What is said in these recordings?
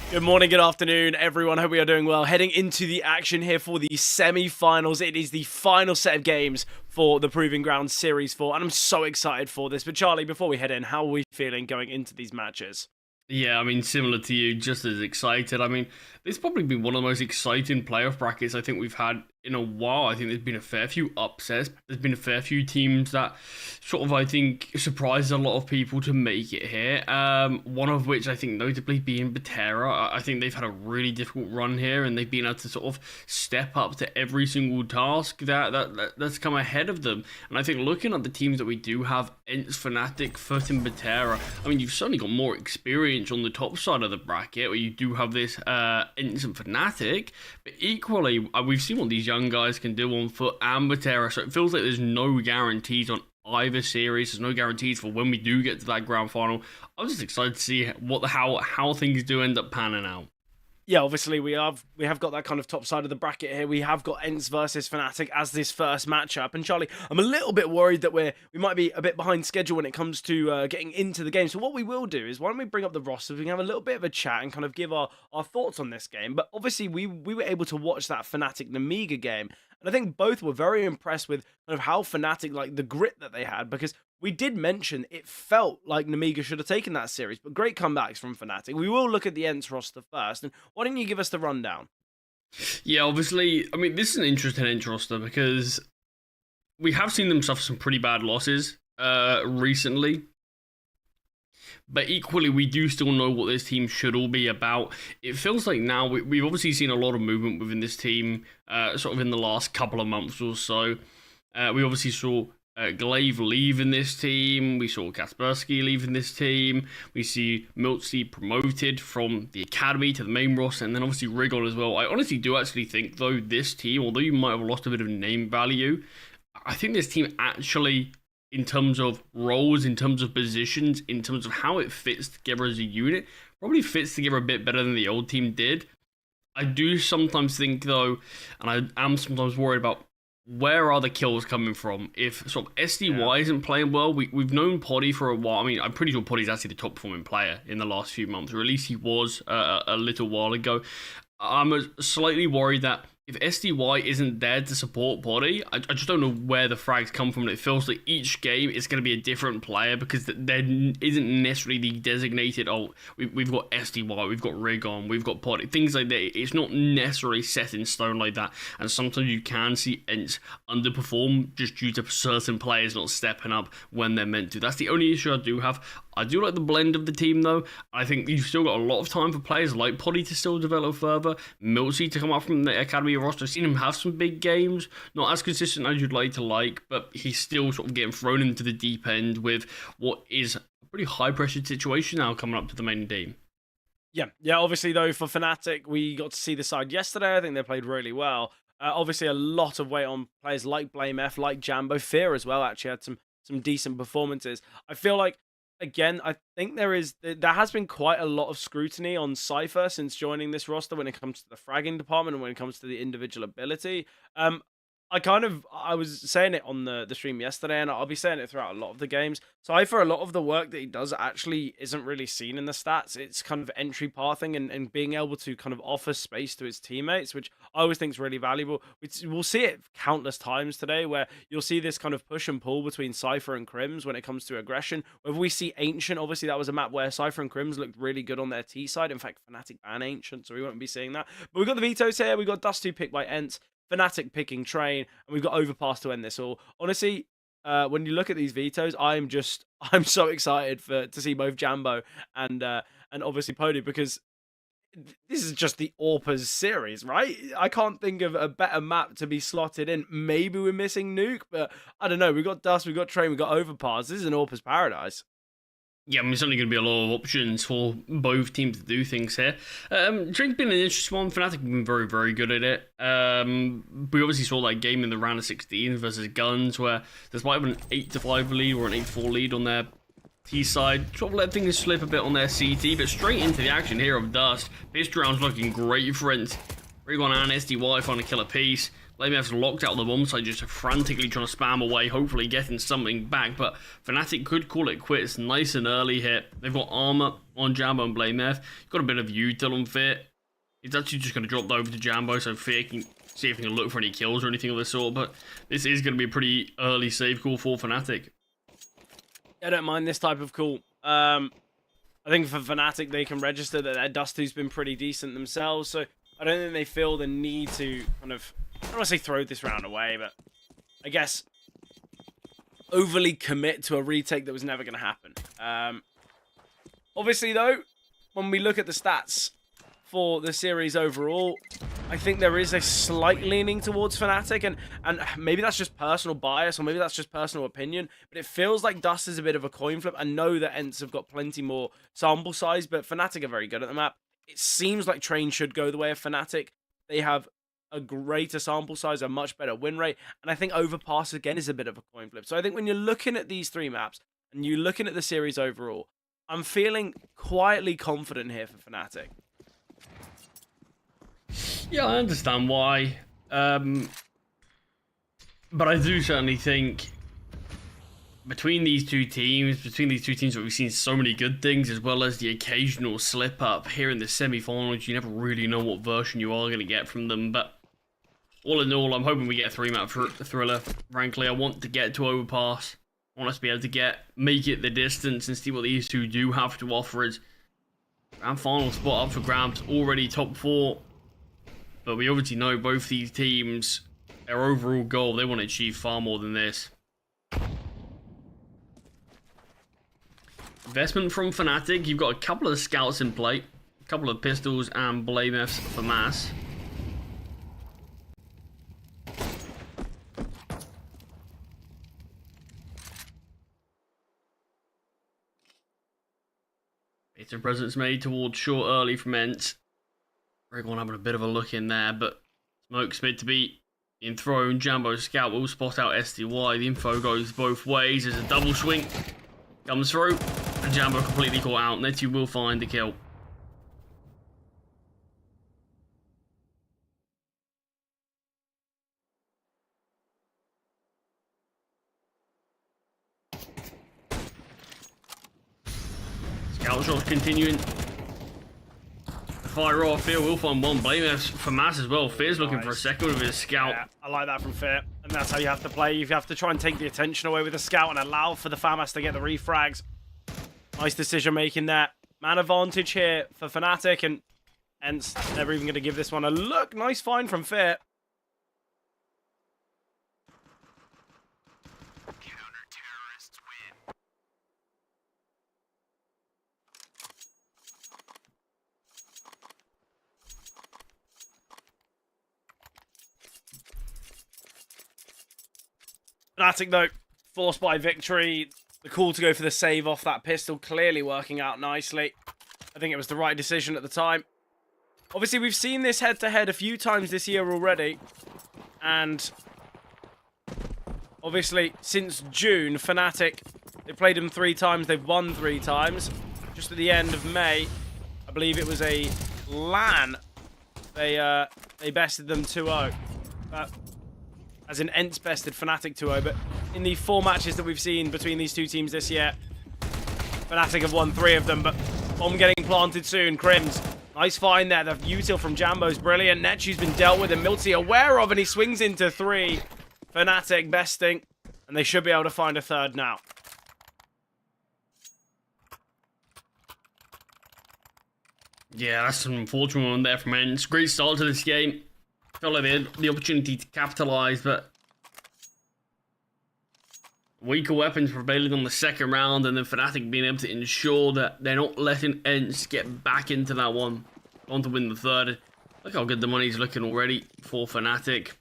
Good morning, good afternoon, everyone. Hope we are doing well. Heading into the action here for the semi-finals. It is the final set of games for the Proving Ground Series 4, and I'm so excited for this. But Charlie, before we head in, how are we feeling going into these matches? Yeah, I mean, similar to you, just as excited. I mean, this probably been one of the most exciting playoff brackets I think we've had in a while. I think there's been a fair few upsets. There's been a fair few teams that sort of, I think, surprised a lot of people to make it here. One of which I think notably being Batera. I think they've had a really difficult run here, and they've been able to sort of step up to every single task that's come ahead of them. And I think looking at the teams that we do have, ENCE, Fnatic, FUT, and Batera, I mean, you've certainly got more experience on the top side of the bracket, where you do have this ENCE and Fnatic, but equally, we've seen what these young guys can do on FUT and Batera, so it feels like there's no guarantees on either series. There's no guarantees for when we do get to that grand final. I'm just excited to see how things do end up panning out. Yeah, obviously we have got that kind of top side of the bracket here. We have got ENCE versus Fnatic as this first matchup. And Charlie, I'm a little bit worried that we might be a bit behind schedule when it comes to getting into the game. So what we will do is, why don't we bring up the rosters? We can have a little bit of a chat and kind of give our thoughts on this game. But obviously we were able to watch that Fnatic Namiga game. And I think both were very impressed with kind of how Fnatic, like the grit that they had, because we did mention it felt like Namiga should have taken that series, but great comebacks from Fnatic. We will look at the ENCE roster first, and why don't you give us the rundown? Yeah, obviously, I mean, this is an interesting ENCE roster because we have seen them suffer some pretty bad losses recently. But equally, we do still know what this team should all be about. It feels like now we've obviously seen a lot of movement within this team, sort of in the last couple of months or so. We obviously saw Glaive leaving this team. We saw Kaspersky leaving this team. We see Miltsy promoted from the academy to the main roster, and then obviously Rigon as well. I honestly do actually think, though, this team, although you might have lost a bit of name value, I think this team actually, in terms of roles, in terms of positions, in terms of how it fits together as a unit, probably fits together a bit better than the old team did. I do sometimes think, though, and I am sometimes worried about, where are the kills coming from? If sort of SDY isn't playing well, we've known Poddy for a while. I mean, I'm pretty sure Poddy's actually the top performing player in the last few months, or at least he was a little while ago. I'm slightly worried that if SDY isn't there to support Poddy, I just don't know where the frags come from. It feels like each game is going to be a different player, because there isn't necessarily the designated, oh, we've got SDY, we've got Rigon, we've got Poddy, things like that. It's not necessarily set in stone like that, and sometimes you can see ENCE underperform just due to certain players not stepping up when they're meant to. That's the only issue I do have. I do like the blend of the team, though. I think you've still got a lot of time for players like Poddy to still develop further, Miltsy to come up from the academy roster. I've seen him have some big games, not as consistent as you'd like to like, but he's still sort of getting thrown into the deep end with what is a pretty high-pressured situation now coming up to the main team. Yeah. Obviously, though, for Fnatic, we got to see the side yesterday. I think they played really well. Obviously, a lot of weight on players like BlameF, like Jambo. Fear as well actually had some decent performances. I feel like, again, I think there has been quite a lot of scrutiny on Cypher since joining this roster when it comes to the fragging department and when it comes to the individual ability. I was saying it on the stream yesterday, and I'll be saying it throughout a lot of the games. Cypher, a lot of the work that he does actually isn't really seen in the stats. It's kind of entry pathing and being able to kind of offer space to his teammates, which I always think is really valuable. We'll see it countless times today, where you'll see this kind of push and pull between Cypher and Crims when it comes to aggression. Whether we see Ancient, obviously that was a map where Cypher and Crims looked really good on their T side. In fact, Fnatic ban Ancient, so we won't be seeing that. But we've got the vetoes here. We've got Dust2 picked by ENCE, Fnatic picking Train, and we've got Overpass to end this all. Honestly, when you look at these vetoes, I'm so excited to see both Jambo and obviously Pody, because this is just the Orpa's series, right? I can't think of a better map to be slotted in. Maybe we're missing Nuke, but I don't know. We've got Dust, we've got Train, we've got Overpass. This is an Orpa's paradise. Yeah, I mean, there's only going to be a lot of options for both teams to do things here. Drink's been an interesting one. Fnatic have been very, very good at it. We obviously saw that game in the round of 16 versus Guns, where despite an 8-5 lead or an 8-4 lead on their T side, sort of let things slip a bit on their CT, but straight into the action here of Dust. This round's looking great for ENCE. Rigon and SDY trying to kill a piece. BlameF's locked out the bomb site, just frantically trying to spam away, hopefully getting something back, but Fnatic could call it quits nice and early here. They've got armor on Jambo and BlameF. Got a bit of util on Fear. He's actually just going to drop that over to Jambo so Fear can see if he can look for any kills or anything of the sort, but this is going to be a pretty early save call for Fnatic. I don't mind this type of call. I think for Fnatic, they can register that their Dusty's been pretty decent themselves, so I don't think they feel the need to kind of, I don't want to say throw this round away, but I guess overly commit to a retake that was never going to happen. Obviously, though, when we look at the stats for the series overall, I think there is a slight leaning towards Fnatic, and maybe that's just personal bias, or maybe that's just personal opinion, but it feels like Dust is a bit of a coin flip. I know that ENCE have got plenty more sample size, but Fnatic are very good at the map. It seems like Train should go the way of Fnatic. They have a greater sample size, a much better win rate, and I think Overpass, again, is a bit of a coin flip. So I think when you're looking at these three maps, and you're looking at the series overall, I'm feeling quietly confident here for Fnatic. Yeah, I understand why. But I do certainly think between these two teams where we've seen so many good things, as well as the occasional slip up here in the semi-finals, you never really know what version you are going to get from them. But all in all, I'm hoping we get a three-map thriller. Frankly, I want to get to Overpass. I want us to be able to make it the distance and see what these two do have to offer us. Grand final spot up for grabs, already top 4. But we obviously know both these teams, their overall goal, they want to achieve far more than this. Investment from Fnatic. You've got a couple of scouts in play, a couple of pistols and BlameFs for mass. It's a presence made towards short early from ENCE. Dragon having a bit of a look in there, but Smoke's mid to be enthroned. Jambo's scout will spot out SDY. The info goes both ways. There's a double swing. Comes through. And Jambo completely caught out. Netty will find the kill. Scout shots continuing. Fire off. Fear will find one. BlameF's for mass as well. Fear's looking for a second with his scout. Yeah, I like that from Fear. And that's how you have to play. You have to try and take the attention away with the scout and allow for the FAMAS to get the refrags. Nice decision making there. Man advantage here for Fnatic, and ENCE never even going to give this one a look. Nice find from Fear. Fnatic, though, forced by victory. The call to go for the save off that pistol clearly working out nicely. I think it was the right decision at the time. Obviously, we've seen this head-to-head a few times this year already. And obviously, since June, Fnatic, they played them 3 times. They've won 3 times. Just at the end of May, I believe it was a LAN. They bested them 2-0. As in ENCE bested Fnatic 2-0, but in the 4 matches that we've seen between these 2 teams this year, Fnatic have won 3 of them, but bomb getting planted soon. Crims, nice find there. The util from Jambo's brilliant. Netchu's been dealt with and Milty aware of, and he swings into 3. Fnatic besting, and they should be able to find a 3rd now. Yeah, that's an unfortunate one there from ENCE. Great start to this game. Felt like they had the opportunity to capitalise, but weaker weapons prevailing on the second round, and then Fnatic being able to ensure that they're not letting ENCE get back into that one. On to win the 3rd. Look how good the money's looking already for Fnatic.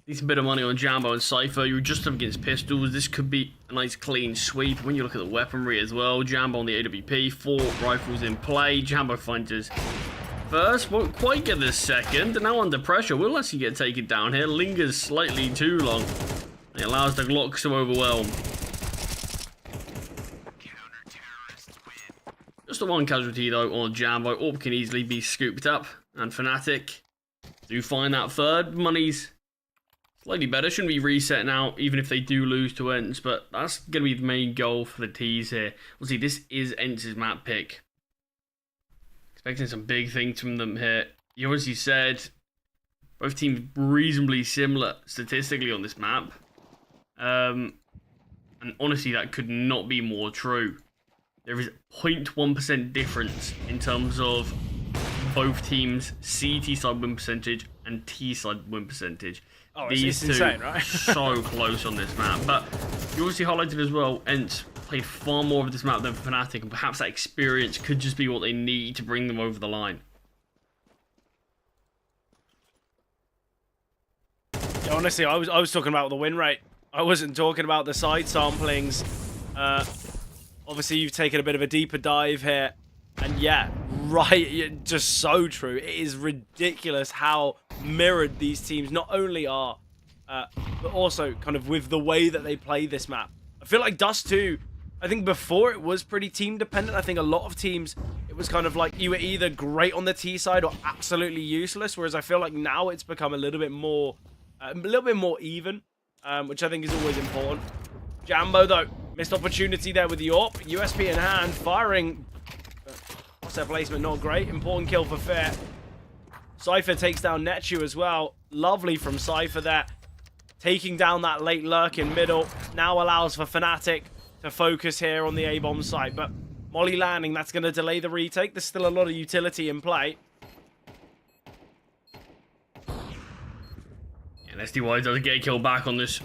Decent bit of money on Jambo and Cypher. You're just up against pistols. This could be a nice clean sweep. When you look at the weaponry as well, Jambo on the AWP, 4 rifles in play. Jambo finds his first, won't quite get the second, and now under pressure, will actually get taken down here. Lingers slightly too long. It allows the Glocks to overwhelm. Just the 1 casualty though on Jambo. Orb can easily be scooped up, and Fnatic do find that 3rd. Money's Slightly better. Shouldn't be reset now, even if they do lose to ENCE, but that's going to be the main goal for the T's here. We'll see, this is ENCE's map pick. Expecting some big things from them here. You obviously said both teams reasonably similar statistically on this map. And honestly, that could not be more true. There is 0.1% difference in terms of both teams' CT side win percentage and T side win percentage. Oh, These it's insane, right? so close on this map. But you obviously highlighted as well, ENCE played far more of this map than Fnatic, and perhaps that experience could just be what they need to bring them over the line. Yeah, honestly, I was talking about the win rate. I wasn't talking about the side samplings. Obviously, you've taken a bit of a deeper dive here. And yeah, right, just so true. It is ridiculous how mirrored these teams not only are, but also kind of with the way that they play this map. I feel like Dust 2, I think before it was pretty team dependent. I think a lot of teams, it was kind of like you were either great on the T side or absolutely useless. Whereas I feel like now it's become a little bit more even, which I think is always important. Jambo though, missed opportunity there with the AWP. USP in hand, firing. Their placement not great. Important kill for Fair. Cypher takes down Netu as well. Lovely from Cypher there. Taking down that late lurk in middle. Now allows for Fnatic to focus here on the A-bomb site. But Molly landing, that's going to delay the retake. There's still a lot of utility in play. And SDY does get a kill back on this.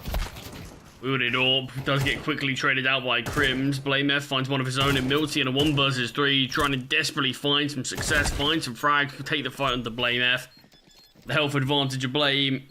Wielded AWP, does get quickly traded out by Crims. BlameF finds one of his own in Milty in a 1 versus 3, trying to desperately find some success, find some frags, take the fight under BlameF. The health advantage of Blame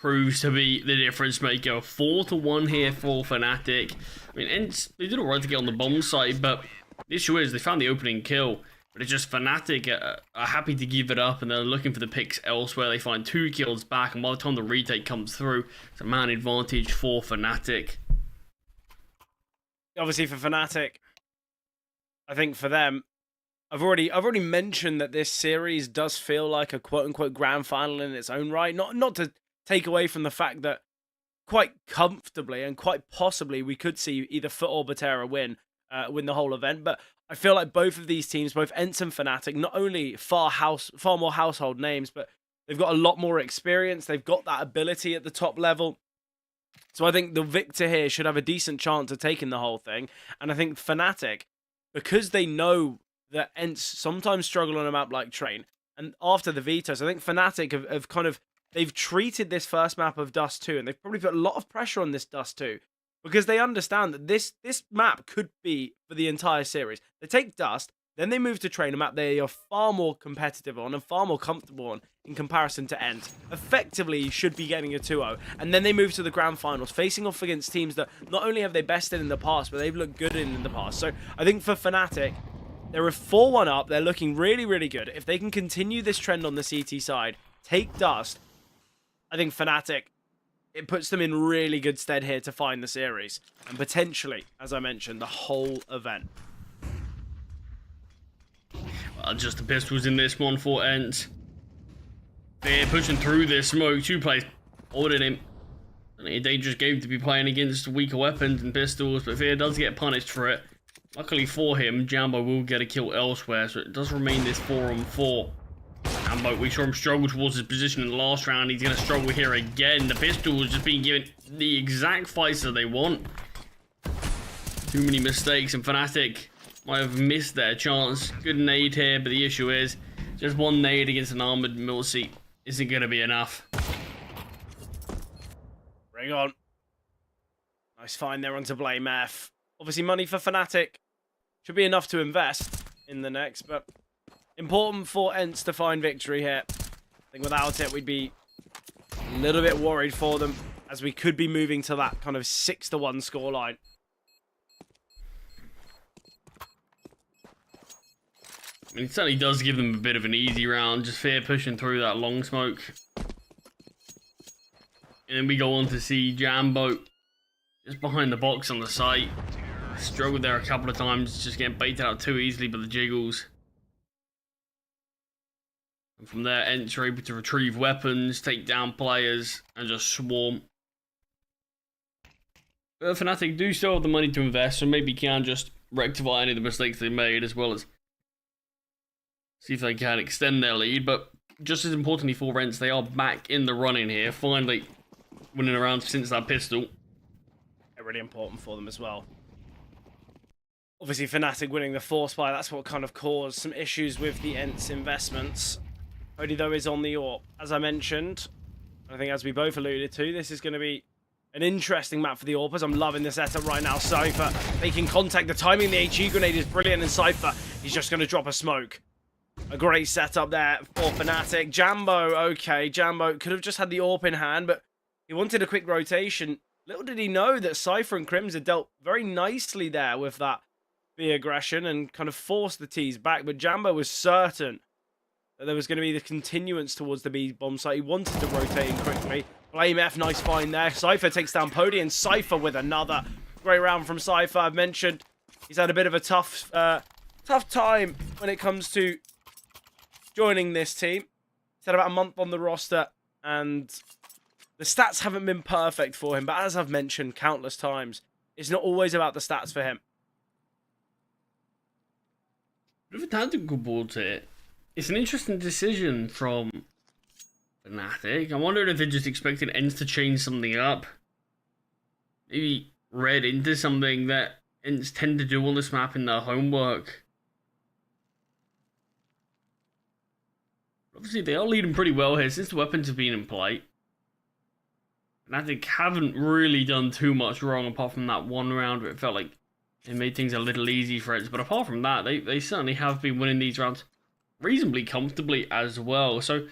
proves to be the difference maker. 4-1 here for Fnatic. I mean, ENCE, they did alright to get on the bomb site, but the issue is they found the opening kill. But it's just Fnatic are happy to give it up, and they're looking for the picks elsewhere. They find 2 kills back, and by the time the retake comes through, it's a man advantage for Fnatic. Obviously for Fnatic, I think for them, I've already mentioned that this series does feel like a quote-unquote grand final in its own right. Not to take away from the fact that quite comfortably and quite possibly we could see either FUT or Botera win the whole event, but I feel like both of these teams, both ENCE and Fnatic, not only far more household names, but they've got a lot more experience. They've got that ability at the top level. So I think the victor here should have a decent chance of taking the whole thing. And I think Fnatic, because they know that ENCE sometimes struggle on a map like Train, and after the vetoes, I think Fnatic have kind of, they've treated this first map of Dust 2, and they've probably put a lot of pressure on this Dust 2. Because they understand that this map could be for the entire series. They take Dust, then they move to Train, a map they are far more competitive on and far more comfortable on in comparison to ENCE. Effectively, should be getting a 2-0. And then they move to the grand finals, facing off against teams that not only have they bested in the past, but they've looked good in the past. So I think for Fnatic, they're a 4-1 up. They're looking really, really good. If they can continue this trend on the CT side, take Dust, I think Fnatic, it puts them in really good stead here to find the series. And potentially, as I mentioned, the whole event. Well, just the pistols in this one for ENCE. They're pushing through this smoke. 2 players ordered him. A dangerous game to be playing against weaker weapons and pistols, but Fear does get punished for it. Luckily for him, Jambo will get a kill elsewhere, so it does remain this 4-on-4. Jambo, we saw him struggle towards his position in the last round. He's going to struggle here again. The pistol is just being given the exact fights that they want. Too many mistakes, and Fnatic might have missed their chance. Good nade here, but the issue is just one nade against an armored Milty isn't going to be enough. Bring on. Nice find there onto BlameF. Obviously, money for Fnatic should be enough to invest in the next, but important for ENCE to find victory here. I think without it, we'd be a little bit worried for them, as we could be moving to that kind of 6-1 scoreline. I mean, it certainly does give them a bit of an easy round, just Fear pushing through that long smoke. And then we go on to see Jambo just behind the box on the site. Struggled there a couple of times, just getting baited out too easily by the jiggles. And from there, ENCE are able to retrieve weapons, take down players, and just swarm Fnatic do still have the money to invest, so maybe can just rectify any of the mistakes they made, as well as see if they can extend their lead. But just as importantly for ENCE, they are back in the running here, finally winning a round since that pistol. Really important for them as well. Obviously, Fnatic winning the Force Buy, that's what kind of caused some issues with the ENCE investments. Cody, though, is on the AWP. As I mentioned, I think as we both alluded to, this is going to be an interesting map for the AWPers. I'm loving the setup right now. Cypher making contact. The timing, the HE grenade is brilliant, and Cypher, he's just going to drop a smoke. A great setup there for Fnatic. Jambo, okay, Jambo could have just had the AWP in hand, but he wanted a quick rotation. Little did he know that Cypher and Crims had dealt very nicely there with that B aggression and kind of forced the T's back. But Jambo was certain that there was going to be the continuance towards the B bomb site. He wanted to rotate in quickly. Blame F, nice find there. Cypher takes down Pody, and Cypher with another great round from Cypher. I've mentioned he's had a bit of a tough time when it comes to joining this team. He's had about a month on the roster, and the stats haven't been perfect for him, but as I've mentioned countless times, it's not always about the stats for him. Bit of a tactical board here. It's an interesting decision from Fnatic. I wonder if they're just expecting ENCE to change something up. Maybe read into something that ENCE tend to do on this map in their homework. Obviously, they are leading pretty well here since the weapons have been in play. Fnatic haven't really done too much wrong apart from that one round where it felt like it made things a little easy for ENCE. But apart from that, they certainly have been winning these rounds reasonably comfortably as well. So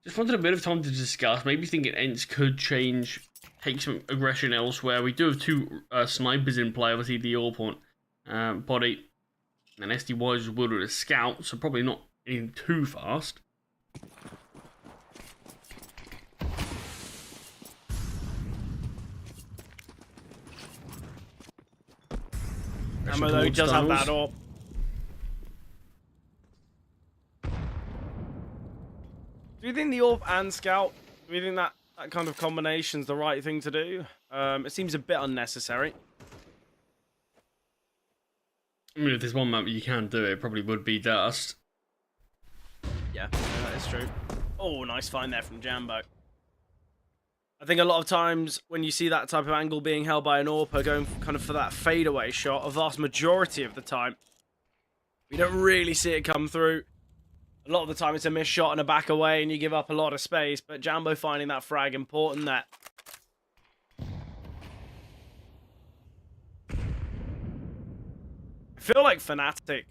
just wanted a bit of time to discuss. Maybe thinking ENCE could change, take some aggression elsewhere. We do have two snipers in play. Obviously the AWP point, Body, and SDY is wielded a scout, so probably not anything too fast. Ammo though does have that AWP. Do you think the AWP and Scout, do you think that kind of combination is the right thing to do? It seems a bit unnecessary. I mean, if there's one map you can do it, probably would be Dust. Yeah, that is true. Oh, nice find there from Jambo. I think a lot of times when you see that type of angle being held by an AWPer going kind of for that fadeaway shot, a vast majority of the time, we don't really see it come through. A lot of the time it's a missed shot and a back away and you give up a lot of space, but Jambo finding that frag important there. I feel like Fnatic,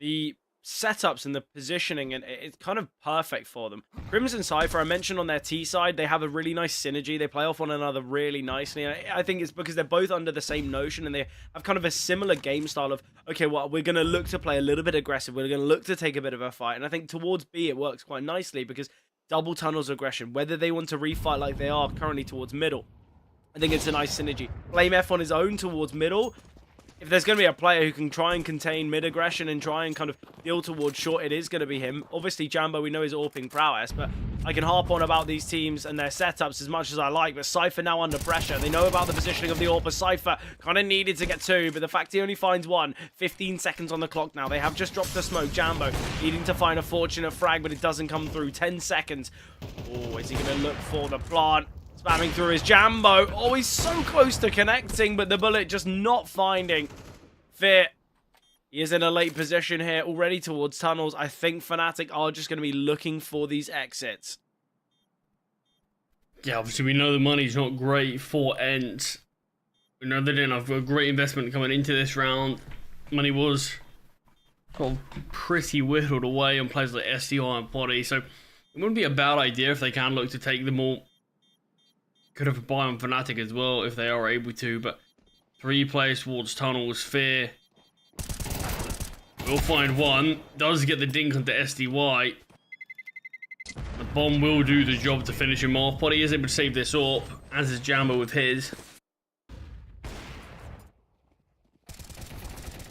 the setups and the positioning, and it's kind of perfect for them. Crimson Cypher, I mentioned on their T side, they have a really nice synergy. They play off one another really nicely. And I think it's because they're both under the same notion and they have kind of a similar game style of, okay, well, we're going to look to play a little bit aggressive. We're going to look to take a bit of a fight. And I think towards B, it works quite nicely because double tunnels aggression, whether they want to refight like they are currently towards middle, I think it's a nice synergy. Blame F on his own towards middle. If there's going to be a player who can try and contain mid-aggression and try and kind of deal towards short, it is going to be him. Obviously, Jambo, we know his AWPing prowess, but I can harp on about these teams and their setups as much as I like, but Cypher now under pressure. They know about the positioning of the AWPer. Cypher kind of needed to get two, but the fact he only finds one, 15 seconds on the clock now. They have just dropped the smoke. Jambo needing to find a fortunate frag, but it doesn't come through. 10 seconds. Oh, is he going to look for the plant? Spamming through his Jambo. Oh, he's so close to connecting, but the bullet just not finding Fear. He is in a late position here, already towards tunnels. I think Fnatic are just going to be looking for these exits. Yeah, obviously we know the money's not great for ENCE. We know they didn't have a great investment coming into this round. Money was sort of pretty whittled away on players like SDI and Body, so it wouldn't be a bad idea if they can look to take them all. Could have a buy on Fnatic as well if they are able to, but 3 players towards tunnels. Fear will find one. Does get the dink onto SDY. The bomb will do the job to finish him off. Body is able to save this up, as is Jambo with his.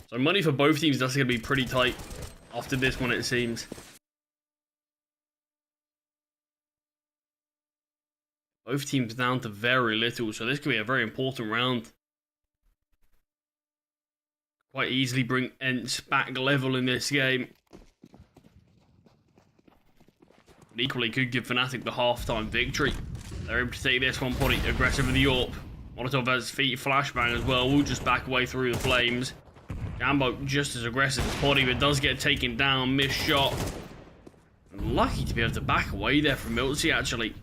So money for both teams, that's going to be pretty tight after this one, it seems. Both teams down to very little, so this could be a very important round. Quite easily bring ENCE back level in this game. But equally could give Fnatic the halftime victory. They're able to take this one, pretty aggressive with the AWP. Molotov has feet, flashbang as well. We'll just back away through the flames. Jambo just as aggressive as Potty, but does get taken down. Missed shot. Lucky to be able to back away there from ENCE, actually.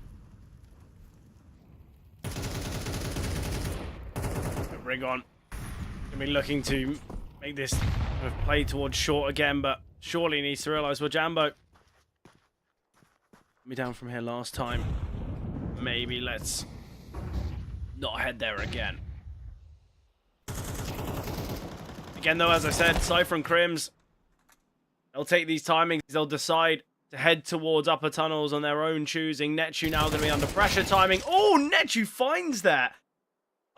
Ring on. Gonna be looking to make this kind of play towards short again, but surely needs to realise, well, Jambo me down from here last time. Maybe let's not head there again. Again, though, as I said, Cypher and Crims, they'll take these timings. They'll decide to head towards upper tunnels on their own choosing. Netu now going to be under pressure timing. Oh, Netu finds that.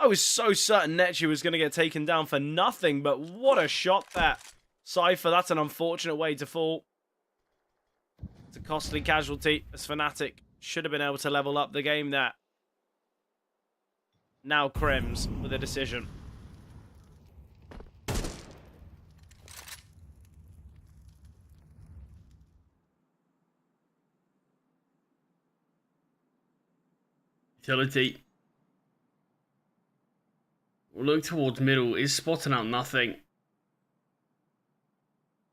I was so certain Netu was going to get taken down for nothing, but what a shot that. Cypher, that's an unfortunate way to fall. It's a costly casualty, as Fnatic should have been able to level up the game there. Now Crims with a decision. Utility. We'll look towards middle. Is spotting out nothing.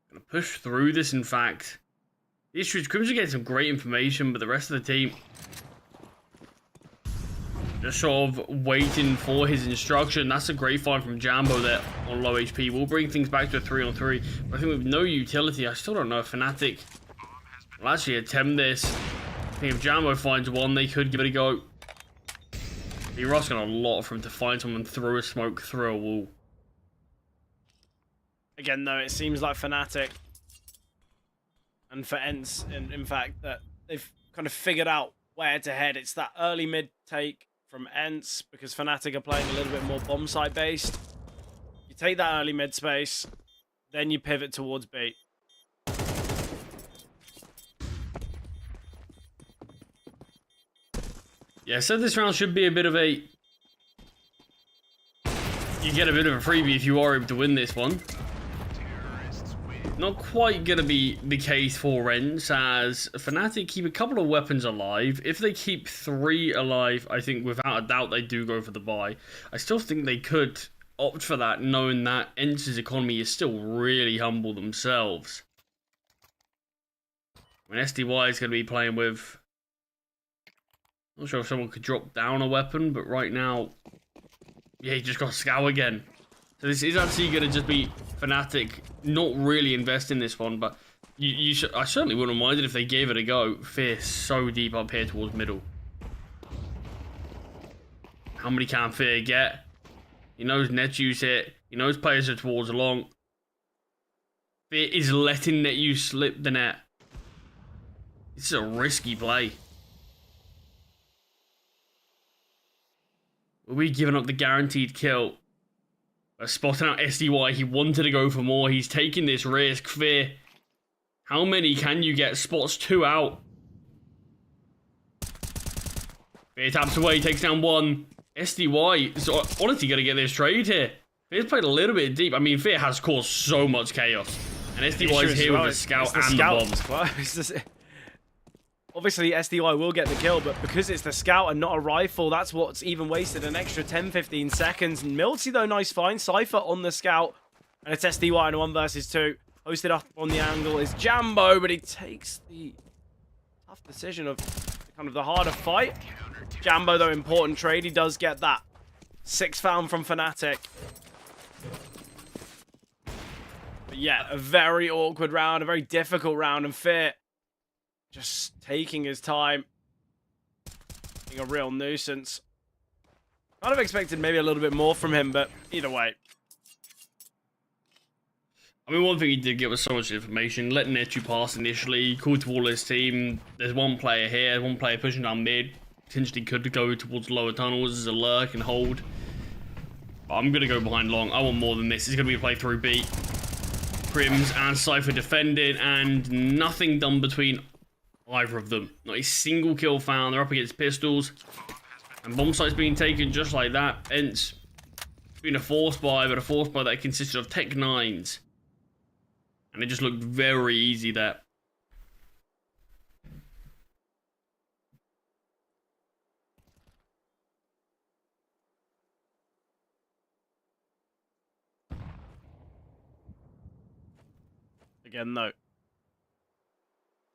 Gonna push through this, in fact. The issue is Crims are getting some great information, but the rest of the team just sort of waiting for his instruction. That's a great find from Jambo there on low HP. We'll bring things back to a 3-on-3. But I think with no utility, I still don't know if Fnatic will actually attempt this. I think if Jambo finds one, they could give it a go. You're asking a lot for him to find someone through a smoke, through a wall. Again, though, it seems like Fnatic and for ENCE, in fact, that they've kind of figured out where to head. It's that early mid take from ENCE, because Fnatic are playing a little bit more bomb site based. You take that early mid space, then you pivot towards B. Yeah, so this round should be a bit of a... You get a bit of a freebie if you are able to win this one. Not quite going to be the case for ENCE, as Fnatic keep a couple of weapons alive. If they keep 3 alive, I think without a doubt they do go for the buy. I still think they could opt for that, knowing that ENCE's economy is still really humble themselves. When SDY is going to be playing with... Not sure if someone could drop down a weapon, but right now... Yeah, he just got Scow again. So this is actually going to just be Fnatic not really invest in this one, but I certainly wouldn't mind it if they gave it a go. Fear so deep up here towards middle. How many can Fear get? He knows Netu's hit. He knows players are towards long. Fear is letting Netu slip the net. This is a risky play. Were we giving up the guaranteed kill? Spotting out SDY, he wanted to go for more. He's taking this risk. Fear. How many can you get? Spots 2 out. Fear taps away, takes down 1. SDY is honestly going to get this trade here. Fear's played a little bit deep. I mean, Fear has caused so much chaos. And SDY is here with the scout and the bomb. Obviously, SDY will get the kill, but because it's the scout and not a rifle, that's what's even wasted an extra 10-15 seconds. milzy, though, nice find. Cypher on the scout, and it's SDY in a 1 versus 2. Posted up on the angle is Jambo, but he takes the tough decision of kind of the harder fight. Jambo, though, important trade. He does get that 6 found from Fnatic. But yeah, a very awkward round, a very difficult round, and Fear just taking his time. Being a real nuisance. Kind of expected maybe a little bit more from him, but either way. I mean, one thing he did give us so much information. Let Netu pass initially. Called to all his team. There's one player here. One player pushing down mid. Potentially could go towards lower tunnels as a lurk and hold. But I'm going to go behind long. I want more than this. It's going to be a play through B. Crims and Cypher defended, and nothing done between either of them. Not a single kill found. They're up against pistols. And bomb site's being taken just like that. ENCE being a force buy, but a force buy that consisted of Tech 9s. And it just looked very easy there. Again, though,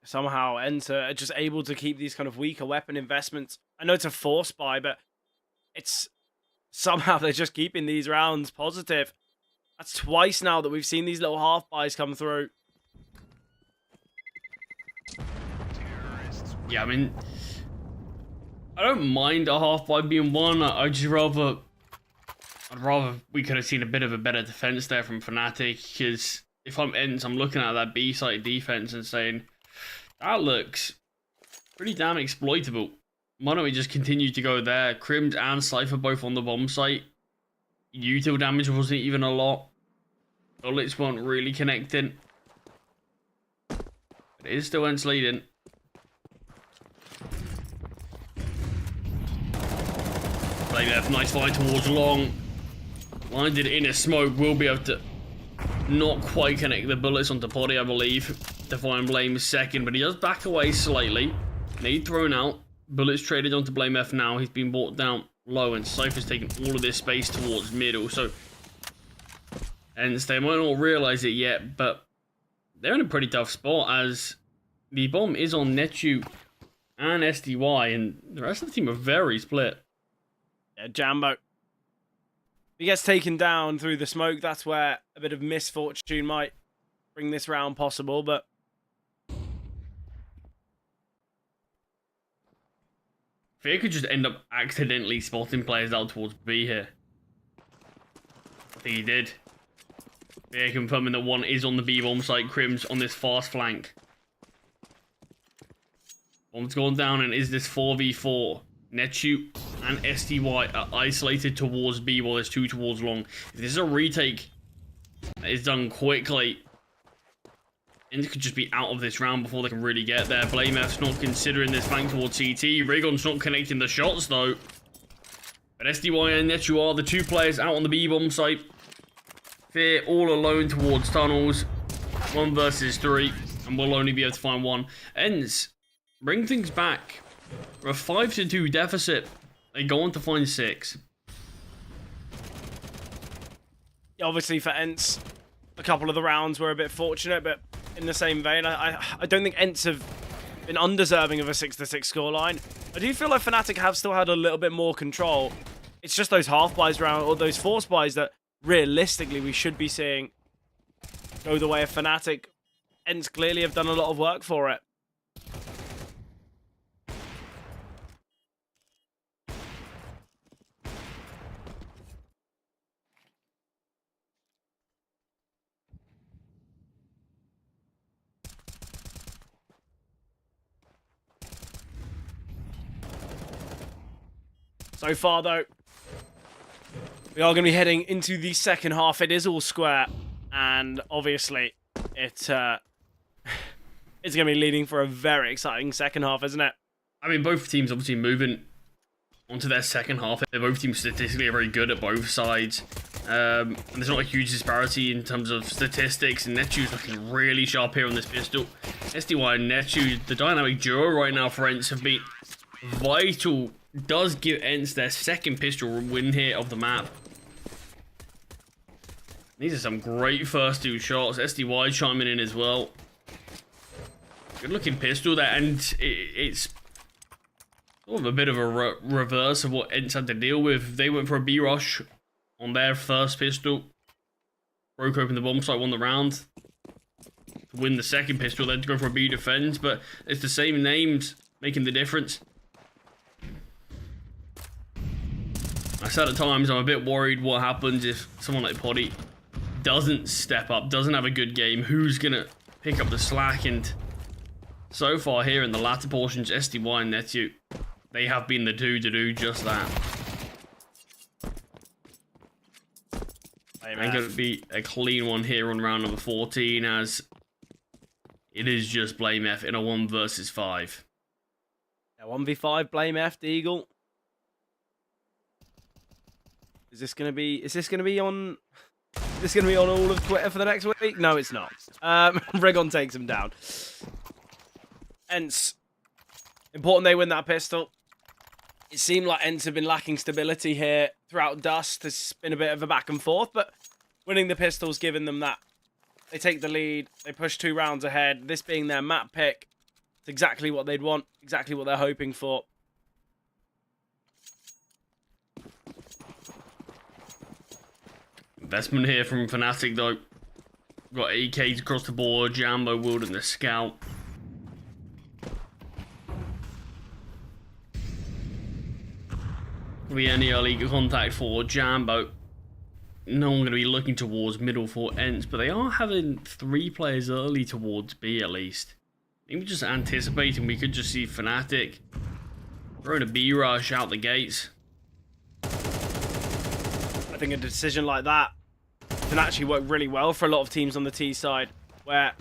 somehow ENCE are just able to keep these kind of weaker weapon investments. I know it's a force buy, but it's somehow they're just keeping these rounds positive. That's twice now that we've seen these little half buys come through. Yeah, I mean, I don't mind a half buy being one. I'd rather we could have seen a bit of a better defense there from Fnatic, because if I'm ENCE, I'm looking at that B site defense and saying, that looks pretty damn exploitable. Why don't we just continue to go there? Crims and Cypher both on the bomb site. Util damage wasn't even a lot. Bullets weren't really connecting. But it is still ENCE leading. Like, nice fight towards long. Blinded in a smoke, will be able to not quite connect the bullets onto Poddy, I believe. Divine Blame is second, but he does back away slightly. Nade thrown out. Bullets traded onto Blame F now. He's been brought down low, and Cypher's taking all of this space towards middle. So, and they might not realize it yet, but they're in a pretty tough spot as the bomb is on Netu and SDY, and the rest of the team are very split. Yeah, Jambo. He gets taken down through the smoke. That's where a bit of misfortune might bring this round possible, but Fear could just end up accidentally spotting players out towards B here. I think he did. Fear confirming that one is on the B bomb site. Crims on this fast flank. Bomb's gone down, and is this 4v4? Netu and SDY are isolated towards B while there's two towards long. If this is a retake that is done quickly, ENCE could just be out of this round before they can really get there. Blame F's not considering this flank towards CT. Rigon's not connecting the shots though. But SDY and Netu are the two players out on the B bomb site. Fear all alone towards tunnels. 1 versus 3, and we'll only be able to find one. ENCE bring things back. We're a 5-2 deficit. They go on to find 6. obviously for ENCE, a couple of the rounds were a bit fortunate, but in the same vein, I don't think ENCE have been undeserving of a 6-6 scoreline. I do feel like Fnatic have still had a little bit more control. It's just those half buys round, or those force buys that realistically we should be seeing go the way of Fnatic. ENCE clearly have done a lot of work for it. So far, though, we are going to be heading into the second half. It is all square, and obviously, it's going to be leading for a very exciting second half, isn't it? I mean, both teams obviously moving onto their second half. They're both teams statistically are very good at both sides. And there's not a huge disparity in terms of statistics, and Netu's looking really sharp here on this pistol. SDY and Netu, the dynamic duo right now for ENCE have been vital. Does give ENCE their second pistol win here of the map. These are some great first two shots. SDY chiming in as well. Good looking pistol there, and it's sort of a bit of a reverse of what ENCE had to deal with. They went for a B rush on their first pistol. Broke open the bomb site, won the round. To win the second pistol, then to go for a B defense, but it's the same names making the difference. I said at times I'm a bit worried what happens if someone like Poddy doesn't step up, doesn't have a good game. Who's going to pick up the slack? And so far here in the latter portions, SDY and Netu, they have been the two to do just that. And going to be a clean one here on round number 14, as it is just Blame F in a 1 versus 5. Yeah, 1v5, Blame F, the Eagle. Is this gonna be? Is this gonna be on? Is this gonna be on all of Twitter for the next week? No, it's not. Regon takes him down. ENCE. Important they win that pistol. It seemed like ENCE have been lacking stability here throughout Dust. There's been a bit of a back and forth, but winning the pistol's given them that. They take the lead. They push 2 rounds ahead. This being their map pick, it's exactly what they'd want, exactly what they're hoping for. Investment here from Fnatic though. Got AKs across the board, Jambo wielding the scout. Will be any early contact for Jambo. No one going to be looking towards middle for ENCE, but they are having 3 players early towards B at least. Maybe just anticipating we could just see Fnatic throwing a B rush out the gates. I think a decision like that can actually work really well for a lot of teams on the T side, where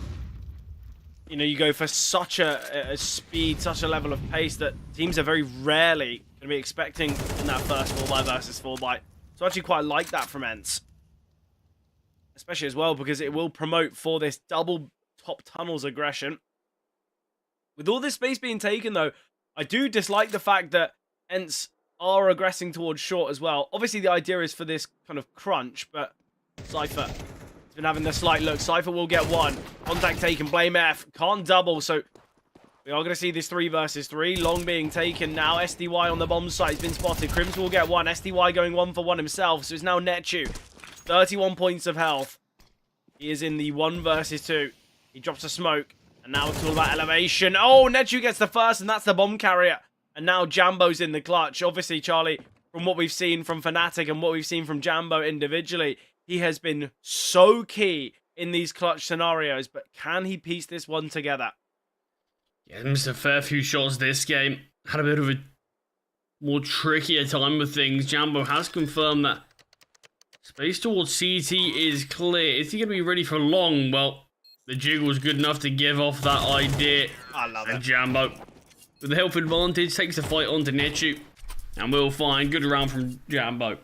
you know you go for such a speed, such a level of pace that teams are very rarely going to be expecting in that first 4x versus 4x. So I actually quite like that from ENCE, especially as well because it will promote for this double top tunnels aggression. With all this space being taken though, I do dislike the fact that ENCE are aggressing towards short as well. Obviously the idea is for this kind of crunch, but Cypher has been having the slight look. Cypher will get 1. Contact taken, Blame F, can't double, so we are going to see this 3 versus 3. Long being taken now. SDY on the bomb site has been spotted. Crims will get 1. SDY going 1 for 1 himself. So it's now Netu. 31 points of health. He is in the 1 versus 2. He drops a smoke. And now it's all about elevation. Oh, Netu gets the first, and that's the bomb carrier. And now Jambo's in the clutch. Obviously, Charlie, from what we've seen from Fnatic and what we've seen from Jambo individually, he has been so key in these clutch scenarios. But can he piece this one together? Yeah, missed a fair few shots this game. Had a bit of a more trickier time with things. Jambo has confirmed that space towards CT is clear. Is he going to be ready for long? Well, the jiggle's good enough to give off that idea. I love it. And Jambo, with the health advantage, takes the fight onto Netu. And we'll find good round from Jambo.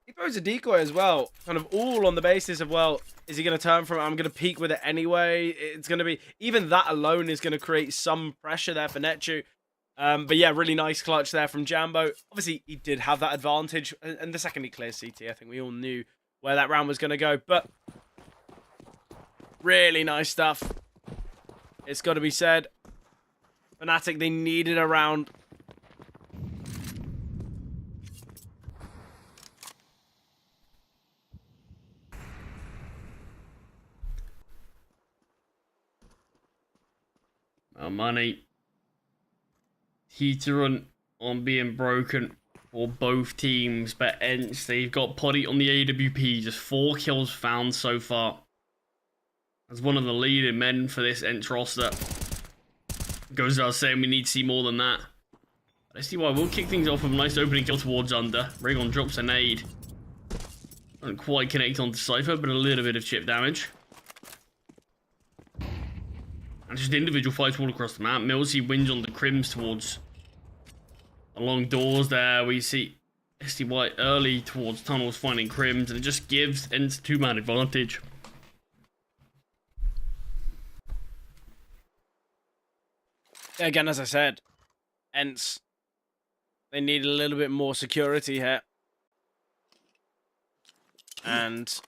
He throws a decoy as well, kind of all on the basis of, well, is he going to turn from, I'm going to peek with it anyway? It's going to be, even that alone is going to create some pressure there for Netu. But yeah, really nice clutch there from Jambo. Obviously, he did have that advantage. And the second he clears CT, I think we all knew where that round was going to go. But really nice stuff. It's got to be said. Fnatic, they needed a round. Money. Heater on being broken for both teams, but ENCE, they've got Potty on the AWP, just 4 kills found so far. As one of the leading men for this ENCE roster. Goes without saying we need to see more than that. Let's see why we'll kick things off with a nice opening kill towards under. Regon drops a nade. Doesn't quite connect onto Cypher, but a little bit of chip damage. And just individual fights all across the map. Millsy wins on the Crims towards along doors there. We see SDY early towards tunnels finding Crims, and it just gives ENCE 2-man advantage. Again, as I said, ENCE, they need a little bit more security here. And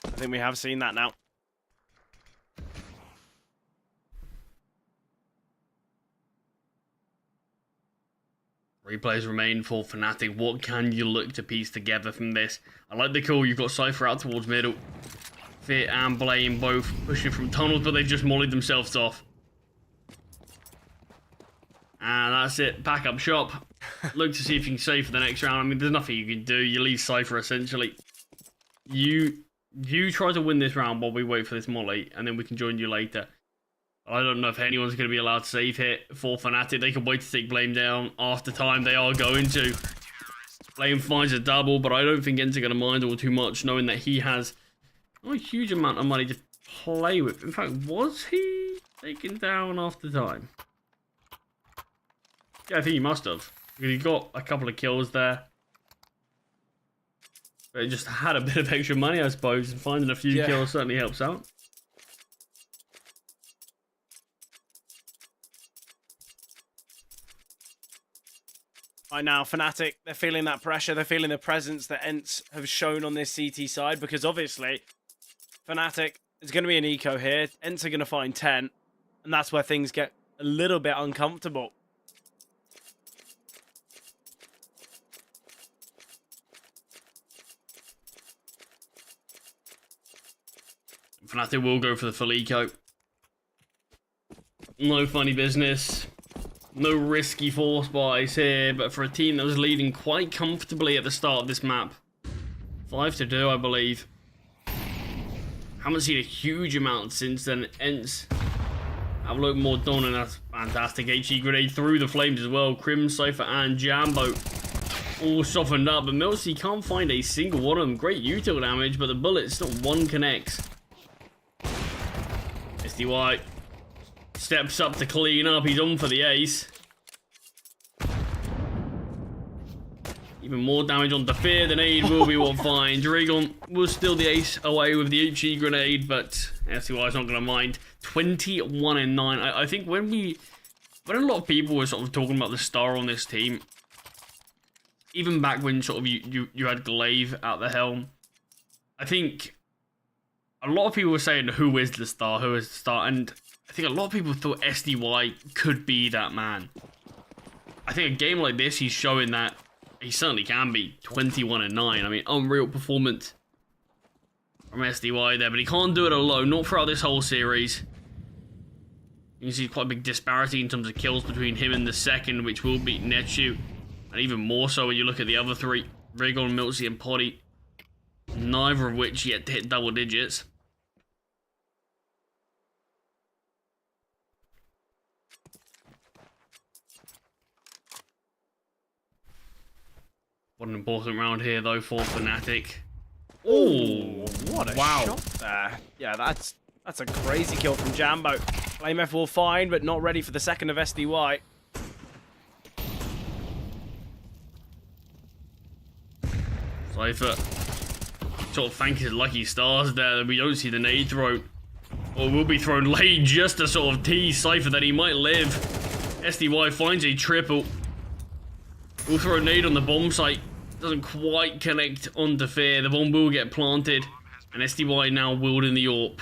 I think we have seen that now. Replays remain for Fnatic. What can you look to piece together from this? I like the call. You've got Cypher out towards middle. Fit and Blame both pushing from tunnels, but they've just mollied themselves off. And that's it. Pack up shop. Look to see if you can save for the next round. I mean, there's nothing you can do. You leave Cypher, essentially. You try to win this round while we wait for this molly, and then we can join you later. I don't know if anyone's going to be allowed to save here for Fnatic. They can wait to take Blame down after time. They are going to. Blame finds a double, but I don't think ENCE are going to mind all too much, knowing that he has not a huge amount of money to play with. In fact, was he taken down after time? Yeah, I think he must have. Because he got a couple of kills there. But it just had a bit of extra money, I suppose, and finding a few kills certainly helps out. Right now, Fnatic, they're feeling that pressure. They're feeling the presence that ENCE have shown on this CT side, because obviously, Fnatic is going to be an eco here. ENCE are going to find 10, and that's where things get a little bit uncomfortable. Fnatic will go for the full eco. No funny business. No risky force buys here, but for a team that was leading quite comfortably at the start of this map. 5-2, I believe. Haven't seen a huge amount since then. ENCE have a look more done, and that's fantastic. HE grenade through the flames as well. Crim, Cypher, and Jambo all softened up, but milZ can't find a single one of them. Great util damage, but the bullets, not one connects. SDY steps up to clean up. He's on for the ace. Even more damage on Fear. The nade will be what finds. Dragon was still the ace away with the HE grenade, but SDY is not going to mind. 21-9. I think when a lot of people were sort of talking about the star on this team, even back when sort of you had Glaive at the helm, I think a lot of people were saying, who is the star, and I think a lot of people thought SDY could be that man. I think a game like this, he's showing that he certainly can be. 21-9. I mean, unreal performance from SDY there, but he can't do it alone, not throughout this whole series. You can see quite a big disparity in terms of kills between him and the second, which will beat Netsu, and even more so when you look at the other three, Rigon, milZ, and Poddy, neither of which yet to hit double digits. What an important round here, though, for Fnatic. Oh, what a shot there. Yeah, that's a crazy kill from Jambo. FlameF will find, but not ready for the second of SDY. Cypher sort of thank his lucky stars there that we don't see the nade thrown. Or will be thrown late just to sort of tease Cypher that he might live. SDY finds a triple. We'll throw a nade on the bomb site. Doesn't quite connect onto Fear. The bomb will get planted. And SDY now wielding the AWP.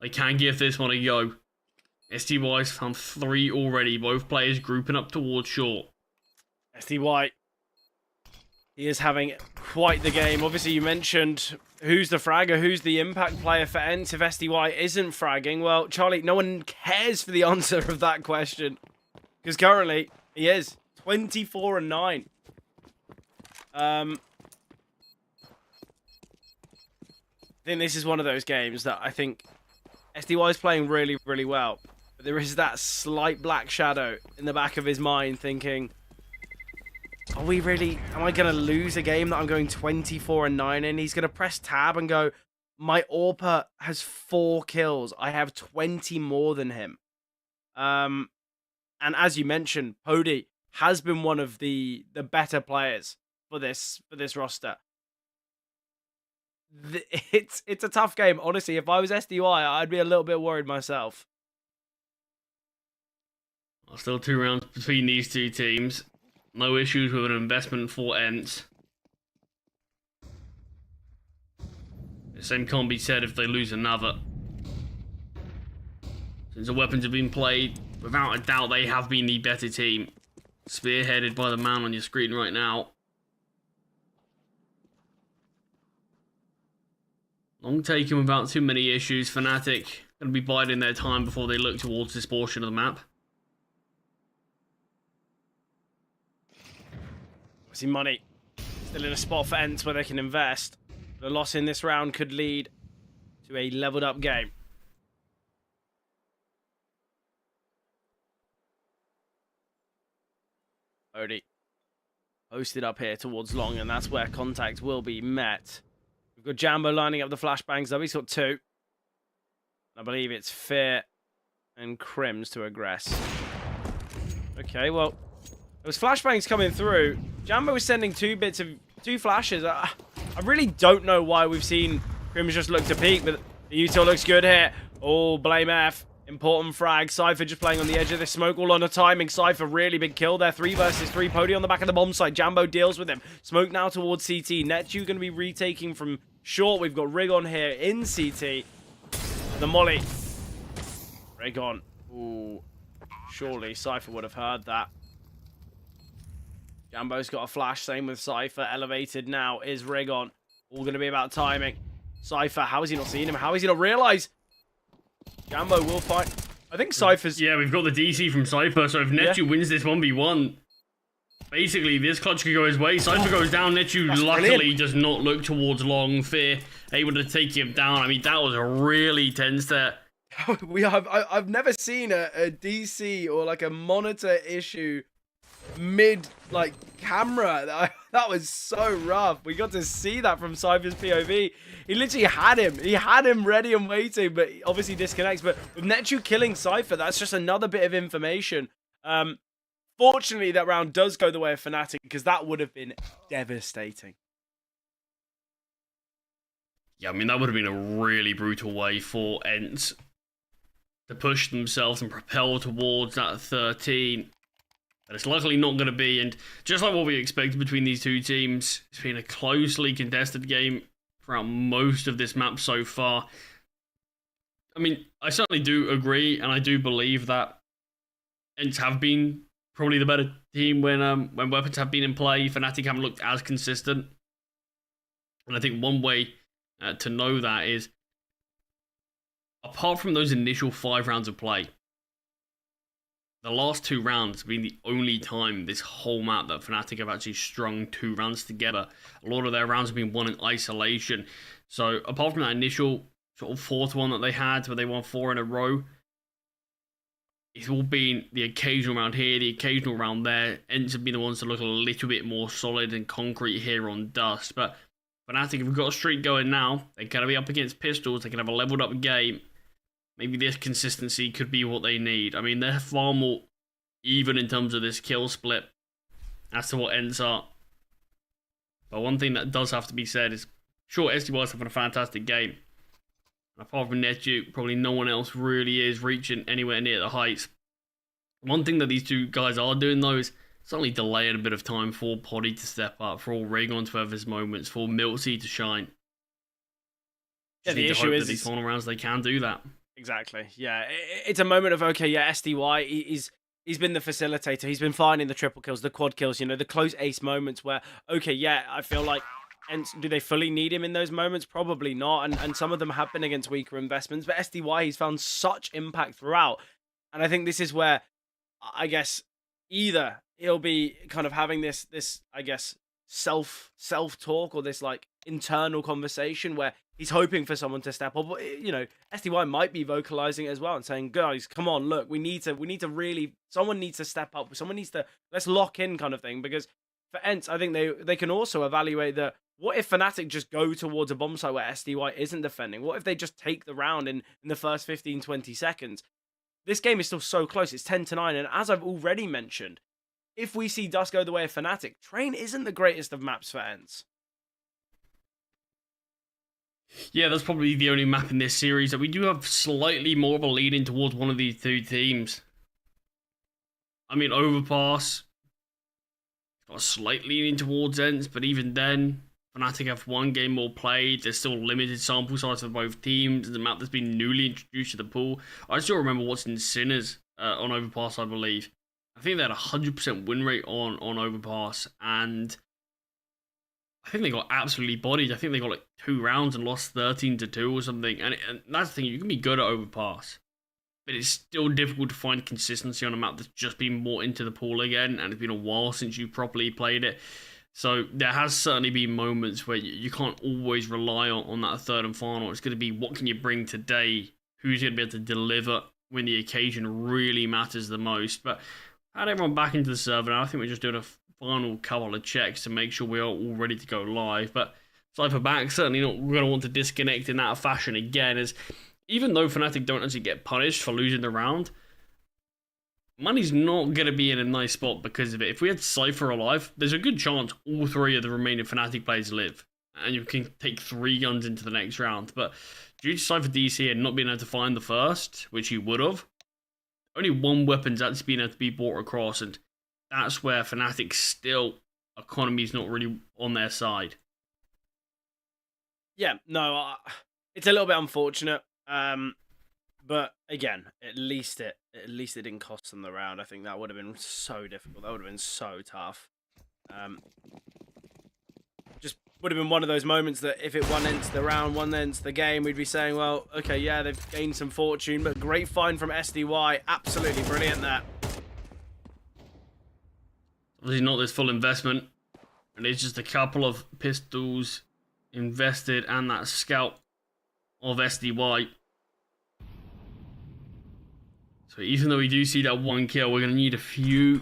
They can give this one a go. SDY's found 3 already. Both players grouping up towards short. SDY, he is having quite the game. Obviously, you mentioned who's the fragger, who's the impact player for ENCE if SDY isn't fragging. Well, Charlie, no one cares for the answer of that question. Because currently, he is 24-9. I think this is one of those games that I think SDY is playing really, really well. But there is that slight black shadow in the back of his mind thinking, am I going to lose a game that I'm going 24-9 in? He's going to press tab and go, my AWPer has 4 kills. I have 20 more than him. And as you mentioned, Poddy has been one of the better players for this roster. It's a tough game. Honestly, if I was SDY, I'd be a little bit worried myself. Still 2 rounds between these two teams. No issues with an investment for ENCE. The same can't be said if they lose another. Since the weapons have been played, without a doubt they have been the better team. Spearheaded by the man on your screen right now. Long taken without too many issues. Fnatic going to be biding their time before they look towards this portion of the map. See money. Still in a spot for ENCE where they can invest. The loss in this round could lead to a leveled up game. Odie posted up here towards long, and that's where contact will be met. We've got Jambo lining up the flashbangs, though. He's got 2. I believe it's Fear and Crims to aggress. Okay, well, there was flashbangs coming through. Jambo was sending 2 bits of Two flashes. I really don't know why we've seen Crims just look to peek, but the util looks good here. Oh, blame F. Important frag. Cypher just playing on the edge of this smoke, all on a timing. Cypher, really big kill there. 3 versus 3. Pody on the back of the bomb site. Jambo deals with him. Smoke now towards CT. Netu going to be retaking from short. We've got Rig on here in CT. The molly. Rig on. Ooh. Surely Cypher would have heard that. Jambo's got a flash. Same with Cypher. Elevated now is Rig on. All going to be about timing. Cypher, how has he not seen him? How has he not realized? Jambo will fight. I think Cypher's... Yeah, we've got the DC from Cypher, so if Netu wins this 1v1, basically this clutch could go his way. Cypher goes down, Netu luckily does not look towards long. Fear able to take him down. I mean, that was a really tense there. I've never seen a DC or like a monitor issue mid like camera. That was so rough. We got to see that from Cypher's POV. He literally had him. He had him ready and waiting, but he obviously disconnects. But with Netu killing Cypher, that's just another bit of information. Fortunately, that round does go the way of Fnatic, because that would have been devastating. Yeah, I mean, that would have been a really brutal way for ENCE to push themselves and propel towards that 13. But it's luckily not going to be, and just like what we expected between these two teams, it's been a closely contested game throughout most of this map so far. I mean, I certainly do agree, and I do believe that ENCE have been probably the better team when weapons have been in play. Fnatic haven't looked as consistent, and I think one way to know that is, apart from those initial 5 rounds of play, the last 2 rounds have been the only time this whole map that Fnatic have actually strung 2 rounds together. A lot of their rounds have been won in isolation. So apart from that initial sort of 4th one that they had, where they won 4 in a row, it's all been the occasional round here, the occasional round there. ENCE have been the ones to look a little bit more solid and concrete here on Dust. But Fnatic have got a streak going now. They're going to be up against Pistols. They can have a leveled up game. Maybe this consistency could be what they need. I mean, they're far more even in terms of this kill split as to what ENCE are. But one thing that does have to be said is, sure, SDY's having a fantastic game. Apart from Netu, probably no one else really is reaching anywhere near the heights. One thing that these two guys are doing, though, is certainly delaying a bit of time for Poddy to step up, for Raygon to have his moments, for Miltsy to shine. Yeah, the issue is these final rounds they can do that. Exactly. Yeah, it's a moment of, okay, yeah, SDY, he's been the facilitator. He's been finding the triple kills, the quad kills, you know, the close ace moments where, okay, yeah, I feel like, and do they fully need him in those moments? Probably not. And some of them have been against weaker investments, but SDY, he's found such impact throughout. And I think this is where, I guess, either he'll be kind of having this I guess, self-talk, or this like internal conversation where he's hoping for someone to step up. You know, SDY might be vocalizing it as well and saying, guys, come on, look, we need to really, someone needs to step up, someone needs to, let's lock in kind of thing. Because for ENCE, I think they can also evaluate that, what if Fnatic just go towards a bomb site where SDY isn't defending? What if they just take the round in the first 15-20 seconds? This game is still so close. It's 10-9, and as I've already mentioned, if we see Dust go the way of Fnatic, Train isn't the greatest of maps for ENCE. Yeah, that's probably the only map in this series that we do have slightly more of a lead in towards one of these two teams. I mean, Overpass got a slight lead in towards ENCE, but even then, Fnatic have 1 game more played. There's still limited sample size for both teams. It's a map that's been newly introduced to the pool. I still remember watching Sinners on Overpass, I believe. I think they had a 100% win rate on Overpass, and I think they got absolutely bodied. I think they got like 2 rounds and lost 13-2 or something. And that's the thing, you can be good at Overpass, but it's still difficult to find consistency on a map that's just been more into the pool again, and it's been a while since you properly played it. So there has certainly been moments where you can't always rely on that 3rd and final. It's going to be, what can you bring today? Who's going to be able to deliver when the occasion really matters the most? But I had everyone back into the server now. I think we're just doing a final couple of checks to make sure we are all ready to go live. But Cypher back, certainly not going to want to disconnect in that fashion again, as even though Fnatic don't actually get punished for losing the round, Money's not going to be in a nice spot because of it. If we had Cypher alive, there's a good chance all 3 of the remaining Fnatic players live. And you can take 3 guns into the next round. But due to Cypher DC and not being able to find the first, which he would have, only 1 weapon's actually been able to be brought across. And that's where Fnatic still, economy's not really on their side. Yeah, no, it's a little bit unfortunate. But again, at least it didn't cost them the round. I think that would have been so difficult. That would have been so tough. Just would have been one of those moments that if it won into the round, won into the game, we'd be saying, well, okay, yeah, they've gained some fortune, but great find from SDY. Absolutely brilliant there. Obviously not this full investment. And it's just a couple of pistols invested and that scout of SDY. So even though we do see that 1 kill, we're going to need a few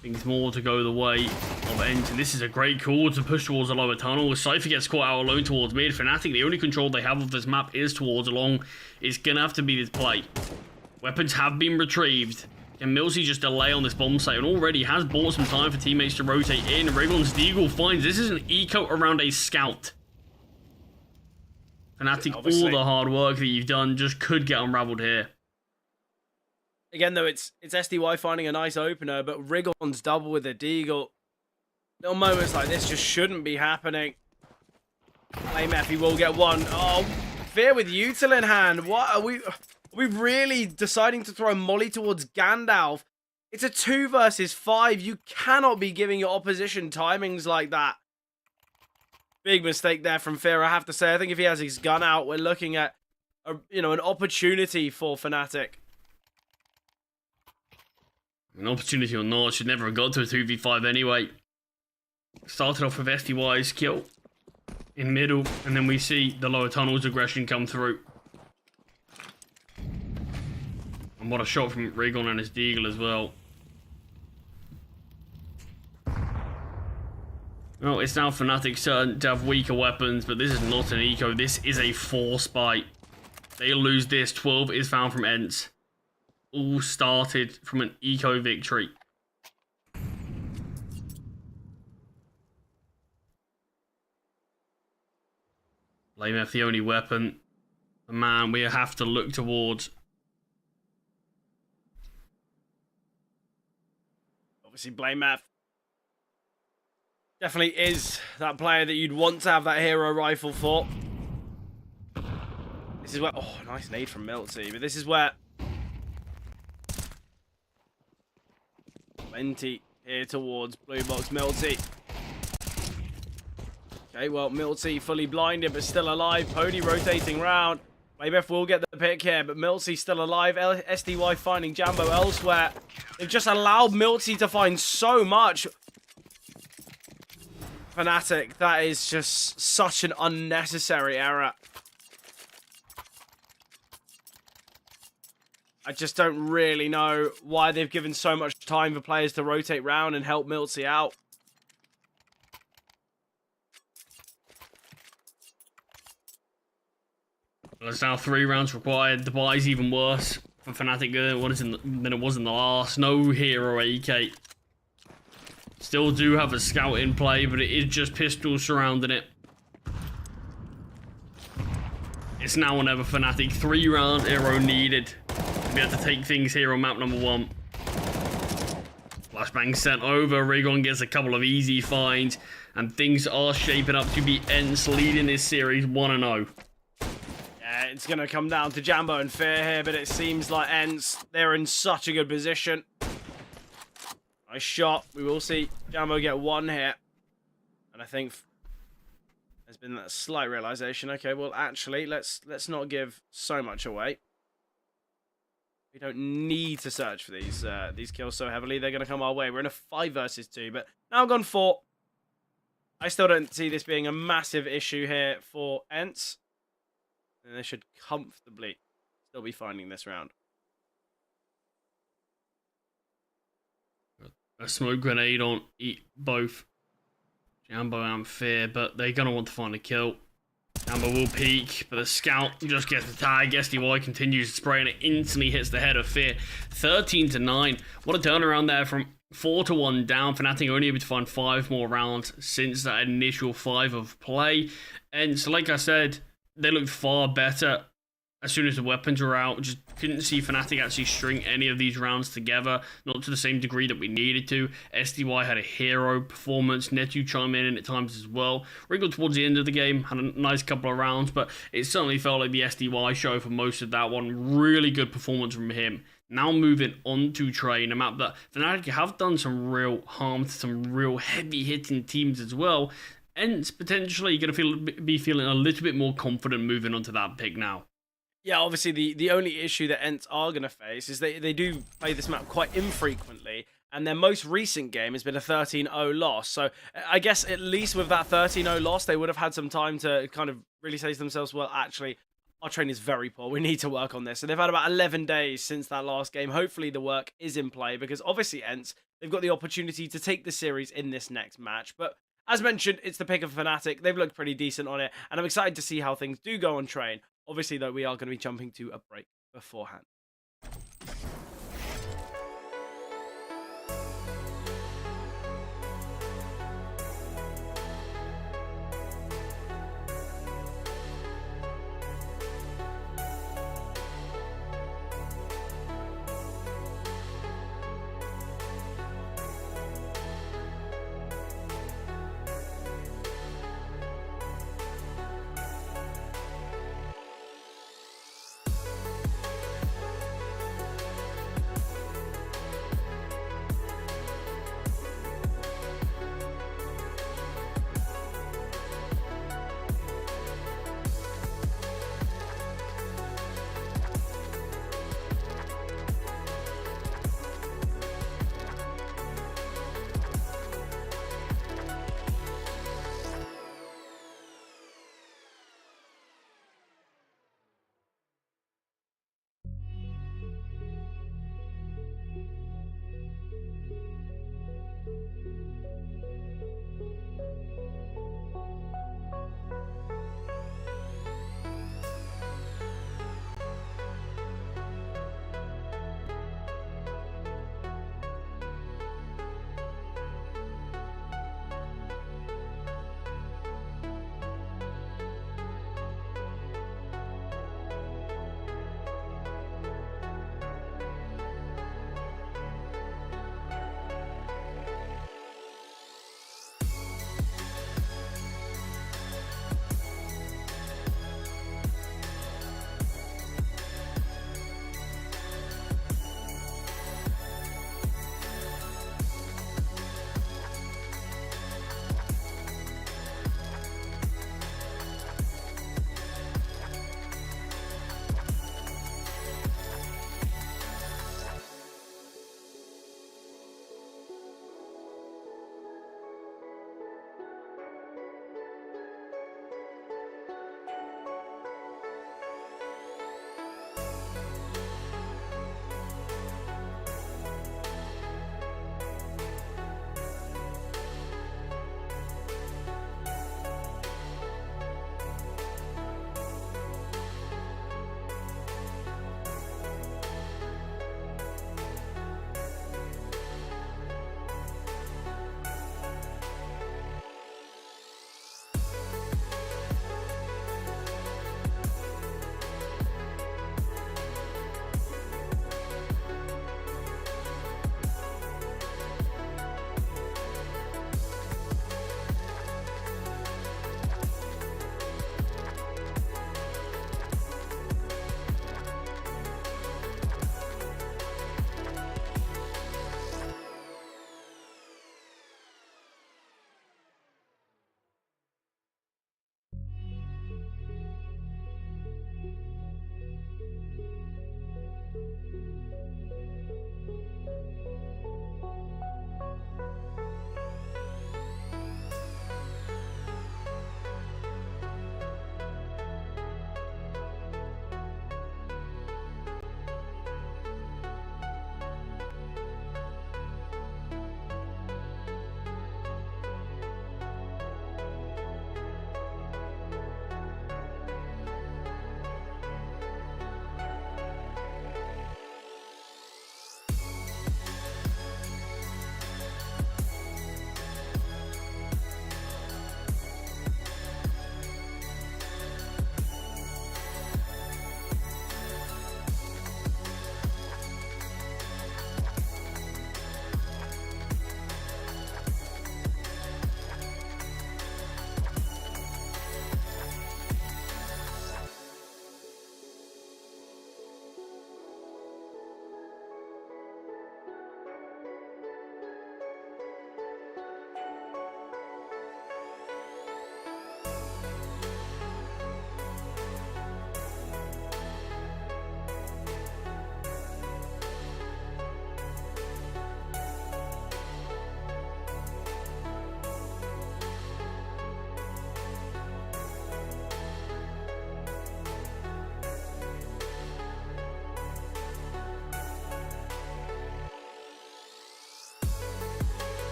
things more to go the way of ENCE. And this is a great call to push towards the lower tunnel. Cypher gets caught out alone towards mid. Fnatic, the only control they have of this map is towards along. It's going to have to be this play. Weapons have been retrieved. Can milceY just delay on this bomb site? And already has bought some time for teammates to rotate in. Rigon's Deagle finds this is an eco around a scout. Fnatic, all the hard work that you've done just could get unraveled here. Again, though, it's SDY finding a nice opener, but Rigon's double with a Deagle. Little moments like this just shouldn't be happening. BlameF, he will get one. Oh, Fear with Util in hand. What are we really deciding to throw Molly towards Gandalf? It's a 2 versus 5. You cannot be giving your opposition timings like that. Big mistake there from Fear, I have to say. I think if he has his gun out, we're looking at an opportunity for Fnatic. An opportunity or not, should never have got to a 2v5 anyway. Started off with SDY's kill in middle, and then we see the lower tunnels aggression come through. And what a shot from Rigon and his Deagle as well. Well, it's now Fnatic's turn to have weaker weapons, but this is not an eco. This is a force bite. They lose this. 12 is found from ENCE. All started from an eco victory. BlameF the only weapon. The man we have to look towards. Obviously, BlameF definitely is that player that you'd want to have that hero rifle for. This is where... Oh, nice nade from milceY. But this is where... 20 here towards blue box milceY. Okay, well, milceY fully blinded, but still alive. Pony rotating round. BlameF will get the pick here, but milceY still alive. SDY finding Jambo elsewhere. They've just allowed milceY to find so much. Fnatic, that is just such an unnecessary error. I just don't really know why they've given so much time for players to rotate round and help milceY out. There's now 3 rounds required. The buy's even worse for Fnatic than it was in the last. No hero AK. Still do have a scout in play, but it is just pistols surrounding it. It's now or never Fnatic. 3 round hero needed. We have to take things here on map number 1. Flashbang sent over. Rigon gets a couple of easy finds. And things are shaping up to be ENCE leading this series 1-0. Yeah, it's going to come down to Jambo and Fear here, but it seems like ENCE, they're in such a good position. Nice shot. We will see Jambo get 1 here. And I think there's been that slight realization. Okay, well, actually, let's not give so much away. We don't need to search for these kills so heavily. They're going to come our way. We're in a 5 versus 2, but now gone 4. I still don't see this being a massive issue here for ENCE. And they should comfortably still be finding this round. A smoke grenade on both Jambo and Fear, but they're going to want to find a kill. Amber will peek, but the scout just gets the tag. SDY continues to spray and it instantly hits the head of Fear. 13-9. What a turnaround there from 4-1 down. Fnatic only able to find 5 more rounds since that initial 5 of play. And so, like I said, they looked far better as soon as the weapons were out. Just couldn't see Fnatic actually string any of these rounds together, not to the same degree that we needed to. SDY had a hero performance. Netu chimed in at times as well. Wriggled towards the end of the game, had a nice couple of rounds, but it certainly felt like the SDY show for most of that one. Really good performance from him. Now moving on to Train, a map that Fnatic have done some real harm to some real heavy-hitting teams as well. ENCE potentially going to be feeling a little bit more confident moving on to that pick now. Yeah, obviously the only issue that ENCE are going to face is they do play this map quite infrequently, and their most recent game has been a 13-0 loss. So I guess at least with that 13-0 loss, they would have had some time to kind of really say to themselves, well, actually, our train is very poor. We need to work on this. So they've had about 11 days since that last game. Hopefully the work is in play, because obviously ENCE, they've got the opportunity to take the series in this next match. But as mentioned, it's the pick of Fnatic. They've looked pretty decent on it, and I'm excited to see how things do go on Train. Obviously, though, we are going to be jumping to a break beforehand.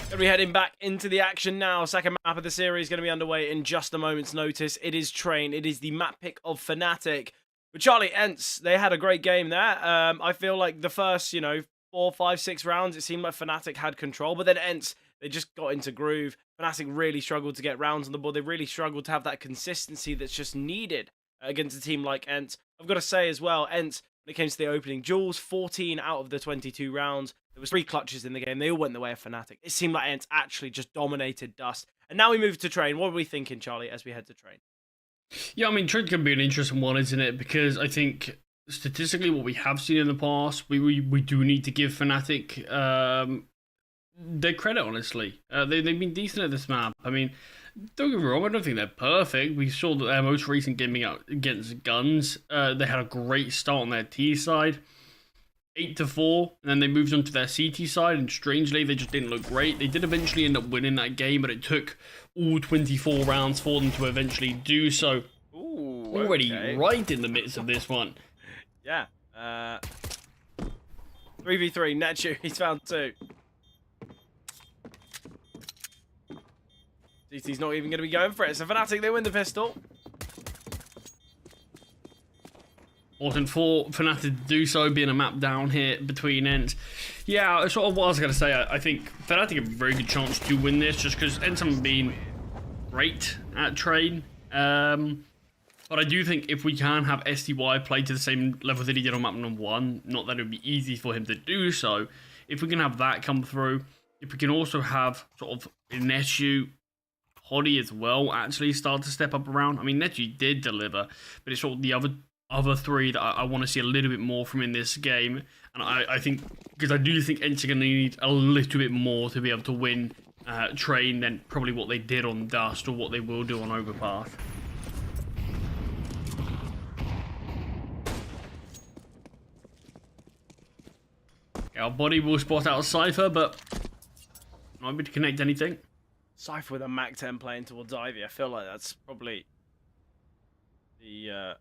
Gonna be heading back into the action now. Second map of the series going to be underway in just a moment's notice. It is Train. It is the map pick of Fnatic. But Charlie, ENCE, they had a great game there. I feel like the first, 4, 5, 6 rounds, it seemed like Fnatic had control. But then ENCE, they just got into groove. Fnatic really struggled to get rounds on the board. They really struggled to have that consistency that's just needed against a team like ENCE. I've got to say as well, ENCE, when it came to the opening duels, 14 out of the 22 rounds. There was 3 clutches in the game. They all went the way of Fnatic. It seemed like ENCE actually just dominated Dust. And now we move to Train. What are we thinking, Charlie, as we head to Train? Yeah, I mean, Train can be an interesting one, isn't it? Because I think statistically, what we have seen in the past, we do need to give Fnatic their credit, honestly. They've been decent at this map. I mean, don't get me wrong, I don't think they're perfect. We saw that their most recent gaming out against Guns, they had a great start on their T side. 8-4, and then they moved on to their CT side, and strangely, they just didn't look great. They did eventually end up winning that game, but it took all 24 rounds for them to eventually do so. Ooh, already okay. right in the midst of this one. Yeah. 3v3, Nechu, he's found 2. GT's not even going to be going for it. So Fnatic, they win the pistol. Important for Fnatic to do so, being a map down here between ENCE. Yeah, sort of what I was going to say, I think Fnatic have a very good chance to win this, just because ENCE haven't been great at Train. But I do think if we can have SDY play to the same level that he did on map number 1, not that it would be easy for him to do so, if we can have that come through, if we can also have sort of Nechu, Hoddy as well actually start to step up around. I mean, Nechu did deliver, but it's sort of the other 3 that I want to see a little bit more from in this game. And I think, because I do think ENCE are going to need a little bit more to be able to win Train than probably what they did on Dust or what they will do on Overpath. Okay, our body will spot out Cypher, but not able to connect anything. Cypher with a Mac 10 playing towards Ivy. I feel like that's probably the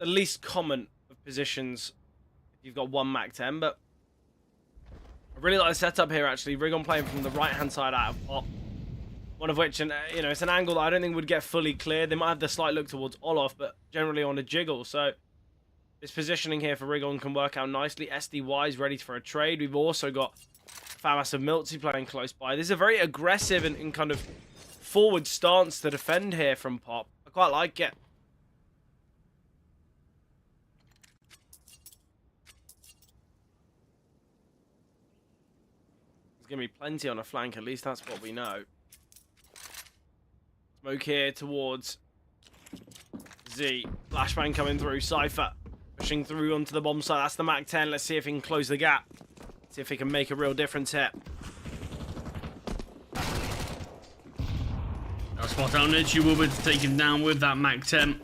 least common of positions if you've got one Mac 10, but I really like the setup here, actually. Rigon playing from the right-hand side out of pop. One of which, it's an angle that I don't think would get fully cleared. They might have the slight look towards Olof, but generally on a jiggle. So this positioning here for Rigon can work out nicely. SDY is ready for a trade. We've also got Famas of Miltsy playing close by. This is a very aggressive and kind of forward stance to defend here from Pop. I quite like it. There's going to be plenty on a flank, at least that's what we know. Smoke here towards Z. Flashbang coming through. Cypher pushing through onto the bomb site. That's the Mac 10. Let's see if he can close the gap. See if he can make a real difference here. Now spot out Nechu will be to take him down with that Mac 10.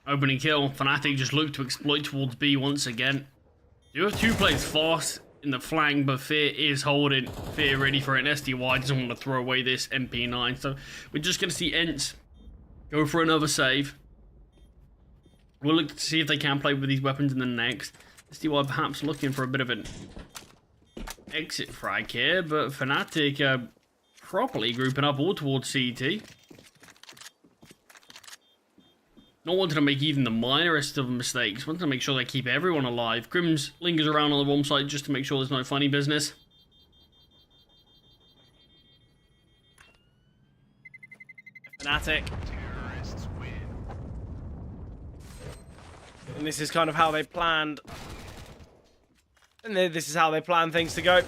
Opening kill. Fnatic just look to exploit towards B once again. You have 2 players fast in the flank, but Fear is holding. Fear ready for an SDY. Doesn't want to throw away this MP9. So we're just going to see ENCE go for another save. We'll look to see if they can play with these weapons in the next. SDY perhaps looking for a bit of an exit frag here, but Fnatic properly grouping up all towards CT. Not wanting to make even the minorest of mistakes. Wanting to make sure they keep everyone alive. Grims lingers around on the bomb site just to make sure there's no funny business. Fnatic. And this is kind of how they planned. And this is how they plan things to go.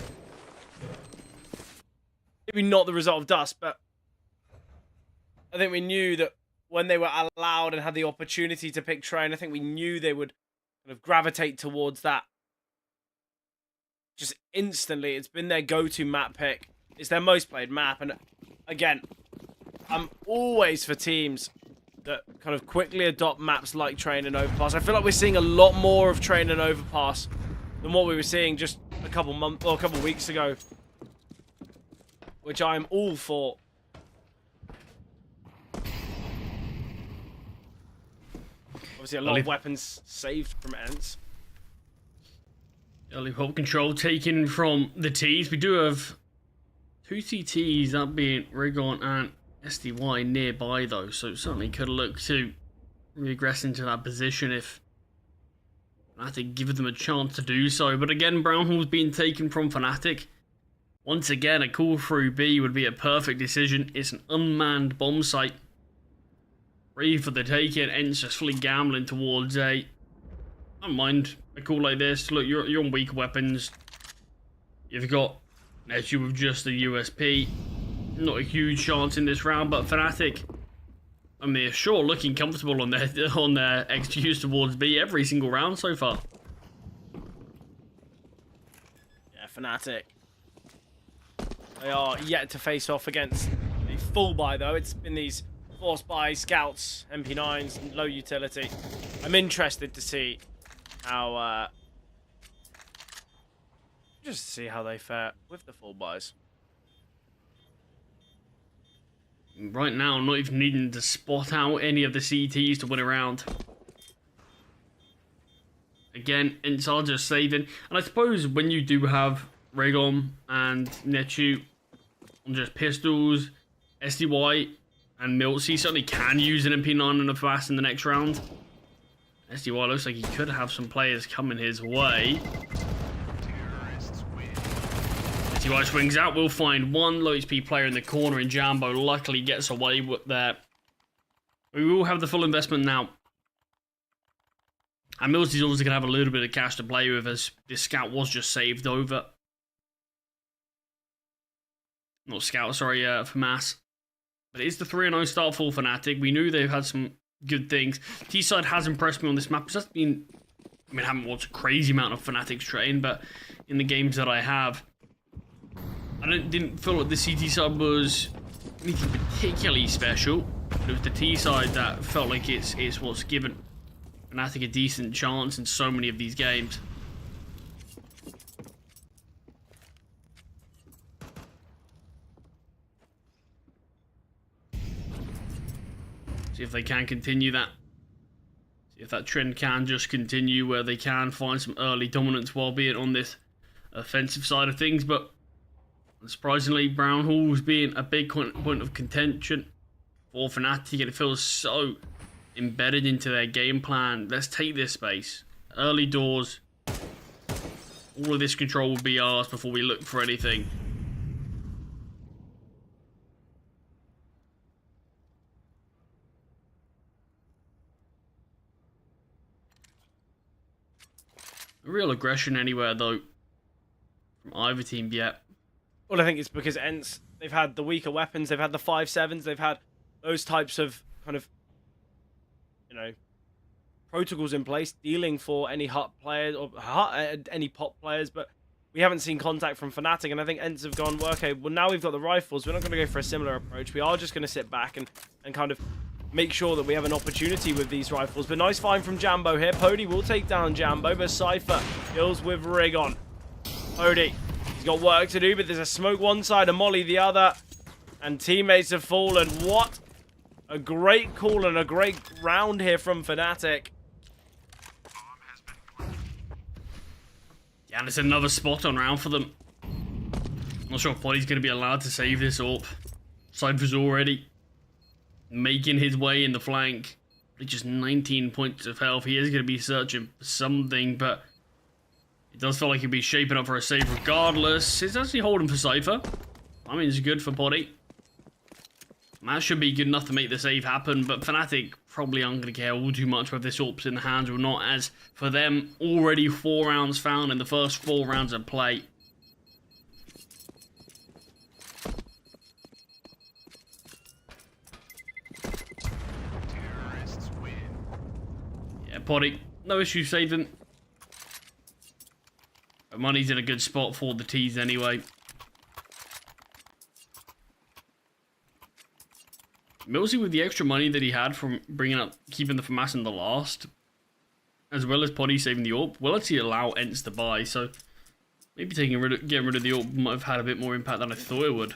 Maybe not the result of Dust, but I think we knew that when they were allowed and had the opportunity to pick Train, I think we knew they would kind of gravitate towards that. Just instantly, it's been their go-to map pick. It's their most played map, and again, I'm always for teams that kind of quickly adopt maps like Train and Overpass. I feel like we're seeing a lot more of Train and Overpass than what we were seeing just a couple weeks ago, which I'm all for. Obviously, a lot of weapons saved from ENCE. Early pop control taken from the T's. We do have Two CTs, that being Rigon and SDY nearby though, so certainly could look to regress into that position if Fnatic give them a chance to do so. But again, Brownhall's being taken from Fnatic. Once again, a call through B would be a perfect decision. It's an unmanned bomb site. Free for the taking, ENCE just fully gambling towards A. I don't mind a call like this. Look, you're on weaker weapons. You've got Netu with just the USP. Not a huge chance in this round, but Fnatic, I mean, they're sure looking comfortable on their XQs towards B every single round so far. Yeah, Fnatic. They are yet to face off against a full buy, though. It's been these forced buy scouts, MP9s, low utility. I'm interested to see how, just to see how they fare with the full buys. Right now, not even needing to spot out any of the CTs to win a round. Again, ENCE are just saving. And I suppose when you do have Ragon and Netu on just pistols, SDY and Miltz, he certainly can use an MP9 and a fast in the next round. SDY looks like he could have some players coming his way. SDY swings out, we'll find one low HP player in the corner, and Jambo luckily gets away with that. We will have the full investment now. And Mills is obviously going to have a little bit of cash to play with, as this scout was just saved over. Not scout, sorry, for mass. But it's the 3-0 start for Fnatic. We knew they've had some good things. T-side has impressed me on this map. It's just been, I mean, I haven't watched a crazy amount of Fnatic's train, but in the games that I have, I didn't feel like the CT side was anything particularly special. But it was the T side that felt like it's what's given Fnatic a decent chance in so many of these games. See if they can continue that. See if that trend can just continue, where they can find some early dominance while being on this offensive side of things. But surprisingly, Brownhall's being a big point of contention for Fnatic, and it feels so embedded into their game plan. Let's take this space. Early doors. All of this control will be ours before we look for anything. Real aggression anywhere, though, from either team yet. Well, I think it's because ENCE, they've had the weaker weapons, they've had the 5.7s, they've had those types of kind of, you know, protocols in place, dealing for any HUT players or any pop players, but we haven't seen contact from Fnatic, and I think ENCE have gone, well, okay, well, now we've got the rifles, we're not going to go for a similar approach. We are just going to sit back and kind of make sure that we have an opportunity with these rifles. But nice find from Jambo here. Pody will take down Jambo, but Cypher kills with Rigon. Pody, he's got work to do, but there's a smoke one side, a molly the other, and teammates have fallen. What a great call and a great round here from Fnatic. Yeah, and it's another spot on round for them. Not sure if Pody's going to be allowed to save this up. Cypher's already making his way in the flank. With just 19 points of health. He is going to be searching for something, but it does feel like he'll be shaping up for a save regardless. It's actually holding for Cypher. I mean, it's good for Pody. That should be good enough to make the save happen, but Fnatic probably aren't going to care all too much whether this AWP's in the hands or not, as for them, already 4 rounds found in the first 4 rounds of play. Yeah, Pody, no issue saving. But money's in a good spot for the T's anyway. Millsy with the extra money that he had from bringing up, keeping the FAMAS in the last, as well as Pody saving the AWP, will actually allow ENCE to buy, so maybe getting rid of the AWP might have had a bit more impact than I thought it would.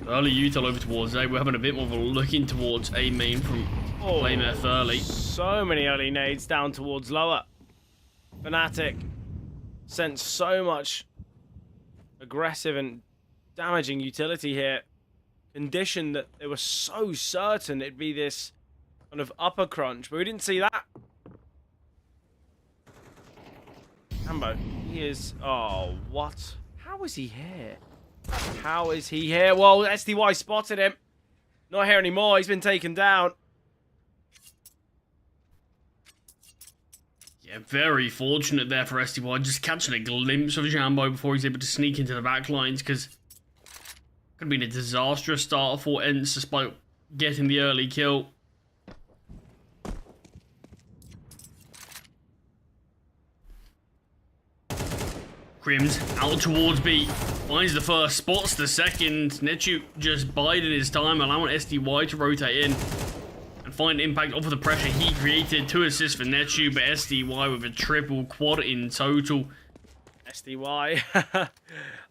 Early util over towards A. We're having a bit more of a look in towards A main from BlameF early. So many early nades down towards lower. Fnatic sent so much aggressive and damaging utility here. Conditioned that they were so certain it'd be this kind of upper crunch, but we didn't see that. Ambo, he is... Oh, what? How is he here? How is he here? Well, SDY spotted him. Not here anymore. He's been taken down. Yeah, very fortunate there for SDY, just catching a glimpse of Jambo before he's able to sneak into the back lines, because could have been a disastrous start for ENCE despite getting the early kill. Crims out towards B, finds the first, spots the second. Nechu just biding his time, allowing SDY to rotate in and find impact off of the pressure he created. 2 assists for Nechu, but SDY with a triple quad in total. SDY.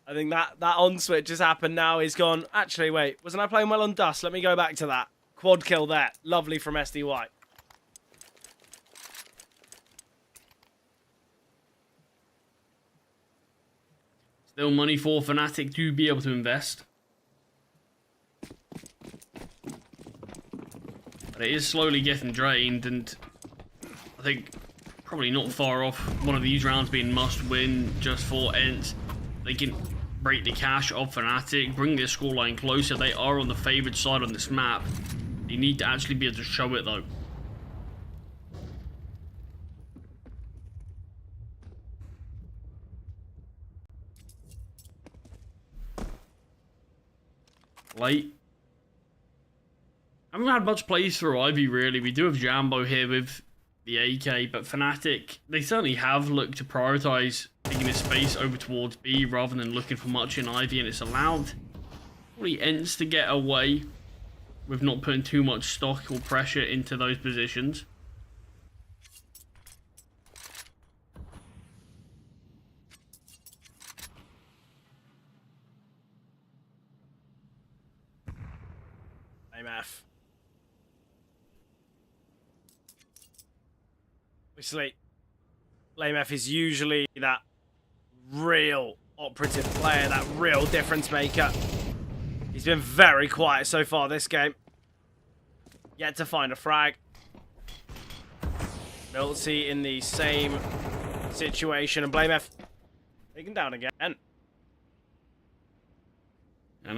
I think that on switch has happened now. He's gone, actually, wait, wasn't I playing well on Dust? Let me go back to that. Quad kill there. Lovely from SDY. Still money for Fnatic to be able to invest. But it is slowly getting drained, and I think probably not far off one of these rounds being must win just for ENCE. They can break the cash of Fnatic, bring their scoreline closer. They are on the favoured side on this map. They need to actually be able to show it though. Late. I haven't had much plays through Ivy really. We do have Jambo here with the AK, but Fnatic, they certainly have looked to prioritise taking this space over towards B rather than looking for much in Ivy, and it's allowed probably ENCE to get away with not putting too much stock or pressure into those positions. MF. Obviously, LameF is usually that real operative player, that real difference maker. He's been very quiet so far this game. Yet to find a frag. Milty in the same situation, and BlameF taken down again. And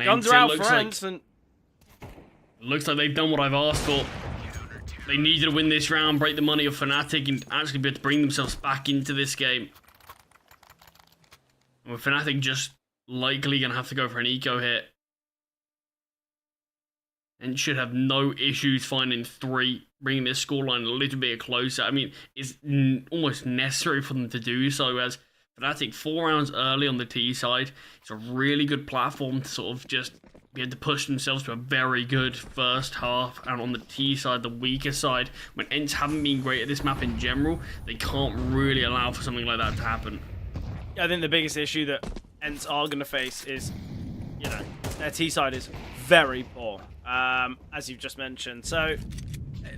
Guns are out for ENCE, and looks like they've done what I've asked for. They needed to win this round, break the money of Fnatic, and actually be able to bring themselves back into this game. And with Fnatic just likely going to have to go for an eco hit. And should have no issues finding 3, bringing this scoreline a little bit closer. I mean, it's almost necessary for them to do so, as Fnatic 4 rounds early on the T side. It's a really good platform to sort of just be able to push themselves to a very good first half, and on the T side, the weaker side, when ENCE haven't been great at this map in general, they can't really allow for something like that to happen. Yeah, I think the biggest issue that ENCE are going to face is, you know, their T side is very poor, as you've just mentioned. So,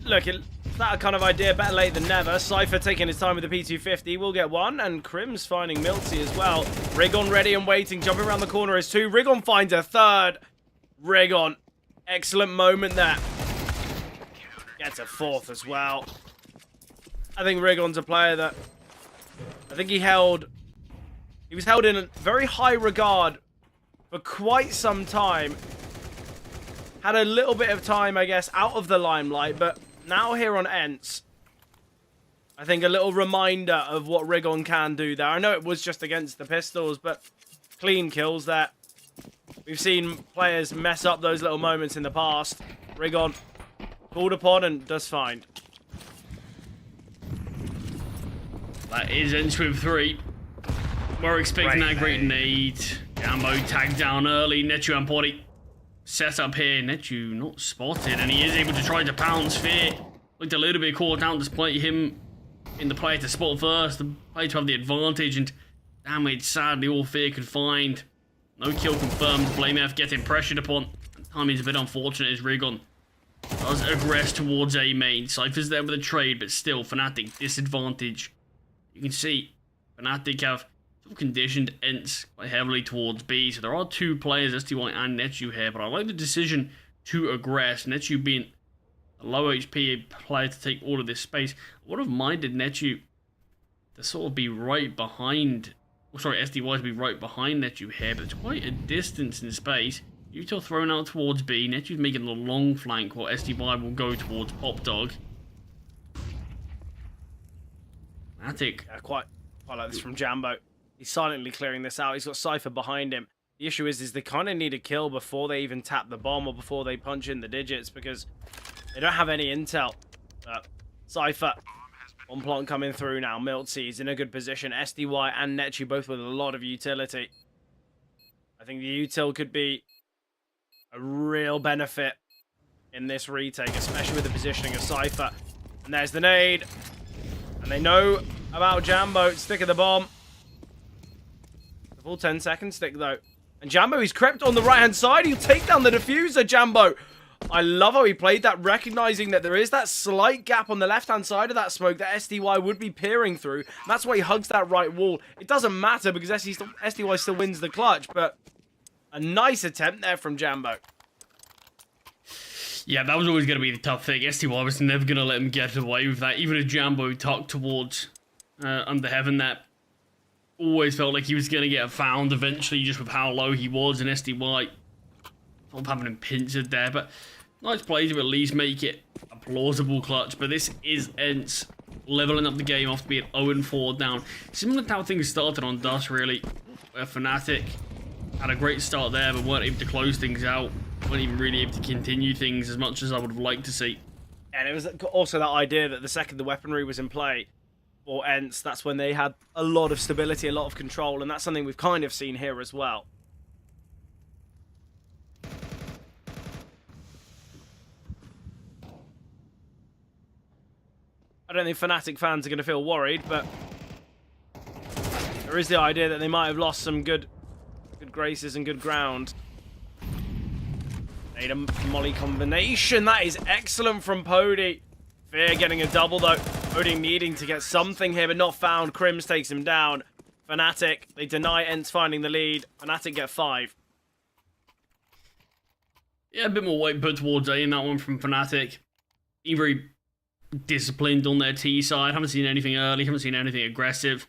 look, that kind of idea, better late than never. Cypher taking his time with the P250 will get 1, and Crims finding Milty as well. Rigon ready and waiting, jumping around the corner is 2. Rigon finds a 3rd. Rigon, excellent moment there. Gets a 4th as well. I think Rigon's a player that I think he was held in a very high regard for quite some time. Had a little bit of time, I guess, out of the limelight, but now here on ENCE, I think a little reminder of what Rigon can do there. I know it was just against the pistols, but clean kills there. We've seen players mess up those little moments in the past. Rigon called upon and does fine. That is ENCE with 3. We're expecting that great nade. Jambo tagged down early. Nechu and Potty set up here. Nechu not spotted, and he is able to try to pounce Fear. Looked a little bit caught out despite him in the play to spot first. The play to have the advantage, and damage sadly all Fear could find. No kill confirmed. BlameF getting pressured upon. Timing is a bit unfortunate as Rigon does aggress towards A main. Cypher's there with a trade, but still Fnatic disadvantage. You can see Fnatic have sort of conditioned ENCE quite heavily towards B, so there are 2 players, STY and Netu here, but I like the decision to aggress, Netu being a low HP player to take all of this space. I would have minded Netu to sort of be right behind, SDY to be right behind Netu here, but it's quite a distance in space. Util thrown out towards B, Netu's making the long flank while SDY will go towards Pop Dog. Fnatic. Yeah, quite like this from Jambo. He's silently clearing this out. He's got Cypher behind him. The issue is they kind of need a kill before they even tap the bomb or before they punch in the digits because they don't have any intel. Cypher, one plant coming through now. Miltzy is in a good position. SDY and Netu both with a lot of utility. I think the util could be a real benefit in this retake, especially with the positioning of Cypher. And there's the nade. And they know about Jambo. Stick of the bomb. The full 10 second stick, though. And Jambo, he's crept on the right-hand side. He'll take down the diffuser, Jambo. I love how he played that, recognizing that there is that slight gap on the left-hand side of that smoke that SDY would be peering through. And that's why he hugs that right wall. It doesn't matter because SDY still wins the clutch, but a nice attempt there from Jambo. Yeah, that was always going to be the tough thing. STY was never going to let him get away with that. Even if Jambo tucked towards Under Heaven, that always felt like he was going to get found eventually just with how low he was, and SDY sort of having him pincered there. But nice play to at least make it a plausible clutch. But this is ENCE leveling up the game after being 0-4 down. Similar to how things started on Dust, really, where Fnatic had a great start there, but weren't able to close things out. Weren't even really able to continue things as much as I would have liked to see. And it was also that idea that the second the weaponry was in play for ENCE, that's when they had a lot of stability, a lot of control, and that's something we've kind of seen here as well. I don't think Fnatic fans are going to feel worried, but there is the idea that they might have lost some good graces and good ground. Made a molly combination. That is excellent from Pody. Fear getting a double, though. Pody needing to get something here, but not found. Crims takes him down. Fnatic, they deny ENCE finding the lead. Fnatic get 5. Yeah, a bit more weight put towards A in that one from Fnatic. Being very disciplined on their T side. Haven't seen anything early. Haven't seen anything aggressive.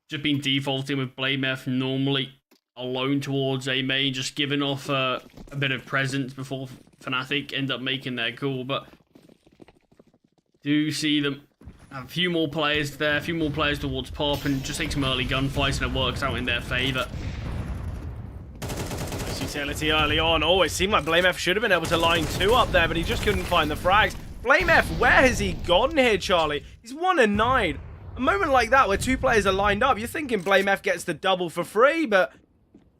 Just been defaulting with BlameF normally alone towards A main, just giving off a bit of presence before Fnatic end up making their call, but do see them have a few more players there, a few more players towards Pop, and just take some early gunfights, and it works out in their favour. Nice utility early on. Oh, it seemed like BlameF should have been able to line 2 up there, but he just couldn't find the frags. BlameF, where has he gone here, Charlie? He's 1-9. A moment like that where 2 players are lined up, you're thinking BlameF gets the double for free, but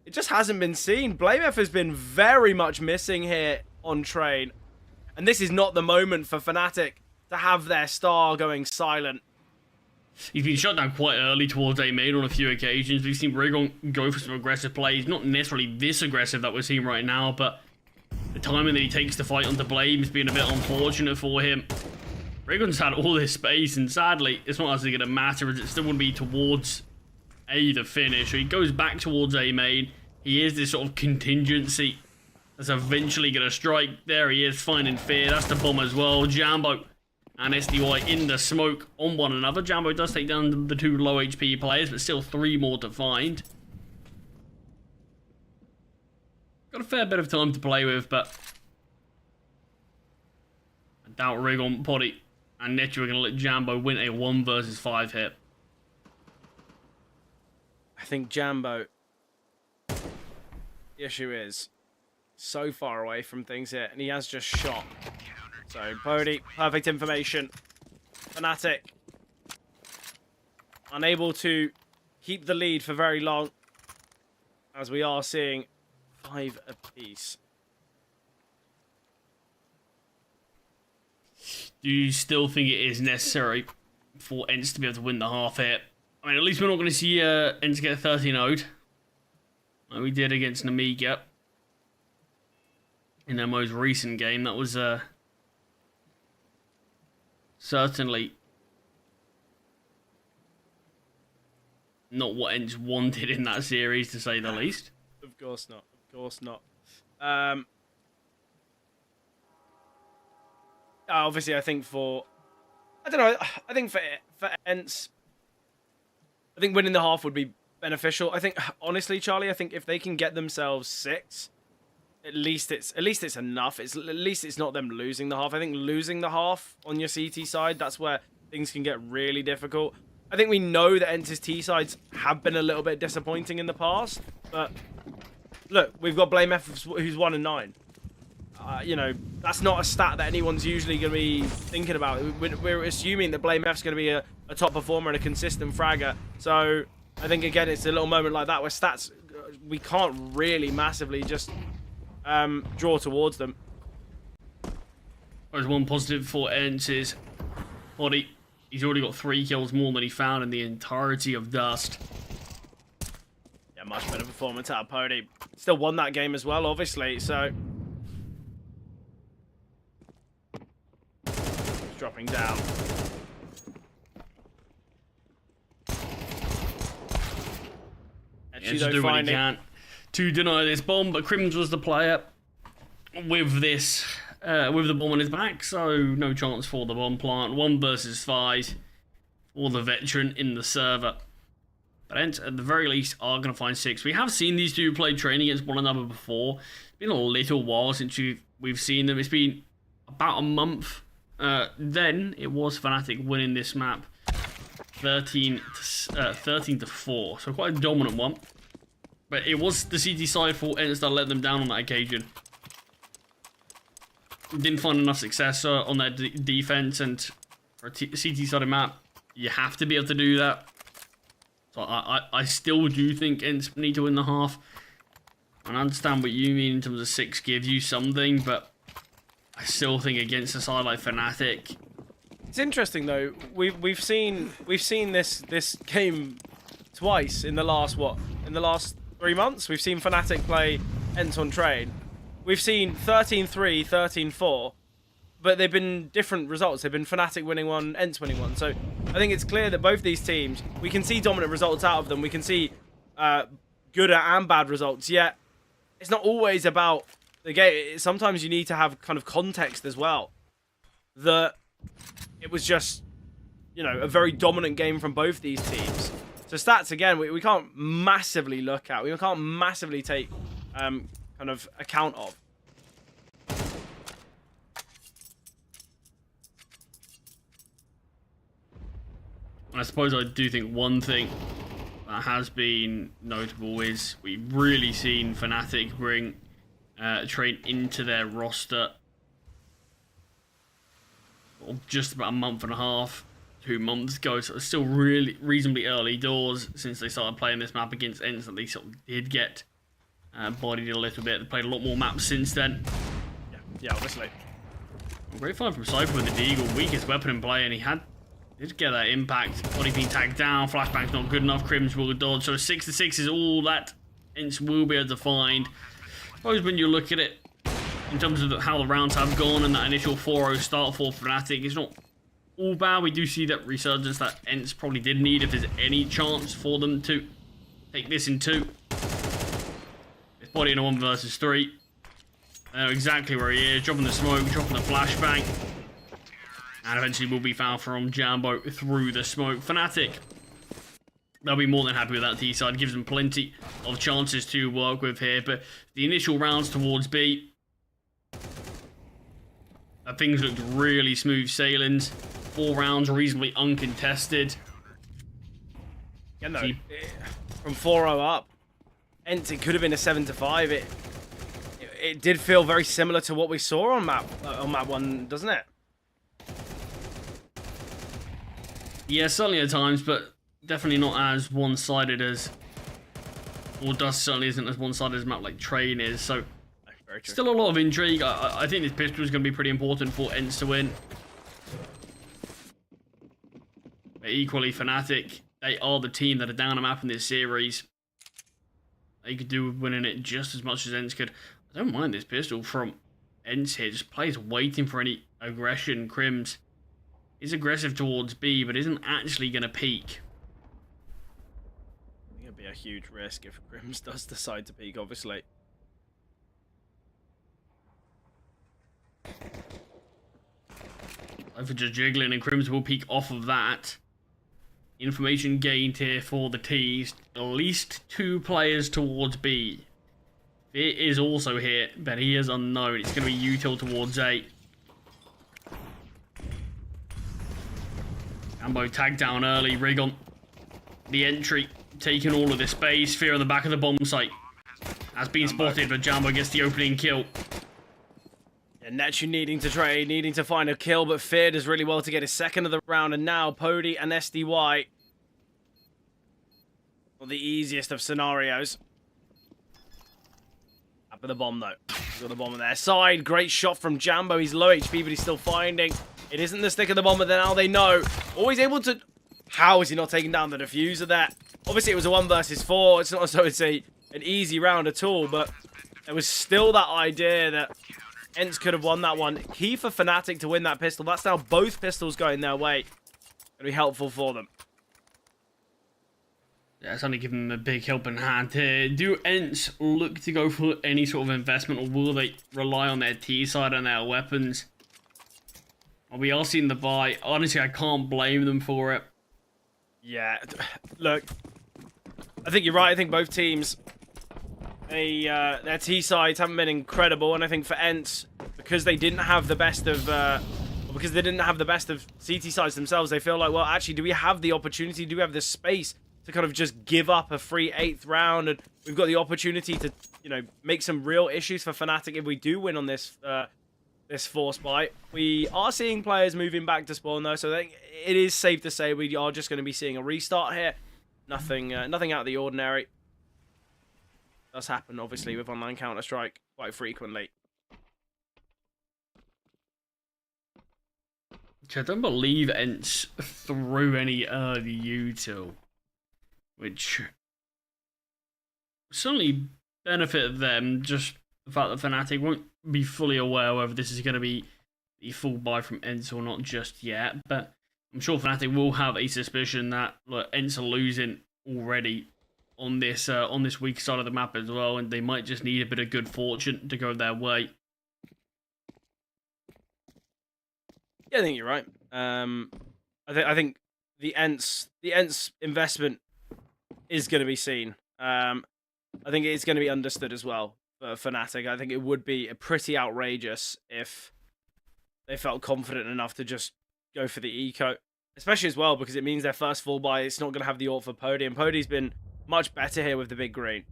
it just hasn't been seen. BlameF has been very much missing here on train. And this is not the moment for Fnatic to have their star going silent. He's been shot down quite early towards A main on a few occasions. We've seen Rigon go for some aggressive plays. Not necessarily this aggressive that we're seeing right now, but the timing that he takes to fight onto Blame has been a bit unfortunate for him. Rigon's had all this space, and sadly, it's not actually going to matter, as it still would be towards A the finish. So he goes back towards A main. He is this sort of contingency that's eventually going to strike. There he is, finding Fear. That's the bomb as well. Jambo and SDY in the smoke on one another. Jambo does take down the 2 low HP players, but still 3 more to find. Got a fair bit of time to play with, but I doubt Rigon, Poddy, and Netu are going to let Jambo win a 1 versus 5 hit. I think Jambo, the issue is so far away from things here, and he has just shot. So, Pody, perfect information. Fnatic, unable to keep the lead for very long, as we are seeing 5 apiece. Do you still think it is necessary for ENCE to be able to win the half hit? I mean, at least we're not going to see ENCE get 13-0'd like we did against Namiga in their most recent game. That was certainly not what ENCE wanted in that series, to say the least. Of course not. Of course not. Obviously, I think I don't know. I think for ENCE, I think winning the half would be beneficial. I think, honestly, Charlie, I think if they can get themselves 6, at least it's enough. At least it's not them losing the half. I think losing the half on your CT side, that's where things can get really difficult. I think we know that ENCE's T sides have been a little bit disappointing in the past, but look, we've got Blame F who's 1-9. You know, that's not a stat that anyone's usually going to be thinking about. We're assuming that Blame F's going to be a top performer and a consistent fragger. So I think, again, it's a little moment like that where stats, we can't really massively just draw towards them. There's one positive for ENCE is Body. He's already got 3 kills more than he found in the entirety of Dust. Yeah, much better performance out of Pody. Still won that game as well, obviously, so... dropping down. Actually, do what he can to deny this bomb, but Crims was the player with this... with the bomb on his back, so no chance for the bomb plant. 1 versus 5 for the veteran in the server. But ENCE, at the very least, are going to find 6. We have seen these two play training against one another before. It's been a little while since we've seen them. It's been about a month. Then it was Fnatic winning this map 13 to 4. So quite a dominant one. But it was the CT side for ENCE that let them down on that occasion. Didn't find enough success on their defense, and for a CT side map, you have to be able to do that. So I still do think ENCE need to win the half. And I understand what you mean in terms of 6 gives you something, but I still think against a side like Fnatic. It's interesting though. We've seen this game twice in the last 3 months. We've seen Fnatic play ENCE on Train. We've seen 13-3, 13-4, but they've been different results. They've been Fnatic winning one, ENCE winning one. So I think it's clear that both these teams, we can see dominant results out of them. We can see good and bad results, yet it's not always about the game. Sometimes you need to have kind of context as well. That it was just, you know, a very dominant game from both these teams. So stats, again, we can't massively look at. We can't massively take... kind of account of. I suppose I do think one thing that has been notable is we've really seen Fnatic bring Train into their roster just about a month and a half, 2 months ago, so it's still really reasonably early doors since they started playing this map against ENCE that they sort of did get bodied a little bit. They played a lot more maps since then. Yeah, obviously. Great find from Cypher with the Deagle, weakest weapon in play, and he did get that impact. Body being tagged down, flashbang's not good enough, Crims will dodge, so 6 to 6 is all that ENCE will be able to find. I suppose when you look at it, in terms of how the rounds have gone and that initial 4-0 start for Fnatic, it's not all bad. We do see that resurgence that ENCE probably did need if there's any chance for them to take this in 2. Body in a 1 versus 3. They know exactly where he is. Dropping the smoke, dropping the flashbang. And eventually will be found from Jambo through the smoke. Fnatic, they'll be more than happy with that T side. Gives them plenty of chances to work with here. But the initial rounds towards B, things looked really smooth sailings. 4 rounds reasonably uncontested. Yeah, no, from 4-0 up. ENCE, it could have been a 7-5. It did feel very similar to what we saw on map 1, doesn't it? Yeah, certainly at times, but definitely not as one-sided as, or Dust certainly isn't as one-sided as a map like Train is. So very true. Still a lot of intrigue. I think this pistol is going to be pretty important for ENCE to win. But equally, Fnatic, they are the team that are down a map in this series. They could do with winning it just as much as ENCE could. I don't mind this pistol from ENCE here. Just plays waiting for any aggression. Crims is aggressive towards B, but isn't actually going to peek. be a huge risk if Grims does decide to peek, obviously. If just jiggling and Crims will peek off of that. Information gained here for the T's. At least 2 players towards B. It is also here, but he is unknown. It's going to be util towards A. Ambo tagged down early. Rig on the entry, taking all of this space. Fear on the back of the bomb site has been spotted, but Jambo gets the opening kill. And Netu needing to trade, needing to find a kill, but Fear does really well to get his second of the round. And now Pody and SDY. Not the easiest of scenarios. Up with the bomb, though. He's got the bomb on their side. Great shot from Jambo. He's low HP, but he's still finding. It isn't the stick of the bomb, but now they know. Always able to... How is he not taking down the diffuser there? Obviously, it was a 1 versus 4. It's not as though it's an easy round at all, but there was still that idea that ENCE could have won that one. Key for Fnatic to win that pistol. That's now both pistols going their way. Going to be helpful for them. Yeah, it's only giving them a big helping hand here. Do ENCE look to go for any sort of investment, or will they rely on their T side and their weapons? Well, we are seeing the buy. Honestly, I can't blame them for it. Yeah, look, I think you're right. I think both teams, their T sides haven't been incredible, and I think for ENCE, because they didn't have the best of, because they didn't have the best of CT sides themselves, they feel like, well, actually, do we have the opportunity? Do we have the space to kind of just give up a free 8th round? And we've got the opportunity to, you know, make some real issues for Fnatic if we do win on this this force buy. We are seeing players moving back to spawn, though, so I think it is safe to say we are just going to be seeing a restart here. Nothing nothing out of the ordinary. Does happen, obviously, with online Counter-Strike quite frequently. I don't believe ENCE threw any early util, which certainly benefited them. Just the fact that Fnatic won't be fully aware whether this is going to be the full buy from ENCE or not just yet, but I'm sure Fnatic will have a suspicion that, look, ENCE are losing already on this weak side of the map as well, and they might just need a bit of good fortune to go their way. Yeah, I think you're right. I think the ENCE investment is going to be seen. I think it's going to be understood as well for Fnatic. I think it would be pretty outrageous if they felt confident enough to just go for the eco, especially as well because it means their first full buy. It's not going to have the ult for Pody, and Pody's been much better here with the big green.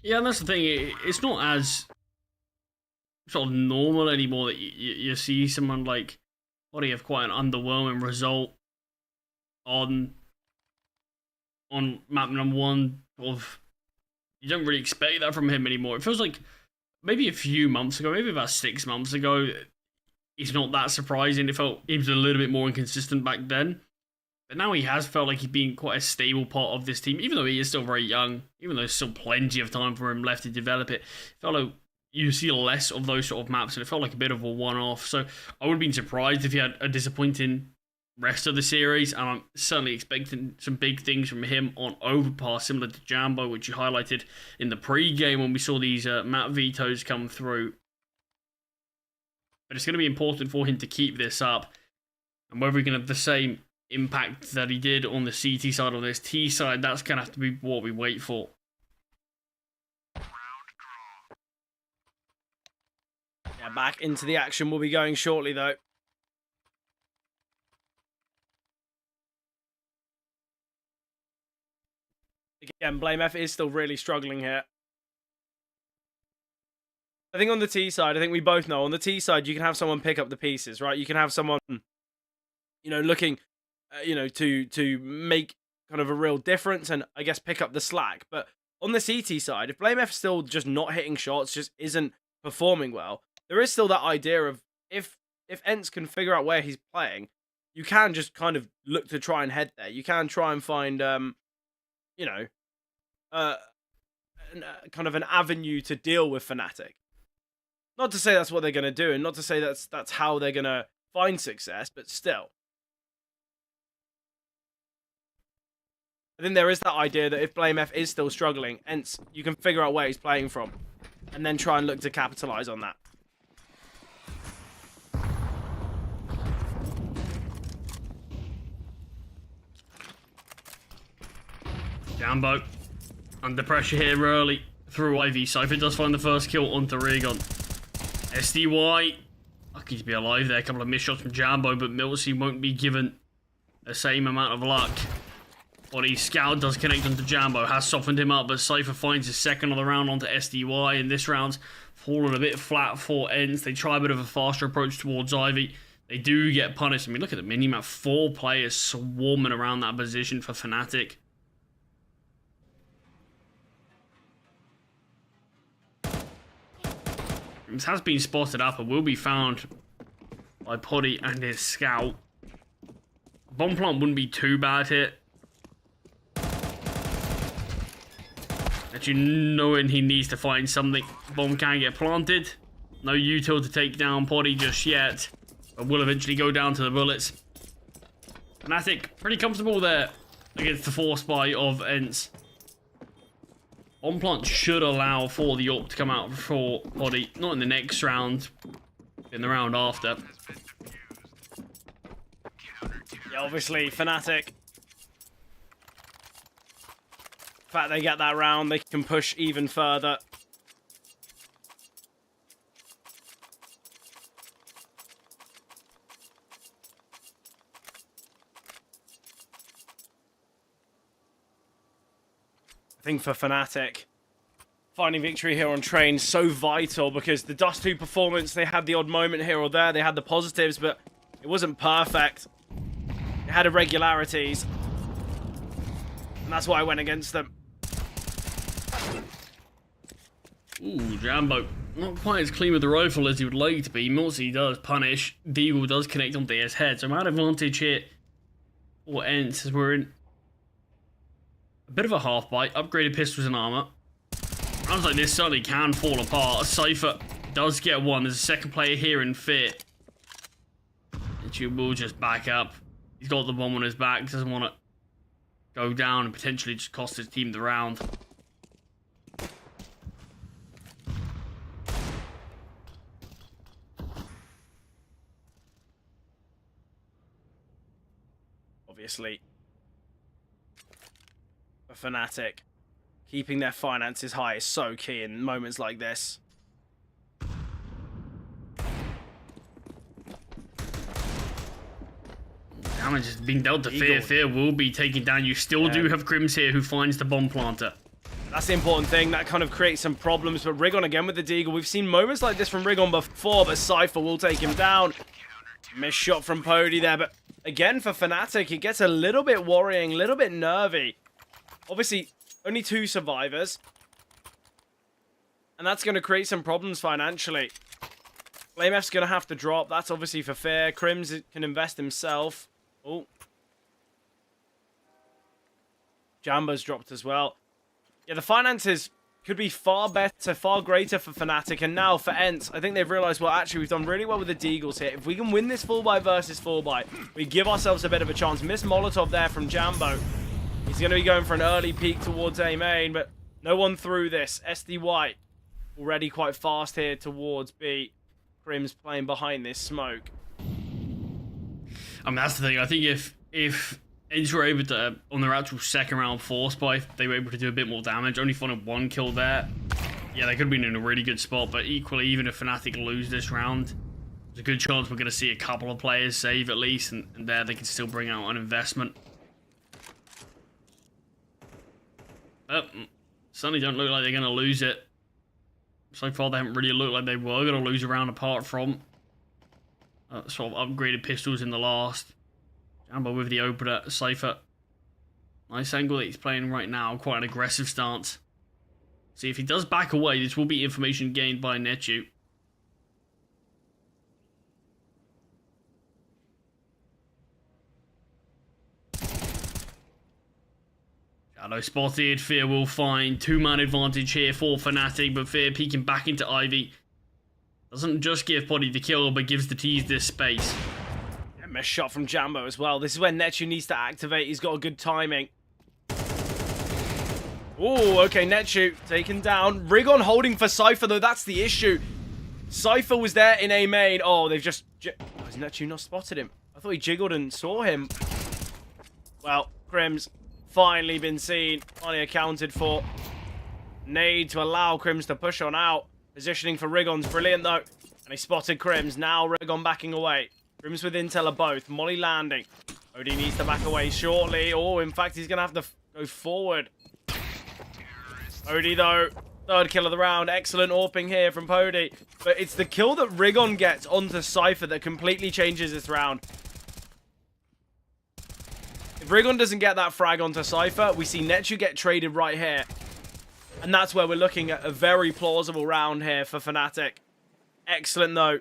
Yeah, and that's the thing. It's not as sort of normal anymore that you see someone like Pody have quite an underwhelming result on map number 1. Of, you don't really expect that from him anymore. It feels like maybe a few months ago, maybe about 6 months ago, it's not that surprising. It felt he was a little bit more inconsistent back then. But now he has felt like he's been quite a stable part of this team, even though he is still very young, even though there's still plenty of time for him left to develop it. It felt like you see less of those sort of maps, and it felt like a bit of a one-off. So I would have been surprised if he had a disappointing rest of the series, and I'm certainly expecting some big things from him on Overpass, similar to Jambo, which you highlighted in the pre-game when we saw these map vetoes come through. But it's going to be important for him to keep this up, and whether he can have the same impact that he did on the CT side or this T side, that's going to have to be what we wait for. Yeah, back into the action. We'll be going shortly, though. Again, Blame F is still really struggling here. I think on the T side, I think we both know, on the T side, you can have someone pick up the pieces, right? You can have someone, you know, looking, you know, to make kind of a real difference and, I guess, pick up the slack. But on the CT side, if Blame F still just not hitting shots, just isn't performing well, there is still that idea of if ENCE can figure out where he's playing, you can just kind of look to try and head there. You can try and find, you know, kind of an avenue to deal with Fnatic. Not to say that's what they're going to do, and not to say that's how they're going to find success, but still. I think there is that idea that if BlameF is still struggling, ENCE, you can figure out where he's playing from, and then try and look to capitalize on that. Jambo under pressure here early through Ivy. Cypher does find the first kill onto Rigon. SDY, lucky to be alive there. A couple of missed shots from Jambo, but Milsey won't be given the same amount of luck. Body Scout does connect onto Jambo, has softened him up, but Cypher finds his second of the round onto SDY, and this round's fallen a bit flat for ENCE. They try a bit of a faster approach towards Ivy. They do get punished. I mean, look at the minimap. 4 players swarming around that position for Fnatic. This has been spotted up and will be found by Poddy and his scout. Bomb plant wouldn't be too bad here. Actually, knowing he needs to find something. Bomb can get planted. No util to take down Poddy just yet. But will eventually go down to the bullets. Fnatic pretty comfortable there against the force buy of ENCE. Bomb plant should allow for the AWP to come out for Poddy. Not in the next round. In the round after. Yeah, obviously, Fnatic. The fact they get that round, they can push even further. I think for Fnatic, finding victory here on Train so vital because the Dust 2 performance, they had the odd moment here or there, they had the positives, but it wasn't perfect. It had irregularities, and that's why I went against them. Ooh, Jambo. Not quite as clean with the rifle as he would like to be. Milsey does punish. Deagle does connect onto his head. So I'm at advantage here for ENCE as we're in a bit of a half bite. Upgraded pistols and armor. Rounds like this certainly can fall apart. Cypher does get one. There's a second player here in Fear. And will just back up. He's got the bomb on his back. Doesn't want to go down and potentially just cost his team the round. Obviously, a Fnatic, keeping their finances high is so key in moments like this. Damage is being dealt to Fear. Fear will be taken down. You still do have Crims here who finds the bomb planter. That's the important thing. That kind of creates some problems. But Rigon again with the Deagle. We've seen moments like this from Rigon before, but Cypher will take him down. Missed shot from Poddy there, but again for Fnatic, it gets a little bit worrying, a little bit nervy. Obviously, only 2 survivors. And that's going to create some problems financially. BlameF's going to have to drop. That's obviously for Fear. Crims can invest himself. Oh. Jambo's dropped as well. Yeah, the finances could be far better, far greater for Fnatic. And now for ENCE, I think they've realized, well, actually, we've done really well with the Deagles here. If we can win this 4x versus 4x, we give ourselves a bit of a chance. Miss Molotov there from Jambo. He's going to be going for an early peek towards A main, but no one through this. SDY already quite fast here towards B. Crims playing behind this smoke. I mean, that's the thing. I think if ENCE were able to, on their actual second round force buy, they were able to do a bit more damage. Only finding 1 kill there. Yeah, they could have been in a really good spot, but equally, even if Fnatic lose this round, there's a good chance we're going to see a couple of players save at least, and there they can still bring out an investment. But certainly don't look like they're going to lose it. So far, they haven't really looked like they were going to lose a round apart from sort of upgraded pistols in the last. Jambo with the opener, Cypher. Nice angle that he's playing right now. Quite an aggressive stance. See, if he does back away, this will be information gained by Netu. Shadow spotted. Fear will find 2-man advantage here for Fnatic, but Fear peeking back into Ivy. Doesn't just give Poddy the kill, but gives the T's this space. Missed shot from Jambo as well. This is where Netu needs to activate. He's got a good timing. Oh, okay, Netchu taken down. Rigon holding for Cypher, though. That's the issue. Cypher was there in A main. Oh, they've just... Oh, has Netchu not spotted him? I thought he jiggled and saw him. Well, Crims finally been seen. Finally accounted for. Nade to allow Crims to push on out. Positioning for Rigon's brilliant, though. And he spotted Crims. Now Rigon backing away. Crims with Intel are both. Molly landing. Odie needs to back away shortly. Oh, in fact, he's going to have to go forward. Odie, though, third kill of the round. Excellent AWPing here from Pody. But it's the kill that Rigon gets onto Cypher that completely changes this round. If Rigon doesn't get that frag onto Cypher, we see Netchu get traded right here. And that's where we're looking at a very plausible round here for Fnatic. Excellent, though,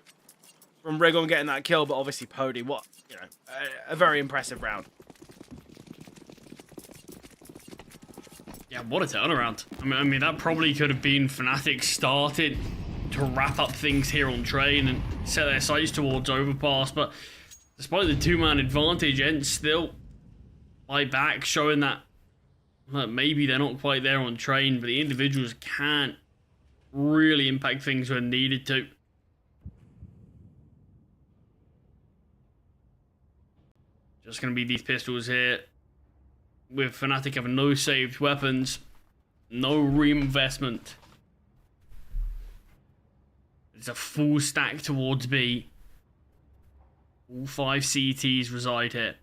from Rigon getting that kill. But obviously, Pody, what, you know, a very impressive round. Yeah, what a turnaround. I mean, that probably could have been Fnatic started to wrap up things here on train and set their sights towards Overpass, but despite the two-man advantage, ENCE still fight back, showing that maybe they're not quite there on train, but the individuals can't really impact things when needed to. Just going to be these pistols here, with Fnatic having no saved weapons, no reinvestment. It's a full stack towards B. All 5 CTs reside here.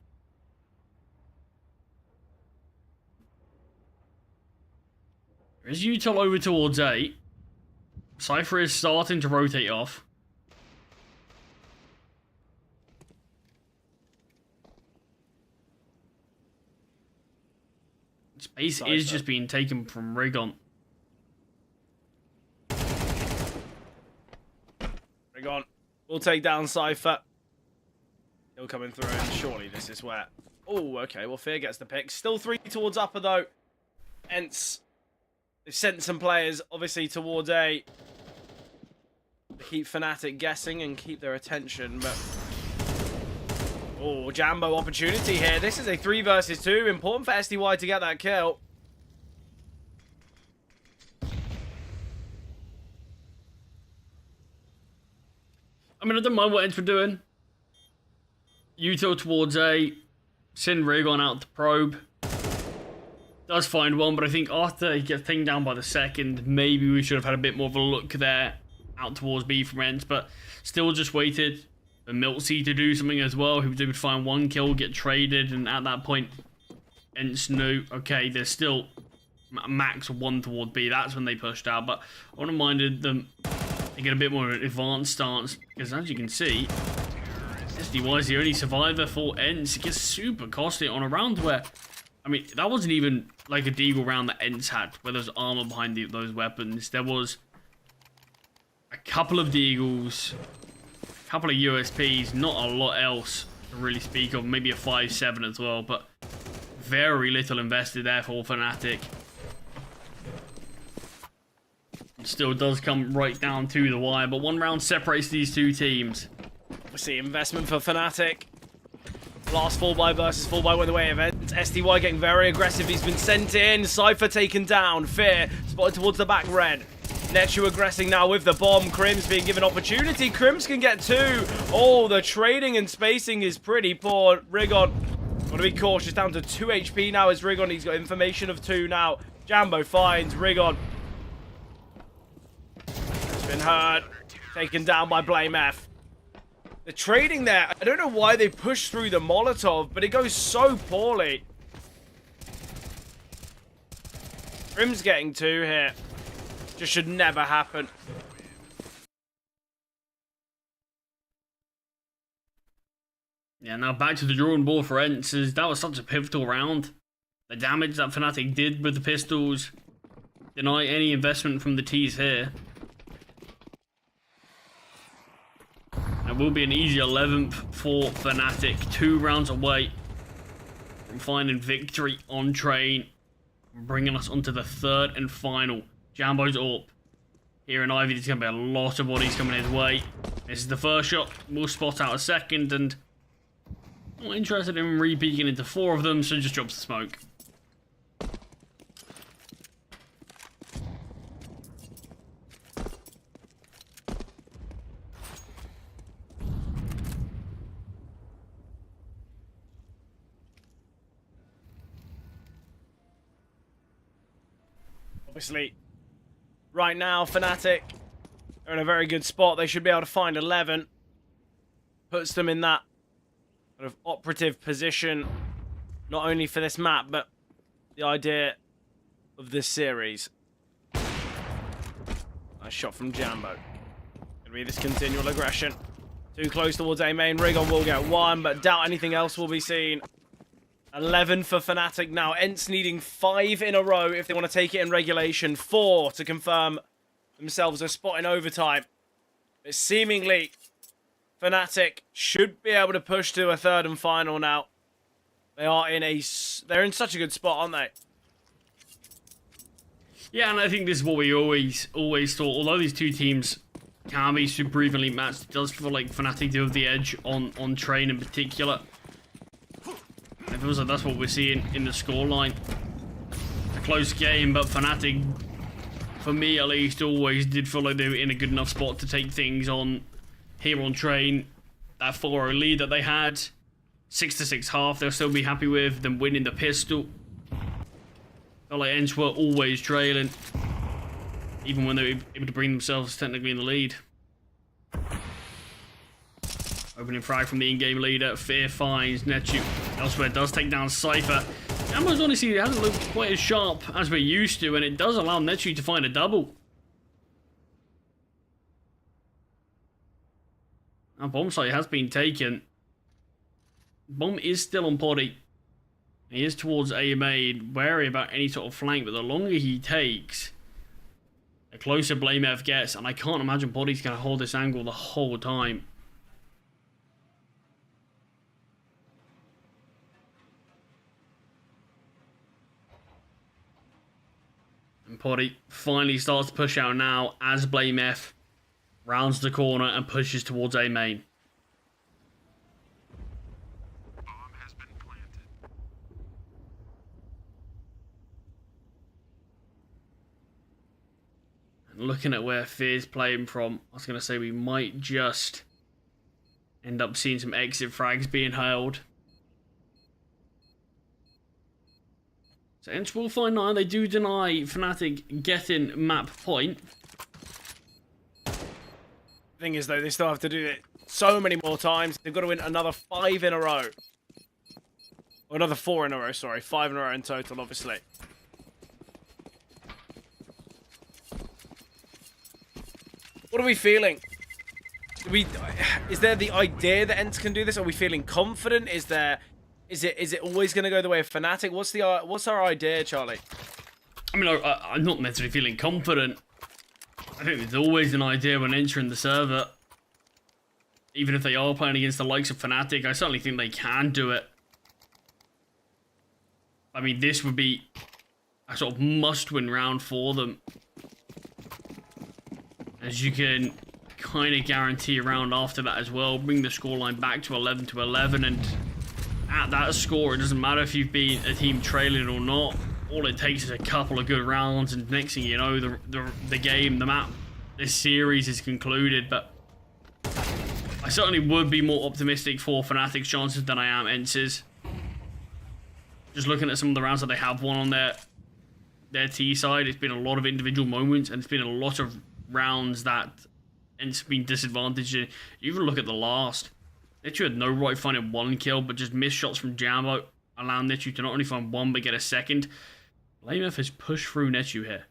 There's Util over towards A. Cypher is starting to rotate off. Space is just being taken from Rigon. Rigon will take down Cypher. He'll coming through, and surely this is where... Oh, okay, well, Fear gets the pick. Still 3 towards upper, though. ENCE, they've sent some players, obviously, towards A. To keep Fnatic guessing and keep their attention, but... Oh, Jambo opportunity here. This is a 3 versus 2. Important for SDY to get that kill. I mean, I don't mind what ENCE were doing. Util towards A. Send Rigon out to probe. Does find one, but I think after he gets pinged down by the second, maybe we should have had a bit more of a look there out towards B from ENCE, but still just waited for Miltsy to do something as well. He would find 1 kill, get traded, and at that point, ENCE knew, okay, there's still max 1 towards B. That's when they pushed out, but I wouldn't have minded them to get a bit more advanced stance, because as you can see, SDY is the only survivor for ENCE. It gets super costly on a round where, I mean, that wasn't even like a Deagle round that ENCE had, where there's armor behind those weapons. There was a couple of Deagles, a couple of USPs, not a lot else to really speak of. Maybe a 5-7 as well, but very little invested there for Fnatic. It still does come right down to the wire, but 1 round separates these 2 teams. Obviously, investment for Fnatic. Last 4x versus 4x went the way of ENCE. SDY getting very aggressive. He's been sent in. Cypher taken down. Fear spotted towards the back red. Netchu aggressing now with the bomb. Crims being given opportunity. Crims can get 2. Oh, the trading and spacing is pretty poor. Rigon, got to be cautious. Down to 2 HP now is Rigon. He's got information of 2 now. Jambo finds Rigon. It's been hurt. Taken down by Blame F. The trading there, I don't know why they push through the Molotov, but it goes so poorly. Grim's getting 2 here. Just should never happen. Yeah, now back to the drawing board for ENCE. That was such a pivotal round. The damage that Fnatic did with the pistols deny any investment from the T's here. It will be an easy 11th for Fnatic. 2 rounds away from finding victory on train. Bringing us onto the 3rd and final. Jambo's AWP. Here in Ivy, there's going to be a lot of bodies coming his way. This is the first shot. We'll spot out a second, and not interested in re-peeking into 4 of them, so just drops the smoke. Obviously, right now, Fnatic are in a very good spot. They should be able to find 11. Puts them in that sort of operative position, not only for this map, but the idea of this series. Nice shot from Jambo. Gonna be this continual aggression. Too close towards A main. Rigon will get one, but doubt anything else will be seen. 11 for Fnatic now. ENCE needing 5 in a row if they want to take it in regulation. 4 to confirm themselves a spot in overtime. But seemingly, Fnatic should be able to push to a third and final now. They're in such a good spot, aren't they? Yeah, and I think this is what we always thought. Although these two teams can be super evenly matched, it does feel like Fnatic do have the edge on Train in particular. It feels like that's what we're seeing in the scoreline. A close game, but Fnatic, for me at least, always did feel like they were in a good enough spot to take things on here on Train. That 4-0 lead that they had, 6-6 half, they'll still be happy with them winning the pistol. Felt like ENCE were always trailing, even when they were able to bring themselves technically in the lead. Opening frag from the in-game leader. Fear finds Netu. Elsewhere does take down Cypher. Jambo's honestly hasn't looked quite as sharp as we're used to, and it does allow Netu to find a double. Now bomb site has been taken. Bomb is still on Poddy. He is towards A main, wary about any sort of flank, but the longer he takes, the closer BlameF gets, and I can't imagine Poddy's going to hold this angle the whole time. And Poddy finally starts to push out now as BlameF rounds the corner and pushes towards A main. Looking at where Fear's playing from, I was going to say we might just end up seeing some exit frags being hurled. So ENCE will find 9. They do deny Fnatic getting map point. Thing is, though, they still have to do it so many more times. They've got to win another 5 in a row. Or another 4 in a row, sorry. 5 in a row in total, obviously. What are we feeling? Is there the idea that ENCE can do this? Are we feeling confident? Is it always going to go the way of Fnatic? What's our idea, Charlie? I mean, I'm not necessarily feeling confident. I think there's always an idea when entering the server. Even if they are playing against the likes of Fnatic, I certainly think they can do it. I mean, this would be a sort of must-win round for them, as you can kind of guarantee a round after that as well. Bring the scoreline back to 11-11, and at that score, it doesn't matter if you've been a team trailing or not. All it takes is a couple of good rounds, and next thing you know, the game, the map, this series is concluded. But I certainly would be more optimistic for Fnatic's chances than I am ENCE's. Just looking at some of the rounds that they have won on their T side, it's been a lot of individual moments, and it's been a lot of rounds that ENCE have been disadvantaged in. You even look at the last. Netu had no right finding 1 kill, but just missed shots from Jambo, allowing Netu to not only find 1, but get a second. BlameF has pushed through Netu here.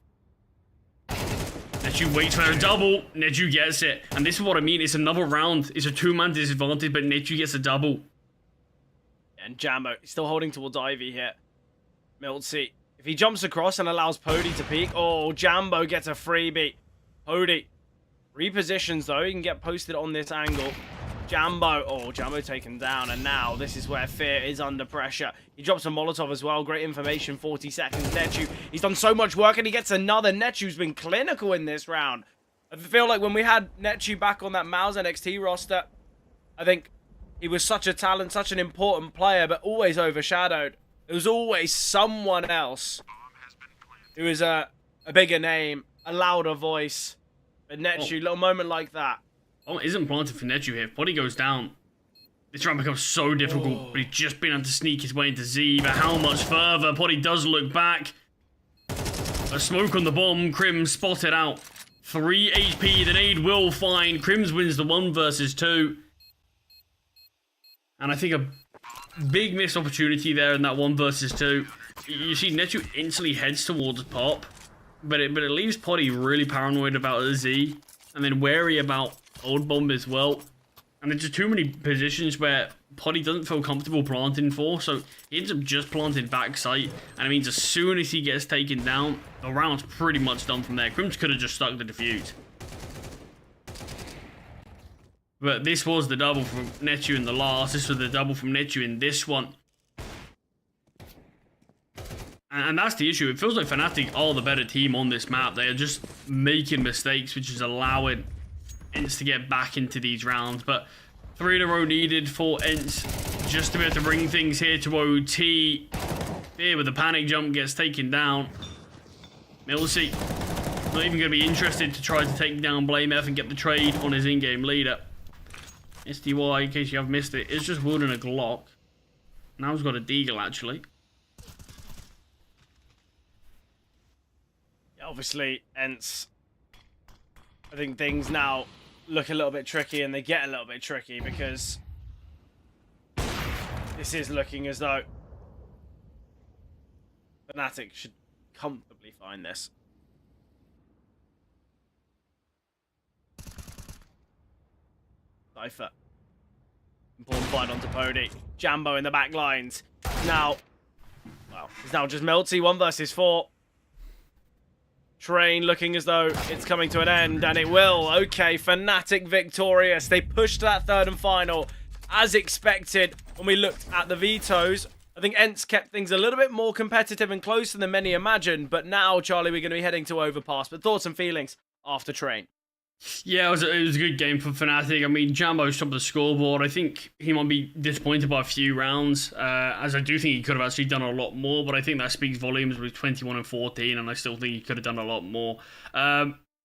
Netu waits for a double. Netu gets it. And this is what I mean. It's another round. It's a 2-man disadvantage, but Netu gets a double. And Jambo still holding towards Ivy here. Miltsy, if he jumps across and allows Pody to peek, oh, Jambo gets a freebie. Pody repositions, though. He can get posted on this angle. Jambo taken down, and now this is where Fear is under pressure. He drops a Molotov as well. Great information, 40 seconds. Netu, he's done so much work, and he gets another. Netu's been clinical in this round. I feel like when we had Netu back on that Mouse NXT roster, I think he was such a talent, such an important player, but always overshadowed. There was always someone else who is a bigger name, a louder voice. But Netu, little moment like that. Oh, it isn't planted for Netu here. If Poddy goes down, this round becomes so difficult. But he's just been able to sneak his way into Z. But how much further? Poddy does look back. A smoke on the bomb. Crim spotted out. 3 HP. The nade will find. Crims wins the 1 versus 2. And I think a big missed opportunity there in that 1 versus 2. You see Netu instantly heads towards pop. But it leaves Poddy really paranoid about a Z. And then wary about Old Bomb as well. And there's just too many positions where Poddy doesn't feel comfortable planting for, so he ends up just planting backside, and it means as soon as he gets taken down, the round's pretty much done from there. Crims could have just stuck the defuse. But this was the double from Netu in the last, this was the double from Netu in this one. And that's the issue, it feels like Fnatic are the better team on this map. They are just making mistakes, which is allowing ENCE to get back into these rounds, but 3 in a row needed for ENCE just to be able to bring things here to OT. Here with the panic jump gets taken down. Milsey not even going to be interested to try to take down BlameF and get the trade on his in-game leader. SDY, in case you have missed it, is just wielding a Glock. Now he's got a Deagle actually. Obviously, ENCE, I think things now look a little bit tricky, and they get a little bit tricky because this is looking as though Fnatic should comfortably find this. Cypher. Important fight onto Pody. Jambo in the back lines. Now, well, it's now just Melty, 1 versus 4. Train looking as though it's coming to an end, and it will. Okay, Fnatic victorious. They pushed that 3rd and final as expected. When we looked at the vetoes, I think ENCE kept things a little bit more competitive and closer than many imagined. But now, Charlie, we're going to be heading to Overpass. But thoughts and feelings after Train? Yeah, it was a good game for Fnatic. I mean, Jambo's top of the scoreboard. I think he might be disappointed by a few rounds, as I do think he could have actually done a lot more, but I think that speaks volumes with 21 and 14, and I still think he could have done a lot more.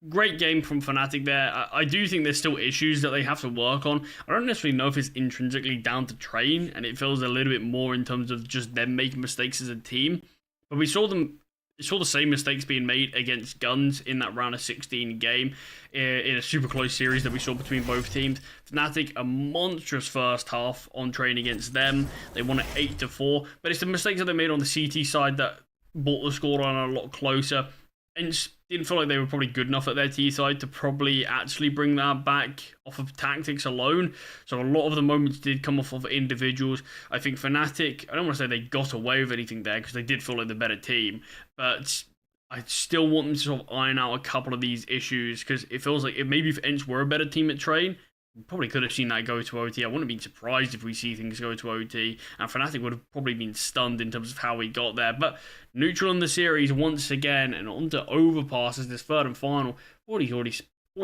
Great game from Fnatic there. I do think there's still issues that they have to work on. I don't necessarily know if it's intrinsically down to Train, and it feels a little bit more in terms of just them making mistakes as a team. But we saw the same mistakes being made against Guns in that round of 16 game in a super close series that we saw between both teams. Fnatic, a monstrous first half on Train against them. They won it 8-4, but it's the mistakes that they made on the CT side that brought the score on a lot closer. And didn't feel like they were probably good enough at their T side to probably actually bring that back off of tactics alone. So a lot of the moments did come off of individuals. I think Fnatic, I don't want to say they got away with anything there because they did feel like the better team, but I still want them to sort of iron out a couple of these issues because it feels like maybe if ENCE were a better team at Train, we probably could have seen that go to OT. I wouldn't have been surprised if we see things go to OT, and Fnatic would have probably been stunned in terms of how we got there. But neutral in the series once again, and on to Overpass as this 3rd and final. Already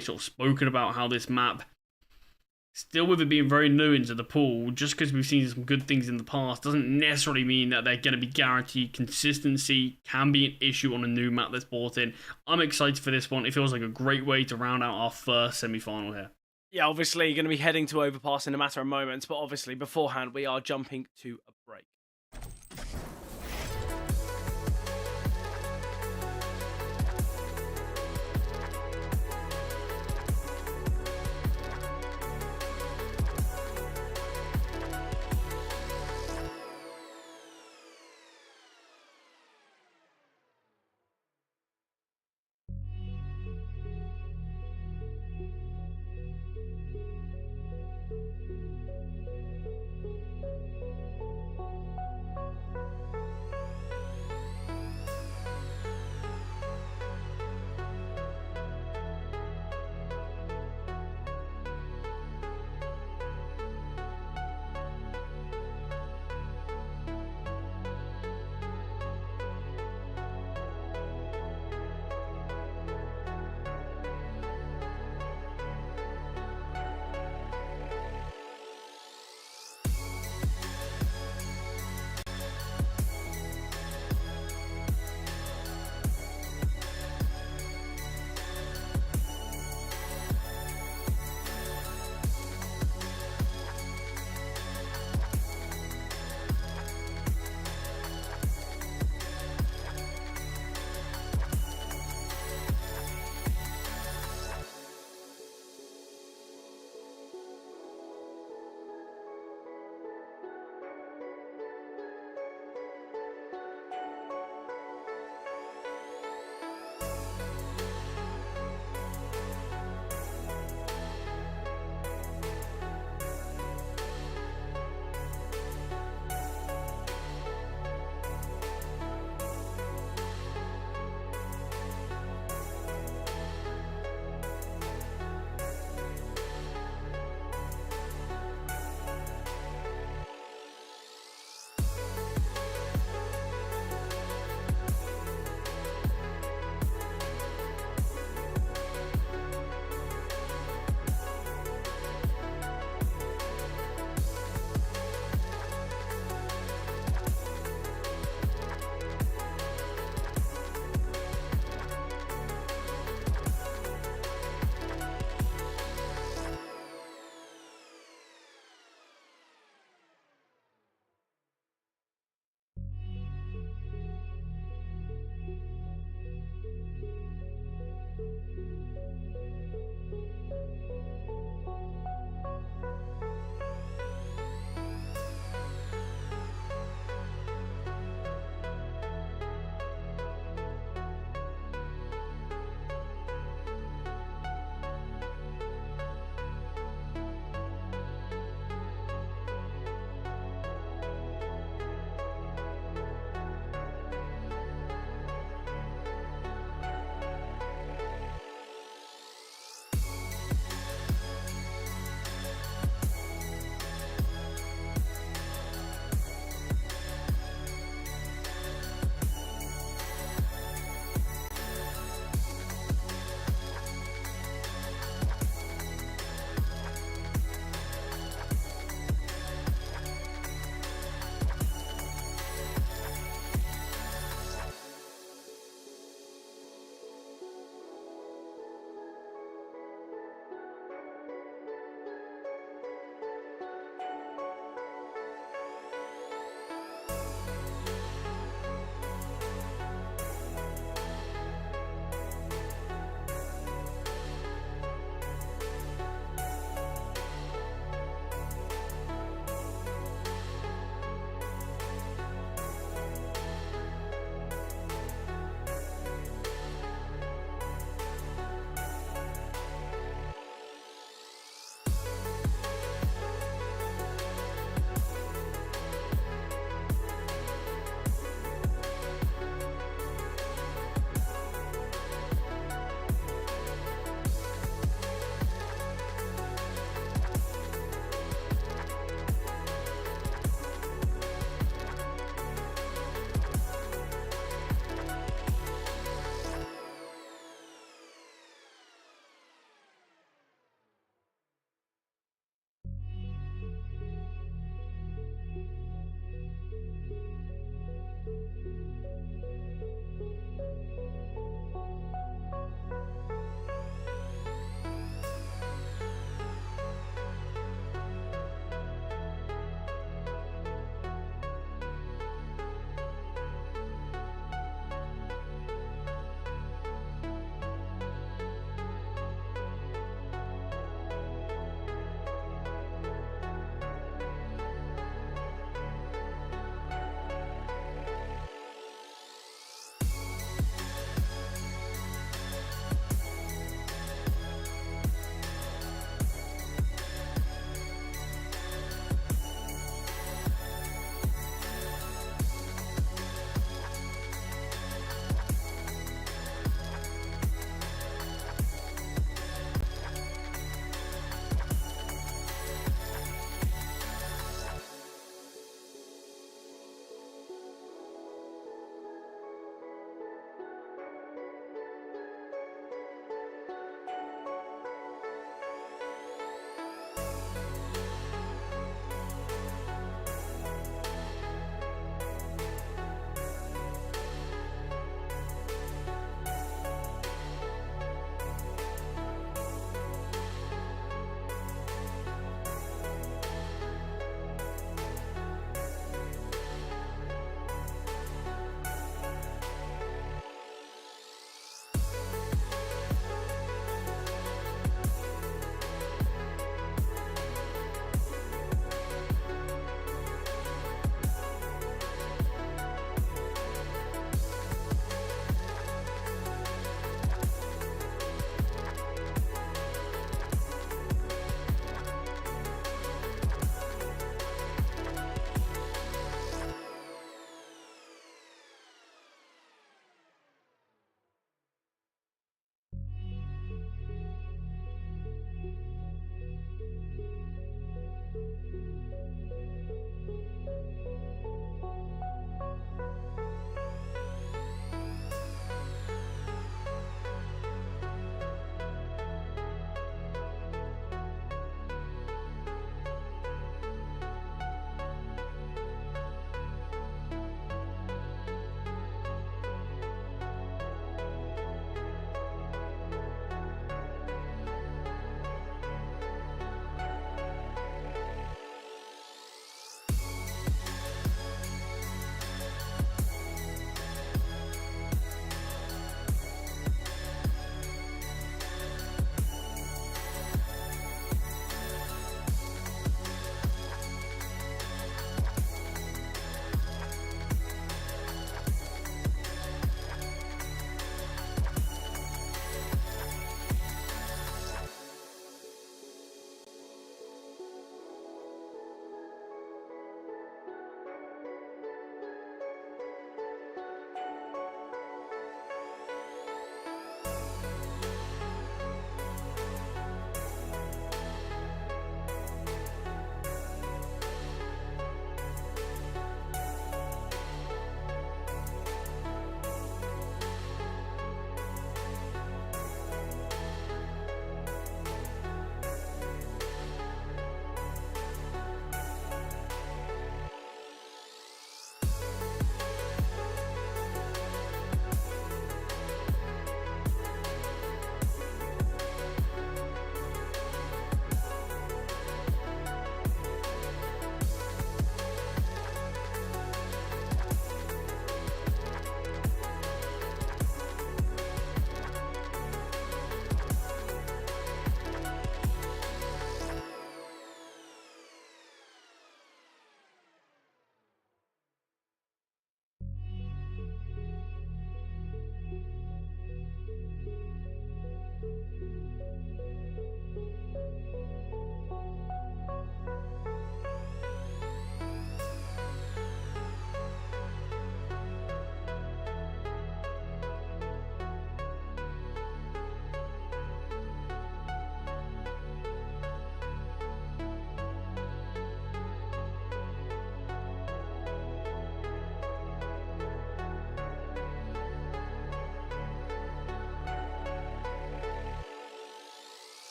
sort of spoken about how this map, still with it being very new into the pool, just because we've seen some good things in the past, doesn't necessarily mean that they're going to be guaranteed. Consistency can be an issue on a new map that's brought in. I'm excited for this one. It feels like a great way to round out our first semi-final here. Yeah, obviously going to be heading to Overpass in a matter of moments, but obviously beforehand we are jumping to a break.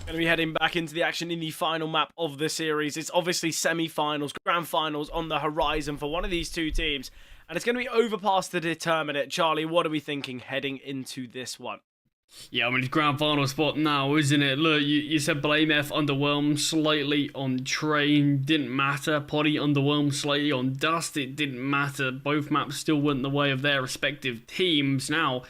Going to be heading back into the action in the final map of the series. It's obviously semi-finals, grand finals on the horizon for one of these two teams. And it's going to be Overpass to determine it. Charlie, what are we thinking heading into this one? Yeah, I mean, it's grand final spot now, isn't it? Look, you said Blame F underwhelmed slightly on Train. Didn't matter. Potty underwhelmed slightly on Dust. It didn't matter. Both maps still went the way of their respective teams. Now,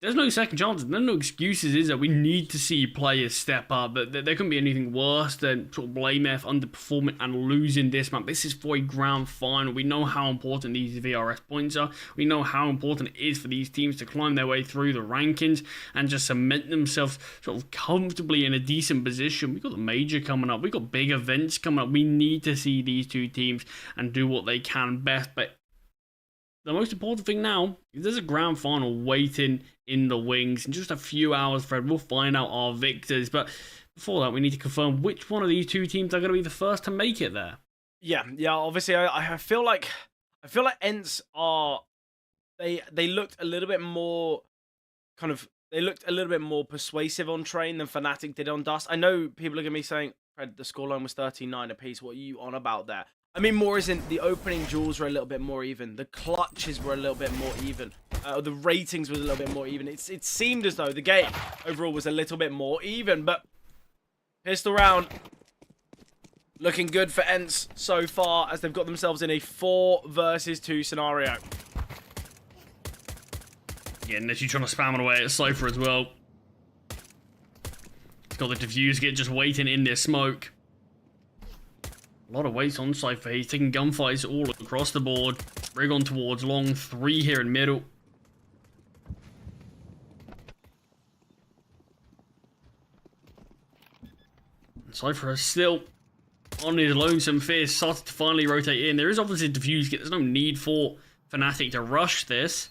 there's no second chances. There's no excuses, is there? We need to see players step up. But there couldn't be anything worse than sort of Blame F underperforming and losing this map. This is for a grand final. We know how important these VRS points are. We know how important it is for these teams to climb their way through the rankings and just cement themselves sort of comfortably in a decent position. We've got the major coming up. We've got big events coming up. We need to see these two teams and do what they can best. But the most important thing now is there's a grand final waiting in the wings. In just a few hours, Fred, we'll find out our victors. But before that, we need to confirm which one of these two teams are going to be the first to make it there. Yeah. Obviously, I feel like ENCE are they looked a little bit more they looked a little bit more persuasive on Train than Fnatic did on Dust. I know people are going to be saying, Fred, the scoreline was 13-9 apiece. What are you on about there? I mean, more isn't. The opening duels were a little bit more even. The clutches were a little bit more even. The ratings was a little bit more even. It seemed as though the game overall was a little bit more even. But pistol round looking good for ENCE so far as they've got themselves in a 4 versus 2 scenario. Yeah, unless you're trying to spam it away at Cypher as well. He's got the diffuse kit just waiting in their smoke. A lot of weight on Cypher. He's taking gunfights all across the board. Rig on towards long. 3 here in middle. Cypher is still on his lonesome fierce. Started to finally rotate in. There is obviously a diffuse kit. There's no need for Fnatic to rush this.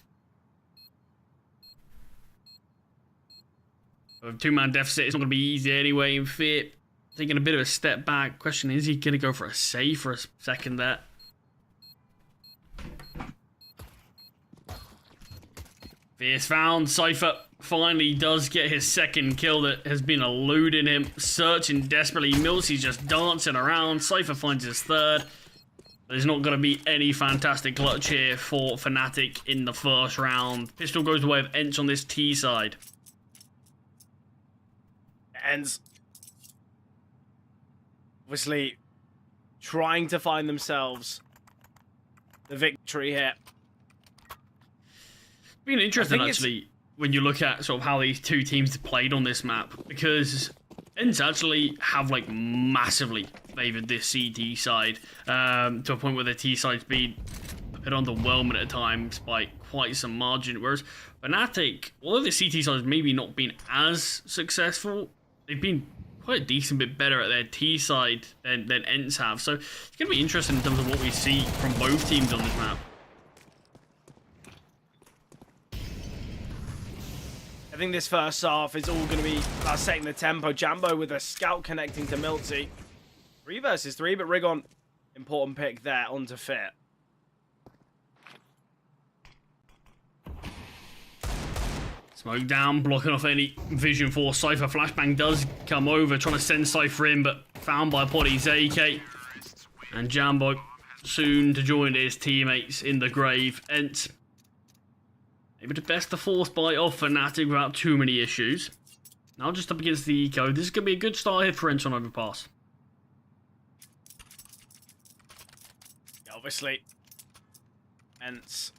With 2-man deficit, it's not going to be easy anyway. In fit, taking a bit of a step back. Question is he going to go for a save for a second there? Fierce found. Cypher finally does get his second kill that has been eluding him. Searching desperately. Milsey's just dancing around. Cypher finds his third. There's not going to be any fantastic clutch here for Fnatic in the first round. Pistol goes the way of ENCE on this T side. ENCE obviously trying to find themselves the victory here. It's been interesting actually when you look at sort of how these two teams have played on this map, because ENCE actually have like massively favoured this CT side to a point where the T side's been a bit underwhelming at times by quite some margin, whereas Fnatic, although the CT side has maybe not been as successful, they've been quite a decent bit better at their T side than ENCE have. So it's going to be interesting in terms of what we see from both teams on this map. I think this first half is all going to be about setting the tempo. Jambo with a scout connecting to Milty. 3 versus 3, but Rigon, important pick there onto Fit. Smoke down, blocking off any vision for Cypher. Flashbang does come over, trying to send Cypher in, but found by Potty's AK. And Jambo soon to join his teammates in the grave. ENCE able to best the force bite off Fnatic without too many issues. Now just up against the eco. This is going to be a good start here for ENCE on Overpass. Obviously, ENCE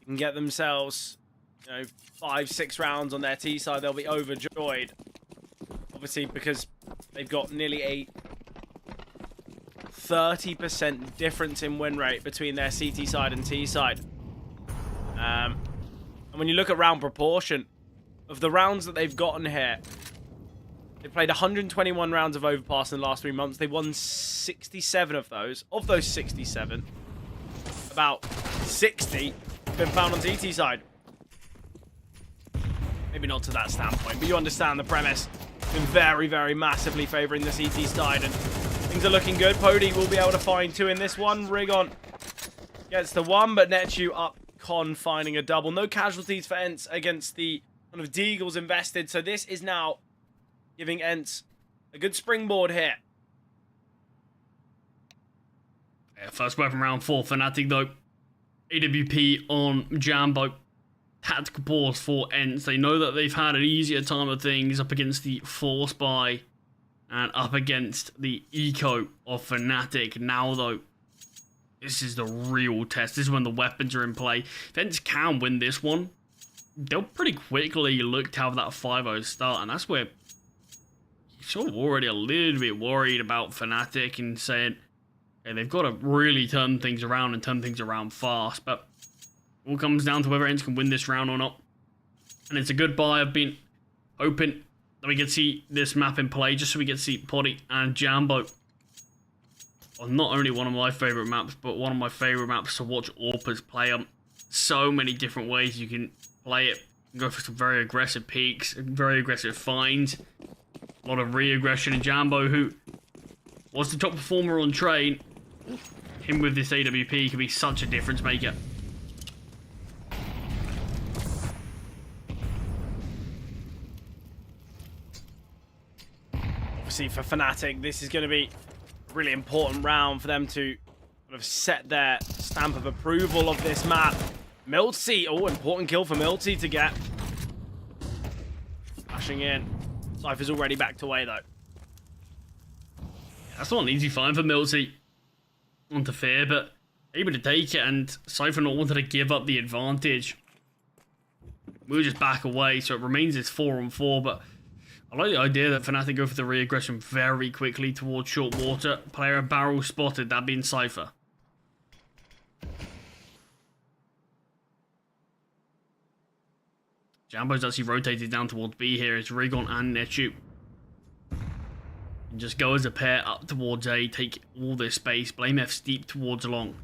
can get themselves, 5-6 rounds on their T side. They'll be overjoyed. Obviously, because they've got nearly a 30% difference in win rate between their CT side and T side. And when you look at round proportion of the rounds that they've gotten here, they played 121 rounds of Overpass in the last 3 months. They won 67 of those. Of those 67, about 60 have been found on CT side. Maybe not to that standpoint, but you understand the premise. Been very, very massively favouring the CT side, and things are looking good. Pody will be able to find 2 in this one. Rigon gets the 1, but Netu up con finding a double. No casualties for ENCE against the kind of Deagles invested. So this is now giving ENCE a good springboard here. Yeah, first weapon round for Fnatic though. AWP on Jambo. Tactical pause for ENCE. They know that they've had an easier time of things up against the Force Buy and up against the Eco of Fnatic. Now though, this is the real test. This is when the weapons are in play. If ENCE can win this one, they'll pretty quickly look to have that 5-0 start, and that's where you're sort of already a little bit worried about Fnatic and saying, okay, they've got to really turn things around and turn things around fast, but it all comes down to whether ENCE can win this round or not. And it's a good buy. I've been hoping that we could see this map in play just so we get to see Poddy and Jambo on not only one of my favourite maps, but one of my favourite maps to watch AWPers play on. So many different ways you can play it. You can go for some very aggressive peaks, very aggressive finds. A lot of re-aggression, and Jambo, who was the top performer on train, him with this AWP can be such a difference maker. Obviously for Fnatic, this is going to be a really important round for them to sort of set their stamp of approval of this map. Milty, oh, important kill for Milty to get. Flashing in. Cypher's already backed away though. That's not an easy find for Milty onto Fear, but able to take it, and Cypher not wanted to give up the advantage. We'll just back away, so it remains as 4-on-4, but I like the idea that Fnatic go for the re-aggression very quickly towards short water. Player barrel spotted, that being Cypher. Jambo's actually rotated down towards B here. It's Rigon and Netu. And just go as a pair up towards A, take all this space. Blame F steep towards long.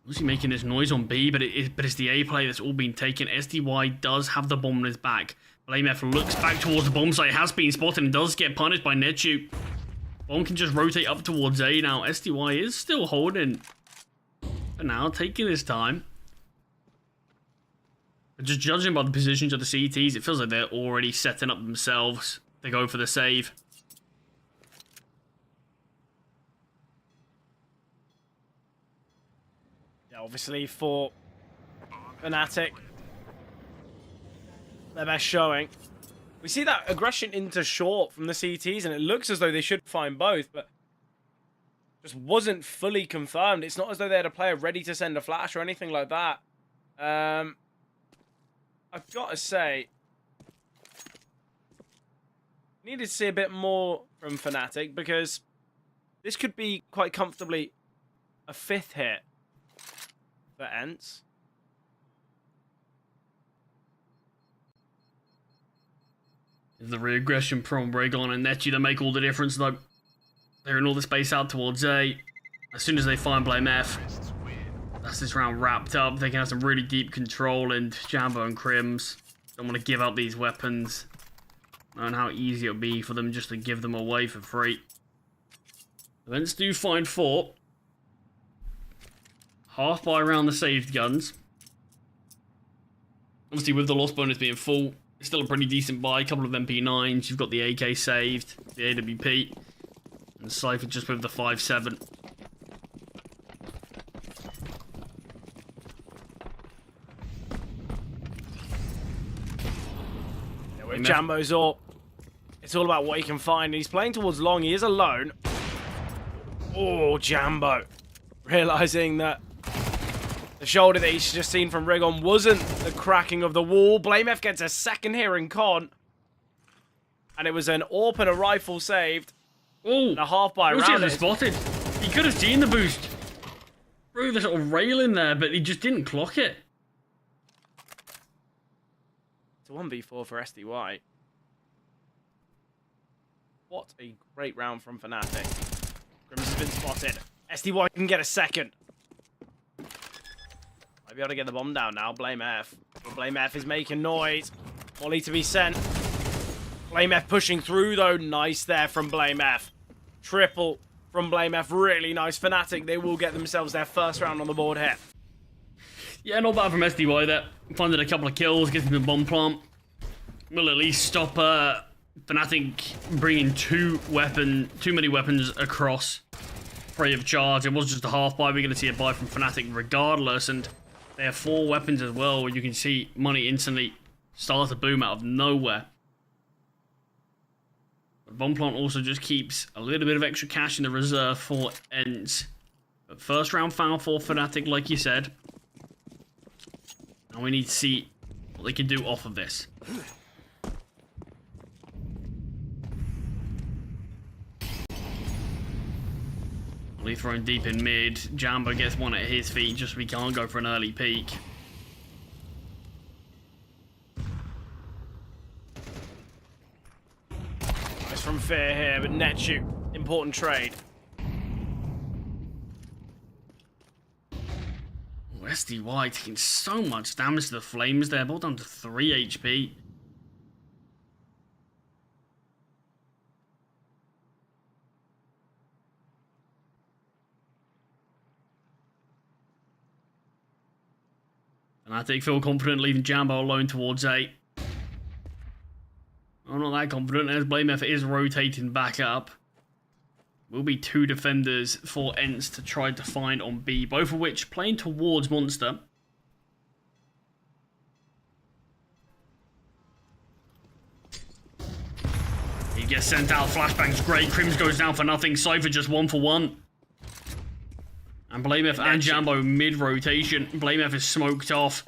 Obviously making this noise on B, but it's the A play that's all been taken. SDY does have the bomb on his back. Blame F looks back towards the bomb site. Has been spotted and does get punished by Netu. Bomb can just rotate up towards A now. SDY is still holding. But now, taking his time. But just judging by the positions of the CTs, it feels like they're already setting up themselves to go for the save. Yeah, obviously for Fnatic, their best showing. We see that aggression into short from the CTs, and it looks as though they should find both, but just wasn't fully confirmed. It's not as though they had a player ready to send a flash or anything like that. I've got to say, needed to see a bit more from Fnatic, because this could be quite comfortably a 5th hit for ENCE. The re-aggression from Rigon and Netu that make all the difference though. They're in all the space out towards A. As soon as they find Blame F, that's this round wrapped up. They can have some really deep control, and Jambo and Crims don't want to give up these weapons, knowing how easy it would be for them just to give them away for free. Events do find 4. Half by around the saved guns. Obviously with the loss bonus being full, it's still a pretty decent buy. A couple of MP9s, you've got the AK saved, the AWP. And Cypher just with the 5-7. Yeah, with Jambo's up, it's all about what he can find. He's playing towards long. He is alone. Oh, Jambo. Realising that the shoulder that he's just seen from Rigon wasn't the cracking of the wall. Blame F gets a second here in con. And it was an AWP and a rifle saved. Oh, and a half by round. Spotted. He could have seen the boost. Threw the sort of rail in there, but he just didn't clock it. It's a 1v4 for SDY. What a great round from Fnatic. Grims has been spotted. SDY can get a second. Might be able to get the bomb down now. Blame F. Blame F is making noise. Molly to be sent. Blame F pushing through though. Nice there from Blame F. Triple from Blame F. Really nice. Fnatic, they will get themselves their first round on the board here. Yeah, not bad from SDY there. Funded a couple of kills, gets him the bomb plant. Will at least stop Fnatic bringing too many weapons across. Free of charge. It was just a half buy. We're going to see a buy from Fnatic regardless, and they have 4 weapons as well, where you can see money instantly start to boom out of nowhere. The bomb plant also just keeps a little bit of extra cash in the reserve for ENCE. But first round foul for Fnatic, like you said. And we need to see what they can do off of this. Lee thrown deep in mid. Jambo gets one at his feet, just so we can't go for an early peek. Nice from Fear here, but Netchu, important trade. Oh, SDY taking so much damage to the flames there, brought down to 3 HP. And I think feel confident leaving Jambo alone towards A. I'm not that confident as Blame F is rotating back up. Will be 2 defenders for ENCE to try to find on B, both of which playing towards Monster. He gets sent out, flashbang's great, Crims goes down for nothing, Cypher just 1 for 1. And Blame F and Jambo mid-rotation. Blame F is smoked off.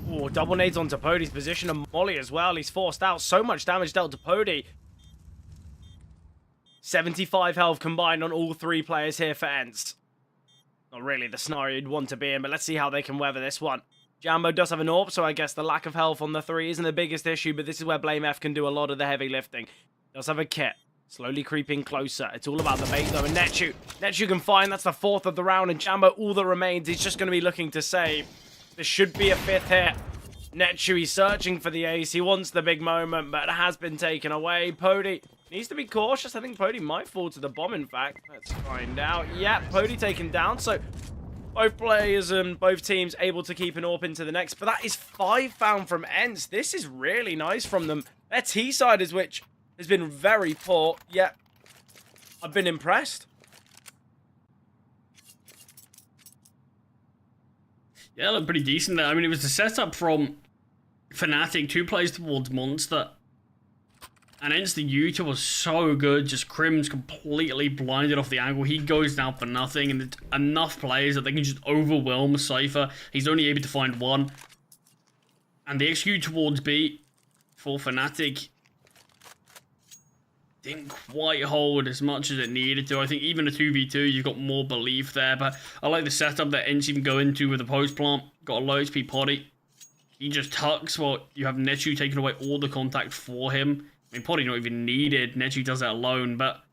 Oh, double nades onto Pody's position and Molly as well. He's forced out. So much damage dealt to Pody. 75 health combined on all 3 players here for ENCE. Not really the scenario you'd want to be in, but let's see how they can weather this one. Jambo does have an AWP, so I guess the lack of health on the 3 isn't the biggest issue, but this is where Blame F can do a lot of the heavy lifting. Does have a kit. Slowly creeping closer. It's all about the bait though, and Netchu can find, that's the 4th of the round, and Jambo, all that remains, he's just going to be looking to save. There should be a 5th hit. Netchu, he's searching for the ace, he wants the big moment, but it has been taken away. Pody needs to be cautious, I think Pody might fall to the bomb in fact. Let's find out. Yeah, Pody taken down, so both players and both teams able to keep an AWP into the next, but that is 5 found from ENCE. This is really nice from them. Their T-side is which has been very poor, yet I've been impressed. Yeah, looked pretty decent there. I mean, it was the setup from Fnatic, 2 plays towards Monster. And ENCE the Utah was so good, just Crims completely blinded off the angle. He goes down for nothing, and it's enough players that they can just overwhelm Cypher. He's only able to find 1. And the execute towards B for Fnatic didn't quite hold as much as it needed to. I think even a 2v2, you've got more belief there. But I like the setup that ENCE even go into with the post plant. Got a low HP Poddy. He just tucks while you have Netchu taking away all the contact for him. I mean, Poddy not even needed. Netchu does that alone, but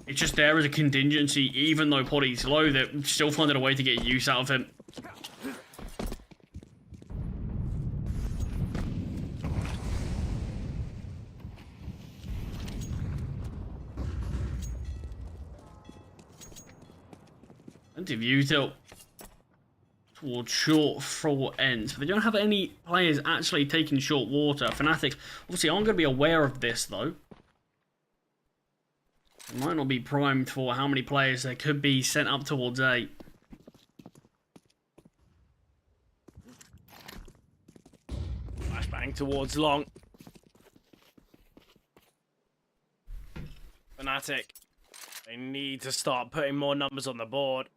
it's just there as a contingency. Even though Poddy's low, they're still finding a way to get use out of him. View tilt towards short for ENCE, but they don't have any players actually taking short water. Fnatic obviously aren't going to be aware of this though. They might not be primed for how many players there could be sent up towards A. Flashbang towards long. Fnatic, they need to start putting more numbers on the board.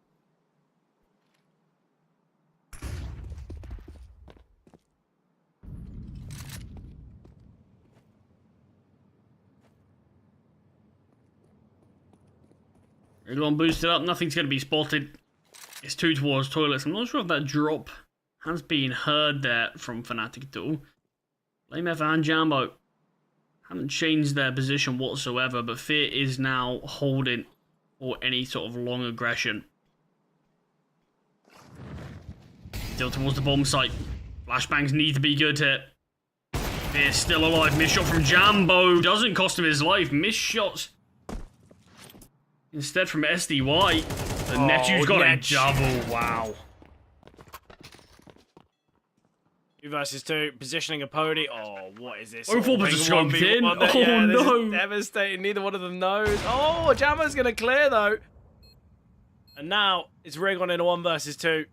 Everyone boosted up, nothing's going to be spotted. It's 2 towards toilets. I'm not sure if that drop has been heard there from Fnatic at all. Blame F and Jambo haven't changed their position whatsoever, but Fear is now holding for any sort of long aggression. Still towards the bomb site. Flashbangs need to be good here. Fear still alive. Missed shot from Jambo. Doesn't cost him his life. Missed shots Instead from SDY, the Netu's got a double. Wow. 2 versus 2, positioning a Pody. Oh, what is this? Both orbs are scoped in. Oh, yeah, this no. is devastating. Neither one of them knows. Oh, Jambo's going to clear, though. And now it's Rigon in a 1 versus 2.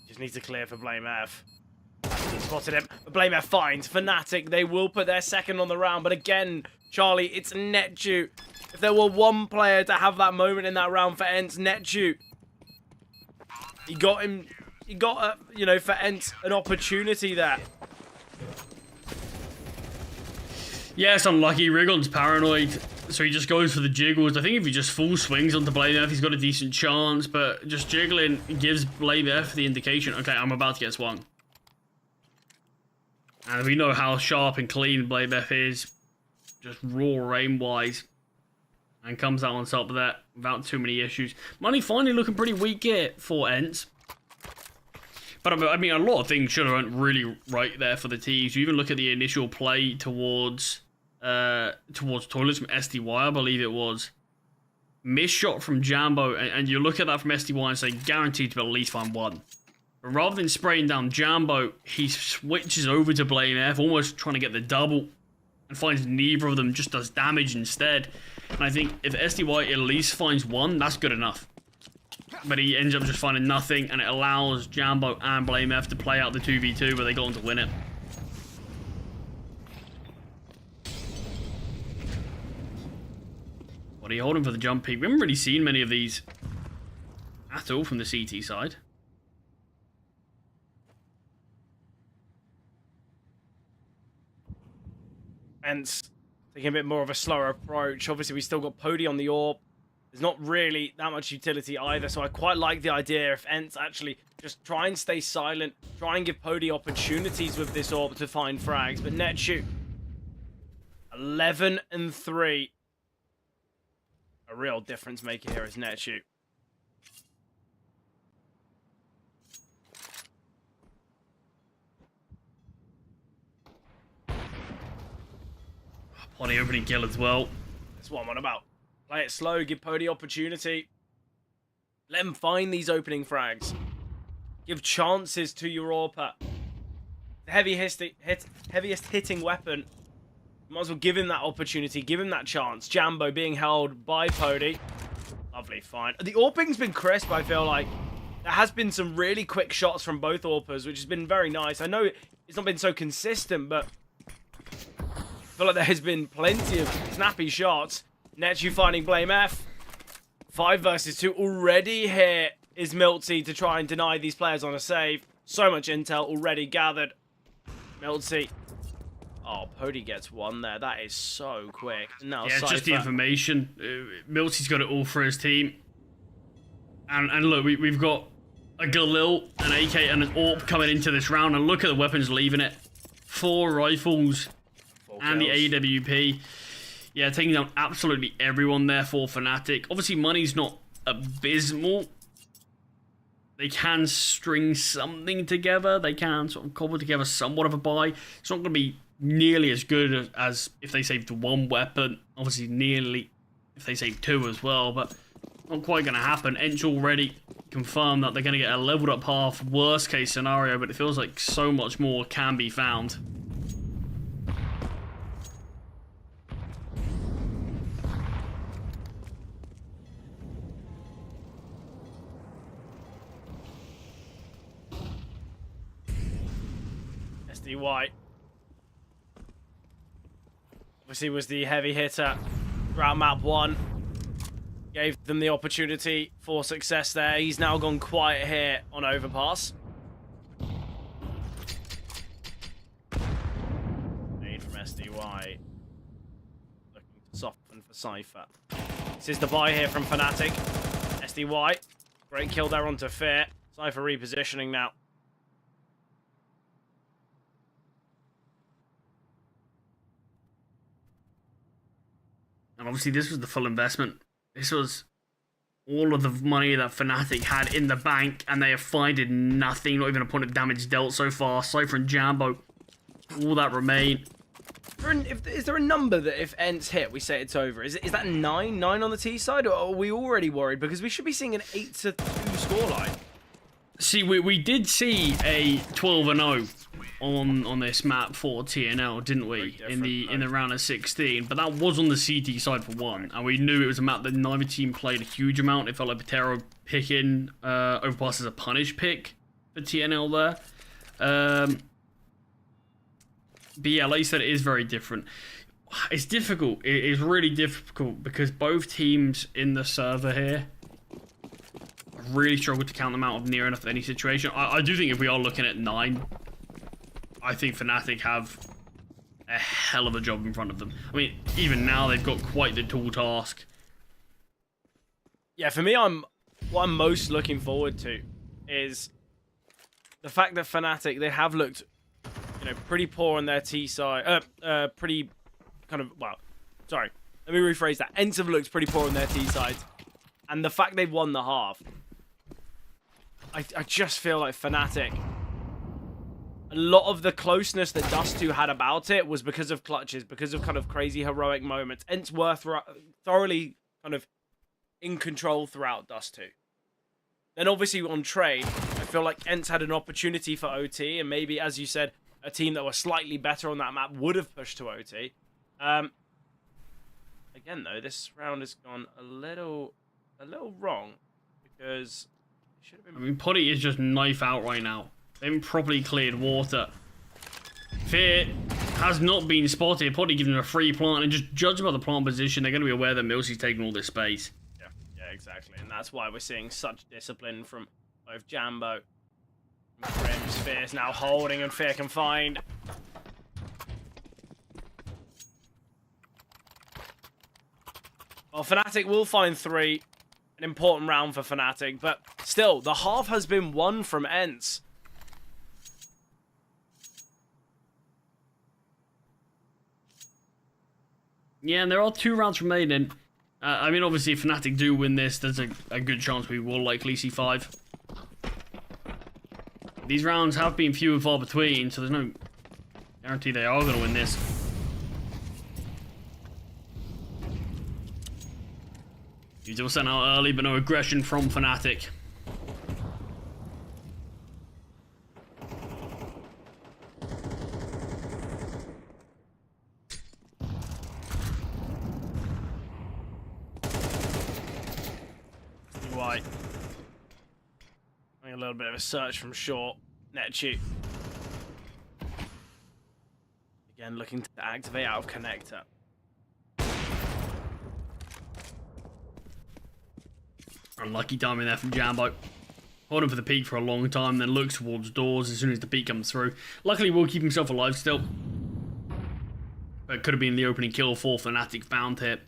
Just needs to clear for Blame F. He spotted him. But Blame F finds Fnatic. They will put their second on the round. But again, Charlie, it's Netu. If there were one player to have that moment in that round for ENCE, Netu. He got him... You got, you know, for ENCE, an opportunity there. Yeah, it's unlucky. Rigon's paranoid, so he just goes for the jiggles. I think if he just full swings onto Blame F, he's got a decent chance, but just jiggling gives Blame F the indication, okay, I'm about to get swung. And we know how sharp and clean Blame F is, just raw aim-wise, and comes out on top of that without too many issues. Money finally looking pretty weak here for ENCE. But I mean, a lot of things should have went really right there for the teams. You even look at the initial play towards toilets from SDY, I believe it was. Missed shot from Jambo, and you look at that from SDY and say, guaranteed to at least find one. But rather than spraying down Jambo, he switches over to Blame F, almost trying to get the double, and finds neither of them, just does damage instead. And I think if SDY at least finds one, that's good enough. But he ends up just finding nothing, and it allows Jambo and Blame F to play out the 2v2 where they go on to win it. What are you holding for the jump peak? We haven't really seen many of these at all from the CT side. ENCE taking a bit more of a slower approach. Obviously, we still got Pody on the AWP. There's not really that much utility either, so I quite like the idea if ENCE actually just try and stay silent, try and give Pody opportunities with this AWP to find frags. But Netu, 11 and 3. A real difference maker here is Netu. Pody opening kill as well. That's what I'm on about. Play it slow, give Pody opportunity. Let him find these opening frags. Give chances to your AWPer. The heaviest hitting weapon. You might as well give him that opportunity, give him that chance. Jambo being held by Pody. Lovely, fine. The AWPing's been crisp, I feel like. There has been some really quick shots from both AWPers, which has been very nice. I know it's not been so consistent, but I feel like there has been plenty of snappy shots. Netu finding Blame F. 5 versus 2 already here is Miltsy to try and deny these players on a save. So much intel already gathered. Miltsy. Oh, Pody gets one there. That is so quick. Now yeah, it's just the information. Miltsy's got it all for his team. And look, we've got a Galil, an AK, and an AWP coming into this round. And look at the weapons leaving it. 4 rifles and the AWP. Yeah, taking down absolutely everyone there for Fnatic. Obviously, money's not abysmal. They can string something together. They can sort of cobble together somewhat of a buy. It's not going to be nearly as good as if they saved 1 weapon. Obviously, nearly if they saved 2 as well, but not quite going to happen. ENCE already confirmed that they're going to get a leveled up half, worst case scenario, but it feels like so much more can be found. SDY obviously was the heavy hitter throughout map 1. Gave them the opportunity for success there. He's now gone quiet here on overpass. Made from SDY. Looking to soften for Cypher. This is the buy here from Fnatic. SDY. Great kill there onto Fear. Cypher repositioning now. And obviously this was the full investment. This was all of the money that Fnatic had in the bank, and they have finding nothing, not even a point of damage dealt so far. Cypher and Jambo, all that remain. is there a number that if ENCE hit, we say it's over? Is that 9 on the T side, or are we already worried? Because we should be seeing an 8-2 scoreline. See, we did see a 12-0 on this map for TNL, didn't we? In the round of 16, but that was on the CT side for one, and we knew it was a map that neither team played a huge amount. It felt like Patero picking Overpass as a punish pick for TNL there. But yeah, like you said, it is very different. It's difficult. It is really difficult because both teams in the server here really struggle to count them out of near enough any situation. I do think if we are looking at 9, I think Fnatic have a hell of a job in front of them. I mean, even now they've got quite the tall task. Yeah, for me, what I'm most looking forward to is the fact that Fnatic, they have looked, pretty poor on their T side. Pretty kind of, well, sorry. Let me rephrase that. ENCE have looked pretty poor on their T sides. And the fact they've won the half, I just feel like Fnatic, a lot of the closeness that Dust2 had about it was because of clutches, because of kind of crazy heroic moments. ENCE were thoroughly kind of in control throughout Dust2. Then obviously on trade, I feel like ENCE had an opportunity for OT, and maybe, as you said, a team that was slightly better on that map would have pushed to OT. Again, though, this round has gone a little wrong because it should have been. I mean, Poddy is just knife out right now. They haven't properly cleared water. Fear has not been spotted. Poddy giving them a free plant, and just judging by the plant position, they're going to be aware that Milsey's taking all this space. Yeah, exactly, and that's why we're seeing such discipline from both Jambo. Crims, Fear's now holding, and Fear can find. Well, Fnatic will find 3. An important round for Fnatic, but still, the half has been won from ENCE. Yeah, and there are 2 rounds remaining. I mean, obviously, if Fnatic do win this, there's a good chance we will likely see 5. These rounds have been few and far between, so there's no guarantee they are going to win this. He's all sent out early, but no aggression from Fnatic. White. A little bit of a search from short. Netchu. Again, looking to activate out of connector. Unlucky timing there from Jambo. Holding for the peak for a long time, then looks towards doors as soon as the peak comes through. Luckily, will keep himself alive still. But it could have been the opening kill for Fnatic found here.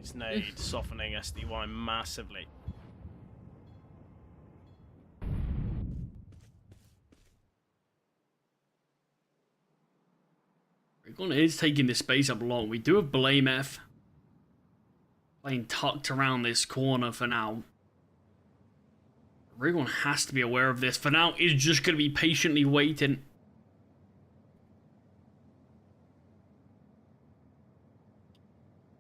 This nade softening SDY massively. Rigon is taking this space up long. We do have Blame F playing tucked around this corner for now. Rigon has to be aware of this. For now, is just going to be patiently waiting.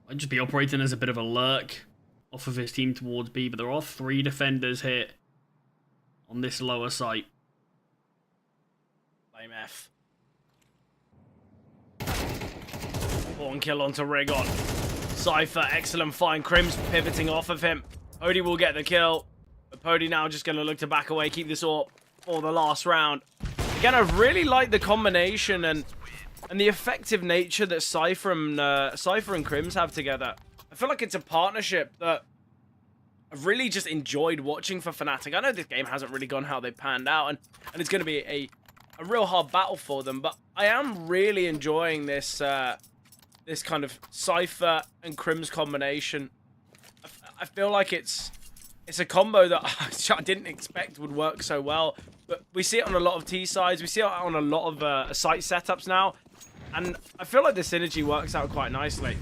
Might just be operating as a bit of a lurk off of his team towards B, but there are 3 defenders here on this lower site. Blame F. One kill onto Rigon. Cypher, excellent find. Crims pivoting off of him. Pody will get the kill. But Pody now just going to look to back away, keep this AWP for the last round. Again, I really like the combination and the effective nature that Cypher and Crims have together. I feel like it's a partnership that I've really just enjoyed watching for Fnatic. I know this game hasn't really gone how they planned out, and it's going to be a real hard battle for them, but I am really enjoying this this kind of Cypher and Crims combination. I feel like it's a combo that I didn't expect would work so well, but we see it on a lot of T sides, we see it on a lot of site setups now, and I feel like the synergy works out quite nicely.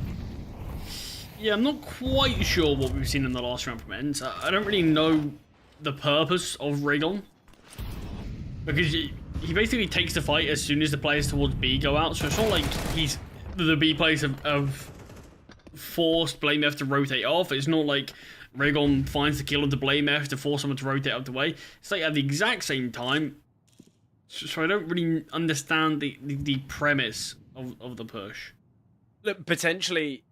Yeah, I'm not quite sure what we've seen in the last round from ENCE. I don't really know the purpose of Rigon, because he basically takes the fight as soon as the players towards B go out. So it's not like the B players have forced Blame F to rotate off. It's not like Raygon finds the kill of the Blame F to force someone to rotate out of the way. It's like at the exact same time. So I don't really understand the premise of the push. Look, potentially,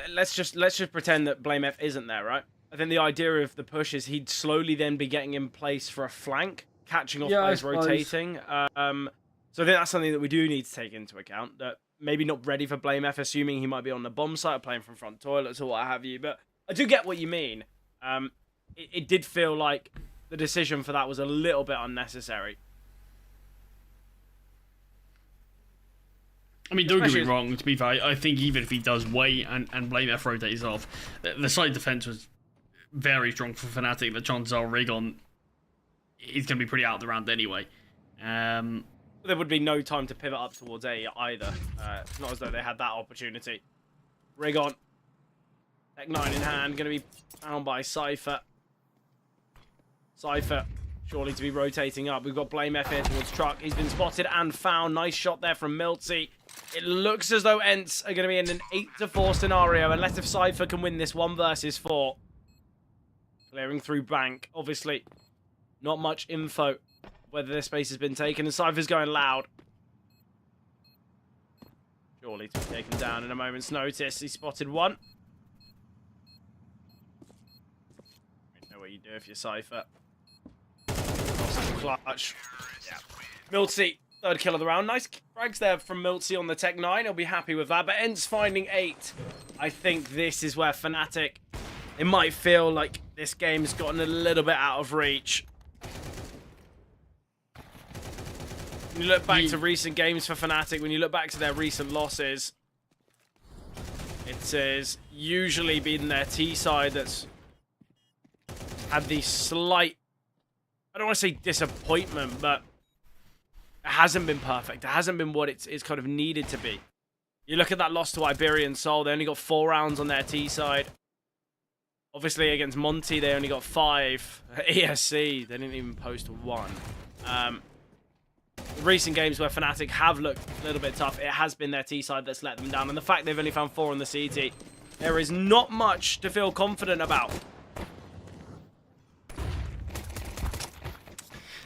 let's just pretend that Blame F isn't there, right? I think the idea of the push is he'd slowly then be getting in place for a flank, catching off players rotating. So I think that's something that we do need to take into account. That maybe not ready for Blame F, assuming he might be on the bomb site or playing from front toilets or what have you. But I do get what you mean. It did feel like the decision for that was a little bit unnecessary. I mean, don't get me wrong, to be fair, I think even if he does wait and Blame F rotates off, the side defense was very strong for Fnatic. The chances are Raygon is going to be pretty out of the round anyway. There would be no time to pivot up towards A either. It's not as though they had that opportunity. Raygon, Tech 9 in hand, going to be found by Cypher. Cypher, surely to be rotating up. We've got Blame F here towards Truck. He's been spotted and found. Nice shot there from Miltsy. It looks as though ENCE are going to be in an 8-4 scenario, unless if Cypher can win this 1 versus 4. Clearing through Bank. Obviously, not much info whether this space has been taken, and Cypher's going loud. Surely to be taken down in a moment's notice. He spotted one. You know what you do if you're Cypher. Clutch. Yeah. Miltsy, 3rd kill of the round. Nice frags there from Miltsy on the Tech 9. He'll be happy with that. But ENCE finding 8. I think this is where Fnatic, it might feel like this game's gotten a little bit out of reach. When you look back to recent games for Fnatic, when you look back to their recent losses, it has usually been their T side that's had the slight, I don't want to say disappointment, but it hasn't been perfect. It hasn't been what it's kind of needed to be. You look at that loss to Iberian Soul, they only got 4 rounds on their T side. Obviously against Monty, they only got 5. ESC, they didn't even post 1. Recent games where Fnatic have looked a little bit tough, it has been their T side that's let them down. And the fact they've only found 4 on the CT, there is not much to feel confident about.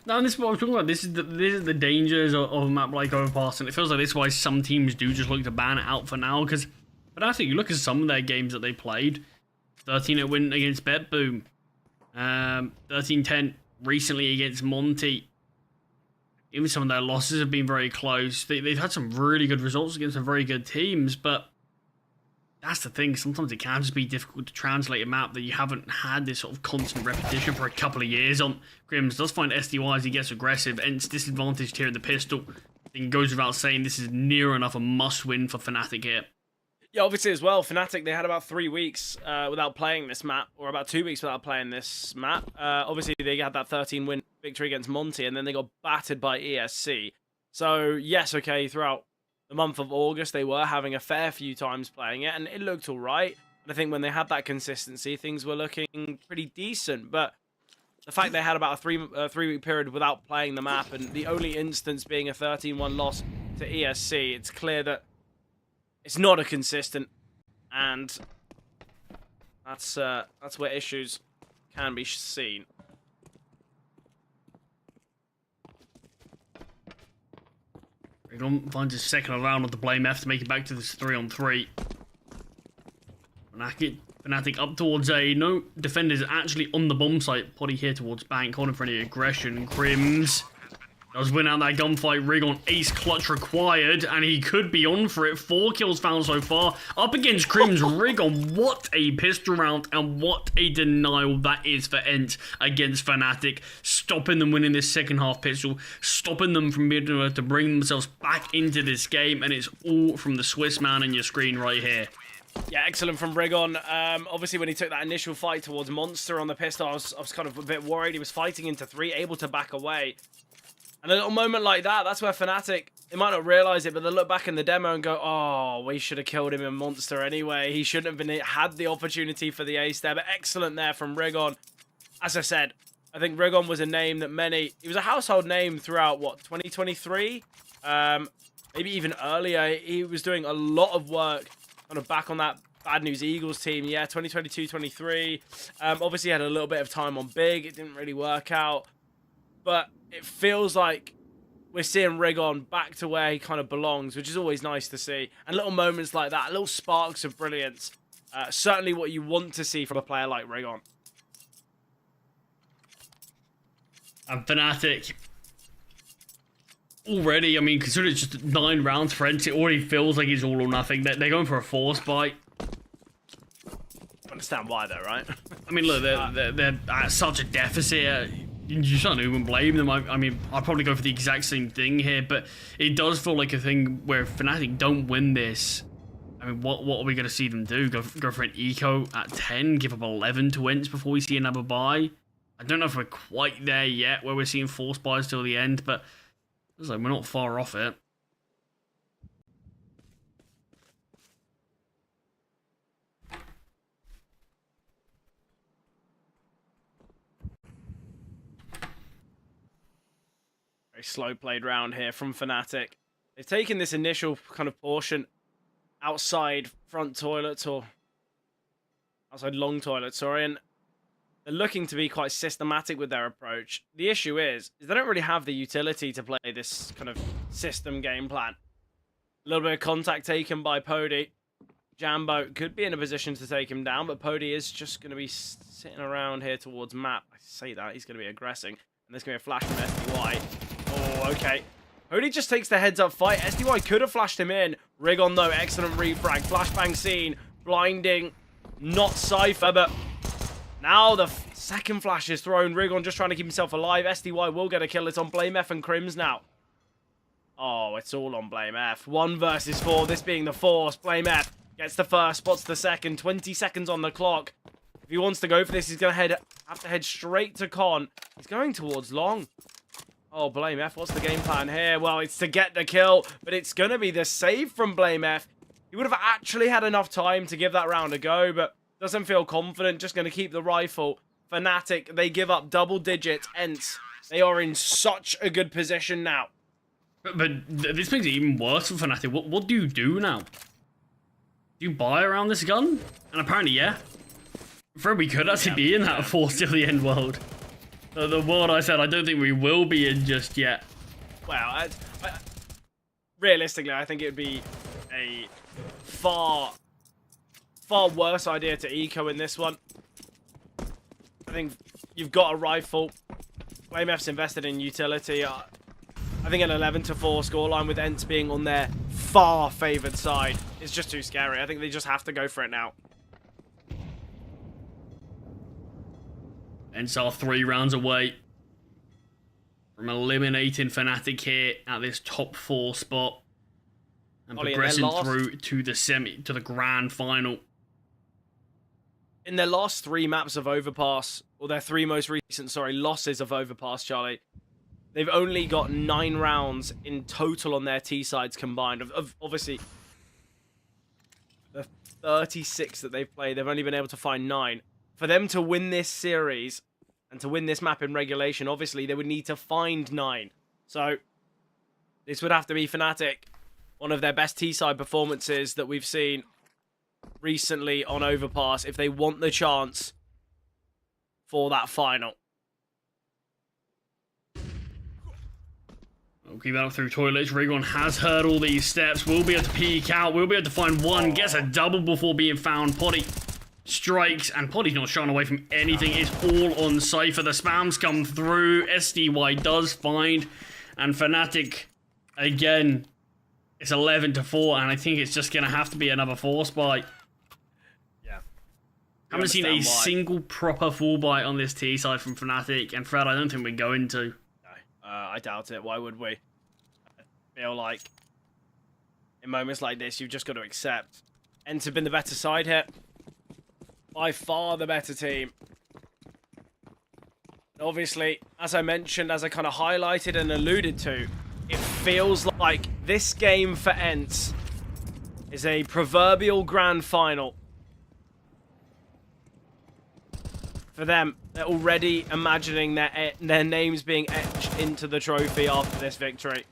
No, this is what I'm talking about. This is the dangers of a map like Overpass, and it feels like this is why some teams do just look to ban it out for now. Because, but I think you look at some of their games that they played. 13-0 win against Bet Boom. 13-10 recently against Monty. Even some of their losses have been very close. They've had some really good results against some very good teams, but that's the thing. Sometimes it can just be difficult to translate a map that you haven't had this sort of constant repetition for a couple of years on. Grims does find SDY as he gets aggressive, and it's disadvantaged here in the pistol. I think it goes without saying this is near enough a must-win for Fnatic here. Yeah, obviously as well, Fnatic, they had about 3 weeks without playing this map, or about 2 weeks without playing this map. Obviously, they had that 13-win victory against Monty, and then they got battered by ESC. So, yes, okay, throughout the month of August, they were having a fair few times playing it, and it looked all right. And I think when they had that consistency, things were looking pretty decent. But the fact they had about a 3-week period without playing the map, and the only instance being a 13-1 loss to ESC, it's clear that it's not a consistent, and that's where issues can be seen. Raygon finds his second round of the Blame F to make it back to this 3-on-3. Fnatic up towards A. No defenders actually on the bomb site. Potty here towards Bank, calling for any aggression. Crims does win out that gunfight. Raygon ace clutch required, and he could be on for it. 4 kills found so far. Up against Crims. Raygon, what a pistol round, and what a denial that is for ENCE against Fnatic. Stopping them winning this second half pistol, stopping them from being able to bring themselves back into this game, and it's all from the Swiss man on your screen right here. Yeah, excellent from Raygon. Obviously, when he took that initial fight towards Monster on the pistol, I was kind of a bit worried. He was fighting into 3, able to back away. And a little moment like that, that's where Fnatic, they might not realise it, but they'll look back in the demo and go, oh, we should have killed him in Monster anyway. He shouldn't have had the opportunity for the ace there, but excellent there from Raygon. As I said, I think Rigon was a name that he was a household name throughout, 2023? Maybe even earlier. He was doing a lot of work kind of back on that Bad News Eagles team. Yeah, 2022-23. Obviously, he had a little bit of time on Big. It didn't really work out. But it feels like we're seeing Rigon back to where he kind of belongs, which is always nice to see. And little moments like that, little sparks of brilliance. Certainly what you want to see from a player like Rigon. And Fnatic already, I mean, considering it's just 9 rounds for ENCE, it already feels like it's all or nothing. They're going for a force bite. I understand why though, right? I mean, look, they're at such a deficit. You just don't even blame them. I mean, I'd probably go for the exact same thing here, but it does feel like a thing where if Fnatic don't win this, I mean, what are we going to see them do? Go for an eco at 10, give up 11 to ENCE before we see another buy? I don't know if we're quite there yet, where we're seeing force buys till the end, but it's like we're not far off it. Very slow played round here from Fnatic. They've taken this initial kind of portion outside front toilets, or outside long toilets, sorry, and they're looking to be quite systematic with their approach. The issue is they don't really have the utility to play this kind of system game plan. A little bit of contact taken by Pody. Jambo could be in a position to take him down, but Pody is just going to be sitting around here towards map. I say that, he's going to be aggressing. And there's going to be a flash from SDY. Oh, okay. Pody just takes the heads up fight. SDY could have flashed him in. Rigon, though, excellent refrag. Flashbang seen. Blinding. Not Cypher, but now the second flash is thrown. Rigon just trying to keep himself alive. SDY will get a kill. It's on BlameF and Crims now. Oh, it's all on BlameF. 1 versus 4. This being the force. BlameF gets the first, spots the second. 20 seconds on the clock. If he wants to go for this, he's going to have to head straight to Con. He's going towards long. Oh, BlameF, what's the game plan here? Well, it's to get the kill, but it's going to be the save from BlameF. He would have actually had enough time to give that round a go, but doesn't feel confident. Just going to keep the rifle. Fnatic, they give up double digits. ENCE, they are in such a good position now. But this makes it even worse for Fnatic. What do you do now? Do you buy around this gun? And apparently, yeah. I'm afraid we could actually be in that force till the end world. The world I said I don't think we will be in just yet. Well, realistically, I think it would be a far worse idea to eco in this one. I think you've got a rifle. BlameF's invested in utility. I think an 11-4 scoreline with ENCE being on their far favoured side is just too scary. I think they just have to go for it now. ENCE are 3 rounds away from eliminating Fnatic here at this top 4 spot and progressing through to the grand final. In their last 3 maps of Overpass, or their 3 most recent, losses of Overpass, Charlie, they've only got 9 rounds in total on their T sides combined. Of obviously, the 36 that they've played, they've only been able to find 9. For them to win this series and to win this map in regulation, obviously, they would need to find 9. So, this would have to be Fnatic. One of their best T-side performances that we've seen recently on Overpass if they want the chance for that final. We'll keep that up through toilets. Rigon has heard all these steps. We'll be able to peek out. We'll be able to find one. Gets a double before being found. Poddy strikes, and Poddy's not shying away from anything. It's all on Cypher. The spams come through. SDY does find, and Fnatic, again, it's 11-4, and I think it's just going to have to be another force buy. Yeah. Haven't seen a single proper full buy on this T side from Fnatic, and Fred, I don't think we're going to. No, I doubt it. Why would we? I feel like in moments like this, you've just got to accept. ENCE have been the better side here. By far the better team. Obviously, as I mentioned, as I kind of highlighted and alluded to, it feels like this game for ENCE is a proverbial grand final for them, they're already imagining their names being etched into the trophy after this victory.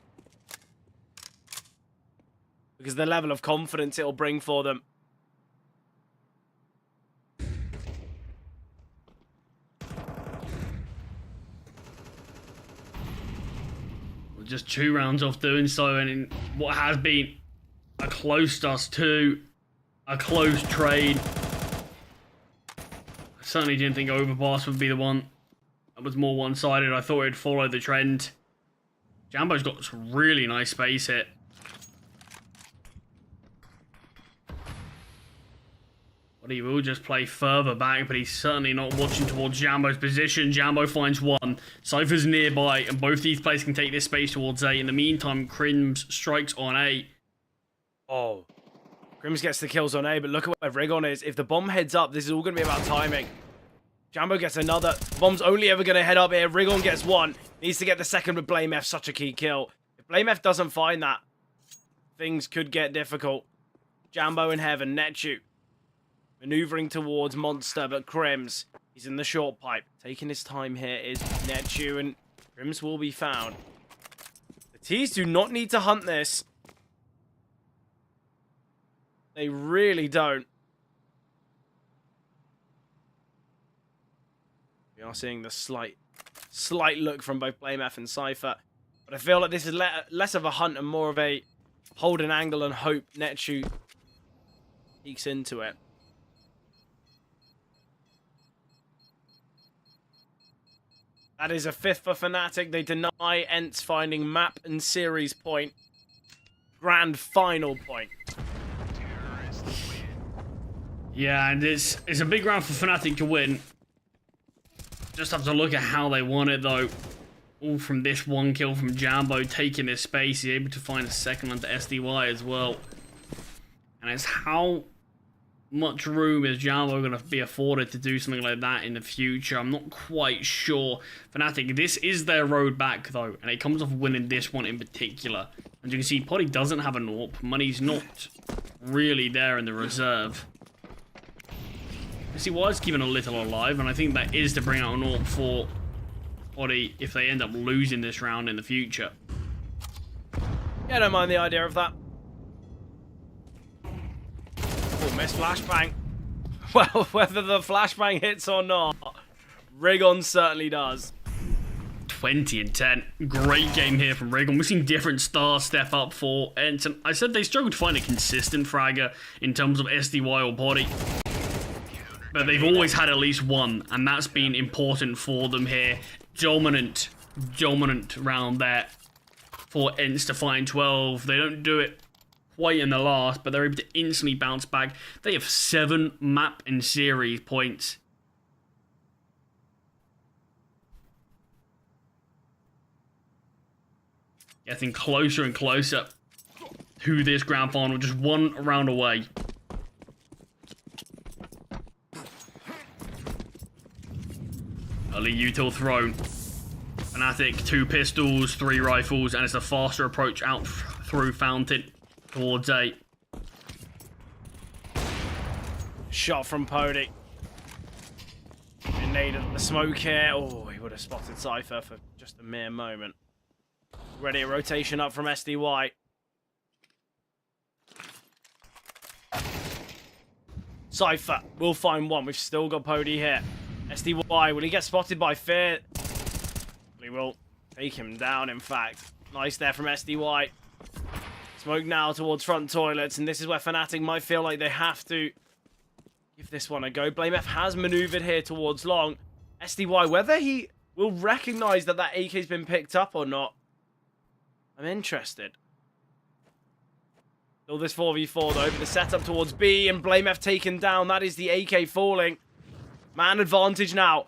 Because the level of confidence it'll bring for them. We're just 2 rounds off doing so, and in what has been a close dust to a close trade. I certainly didn't think Overpass would be the one that was more one-sided. I thought it'd follow the trend. Jambo's got some really nice space hit. But he will just play further back, but he's certainly not watching towards Jambo's position. Jambo finds one. Cypher's nearby, and both these players can take this space towards A. In the meantime, Crims strikes on A. Oh. Crims gets the kills on A, but look at where Rigon is. If the bomb heads up, this is all going to be about timing. Jambo gets another. Bomb's only ever going to head up here. Rigon gets one. Needs to get the second with Blame F. Such a key kill. If Blame F doesn't find that, things could get difficult. Jambo in heaven. Netchu maneuvering towards Monster, but Crims, he's in the short pipe. Taking his time here is Netchu, and Crims will be found. The T's do not need to hunt this. They really don't. We are seeing the slight look from both Blame F and Cypher. But I feel like this is less of a hunt and more of a hold an angle and hope Netchu peeks into it. That is a 5th for Fnatic. They deny ENCE finding map and series point. Grand final point. Yeah, and it's a big round for Fnatic to win. Just have to look at how they won it, though. All from this one kill from Jambo, taking his space. He's able to find a second onto SDY as well. And it's how much room is Jambo going to be afforded to do something like that in the future? I'm not quite sure. Fnatic, this is their road back, though. And it comes off winning this one in particular. As you can see, Poddy doesn't have an AWP. Money's not really there in the reserve. He was keeping a little alive, and I think that is to bring out an AWP for Poddy if they end up losing this round in the future. Yeah, I don't mind the idea of that. Oh, missed flashbang. Well, whether the flashbang hits or not, Rigon certainly does. 20 and 10. Great game here from Rigon. We've seen different stars step up for ENCE, and I said they struggled to find a consistent fragger in terms of SDY or Poddy. But they've always had at least one, and that's been important for them here. Dominant round there for ENCE to find 12. They don't do it quite in the last, but they're able to instantly bounce back. They have 7 map and series points. Getting closer and closer to this grand final, just 1 round away. Early util thrown. Fnatic, 2 pistols, 3 rifles, and it's a faster approach out through Fountain towards A. Shot from Poddy. Grenade at the smoke here. Oh, he would have spotted Cypher for just a mere moment. Ready a rotation up from SDY. Cypher will find one. We've still got Poddy here. SDY, will he get spotted by Fear? He will take him down, in fact. Nice there from SDY. Smoke now towards front toilets, and this is where Fnatic might feel like they have to give this one a go. Blame F has maneuvered here towards long. SDY, whether he will recognize that that AK's been picked up or not, I'm interested. Still this 4v4 though, but the setup towards B, and Blame F taken down. That is the AK falling. Man advantage now.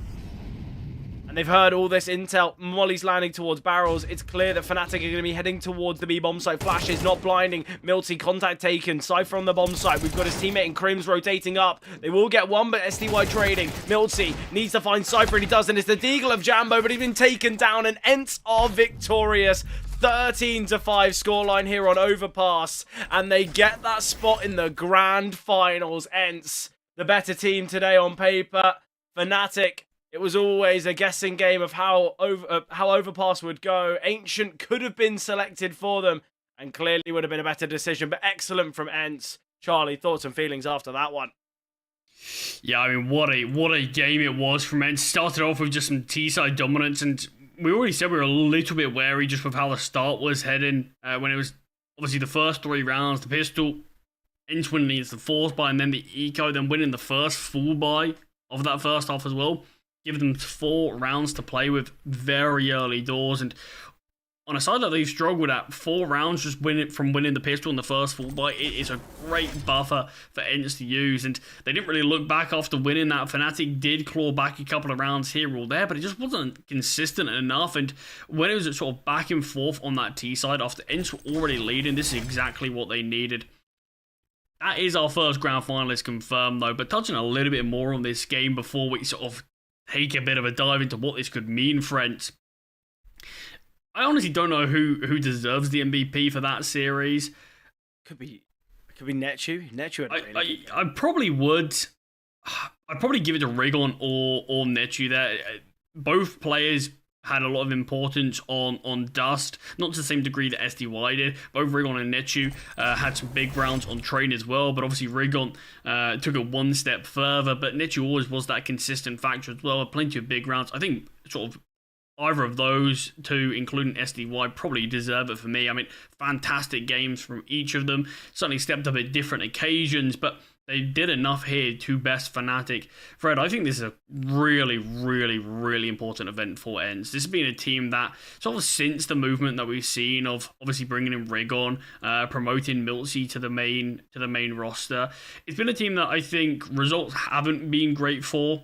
And they've heard all this intel. Molly's landing towards barrels. It's clear that Fnatic are going to be heading towards the B bomb site. Flash is not blinding. Milty, contact taken. Cypher on the bomb site. We've got his teammate in Crims rotating up. They will get one, but SDY trading. Milty needs to find Cypher, and he does. And it's the Deagle of Jambo, but he's been taken down. And ENCE are victorious. 13-5 scoreline here on Overpass. And they get that spot in the grand finals. ENCE, the better team today on paper. Fnatic It was always a guessing game of how Overpass would go. Ancient could have been selected for them, and clearly would have been a better decision. But excellent from ENCE. Charlie, thoughts and feelings after that one? Yeah, I mean, what a game it was from ENCE. Started off with just some T-side dominance, and we already said we were a little bit wary just with how the start was heading. When it was obviously the first 3 rounds, the pistol, ENCE winning against the fourth buy, and then the eco, then winning the first full buy of that first half as well. Give them 4 rounds to play with very early doors, and on a side that they've struggled at, 4 rounds just winning the pistol in the first full buy, it is a great buffer for ENCE to use, and they didn't really look back after winning that. Fnatic did claw back a couple of rounds here or there, but it just wasn't consistent enough, and when it was sort of back and forth on that T side after ENCE were already leading, this is exactly what they needed. That is our first grand finalist confirmed though, but touching a little bit more on this game before we sort of take a bit of a dive into what this could mean for ENCE. I honestly don't know who deserves the MVP for that series. Could be Netu. I probably would. I'd probably give it to Rigon or Netu there. Both players had a lot of importance on Dust, not to the same degree that SDY did. Both Rigon and Netu had some big rounds on Train as well, but obviously Rigon took it one step further, but Netu always was that consistent factor as well. Plenty of big rounds. I think sort of either of those two, including SDY, probably deserve it for me. I mean, fantastic games from each of them. Certainly stepped up at different occasions, but they did enough here to best Fnatic. Fred, I think this is a really, really, really important event for ENCE. This has been a team that, sort of since the movement that we've seen of obviously bringing in Rigon, promoting milceY to the main roster, it's been a team that I think results haven't been great for.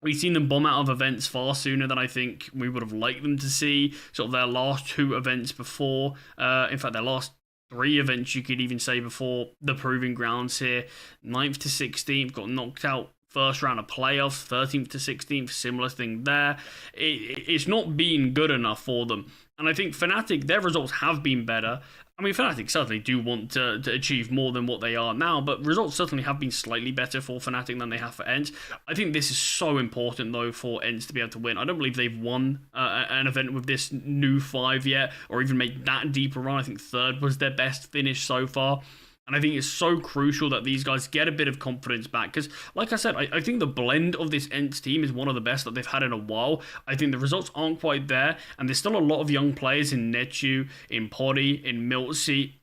We've seen them bomb out of events far sooner than I think we would have liked them to see. Sort of their last 2 events before, in fact, their last 3 events, you could even say, before the Proving Grounds here. 9th to 16th, got knocked out first round of playoffs. 13th to 16th, similar thing there. It's not been good enough for them. And I think Fnatic, their results have been better. I mean, Fnatic certainly do want to achieve more than what they are now, but results certainly have been slightly better for Fnatic than they have for ENCE. I think this is so important, though, for ENCE to be able to win. I don't believe they've won an event with this new 5 yet, or even made that deeper run. I think 3rd was their best finish so far. And I think it's so crucial that these guys get a bit of confidence back. Because, like I said, I think the blend of this ENCE team is one of the best that they've had in a while. I think the results aren't quite there. And there's still a lot of young players in Netu, in Poddy, in milceY.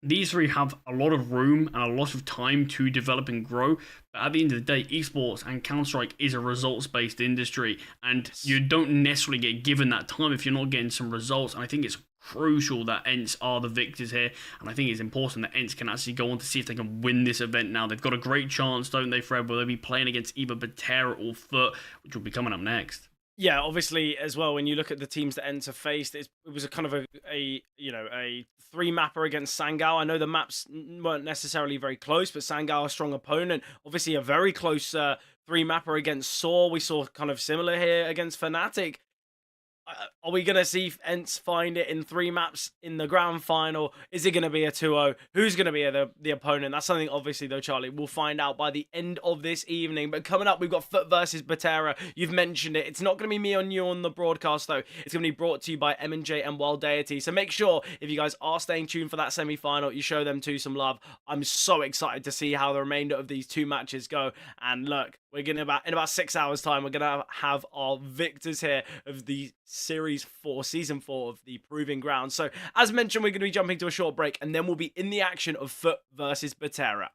These 3 have a lot of room and a lot of time to develop and grow. But at the end of the day, esports and Counter-Strike is a results-based industry. And you don't necessarily get given that time if you're not getting some results. And I think it's crucial that ENCE are the victors here, and I think it's important that ENCE can actually go on to see if they can win this event now. They've got a great chance, don't they, Fred? Will they be playing against either Batera or FUT, which will be coming up next? Yeah, obviously as well. When you look at the teams that ENCE have faced, it was a kind of a 3-mapper against Sangao. I know the maps weren't necessarily very close, but Sangao a strong opponent. Obviously a very close 3-mapper against Saw. We saw kind of similar here against Fnatic. Are we going to see ENCE find it in 3 maps in the grand final? Is it going to be a 2-0? Who's going to be the opponent? That's something, obviously, though, Charlie, we'll find out by the end of this evening. But coming up, we've got FUT versus Batera. You've mentioned it. It's not going to be me on you on the broadcast, though. It's going to be brought to you by M&J and Wild Deity. So make sure, if you guys are staying tuned for that semi-final, you show them too some love. I'm so excited to see how the remainder of these 2 matches go. And look, we're going to in about 6 hours' time, we're going to have our victors here of the Series 4, Season 4 of the Proving Grounds. So, as mentioned, we're going to be jumping to a short break, and then we'll be in the action of FUT versus Batera.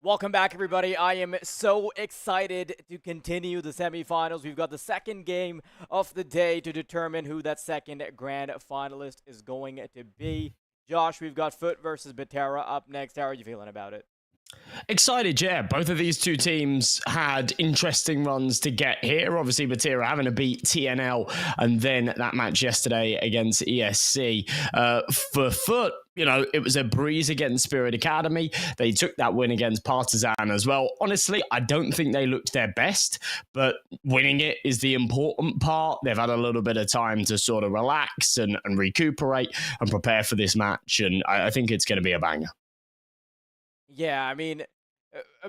Welcome back, everybody. I am so excited to continue the semifinals. We've got the second game of the day to determine who that second grand finalist is going to be. Josh, we've got FUT versus Batera up next. How are you feeling about it? Excited, yeah. Both of these two teams had interesting runs to get here. Obviously, Batera having to beat TNL and then that match yesterday against ESC. For FUT, it was a breeze against Spirit Academy. They took that win against Partizan as well. Honestly, I don't think they looked their best, but winning it is the important part. They've had a little bit of time to sort of relax and recuperate and prepare for this match, and I think it's going to be a banger. Yeah, I mean,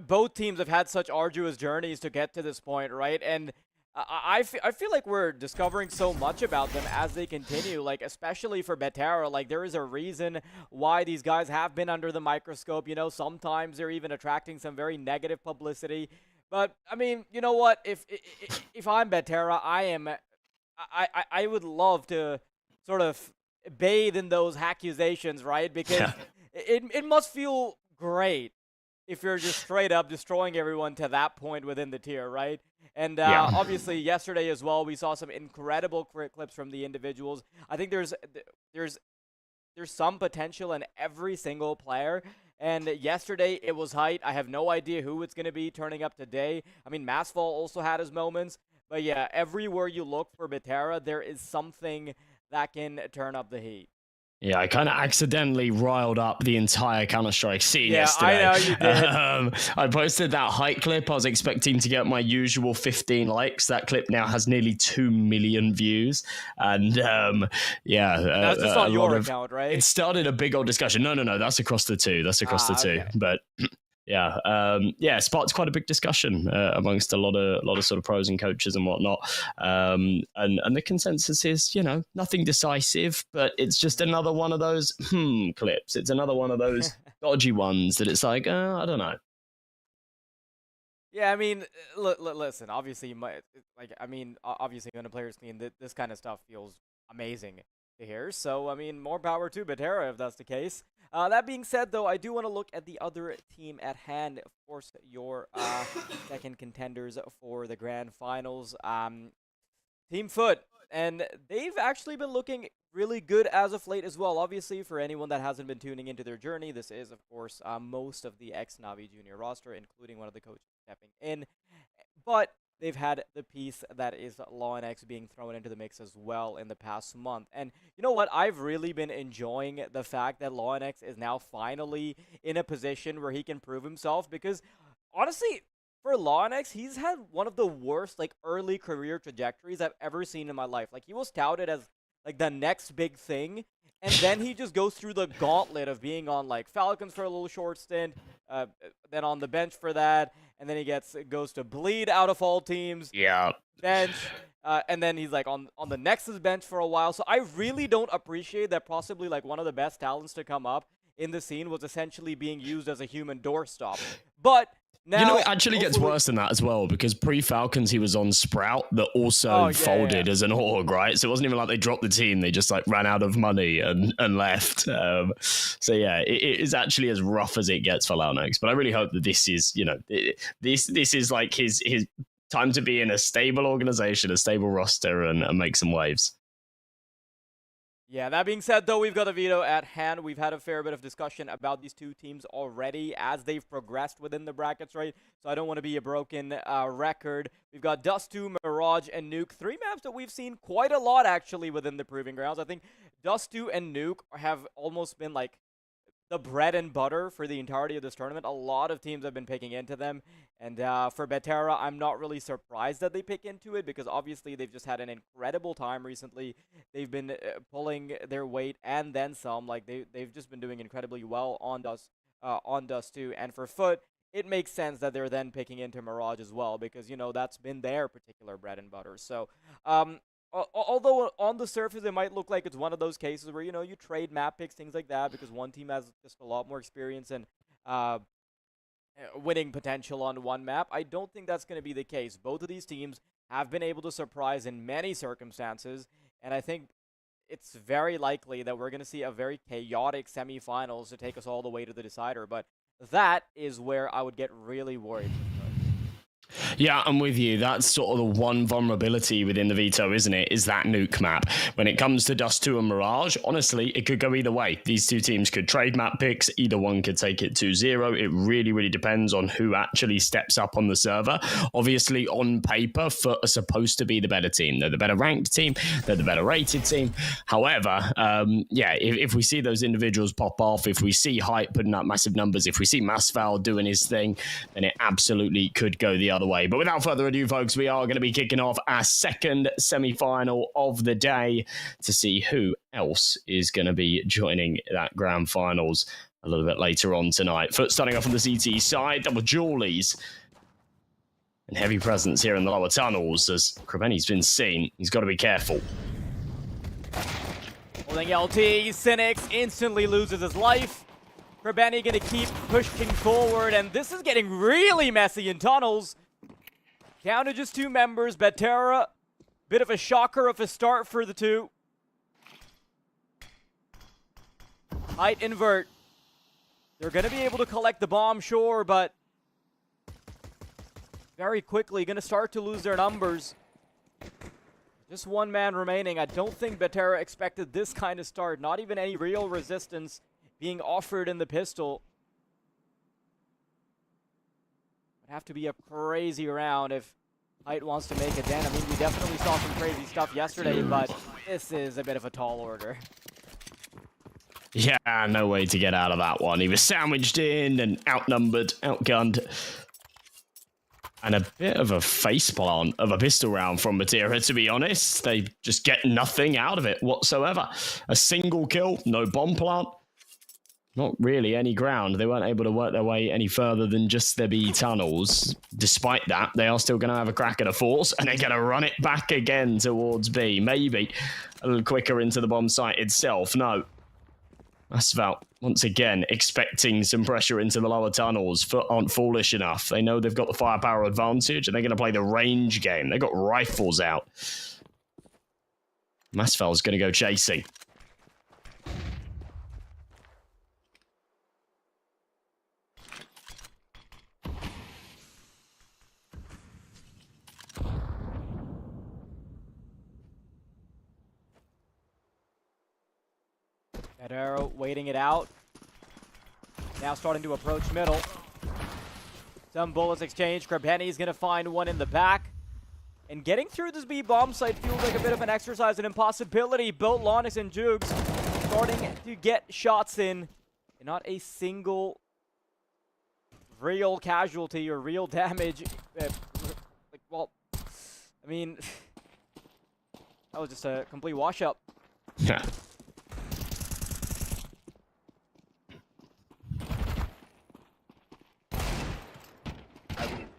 both teams have had such arduous journeys to get to this point, right? And I feel like we're discovering so much about them as they continue, like, especially for Batera. Like, there is a reason why these guys have been under the microscope. Sometimes they're even attracting some very negative publicity. But, I mean, you know what? If I'm Batera, I would love to sort of bathe in those accusations, right? Because it must feel great if you're just straight up destroying everyone to that point within the tier, right? And obviously yesterday as well, we saw some incredible clips from the individuals. I think there's some potential in every single player. And yesterday it was hype. I have no idea who it's going to be turning up today. I mean, Masfall also had his moments. But yeah, everywhere you look for Batera, there is something that can turn up the heat. Yeah, I kind of accidentally riled up the entire Counter-Strike scene yesterday. Yeah, I know you did. I posted that hype clip. I was expecting to get my usual 15 likes. That clip now has nearly 2 million views. And that's just on your account, right? It started a big old discussion. No, that's across the two. That's across the two. Okay. But yeah, sparked quite a big discussion amongst a lot of sort of pros and coaches and whatnot. And the consensus is, nothing decisive, but it's just another one of those clips. It's another one of those dodgy ones that it's like, I don't know. Yeah, I mean, listen, obviously, obviously when a player's clean, this kind of stuff feels amazing to hear. So, I mean, more power to Batera if that's the case. That being said, though, I do want to look at the other team at hand. Of course, your second contenders for the grand finals, Team FUT. And they've actually been looking really good as of late as well. Obviously, for anyone that hasn't been tuning into their journey, this is, of course, most of the ex-Navi Junior roster, including one of the coaches stepping in. But they've had the piece that is LawNX being thrown into the mix as well in the past month. And you know what? I've really been enjoying the fact that LawNX is now finally in a position where he can prove himself, because honestly, for LawNX, he's had one of the worst early career trajectories I've ever seen in my life. He was touted as the next big thing, and then he just goes through the gauntlet of being on Falcons for a little short stint, then on the bench for that, and then he goes to Bleed out of all teams. Yeah. Bench, and then he's on the Nexus bench for a while. So I really don't appreciate that possibly one of the best talents to come up in the scene was essentially being used as a human doorstop. But now, it actually gets worse than that as well, because pre-Falcons he was on Sprout that also folded as an org, right? So it wasn't even like they dropped the team, they just ran out of money and left. So yeah, it is actually as rough as it gets for LawNX. But I really hope that this is, this is his time to be in a stable organization, a stable roster, and make some waves. Yeah, that being said, though, we've got a veto at hand. We've had a fair bit of discussion about these two teams already as they've progressed within the brackets, right? So I don't want to be a broken record. We've got Dust2, Mirage, and Nuke. 3 maps that we've seen quite a lot, actually, within the Proving Grounds. I think Dust2 and Nuke have almost been, the bread and butter for the entirety of this tournament. A lot of teams have been picking into them. And for Batera, I'm not really surprised that they pick into it, because obviously they've just had an incredible time recently. They've been pulling their weight and then some. They've just been doing incredibly well on Dust2. And for FUT, it makes sense that they're then picking into Mirage as well, because, that's been their particular bread and butter. So, although on the surface it might look like it's one of those cases where, you trade map picks, things like that, because one team has just a lot more experience and winning potential on one map, I don't think that's going to be the case. Both of these teams have been able to surprise in many circumstances, and I think it's very likely that we're going to see a very chaotic semifinals to take us all the way to the decider. But that is where I would get really worried. Yeah, I'm with you. That's sort of the one vulnerability within the veto, isn't it? Is that nuke map. When it comes to Dust 2 and Mirage, honestly, it could go either way. These two teams could trade map picks. Either one could take it 2-0. It really, really depends on who actually steps up on the server. Obviously, on paper, FUT are supposed to be the better team. They're the better ranked team. They're the better rated team. However, if we see those individuals pop off, if we see Hype putting up massive numbers, if we see Masval doing his thing, then it absolutely could go the other way. But without further ado, folks, we are going to be kicking off our second semi-final of the day to see who else is going to be joining that grand finals a little bit later on tonight. FUT starting off on the CT side, double Jawlies and heavy presence here in the lower tunnels as Krebeni's been seen. He's got to be careful. Holding LT, Cynics instantly loses his life. Krebeni gonna keep pushing forward, and this is getting really messy in tunnels. Down to just 2 members. Betera, bit of a shocker of a start for the two. Height invert. They're gonna be able to collect the bomb, sure, but very quickly gonna start to lose their numbers. Just 1 man remaining. I don't think Betera expected this kind of start. Not even any real resistance being offered in the pistol. Would have to be a crazy round if Height wants to make a dent. I mean, we definitely saw some crazy stuff yesterday, but this is a bit of a tall order. Yeah, no way to get out of that one. He was sandwiched in and outnumbered, outgunned. And a bit of a faceplant of a pistol round from Betera, to be honest. They just get nothing out of it whatsoever. A single kill, no bomb plant. Not really any ground. They weren't able to work their way any further than just their B tunnels. Despite that, they are still going to have a crack at a force, and they're going to run it back again towards B. Maybe a little quicker into the bomb site itself. No. Asphalt, once again, expecting some pressure into the lower tunnels. FUT aren't foolish enough. They know they've got the firepower advantage, and they're going to play the range game. They've got rifles out. Masval's going to go chasing. Betera waiting it out. Now starting to approach middle. Some bullets exchange. Krebeni's going to find one in the back. And getting through this B bomb site feels like a bit of an exercise, an impossibility. Both Lonix and Jugs starting to get shots in. And not a single real casualty or real damage. Well, I mean, that was just a complete wash-up. Yeah.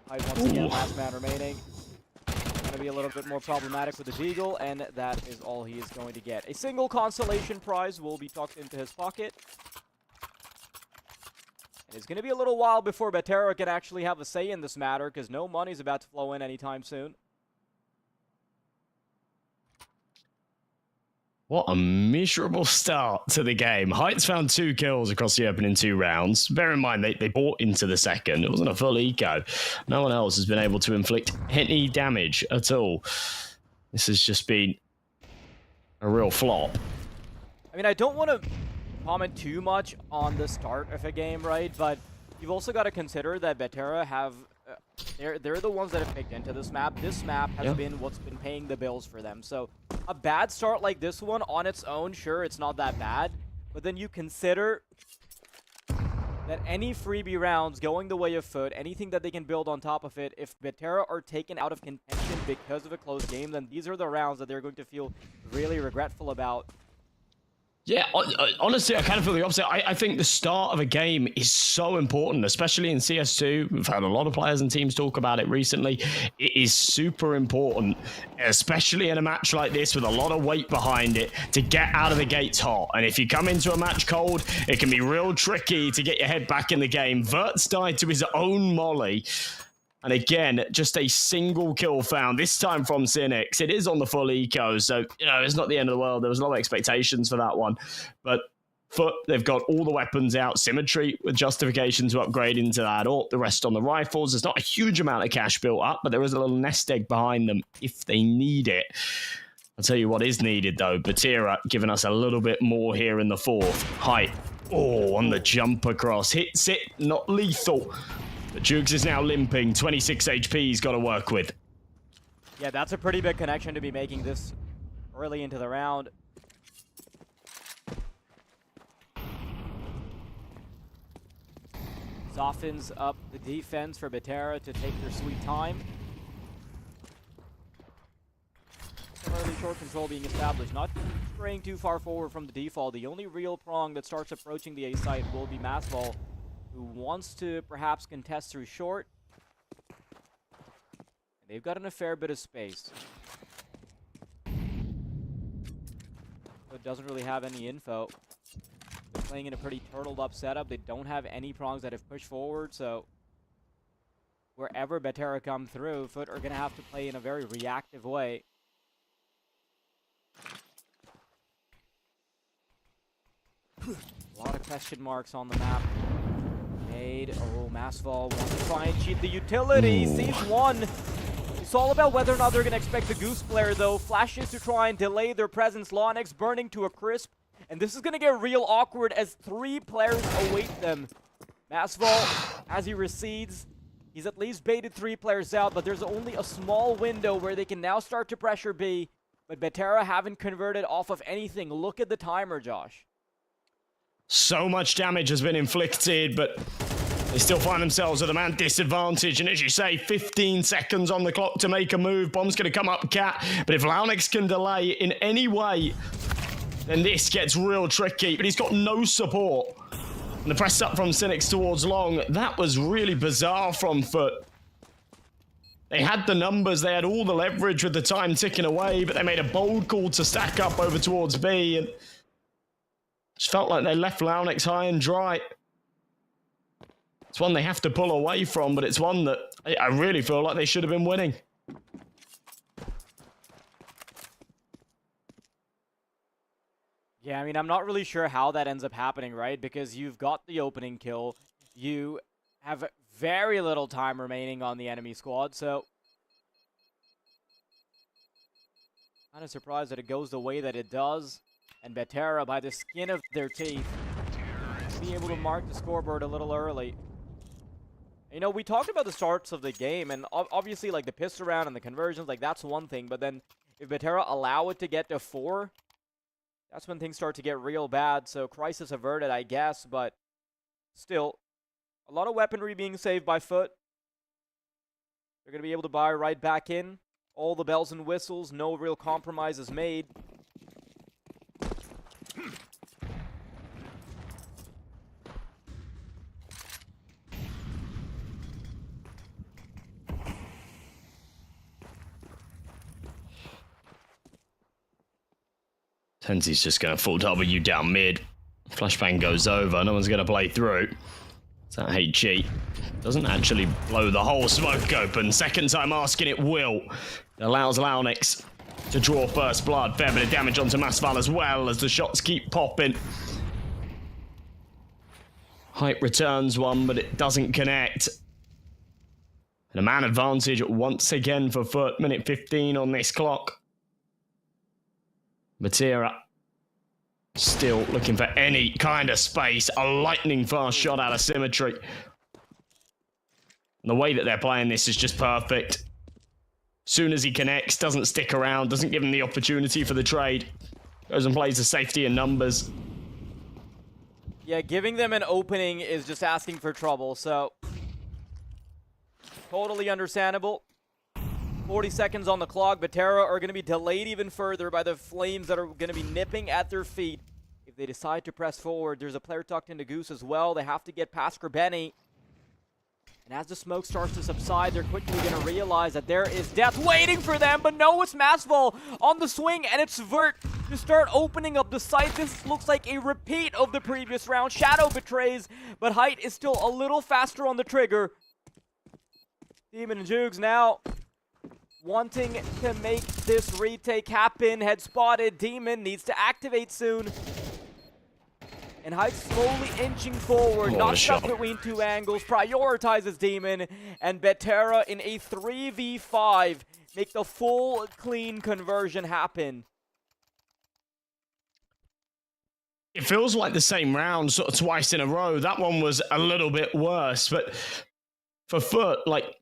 Hyde once again, last man remaining. Going to be a little bit more problematic with the Deagle, and that is all he is going to get. A single consolation prize will be tucked into his pocket. And it's going to be a little while before Betera can actually have a say in this matter, because no money's about to flow in anytime soon. What a miserable start to the game. Heights found 2 kills across the opening 2 rounds. Bear in mind, they bought into the second. It wasn't a full eco. No one else has been able to inflict any damage at all. This has just been a real flop. I mean, I don't want to comment too much on the start of a game, right? But you've also got to consider that Betera have... They're the ones that have picked into this map. This map has been what's been paying the bills for them. So a bad start like this one on its own, sure, it's not that bad. But then you consider that any freebie rounds going the way of FUT, anything that they can build on top of it, if Betera are taken out of contention because of a close game, then these are the rounds that they're going to feel really regretful about. Yeah, honestly, I kind of feel the opposite. I think the start of a game is so important, especially in CS2. We've had a lot of players and teams talk about it recently. It is super important, especially in a match like this with a lot of weight behind it, to get out of the gates hot. And if you come into a match cold, it can be real tricky to get your head back in the game. Vert's died to his own molly. And again, just a single kill found, this time from Cynics. It is on the full eco, so, you know, it's not the end of the world. There was a lot of expectations for that one. But FUT, they've got all the weapons out, Symmetry with justification to upgrade into that, or the rest on the rifles. There's not a huge amount of cash built up, but there is a little nest egg behind them if they need it. I'll tell you what is needed, though. Batira giving us a little bit more here in the fourth. Height. Oh, on the jump across. Hits it, not lethal. But Jugs is now limping. 26 HP he's got to work with. Yeah, that's a pretty big connection to be making this early into the round. Softens up the defense for Batera to take their sweet time. Some early short control being established, not straying too far forward from the default. The only real prong that starts approaching the A site will be Masval, who wants to perhaps contest through short. And they've gotten a fair bit of space. But doesn't really have any info. They're playing in a pretty turtled up setup. They don't have any prongs that have pushed forward, so wherever Batera come through, FUT are going to have to play in a very reactive way. A lot of question marks on the map. Made. Oh, Masval wants to try and cheat the utility. Sees one. It's all about whether or not they're going to expect the Goose player, though. Flashes to try and delay their presence. Lonix burning to a crisp. And this is going to get real awkward as 3 players await them. Masval, as he recedes, he's at least baited 3 players out, but there's only a small window where they can now start to pressure B. But Batera haven't converted off of anything. Look at the timer, Josh. So much damage has been inflicted, but they still find themselves at a man disadvantage. And as you say, 15 seconds on the clock to make a move. Bomb's going to come up, Cat. But if Launix can delay in any way, then this gets real tricky. But he's got no support. And the press up from Cynics towards Long, that was really bizarre from FUT. They had the numbers, they had all the leverage with the time ticking away, but they made a bold call to stack up over towards B, and just felt like they left Launix high and dry. It's one they have to pull away from, but it's one that I really feel like they should have been winning. Yeah, I mean, I'm not really sure how that ends up happening, right? Because you've got the opening kill. You have very little time remaining on the enemy squad, so kind of surprised that it goes the way that it does. And Batera, by the skin of their teeth, be able to mark the scoreboard a little early. You know, we talked about the starts of the game, and obviously, like, the piss around and the conversions, like, that's one thing. But then, if Batera allow it to get to 4, that's when things start to get real bad. So, crisis averted, I guess, but still, a lot of weaponry being saved by FUT. They're going to be able to buy right back in. All the bells and whistles, no real compromises made. Tenzi's just going to full W down mid. Flashbang goes over. No one's going to play through. It's that HG. Doesn't actually blow the whole smoke open. Second time asking, it will. It allows Launix to draw first blood. Fair bit of damage onto Masval as well as the shots keep popping. Height returns one, but it doesn't connect. And a man advantage once again for FUT. Minute 15 on this clock. Batera still looking for any kind of space. A lightning fast shot out of Symmetry. And the way that they're playing this is just perfect. Soon as he connects, doesn't stick around, doesn't give him the opportunity for the trade. Goes and plays the safety in numbers. Yeah, giving them an opening is just asking for trouble, so totally understandable. 40 seconds on the clock. Batera are going to be delayed even further by the flames that are going to be nipping at their feet. If they decide to press forward, there's a player tucked into Goose as well. They have to get past Grabeni. And as the smoke starts to subside, they're quickly going to realize that there is death waiting for them. But no, it's Masval on the swing, and it's Vert to start opening up the site. This looks like a repeat of the previous round. Shadow betrays, but Height is still a little faster on the trigger. Demon and Jugs now wanting to make this retake happen. Head spotted. Demon needs to activate soon. And Hyde slowly inching forward, What a not stuck shot. between two angles, prioritizes Demon, and Betera in a 3v5 make the full clean conversion happen. It feels like the same round sort of twice in a row. That one was a little bit worse, but for FUT, like,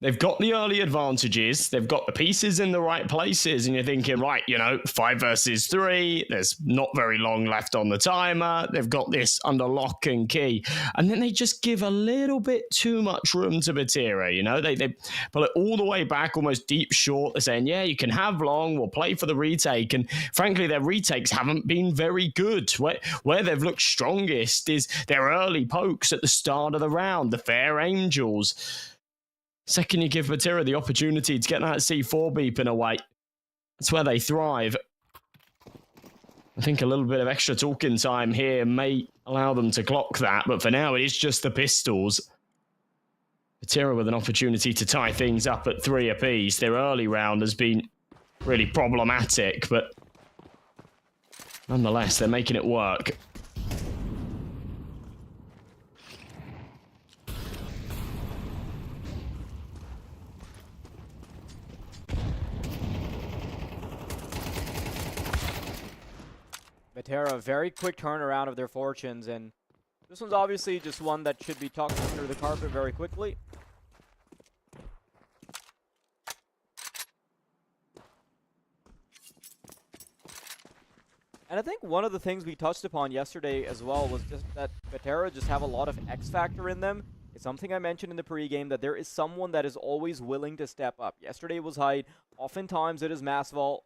they've got the early advantages, they've got the pieces in the right places, and you're thinking, right, you know, 5 versus 3, there's not very long left on the timer, they've got this under lock and key, and then they just give a little bit too much room to Batira, you know, they pull it all the way back, almost deep short, they're saying, yeah, you can have long, we'll play for the retake, and frankly, their retakes haven't been very good. Where they've looked strongest is their early pokes at the start of the round, the Fair Angels. Second, you give Batira the opportunity to get that C4 beeping away. That's where they thrive. I think a little bit of extra talking time here may allow them to clock that, but for now it is just the pistols. Batira with an opportunity to tie things up at 3 apiece. Their early round has been really problematic, but nonetheless, they're making it work. Betera, very quick turnaround of their fortunes, and this one's obviously just one that should be tucked under the carpet very quickly. And I think one of the things we touched upon yesterday as well was just that Betera just have a lot of X factor in them. It's something I mentioned in the pregame, that there is someone that is always willing to step up. Yesterday was Hyde, oftentimes it is Masval.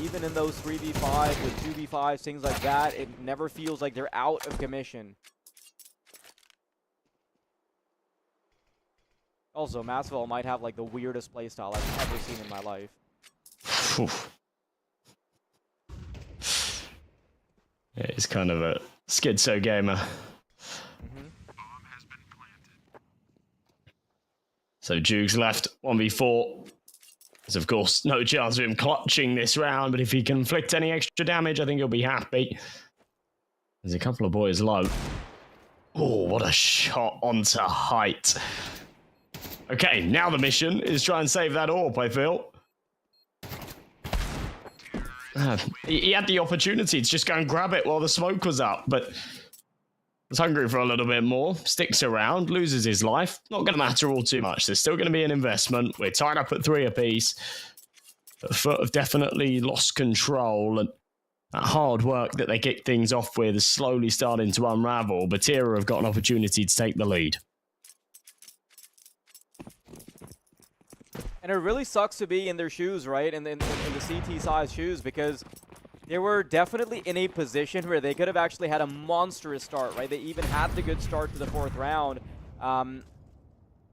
Even in those 3v5 with 2v5s, things like that, it never feels like they're out of commission. Also, Masval might have like the weirdest playstyle I've ever seen in my life. Yeah, it's kind of a schizo gamer. So Jugs left 1v4. There's of course no chance of him clutching this round, but if he can inflict any extra damage, I think he'll be happy. There's a couple of boys low. Oh, what a shot onto height. Okay, now the mission is try and save that AWP, I feel. He had the opportunity to just go and grab it while the smoke was up, but was hungry for a little bit more, sticks around, loses his life. Not going to matter all too much. There's still going to be an investment. We're tied up at 3 apiece. But FUT have definitely lost control, and that hard work that they kicked things off with is slowly starting to unravel. Batira have got an opportunity to take the lead. And it really sucks to be in their shoes, right? In the CT size shoes, because they were definitely in a position where they could have actually had a monstrous start, right? They even had the good start to the 4th round.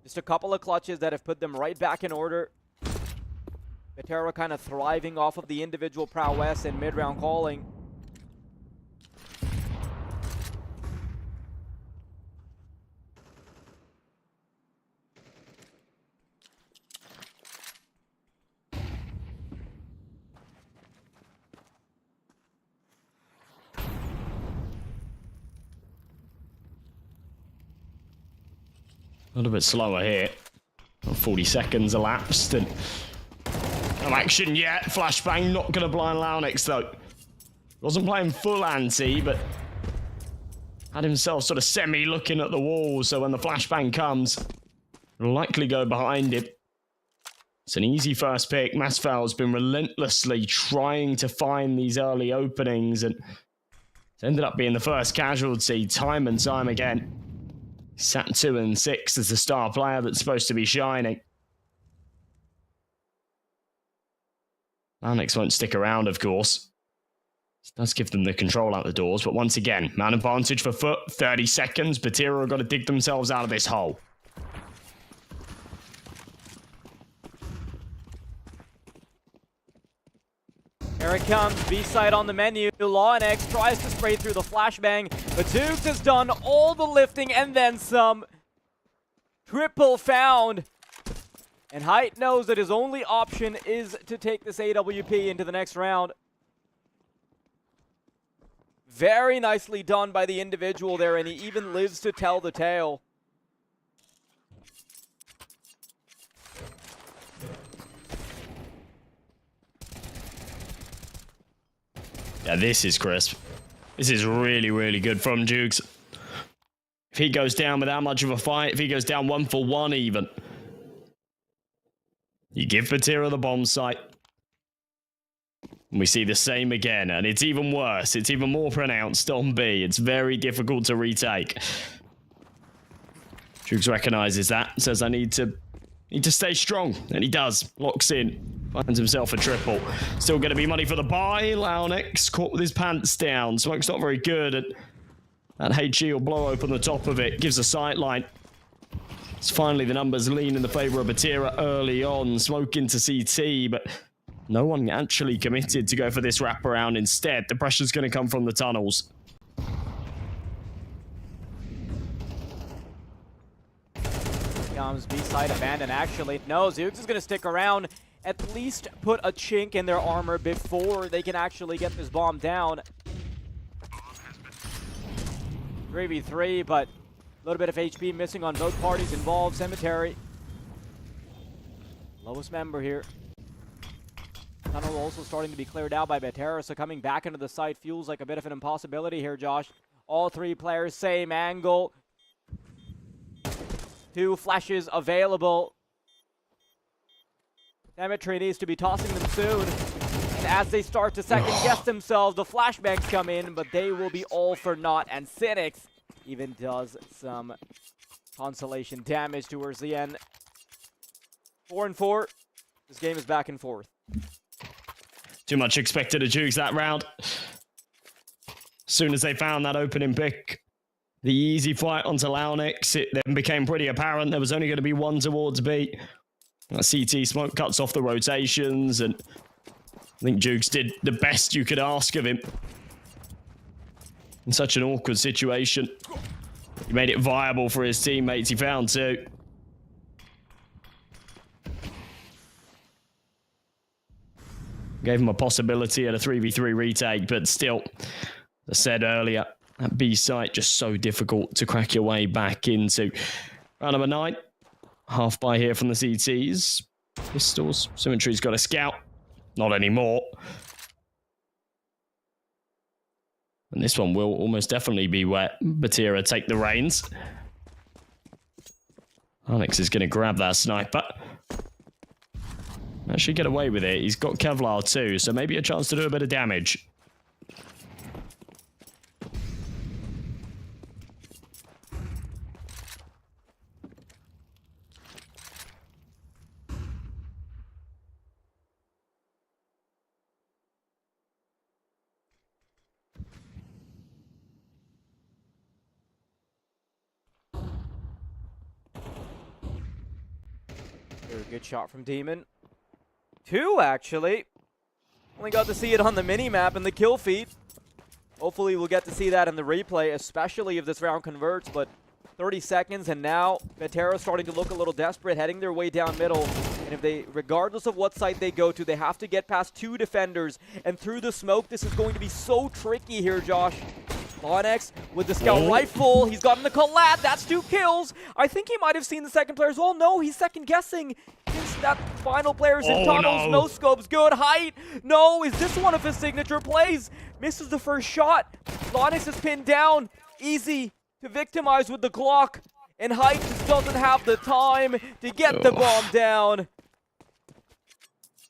Just a couple of clutches that have put them right back in order. Betera kind of thriving off of the individual prowess and mid-round calling. A little bit slower here. 40 seconds elapsed and no action yet. Flashbang not going to blind Launix though. Wasn't playing full anti, but had himself sort of semi-looking at the wall, so when the flashbang comes, it'll likely go behind him. It's an easy first pick. Masval's been relentlessly trying to find these early openings, and it's ended up being the first casualty time and time again. Sat 2 and 6 as the star player that's supposed to be shining. Launix won't stick around, of course. This does give them the control out the doors, but once again, man advantage for FUT, 30 seconds. Batira have got to dig themselves out of this hole. Here it comes, B-side on the menu. Launix tries to spray through the flashbang, but Dukes has done all the lifting and then some. Triple found. And Height knows that his only option is to take this AWP into the next round. Very nicely done by the individual there, and he even lives to tell the tale. Yeah, this is crisp. This is really, really good from Jukes. If he goes down without much of a fight, if he goes down 1 for 1 even, you give Batira the bomb site. And we see the same again, and it's even worse. It's even more pronounced on B. It's very difficult to retake. Jukes recognizes that, says I need to stay strong, and he does. Locks in, finds himself a triple. Still going to be money for the buy. Launex caught with his pants down. Smoke's not very good, and that HE will blow open the top of it. Gives a sight line. It's finally the numbers lean in the favor of Batira early on. Smoke into CT, but no one actually committed to go for this wraparound. Instead, the pressure's going to come from the tunnels. Comes B-side abandoned, actually. No, Zooks is going to stick around. At least put a chink in their armor before they can actually get this bomb down. 3v3, but a little bit of HP missing on both parties involved. Cemetery. Lowest member here. Tunnel also starting to be cleared out by Batera, so coming back into the site feels like a bit of an impossibility here, Josh. All three players, same angle. 2 flashes available. Cemetery needs to be tossing them soon. And as they start to second guess themselves, the flashbangs come in, but they will be all for naught. And Cynics even does some consolation damage towards the end. 4-4. This game is back and forth. Too much expected of Jukes that round. As soon as they found that opening pick, the easy fight onto Launex, it then became pretty apparent there was only going to be one towards B. CT Smoke cuts off the rotations, and I think Jukes did the best you could ask of him. In such an awkward situation. He made it viable for his teammates, he found two. Gave him a possibility at a 3v3 retake, but still, as I said earlier, that B site just so difficult to crack your way back into. Round number 9. Half by here from the CTs. Pistols. Symmetry's got a scout. Not anymore. And this one will almost definitely be where Batira take the reins. Onyx is going to grab that sniper. Actually get away with it. He's got Kevlar too, so maybe a chance to do a bit of damage. Good shot from Demon. 2, actually. Only got to see it on the mini-map and the kill feed. Hopefully we'll get to see that in the replay, especially if this round converts, but 30 seconds, and now Batera starting to look a little desperate, heading their way down middle. And if they, regardless of what site they go to, they have to get past 2 defenders. And through the smoke, this is going to be so tricky here, Josh. Onyx with the scout rifle. He's gotten the collab. That's 2 kills. I think he might have seen the second player as well. No, he's second guessing. Since that final player's in tunnels. No scopes. Good height. No, is this one of his signature plays? Misses the first shot. Onyx is pinned down. Easy to victimize with the Glock. And height just doesn't have the time to get the bomb down.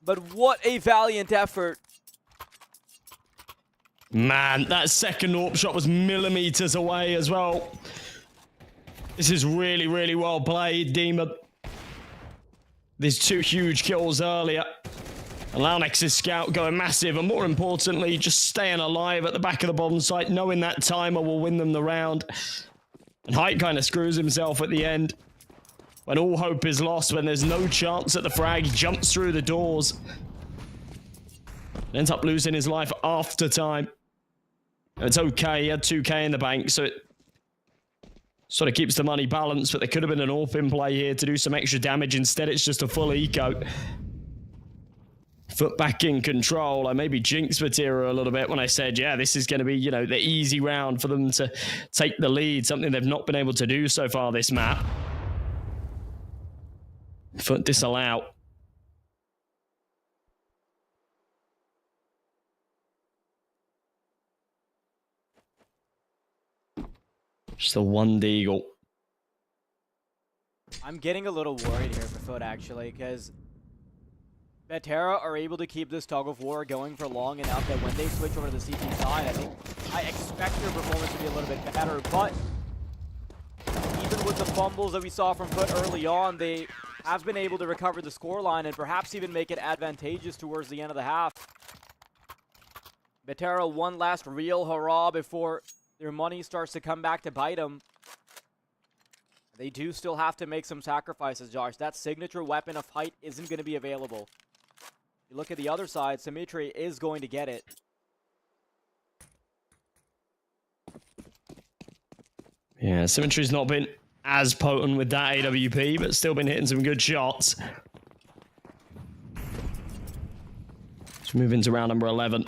But what a valiant effort. Man, that second AWP shot was millimeters away as well. This is really, really well played, Demon. There's 2 huge kills earlier. And Launex's scout going massive, and more importantly, just staying alive at the back of the bomb site, knowing that timer will win them the round. And Height kind of screws himself at the end. When all hope is lost, when there's no chance at the frag, he jumps through the doors. Ends up losing his life after time. It's okay, he had 2k in the bank, so it sort of keeps the money balanced, but there could have been an AWP in play here to do some extra damage. Instead, it's just a full eco. FUT back in control. I maybe jinxed Vatira a little bit when I said, yeah, this is going to be, you know, the easy round for them to take the lead, something they've not been able to do so far this map. FUT disallow. Just the one deagle. I'm getting a little worried here for FUT, actually, because Vatera are able to keep this tug of war going for long enough that when they switch over to the CT side, I expect their performance to be a little bit better, but even with the fumbles that we saw from FUT early on, they have been able to recover the scoreline and perhaps even make it advantageous towards the end of the half. Vatera one last real hurrah before their money starts to come back to bite them. They do still have to make some sacrifices, Josh. That signature weapon of height isn't going to be available. You look at the other side, Symmetry is going to get it. Yeah, Symmetry's not been as potent with that AWP, but still been hitting some good shots. Let's move into round number 11.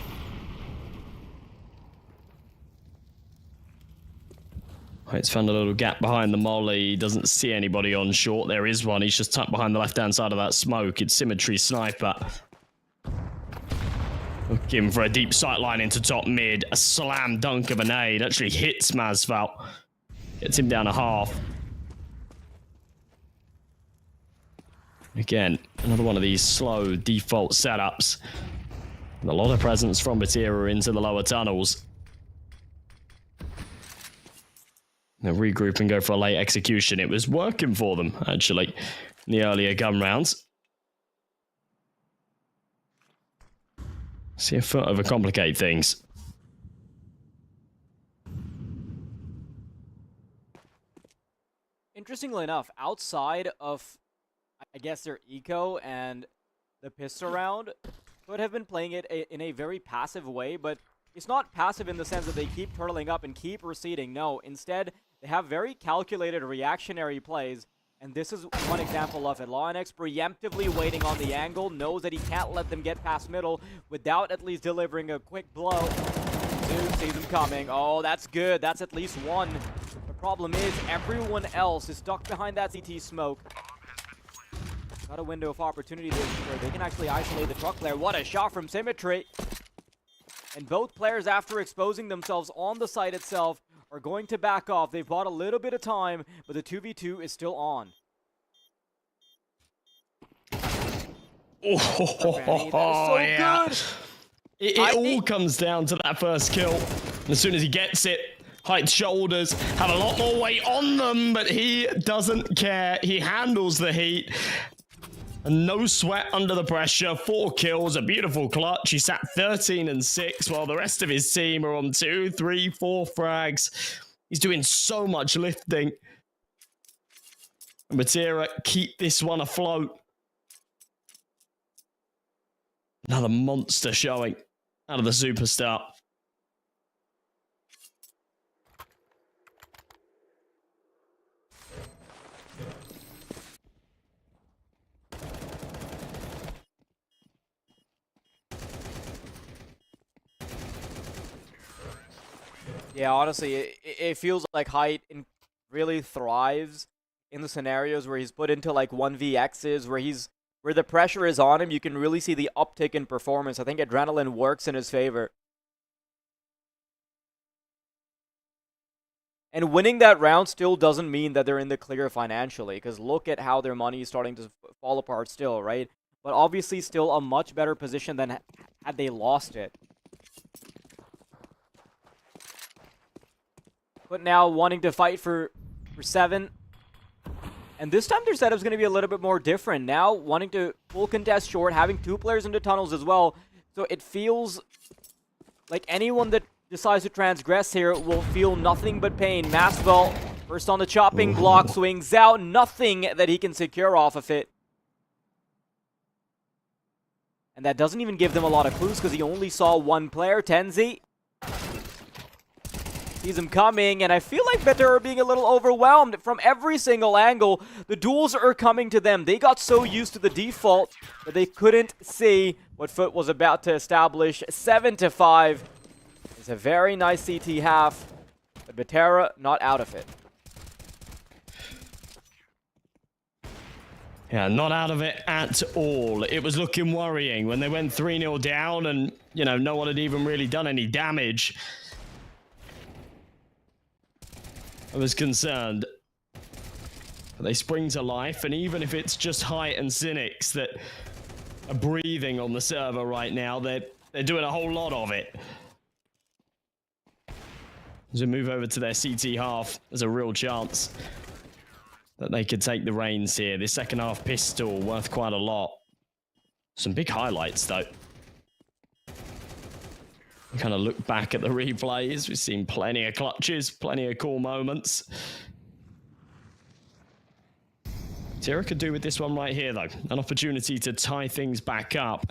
Height's found a little gap behind the molly. He doesn't see anybody on short. There is one. He's just tucked behind the left-hand side of that smoke. It's Symmetry Sniper. Looking for a deep sight line into top mid. A slam dunk of a nade. Actually hits Masval. Gets him down a half. Again, another one of these slow default setups. And a lot of presence from Batira into the lower tunnels. They'll regroup and go for a late execution. It was working for them, actually, in the earlier gun rounds. See a FUT overcomplicate things. Interestingly enough, outside of, I guess, their eco and the pistol round, FUT have been playing it in a very passive way, but it's not passive in the sense that they keep turtling up and keep receding. No, instead, they have very calculated reactionary plays, and this is one example of it. LawNX preemptively waiting on the angle, knows that he can't let them get past middle without at least delivering a quick blow. Dude sees them coming. Oh, that's good. That's at least one. The problem is everyone else is stuck behind that CT smoke. Got a window of opportunity there where they can actually isolate the truck player. What a shot from Symmetry. And both players, after exposing themselves on the site itself, are going to back off. They've bought a little bit of time, but the 2v2 is still on. Oh, yeah. Good. It all comes down to that first kill. And as soon as he gets it, Height's shoulders have a lot more weight on them, but he doesn't care. He handles the heat. And no sweat under the pressure. 4 kills, a beautiful clutch. He sat 13 and 6, while the rest of his team are on 2, 3, 4 frags. He's doing so much lifting. Matera, keep this one afloat. Another monster showing out of the superstar. Yeah, honestly, it feels like Height really thrives in the scenarios where he's put into like 1vx's, where the pressure is on him. You can really see the uptick in performance. I think adrenaline works in his favor. And winning that round still doesn't mean that they're in the clear financially, because look at how their money is starting to fall apart still, right? But obviously still a much better position than had they lost it. But now wanting to fight for 7. And this time their setup's going to be a little bit more different. Now wanting to full contest short, having 2 players into tunnels as well. So it feels like anyone that decides to transgress here will feel nothing but pain. Masval, first on the chopping block, swings out. Nothing that he can secure off of it. And that doesn't even give them a lot of clues because he only saw 1 player, Tenzi. sees him coming, and I feel like Better are being a little overwhelmed from every single angle. The duels are coming to them. They got so used to the default that they couldn't see what FUT was about to establish. 7-5. It's a very nice CT half, but Betera not out of it. Yeah, not out of it at all. It was looking worrying when they went 3-0 down and, you know, no one had even really done any damage. I was concerned. But they spring to life, and even if it's just Height and Cynics that are breathing on the server right now, they're doing a whole lot of it. As we move over to their CT half, there's a real chance that they could take the reins here. This second half pistol worth quite a lot. Some big highlights though. Kind of look back at the replays. We've seen plenty of clutches, plenty of cool moments. Tira could do with this one right here though. An opportunity to tie things back up.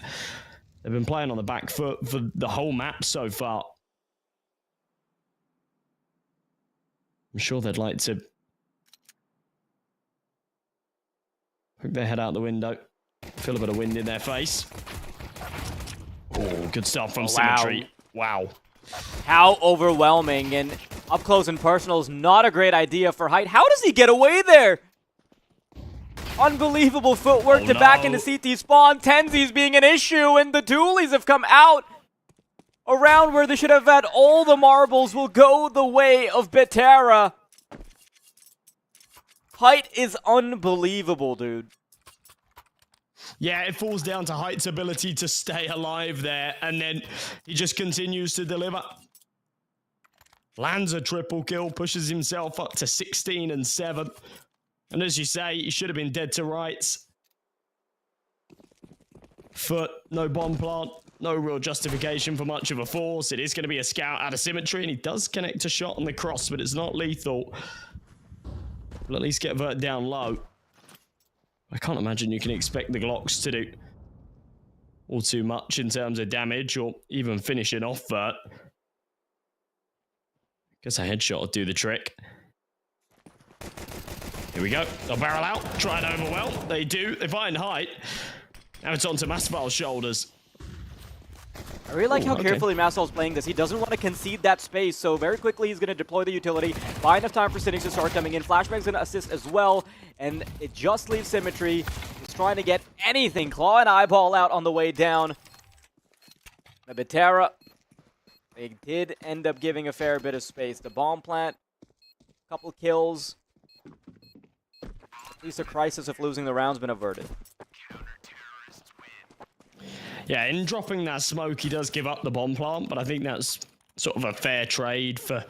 They've been playing on the back foot for the whole map so far. I'm sure they'd like to poke their head out the window. Feel a bit of wind in their face. Oh, good stuff from Symmetry. Wow. How overwhelming, and up close and personal is not a great idea for Height. How does he get away there? Unbelievable footwork to back into CT spawn. Tenzi's being an issue, and the dualies have come out around where they should have had all the marbles will go the way of Betera. Height is unbelievable, dude. Yeah, it falls down to Height's ability to stay alive there, and then he just continues to deliver. Lands a triple kill, pushes himself up to 16 and 7. And as you say, he should have been dead to rights. FUT, no bomb plant, no real justification for much of a force. It is going to be a scout out of Symmetry, and he does connect a shot on the cross, but it's not lethal. Will at least get Vert down low. I can't imagine you can expect the Glocks to do all too much in terms of damage or even finishing off Vert. Guess a headshot will do the trick. Here we go. They'll barrel out, try and overwhelm. They do. They find Height. Now it's onto Masval's shoulders. I really like how carefully Masval's playing this. He doesn't want to concede that space, so very quickly he's going to deploy the utility, buy enough time for Cynics to start coming in. Flashbang's going to assist as well, and it just leaves Symmetry. He's trying to get anything, claw and eyeball out on the way down. The Betera, they did end up giving a fair bit of space. The bomb plant, couple kills. At least the crisis of losing the round's been averted. Yeah, in dropping that smoke, he does give up the bomb plant, but I think that's sort of a fair trade for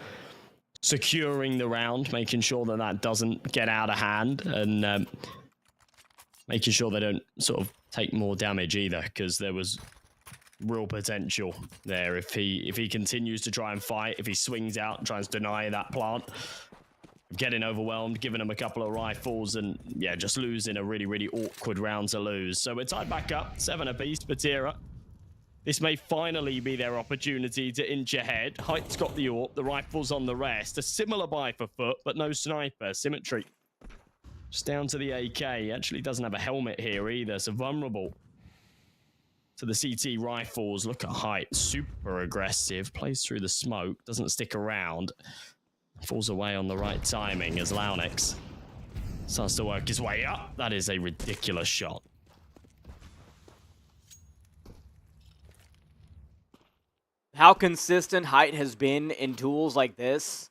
securing the round, making sure that that doesn't get out of hand, and making sure they don't sort of take more damage either, because there was real potential there if he continues to try and fight, if he swings out and tries to deny that plant. Getting overwhelmed, giving him a couple of rifles, and yeah, just losing a really, really awkward round to lose. So we're tied back up, 7 apiece for Tira. This may finally be their opportunity to inch ahead. Height's got the AWP, the rifles on the rest. A similar buy for FUT, but no sniper. Symmetry. Just down to the AK. He actually doesn't have a helmet here either, so vulnerable to the CT rifles. Look at Height, super aggressive. Plays through the smoke, doesn't stick around. Falls away on the right timing as Launex starts to work his way up. That is a ridiculous shot. How consistent Height has been in tools like this,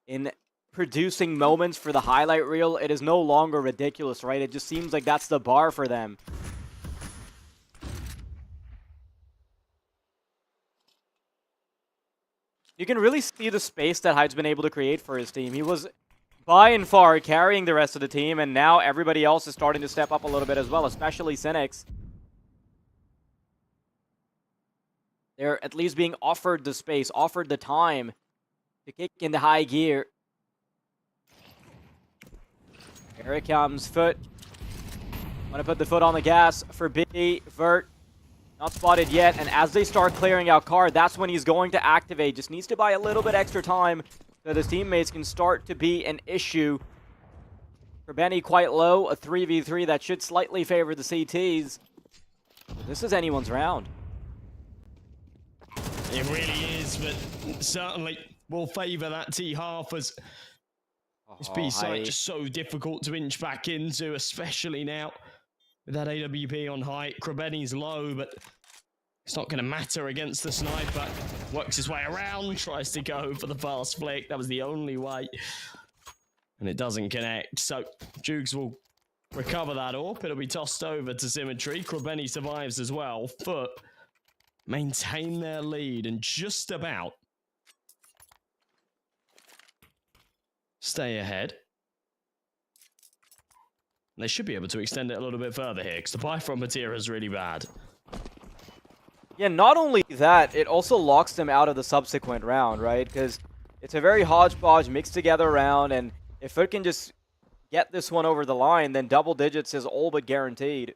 in producing moments for the highlight reel, it is no longer ridiculous, right? It just seems like that's the bar for them. You can really see the space that Height's been able to create for his team. He was by and far carrying the rest of the team, and now everybody else is starting to step up a little bit as well, especially Cynics. They're at least being offered the space, offered the time to kick into high gear. Here it comes, FUT. Want to put the foot on the gas for B. Vert Not spotted yet, and as they start clearing out card, that's when he's going to activate. Just needs to buy a little bit extra time so his teammates can start to be an issue. For Benny, quite low, a 3v3 that should slightly favor the CTs. This is anyone's round. It really is, but certainly will favour that T-half as this B site just so difficult to inch back into, especially now with that AWP on height. Krebeni's low, but it's not going to matter against the sniper. Works his way around, tries to go for the fast flick. That was the only way. And it doesn't connect. So Jukes will recover that AWP. It'll be tossed over to Symmetry. Krebeni survives as well. FUT maintain their lead and just about stay ahead. They should be able to extend it a little bit further here, because the buy from Batira is really bad. Yeah, not only that, it also locks them out of the subsequent round, right? Because it's a very hodgepodge, mixed together round, and if FUT can just get this one over the line, then double digits is all but guaranteed.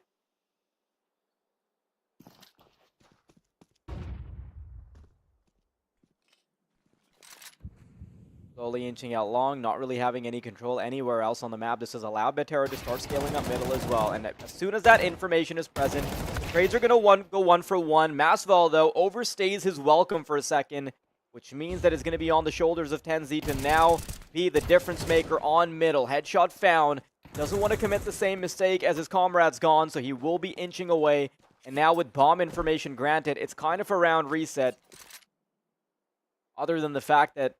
Slowly inching out long, not really having any control anywhere else on the map. This has allowed Batera to start scaling up middle as well. And as soon as that information is present, the trades are going to go 1-for-1. Masval, though, overstays his welcome for a second, which means that it's going to be on the shoulders of TenZ to now be the difference maker on middle. Headshot found. Doesn't want to commit the same mistake as his comrade's gone, so he will be inching away. And now with bomb information granted, it's kind of a round reset. Other than the fact that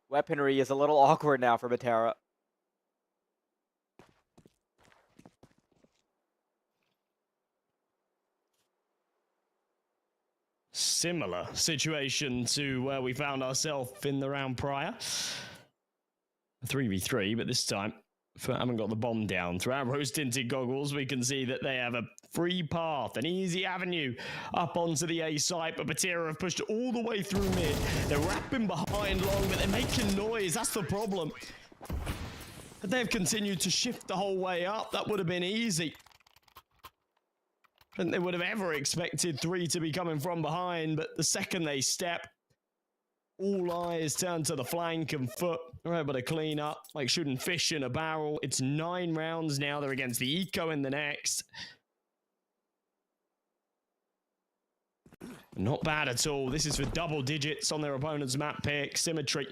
weaponry is a little awkward now for Batera. Similar situation to where we found ourselves in the round prior. 3v3, but this time FUT haven't got the bomb down. Through our rose-tinted goggles, we can see that they have a free path, an easy avenue up onto the A site, but Batera have pushed all the way through mid. They're wrapping behind long, but they're making noise. That's the problem. But they've continued to shift the whole way up. That would have been easy. I don't think they would have ever expected 3 to be coming from behind, but the second they step, all eyes turn to the flank, and FUT are able to clean up like shooting fish in a barrel. It's 9 rounds now. They're against the Eco in the next. Not bad at all. This is for double digits on their opponent's map pick. Symmetry.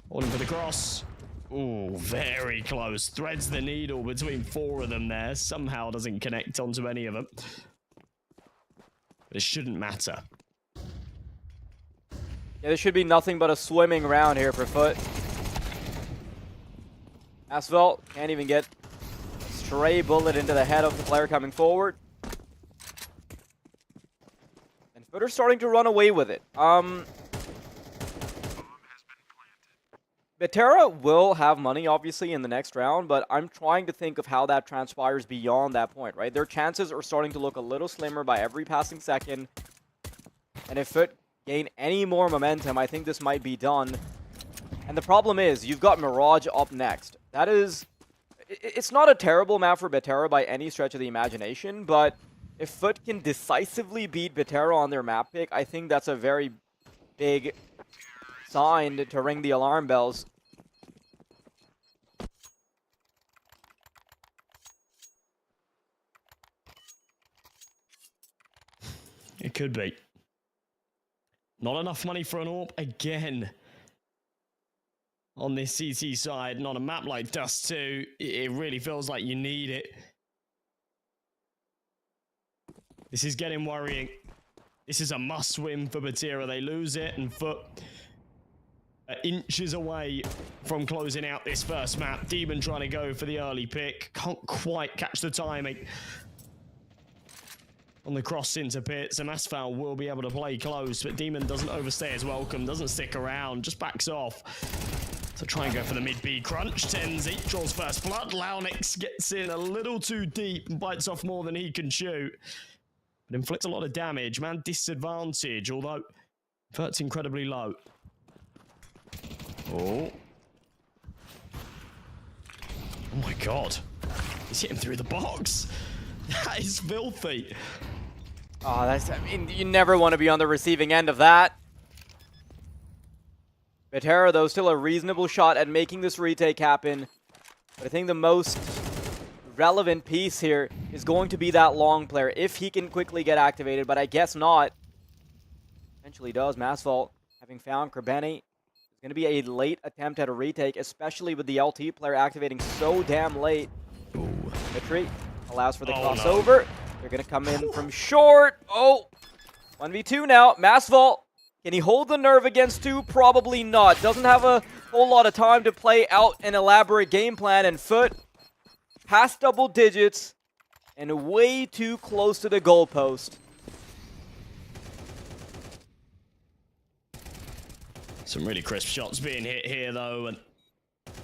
Calling for the cross. Oh, very close. Threads the needle between 4 of them there. Somehow doesn't connect onto any of them. But it shouldn't matter. Yeah, this should be nothing but a swimming round here for FUT. Asphalt can't even get a stray bullet into the head of the player coming forward. And FUT are starting to run away with it. Batera will have money, obviously, in the next round, but I'm trying to think of how that transpires beyond that point, right? Their chances are starting to look a little slimmer by every passing second. And if FUT gain any more momentum, I think this might be done. And the problem is, you've got Mirage up next. That is... It's not a terrible map for Batera by any stretch of the imagination, but if FUT can decisively beat Batera on their map pick, I think that's a very big sign to ring the alarm bells. It could be. Not enough money for an AWP again. On this CT side, and on a map like Dust 2, it really feels like you need it. This is getting worrying. This is a must-win for Batera. They lose it, and FUT inches away from closing out this first map. Demon trying to go for the early pick. Can't quite catch the timing on the cross into pits. And Masval will be able to play close, but Demon doesn't overstay his welcome, doesn't stick around, just backs off. So try and go for the mid-B crunch. TenZ draws first blood. Launix gets in a little too deep and bites off more than he can shoot. But inflicts a lot of damage. Man, disadvantage, although FUT's incredibly low. Oh. Oh my god. He's hit him through the box. That is filthy. Oh, I mean, you never want to be on the receiving end of that. Batera, though, still a reasonable shot at making this retake happen. But I think the most relevant piece here is going to be that long player, if he can quickly get activated, but I guess not. Eventually does. Masvault, having found Krebeni, is going to be a late attempt at a retake, especially with the LT player activating so damn late. Mitri allows for the crossover. No. They're going to come in from short. Oh, 1v2 now. Masvault, can he hold the nerve against 2? Probably not. Doesn't have a whole lot of time to play out an elaborate game plan, and FUT past double digits and way too close to the goalpost. Some really crisp shots being hit here, though, and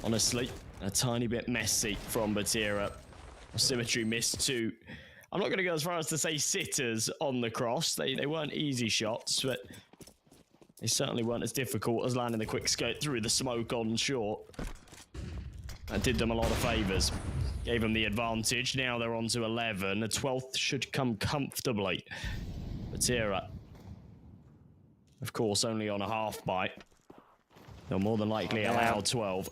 honestly, a tiny bit messy from Batera. Symmetry missed 2. I'm not going to go as far as to say sitters on the cross. They weren't easy shots, but they certainly weren't as difficult as landing the quick scope through the smoke on short. That did them a lot of favours. Gave them the advantage. Now they're on to 11. The 12th should come comfortably. Batera, of course, only on a half bite. They'll more than likely allow 12.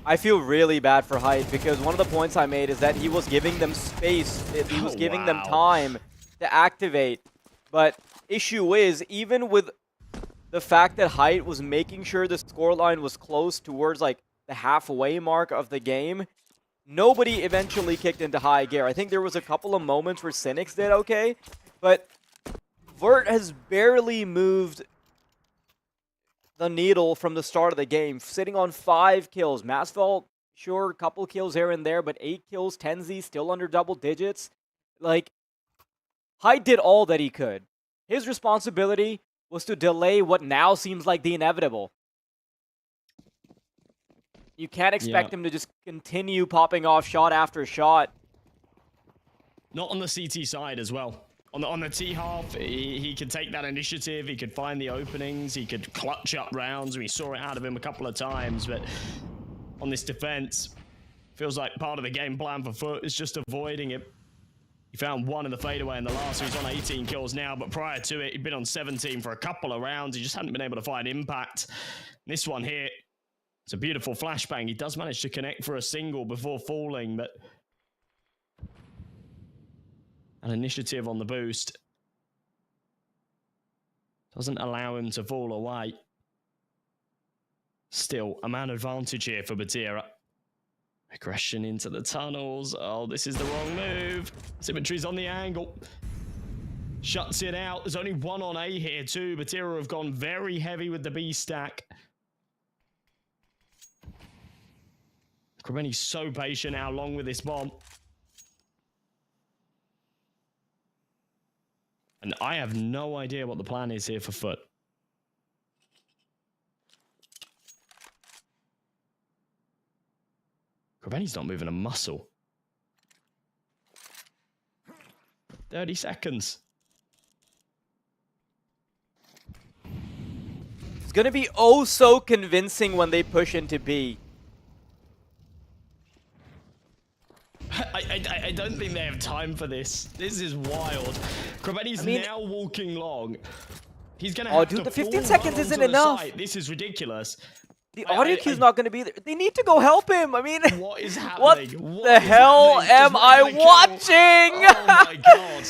I feel really bad for Height because one of the points I made is that he was giving them space. He was giving them time to activate. But issue is, even with the fact that Height was making sure the scoreline was close towards like the halfway mark of the game, nobody eventually kicked into high gear. I think there was a couple of moments where Cynics did okay, but Vert has barely moved the needle from the start of the game, sitting on 5 kills. Masvault, sure, a couple kills here and there, but 8 kills. Tenzi still under double digits. Like, Hyde did all that he could. His responsibility was to delay what now seems like the inevitable. You can't expect him to just continue popping off shot after shot. Not on the CT side as well. On the T half, he could take that initiative, he could find the openings, he could clutch up rounds. We saw it out of him a couple of times, but on this defense, feels like part of the game plan for FUT is just avoiding it. He found 1 in the fadeaway in the last, so he's on 18 kills now, but prior to it, he'd been on 17 for a couple of rounds. He just hadn't been able to find impact. This one here, it's a beautiful flashbang. He does manage to connect for a single before falling, but an initiative on the boost doesn't allow him to fall away. Still, a man advantage here for Batera. Aggression into the tunnels. Oh, this is the wrong move. Symmetry's on the angle. Shuts it out. There's only 1 on A here too. Batera have gone very heavy with the B stack. Krebeni's so patient how long with this bomb. And I have no idea what the plan is here for FUT. Krebeni's not moving a muscle. 30 seconds. It's going to be oh so convincing when they push into B. I don't think they have time for this. This is wild. Krebeni's now walking long. He's going to have to the 15 seconds isn't enough. This is ridiculous. The audio cue's not going to be there. They need to go help him. I mean, what is happening? What the hell am I watching? Oh my god.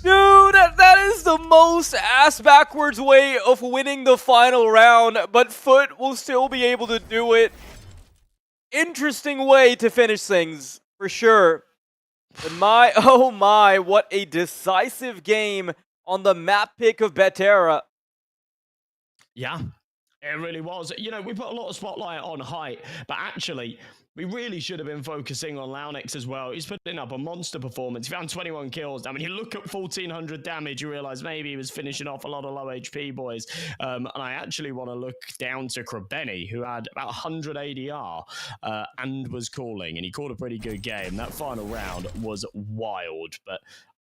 Dude, that is the most ass-backwards way of winning the final round, but FUT will still be able to do it. Interesting way to finish things, for sure. But oh my, what a decisive game on the map pick of Batera. Yeah. It really was. You know, we put a lot of spotlight on Height, but actually, we really should have been focusing on Launix as well. He's putting up a monster performance. He found 21 kills. I mean, you look at 1,400 damage, you realize maybe he was finishing off a lot of low HP boys. And I actually want to look down to Krebeni, who had about 100 ADR and was calling, and he called a pretty good game. That final round was wild, but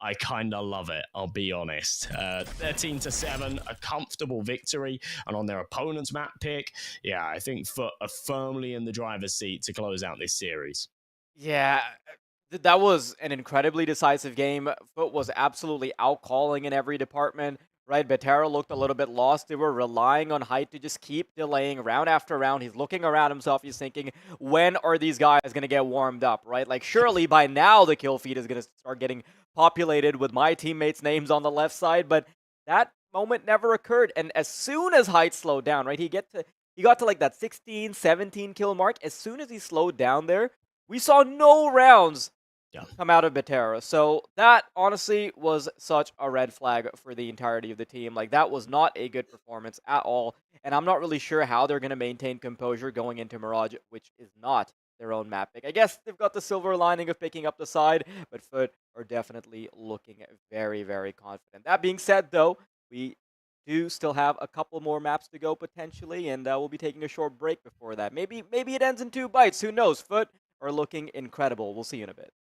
I kind of love it, I'll be honest. 13-7, a comfortable victory, and on their opponent's map pick, yeah, I think FUT are firmly in the driver's seat to close out this series. Yeah, That was an incredibly decisive game. FUT was absolutely out-calling in every department, right? Betera looked a little bit lost. They were relying on Height to just keep delaying round after round. He's looking around himself. He's thinking, when are these guys going to get warmed up, right? Like, surely by now the kill feed is going to start getting populated with my teammates' names on the left side, but that moment never occurred. And as soon as Height slowed down, right, he got to like that 16, 17 kill mark. As soon as he slowed down there, we saw no rounds come out of Betera. So that honestly was such a red flag for the entirety of the team. Like, that was not a good performance at all. And I'm not really sure how they're going to maintain composure going into Mirage, which is not their own map pick. I guess they've got the silver lining of picking up the side, but FUT are definitely looking very, very confident. That being said, though, we do still have a couple more maps to go potentially, and we'll be taking a short break before that. Maybe it ends in 2 bites. Who knows? FUT are looking incredible. We'll see you in a bit.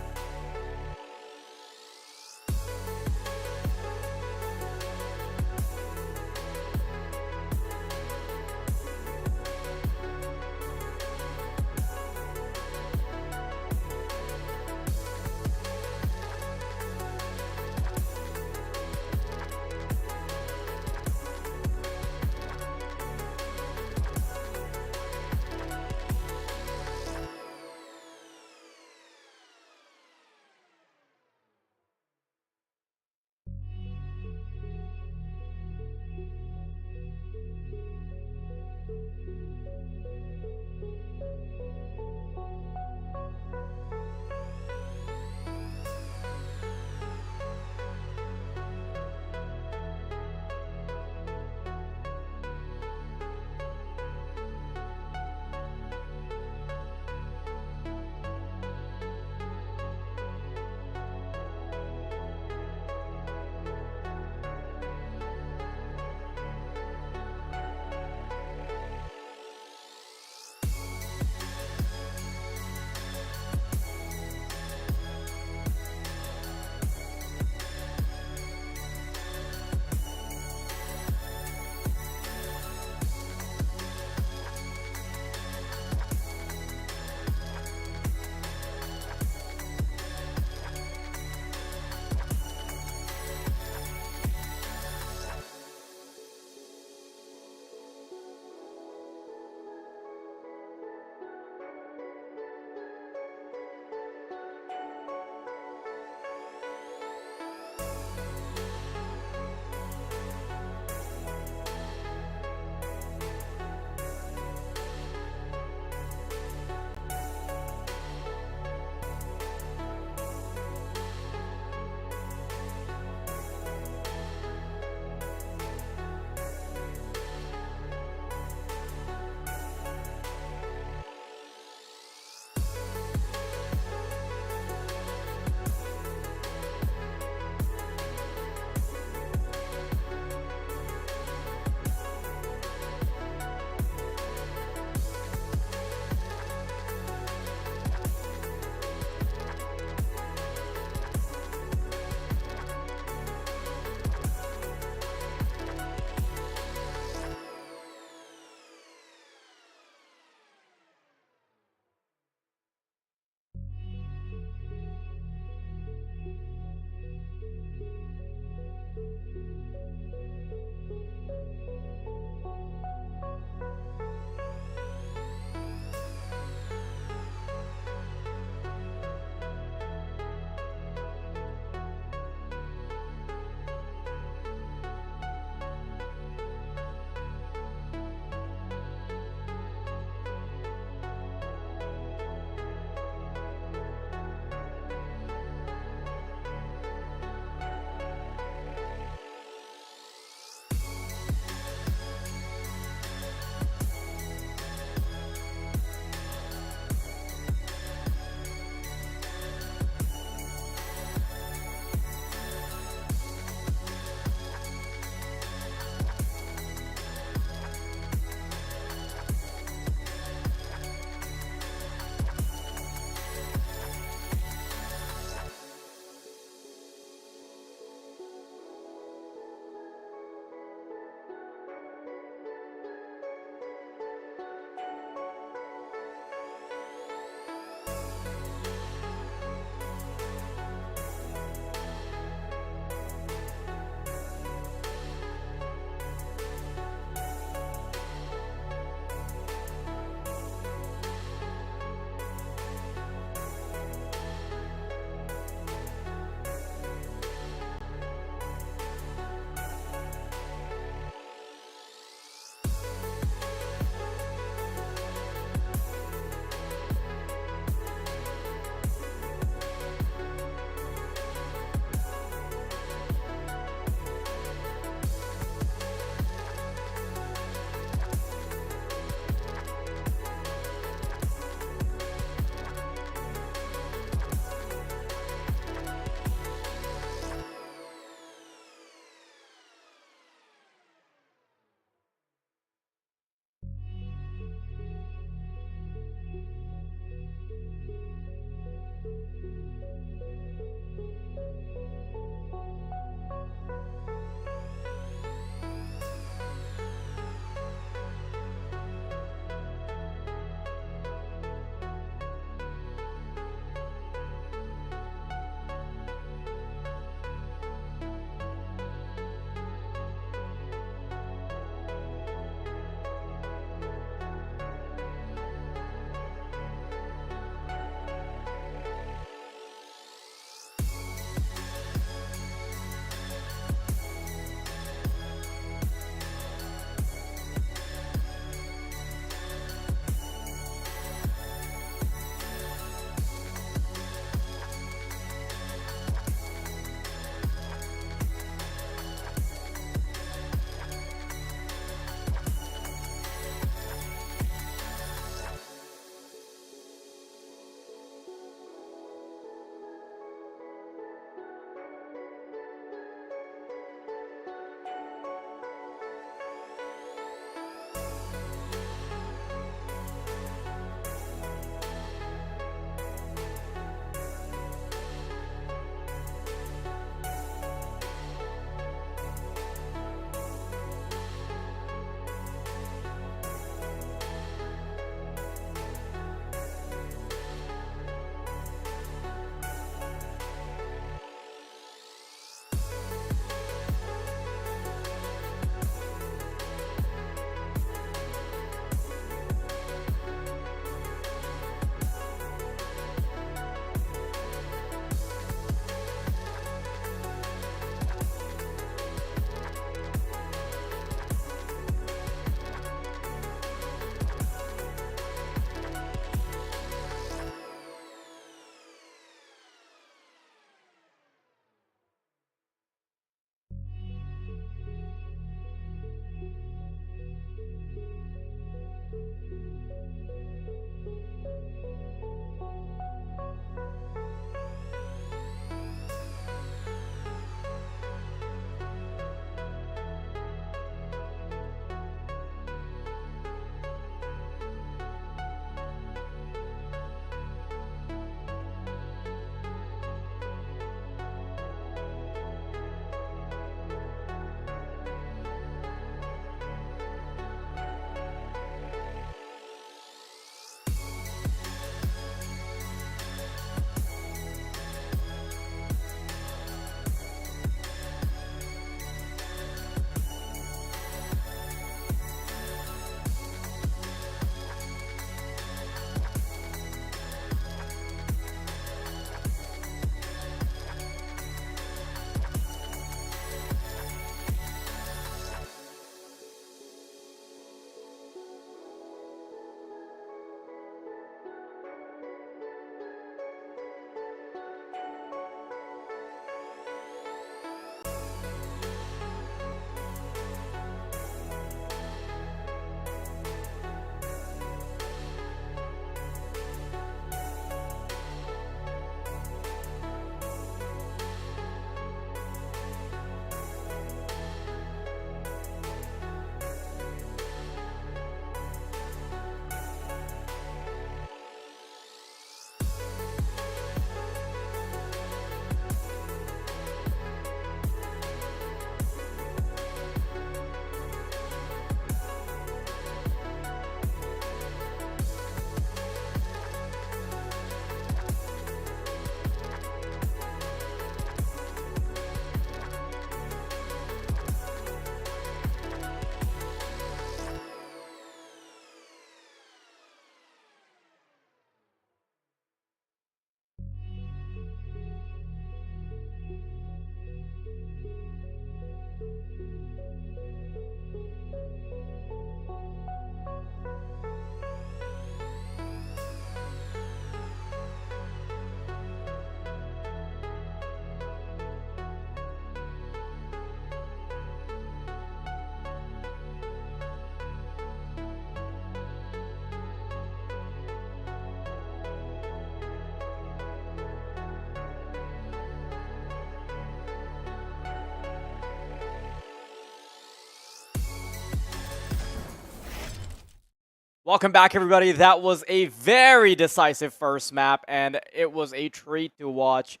Welcome back, everybody. That was a very decisive first map, and it was a treat to watch.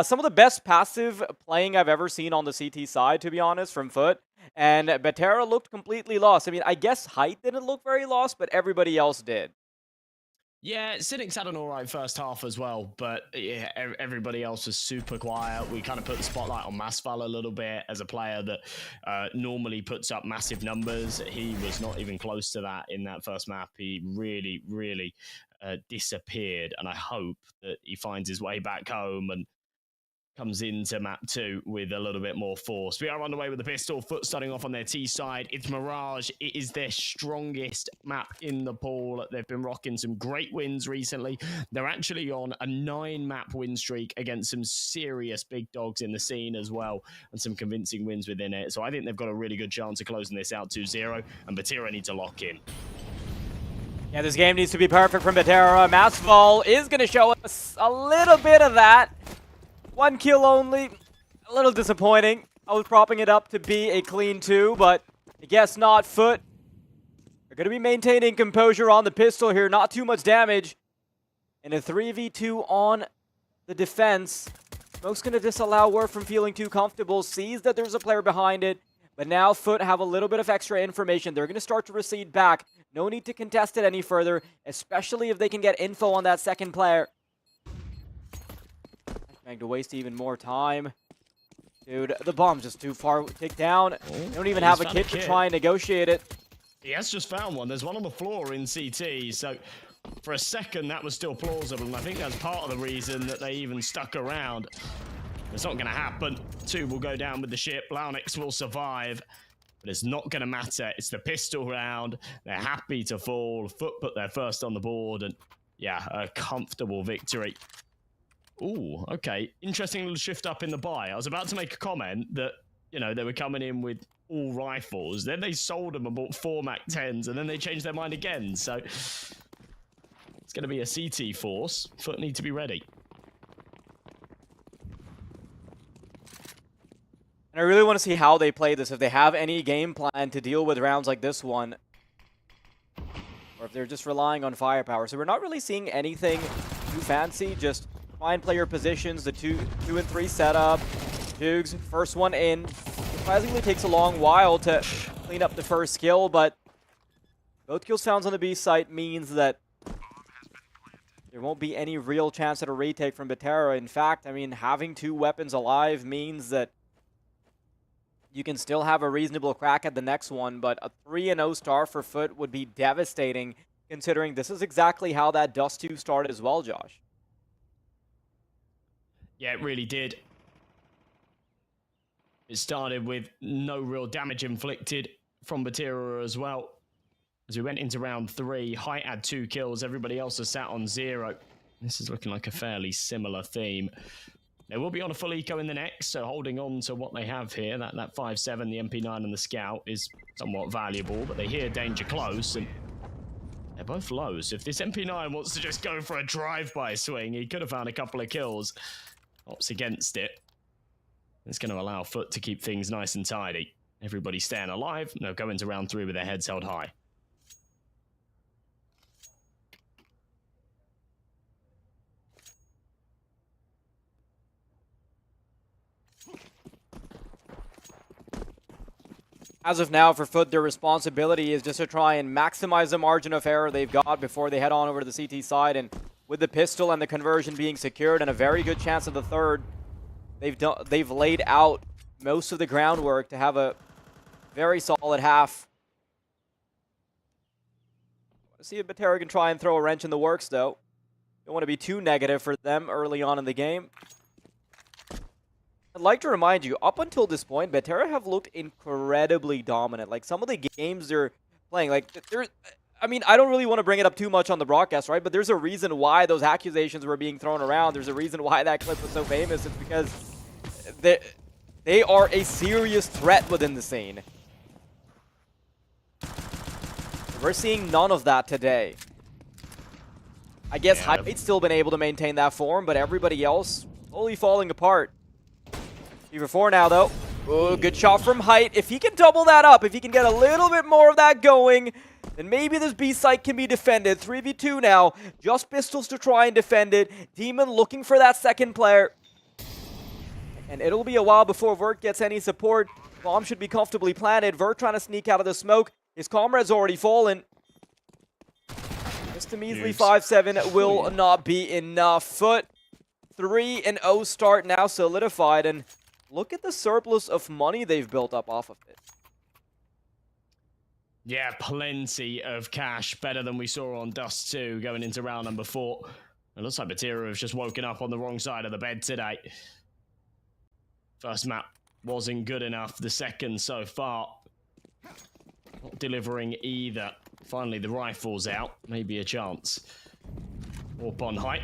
Some of the best passive playing I've ever seen on the CT side, to be honest, from FUT. And Batera looked completely lost. I mean, I guess Height didn't look very lost, but everybody else did. Yeah, Cynic's had an alright first half as well, but yeah, everybody else was super quiet. We kind of put the spotlight on Masval a little bit as a player that normally puts up massive numbers. He was not even close to that in that first map. He really, really disappeared, and I hope that he finds his way back home and comes into map 2 with a little bit more force. We are on the way with the pistol. FUT starting off on their T side. It's Mirage. It is their strongest map in the pool. They've been rocking some great wins recently. They're actually on a 9-map win streak against some serious big dogs in the scene as well, and some convincing wins within it. So I think they've got a really good chance of closing this out 2-0, and Batera need to lock in. Yeah, this game needs to be perfect from Batera. Masval is going to show us a little bit of that. 1 kill only, a little disappointing. I was propping it up to be a clean 2, but I guess not. FUT, they're going to be maintaining composure on the pistol here, not too much damage. And a 3v2 on the defense. Smoke's going to disallow Word from feeling too comfortable, sees that there's a player behind it, but now FUT have a little bit of extra information. They're going to start to recede back. No need to contest it any further, especially if they can get info on that second player. Trying to waste even more time. Dude, the bomb's just too far kicked down. They don't even have a kit to try and negotiate it. He has just found one. There's one on the floor in CT, so for a second that was still plausible, and I think that's part of the reason that they even stuck around. It's not going to happen. 2 will go down with the ship. Launix will survive, but it's not going to matter. It's the pistol round. They're happy to fall. FUT put their first on the board, and yeah, a comfortable victory. Ooh, okay. Interesting little shift up in the buy. I was about to make a comment that, you know, they were coming in with all rifles. Then they sold them and bought 4 MAC-10s, and then they changed their mind again. So it's going to be a CT force. FUT need to be ready. And I really want to see how they play this, if they have any game plan to deal with rounds like this one. Or if they're just relying on firepower. So we're not really seeing anything too fancy, just try and play your positions, the 2 and 3 setup. Jugs, first one in. Surprisingly takes a long while to clean up the first kill, but both kill sounds on the B site means that there won't be any real chance at a retake from Batera. In fact, I mean, having 2 weapons alive means that you can still have a reasonable crack at the next one, but a 3-0 start for FUT would be devastating, considering this is exactly how that Dust 2 started as well, Josh. Yeah, it really did. It started with no real damage inflicted from Batera as well. As we went into round 3, Height had 2 kills, everybody else has sat on 0. This is looking like a fairly similar theme. They will be on a full eco in the next, so holding on to what they have here, that 5-7, the MP9 and the Scout is somewhat valuable, but they hear danger close, and they're both low. So if this MP9 wants to just go for a drive-by swing, he could have found a couple of kills. Opts against it. It's going to allow FUT to keep things nice and tidy. Everybody staying alive. They'll go into round 3 with their heads held high. As of now, for FUT, their responsibility is just to try and maximize the margin of error they've got before they head on over to the CT side. And with the pistol and the conversion being secured and a very good chance of the third, they've laid out most of the groundwork to have a very solid half. Let's see if Batera can try and throw a wrench in the works, though. Don't want to be too negative for them early on in the game. I'd like to remind you, up until this point, Batera have looked incredibly dominant. Like, some of the games they're playing, like, I mean, I don't really want to bring it up too much on the broadcast, right? But there's a reason why those accusations were being thrown around. There's a reason why that clip was so famous. It's because they are a serious threat within the scene. We're seeing none of that today. I guess Hype's still been able to maintain that form, but everybody else slowly falling apart. 3-4 now, though. Ooh, good shot from Height. If he can double that up, if he can get a little bit more of that going, then maybe this B site can be defended. 3v2 now, just pistols to try and defend it. Demon looking for that second player. And it'll be a while before Vert gets any support. Bomb should be comfortably planted. Vert trying to sneak out of the smoke. His comrade's already fallen. Just a measly 5-7 will not be enough. FUT 3-0 start now solidified. And look at the surplus of money they've built up off of it. Yeah, plenty of cash. Better than we saw on Dust 2 going into round number 4. It looks like Batira has just woken up on the wrong side of the bed today. First map wasn't good enough. The second so far, not delivering either. Finally, the rifle's out. Maybe a chance. Warp on height.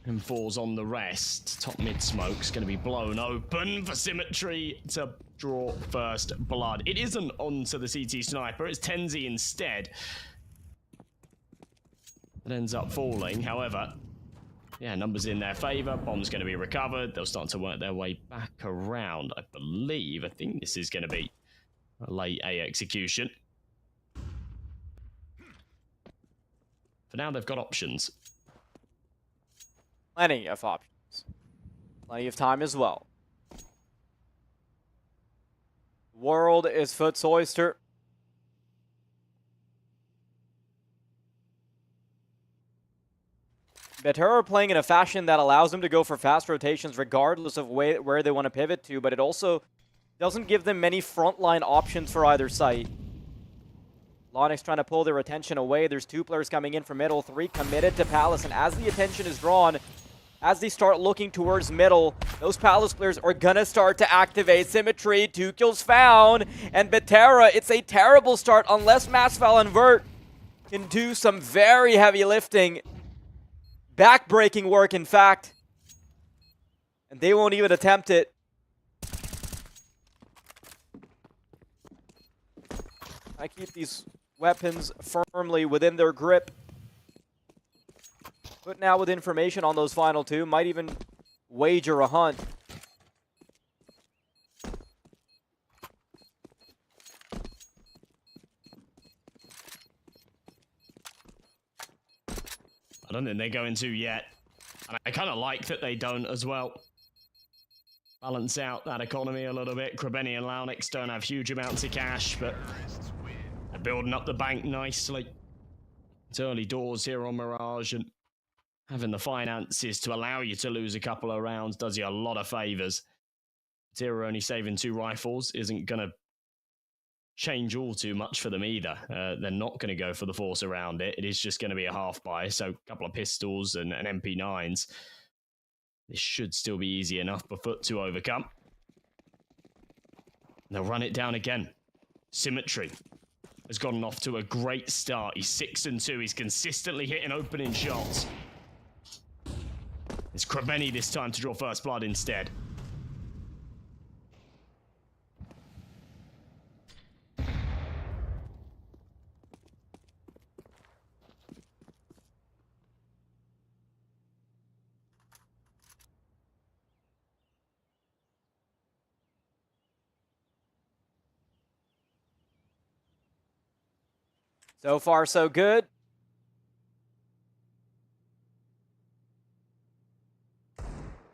And falls on the rest. Top mid smoke's going to be blown open for Symmetry to draw first blood. It isn't onto the CT sniper. It's Tenzi instead. It ends up falling. However, yeah, numbers in their favor. Bomb's going to be recovered. They'll start to work their way back around, I believe. I think this is going to be a late A execution. For now, they've got options. Plenty of options. Plenty of time as well. World is FUT's oyster. Batera playing in a fashion that allows them to go for fast rotations regardless of where they want to pivot to, but it also doesn't give them many frontline options for either site. Lonix trying to pull their attention away. There's 2 players coming in from middle, 3 committed to Palace, and as the attention is drawn, as they start looking towards middle, those Palace players are gonna start to activate. Symmetry, 2 kills found, and Batera, it's a terrible start unless Masval and Vert can do some very heavy lifting. Back-breaking work, in fact. And they won't even attempt it. I keep these weapons firmly within their grip. But now with information on those final 2, might even wager a hunt. I don't think they're going to yet. And I kind of like that they don't as well. Balance out that economy a little bit. Krebeni and Launix don't have huge amounts of cash, but they're building up the bank nicely. It's early doors here on Mirage, and having the finances to allow you to lose a couple of rounds does you a lot of favours. Zero only saving 2 rifles isn't going to change all too much for them either. They're not going to go for the force around it. It is just going to be a half buy, so a couple of pistols and MP9s. This should still be easy enough for FUT to overcome. They'll run it down again. Symmetry has gotten off to a great start. He's 6-2. He's consistently hitting opening shots. It's Krebeni this time to draw first blood instead. So far, so good.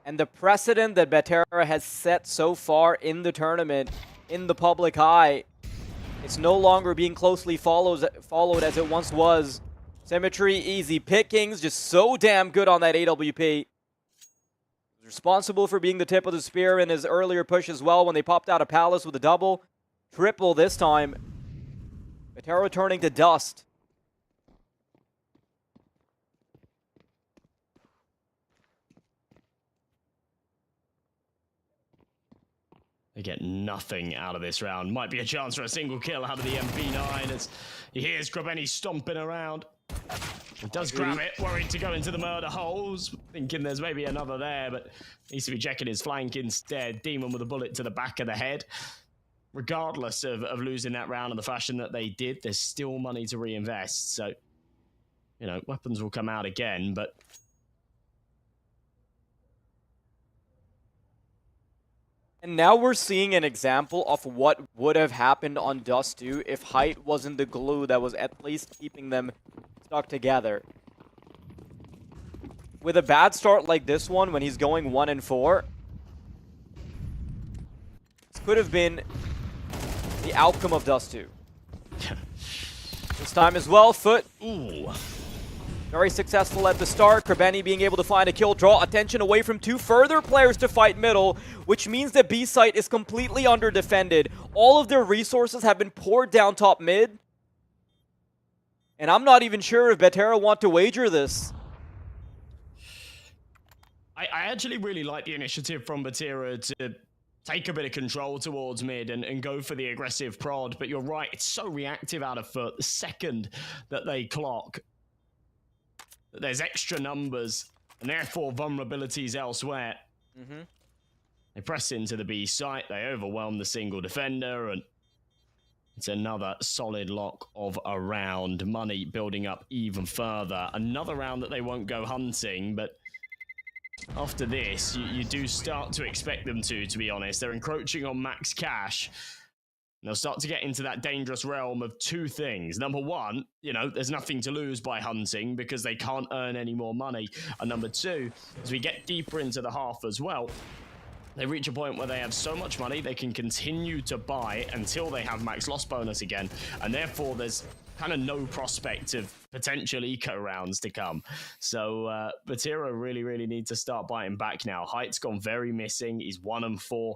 And the precedent that Batera has set so far in the tournament, in the public eye, it's no longer being closely followed as it once was. Symmetry, easy pickings, just so damn good on that AWP. Responsible for being the tip of the spear in his earlier push as well when they popped out of Palace with a double. Triple this time. Batera turning to dust. They get nothing out of this round. Might be a chance for a single kill out of the MP9 as he hears Krebeni stomping around. He does grab it, worried to go into the murder holes, thinking there's maybe another there, but needs to be checking his flank instead. Demon with a bullet to the back of the head. Regardless of losing that round in the fashion that they did, there's still money to reinvest. So, you know, weapons will come out again, but And now we're seeing an example of what would have happened on Dust 2 if height wasn't the glue that was at least keeping them stuck together. With a bad start like this one, when he's going 1-4, this could have been the outcome of Dust 2. This time as well, FUT. Ooh. Very successful at the start. Krebeni being able to find a kill, draw attention away from two further players to fight middle, which means that B site is completely under-defended. All of their resources have been poured down top mid. And I'm not even sure if Betera want to wager this. I actually really like the initiative from Batira to take a bit of control towards mid and go for the aggressive prod, but you're right, it's so reactive out of FUT. The second that they clock, there's extra numbers and therefore vulnerabilities elsewhere. They press into the B site, they overwhelm the single defender, and it's another solid lock of a round. Money building up even further. Another round that they won't go hunting, but after this, you do start to expect them to be honest. They're encroaching on max cash. And they'll start to get into that dangerous realm of two things. Number one, you know, there's nothing to lose by hunting because they can't earn any more money. And number two, as we get deeper into the half as well, they reach a point where they have so much money they can continue to buy until they have max loss bonus again. And therefore, there's kind of no prospect of potential eco rounds to come. So Batira really need to start biting back now. Height's gone very missing. He's 1-4.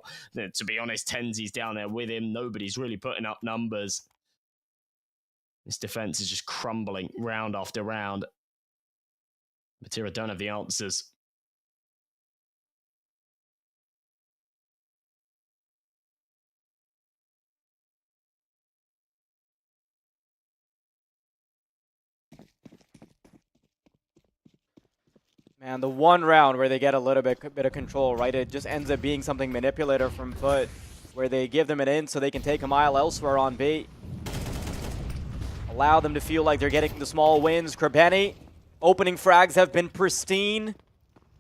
To be honest, Tenzi's down there with him. Nobody's really putting up numbers. This defense is just crumbling round after round. Batira don't have the answers. Man, the one round where they get a little bit of control, right? It just ends up being something manipulative from FUT, where they give them an in so they can take a mile elsewhere on B. Allow them to feel like they're getting the small wins. Krebeni, opening frags have been pristine.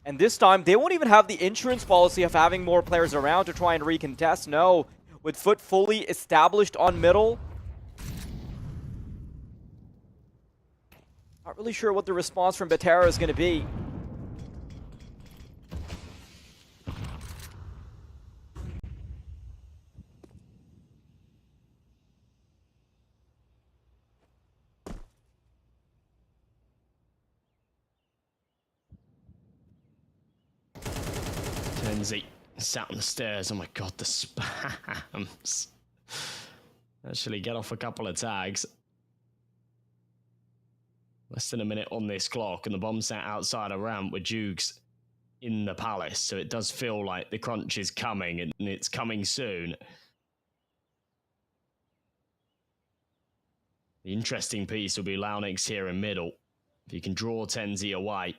And this time, they won't even have the insurance policy of having more players around to try and recontest. No, with FUT fully established on middle. Not really sure what the response from Betera is going to be. Tenzi sat on the stairs. Oh my god, the spams. Actually get off a couple of tags. Less than a minute on this clock, and the bomb sat outside a ramp with Jukes in the palace, so it does feel like the crunch is coming, and it's coming soon. The interesting piece will be Launix here in middle. If you can draw Tenzi away,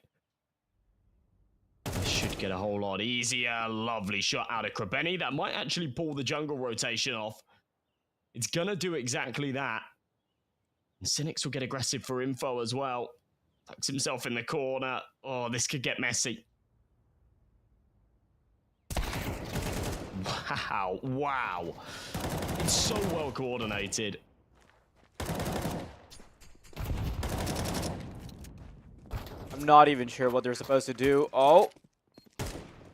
it should get a whole lot easier. Lovely shot out of Krebeni. That might actually pull the jungle rotation off. It's gonna do exactly that. And Cynics will get aggressive for info as well. Tucks himself in the corner. Oh, this could get messy. Wow. It's so well coordinated. I'm not even sure what they're supposed to do. Oh.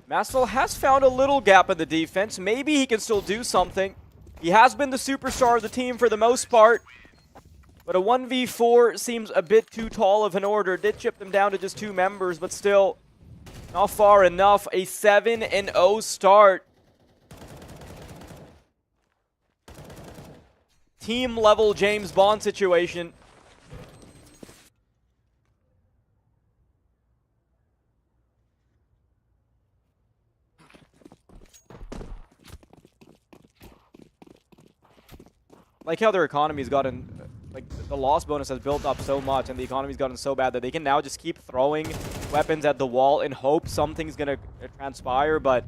Mastel has found a little gap in the defense. Maybe he can still do something. He has been the superstar of the team for the most part. But a 1v4 seems a bit too tall of an order. Did chip them down to just 2 members, but still not far enough. A 7-0 start. Team level James Bond situation. Like how their economy's gotten, like the loss bonus has built up so much and the economy's gotten so bad that they can now just keep throwing weapons at the wall and hope something's gonna transpire, but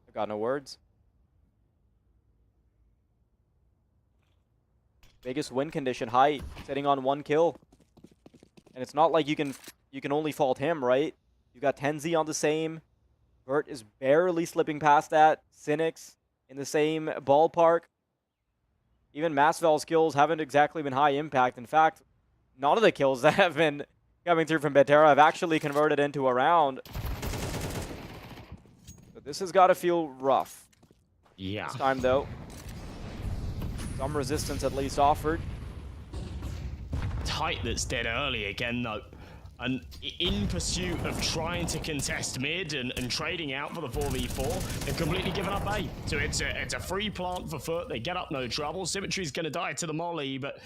I've got no words. Biggest win condition, Height, sitting on 1 kill. And it's not like you can only fault him, right? You've got Tenzi on the same. Vert is barely slipping past that. Cynics in the same ballpark. Even Masvel's kills haven't exactly been high impact. In fact, none of the kills that have been coming through from Beterra have actually converted into a round. But this has got to feel rough. Yeah. This time, though. Some resistance at least offered. Tight that's dead early again, though. And in pursuit of trying to contest mid and trading out for the 4v4, they've completely given up A. So it's a free plant for FUT. They get up no trouble. Symmetry's going to die to the molly, but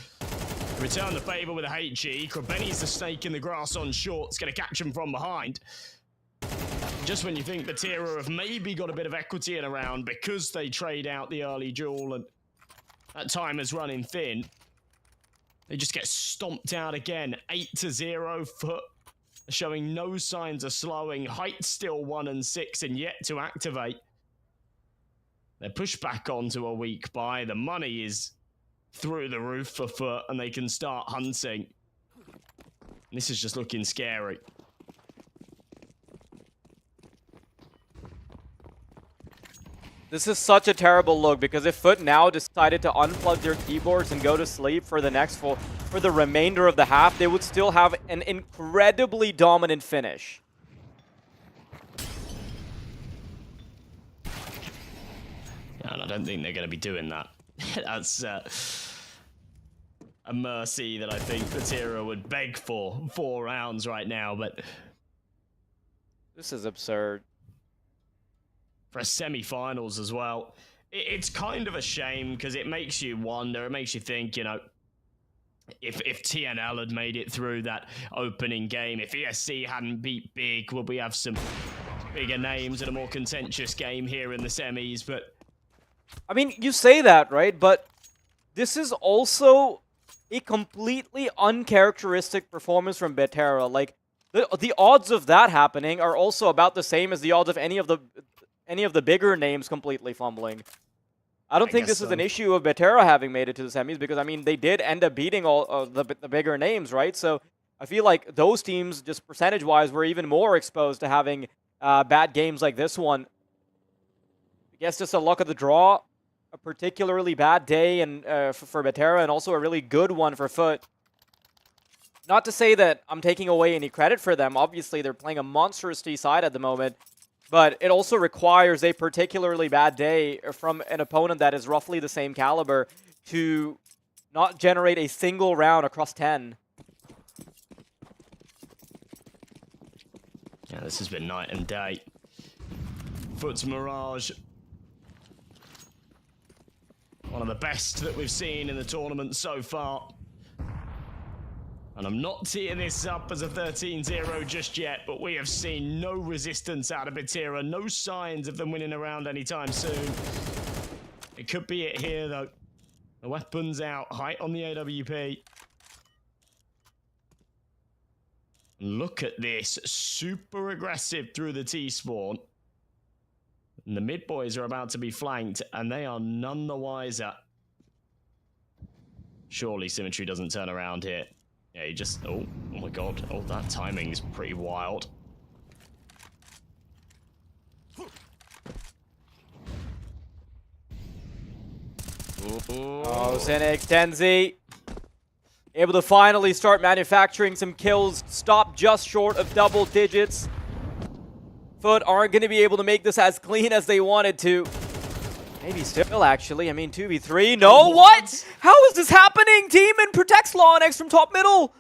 return the favor with a HE. Krabeni's the snake in the grass on short. It's going to catch him from behind. Just when you think Batira have maybe got a bit of equity in a round because they trade out the early duel and that time is running thin, they just get stomped out again. 8-0. FUT showing no signs of slowing. Height still 1 and 6 and yet to activate. They're pushed back onto a weak buy. The money is through the roof for FUT and they can start hunting. This is just looking scary. This is such a terrible look because if FUT now decided to unplug their keyboards and go to sleep for the remainder of the half, they would still have an incredibly dominant finish. Yeah, and I don't think they're going to be doing that. That's a mercy that I think Batira would beg for 4 rounds right now, but This is absurd. for a semi-finals as well. It's kind of a shame because it makes you wonder, it makes you think, you know, if TNL had made it through that opening game, if ESC hadn't beat Big, would we have some bigger names and a more contentious game here in the semis? But I mean, you say that, right? But this is also a completely uncharacteristic performance from Beterra. Like, the odds of that happening are also about the same as the odds of any of the bigger names completely fumbling. I don't think this is an issue of Beterra having made it to the semis because, I mean, they did end up beating all the bigger names, right? So I feel like those teams, just percentage-wise, were even more exposed to having bad games like this one. I guess just a luck of the draw, a particularly bad day and for Beterra, and also a really good one for FUT. Not to say that I'm taking away any credit for them. Obviously, they're playing a monstrous T side at the moment. But it also requires a particularly bad day from an opponent that is roughly the same caliber to not generate a single round across 10. yeah, this has been night and day. FUT's Mirage, one of the best that we've seen in the tournament so far. And I'm not teeing this up as a 13-0 just yet, but we have seen no resistance out of Batira, no signs of them winning a round anytime soon. It could be it here, though. The weapon's out, height on the AWP. Look at this, super aggressive through the T-spawn. And the mid boys are about to be flanked, and they are none the wiser. Surely Symmetry doesn't turn around here. Yeah, he just... Oh my god. Oh, that timing is pretty wild. Oh, Zenix, Tenzi. Able to finally start manufacturing some kills. Stop just short of double digits. FUT aren't going to be able to make this as clean as they wanted to. Maybe still, actually. I mean, 2v3. No, what? How is this happening? Demon protects Lawnex from top middle.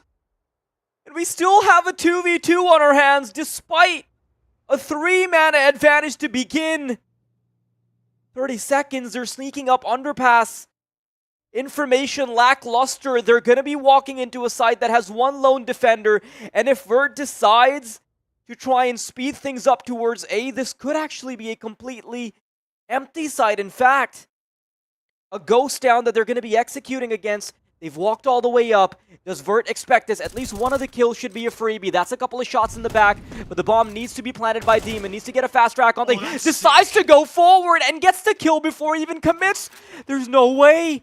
And we still have a 2v2 on our hands, despite a 3-mana advantage to begin. 30 seconds, they're sneaking up underpass. Information lackluster. They're going to be walking into a site that has one lone defender. And if Vert decides to try and speed things up towards A, this could actually be a completely empty site. In fact, a ghost down that they're going to be executing against. They've walked all the way up. Does Vert expect this? At least one of the kills should be a freebie. That's a couple of shots in the back, but the bomb needs to be planted by Demon. Needs to get a fast track on. Decides to go forward and gets the kill before he even commits. There's no way.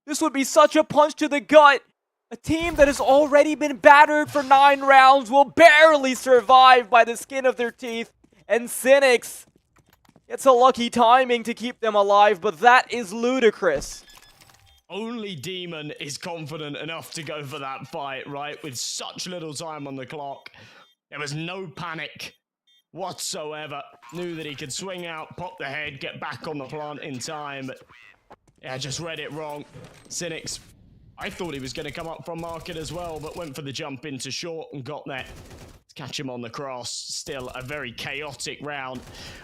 This would be such a punch to the gut A team that has already been battered for 9 rounds will barely survive by the skin of their teeth. And Cynics, it's a lucky timing to keep them alive, but that is ludicrous. Only Demon is confident enough to go for that fight, right? With such little time on the clock. There was no panic whatsoever. Knew that he could swing out, pop the head, get back on the plant in time. But yeah, I just read it wrong. Cynics, I thought he was going to come up from market as well, but went for the jump into short and got there. To catch him on the cross. Still a very chaotic round.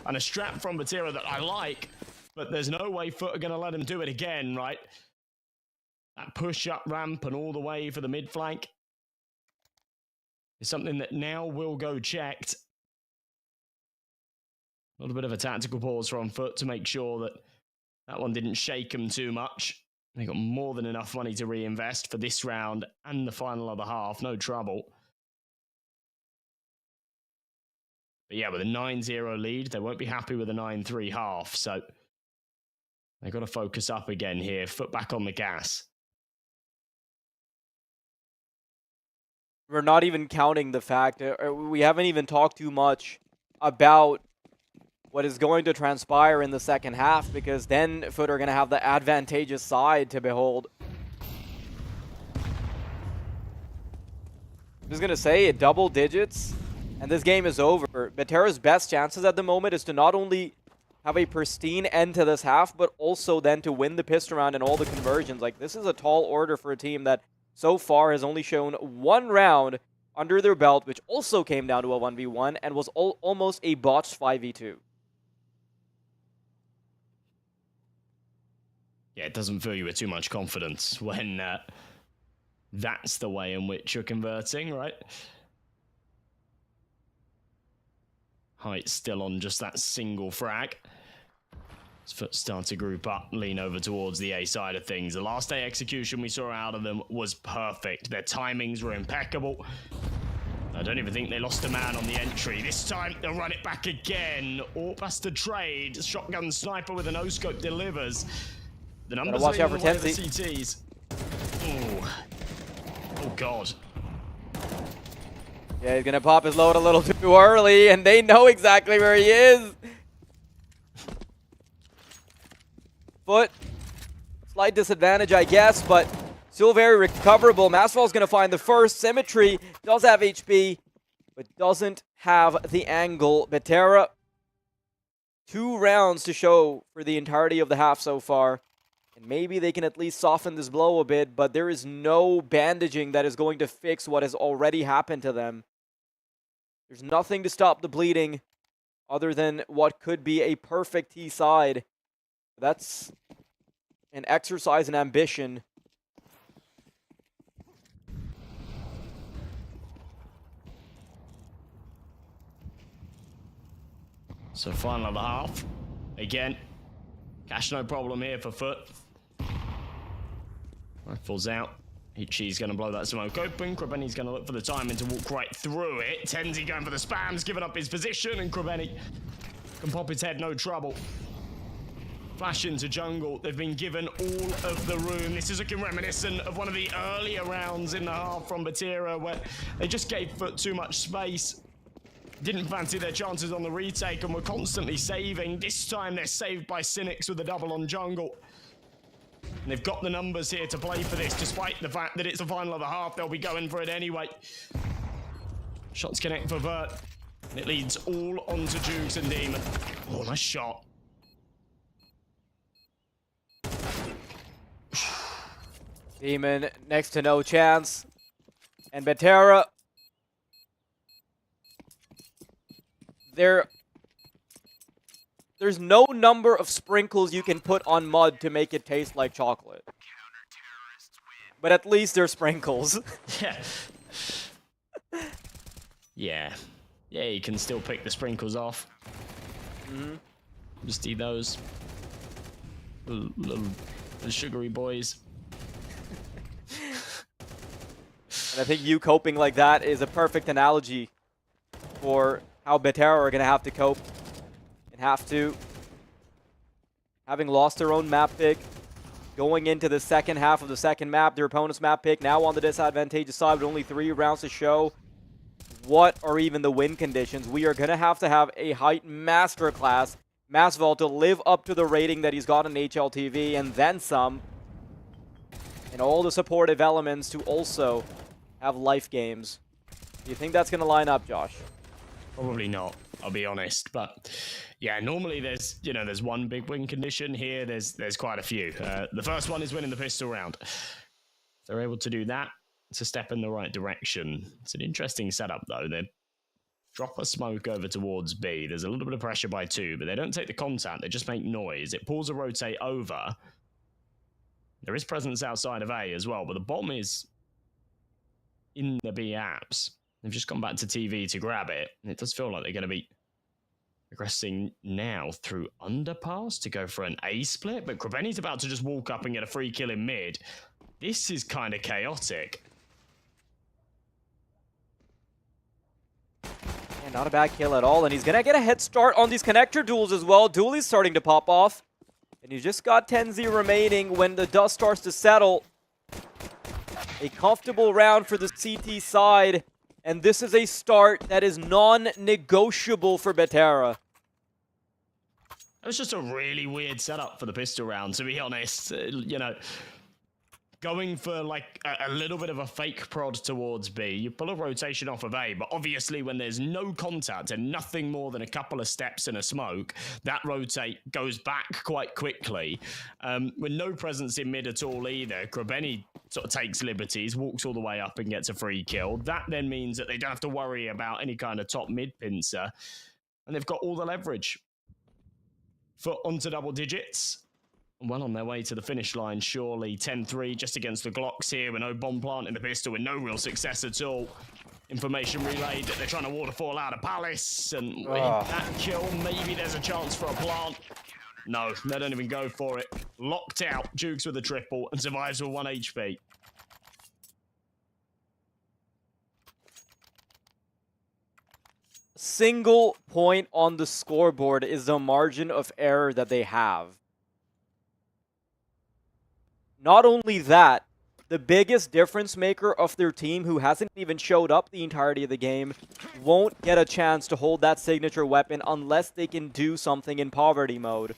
And a strap from Batira that I like, but there's no way FUT are going to let him do it again, right? That push-up ramp and all the way for the mid-flank is something that now will go checked. A little bit of a tactical pause from FUT to make sure that that one didn't shake them too much. They got more than enough money to reinvest for this round and the final of the half. No trouble. But yeah, with a 9-0 lead, they won't be happy with a 9-3 half. So they've got to focus up again here. FUT back on the gas. We're not even counting the fact, we haven't even talked too much about what is going to transpire in the second half, because then FUT are going to have the advantageous side to behold. I'm just going to say, at double digits, and this game is over. Batera's best chances at the moment is to not only have a pristine end to this half, but also then to win the pistol round and all the conversions. Like, this is a tall order for a team that so far has only shown 1 round under their belt, which also came down to a 1v1 and was almost a botched 5v2. Yeah, it doesn't fill you with too much confidence when that's the way in which you're converting, right? Height still on just that single frag. FUT start to group up, lean over towards the A side of things. The last A execution we saw out of them was perfect. Their timings were impeccable. I don't even think they lost a man on the entry. This time, they'll run it back again. Orp has to trade. Shotgun sniper with a no-scope delivers. The numbers watch out for the way of the Tenzi. CTs. Ooh. Oh, God. Yeah, he's going to pop his load a little too early, and they know exactly where he is. FUT, slight disadvantage, I guess, but still very recoverable. Masvidal's going to find the first. Symmetry does have HP, but doesn't have the angle. Batera, 2 rounds to show for the entirety of the half so far. And maybe they can at least soften this blow a bit, but there is no bandaging that is going to fix what has already happened to them. There's nothing to stop the bleeding other than what could be a perfect T side. That's an exercise in ambition. So final of the half. Again, cash no problem here for FUT. Rifles out. Ichi's going to blow that smoke open. Krabeni's going to look for the timing to walk right through it. Tenzi going for the spams, giving up his position, and Krabeni can pop his head, no trouble. Flash into jungle. They've been given all of the room. This is looking reminiscent of one of the earlier rounds in the half from Batira, where they just gave FUT too much space. Didn't fancy their chances on the retake and were constantly saving. This time they're saved by Cynics with a double on jungle. And they've got the numbers here to play for this, despite the fact that it's the final of the half. They'll be going for it anyway. Shots connect for Vert. And it leads all onto Jukes and Demon. Oh, nice shot. Demon next to no chance. And Batera, there's no number of sprinkles you can put on mud to make it taste like chocolate. But at least they're sprinkles. Yeah. Yeah. Yeah, you can still pick the sprinkles off. Mm-hmm. Just eat those. Little sugary boys. And I think you coping like that is a perfect analogy for how Batera are going to have to cope. And have to. Having lost their own map pick. going into the second half of the second map. Their opponent's map pick now on the disadvantageous side with only 3 rounds to show. What are even the win conditions? We are going to have a height masterclass. Masval to live up to the rating that he's got in HLTV and then some. And all the supportive elements to also have life games. Do you think that's going to line up, Josh? Probably not, I'll be honest. But yeah, normally there's one big win condition. Here there's quite a few. The first one is winning the pistol round. If they're able to do that, it's a step in the right direction. It's an interesting setup though. They drop a smoke over towards B. There's a little bit of pressure by 2, but they don't take the contact, they just make noise. It pulls a rotate over. There is presence outside of A as well, but the bomb is in the B apps. They've just gone back to TV to grab it, and it does feel like they're going to be progressing now through underpass to go for an A split, but Krebeni's about to just walk up and get a free kill in mid. This is kind of chaotic. Yeah, not a bad kill at all, and he's going to get a head start on these connector duels as well. Dooley's starting to pop off, and he's just got 10-0 remaining when the dust starts to settle. A comfortable round for the CT side. And this is a start that is non-negotiable for Betera. It was just a really weird setup for the pistol round, to be honest. Going for like a little bit of a fake prod towards B. You pull a rotation off of A, but obviously when there's no contact and nothing more than a couple of steps in a smoke, that rotate goes back quite quickly. With no presence in mid at all either, Krebeni sort of takes liberties, walks all the way up and gets a free kill. That then means that they don't have to worry about any kind of top mid pincer, and they've got all the leverage. FUT onto double digits. Well on their way to the finish line, surely. 10-3 just against the Glocks here with no bomb plant in the pistol with no real success at all. Information relayed that they're trying to waterfall out of Palace, and with that kill, maybe there's a chance for a plant. No, they don't even go for it. Locked out, Jukes with a triple and survives with 1 HP. Single point on the scoreboard is the margin of error that they have. Not only that, the biggest difference maker of their team, who hasn't even showed up the entirety of the game, won't get a chance to hold that signature weapon unless they can do something in poverty mode.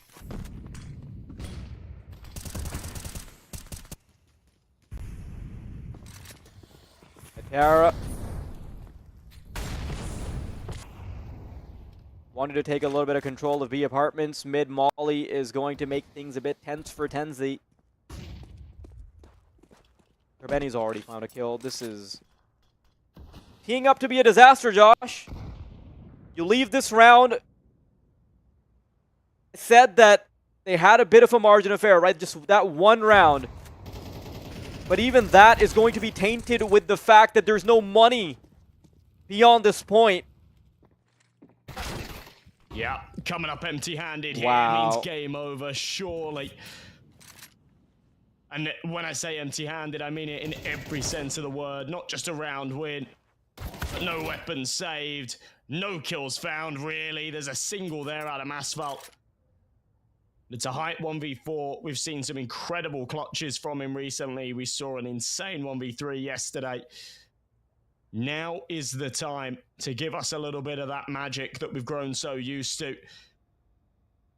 Betera wanted to take a little bit of control of B apartments. Mid Molly is going to make things a bit tense for Tenzi. Krebeni's already found a kill. This is teeing up to be a disaster, Josh. You leave this round. I said that they had a bit of a margin of error, right? Just that one round. But even that is going to be tainted with the fact that there's no money beyond this point. Yeah, coming up empty-handed here Wow. means game over, surely. And when I say empty-handed, I mean it in every sense of the word. Not just a round win, but no weapons saved, no kills found, really. There's a single there out of Masval. It's a height 1v4. We've seen some incredible clutches from him recently. We saw an insane 1v3 yesterday. Now is the time to give us a little bit of that magic that we've grown so used to.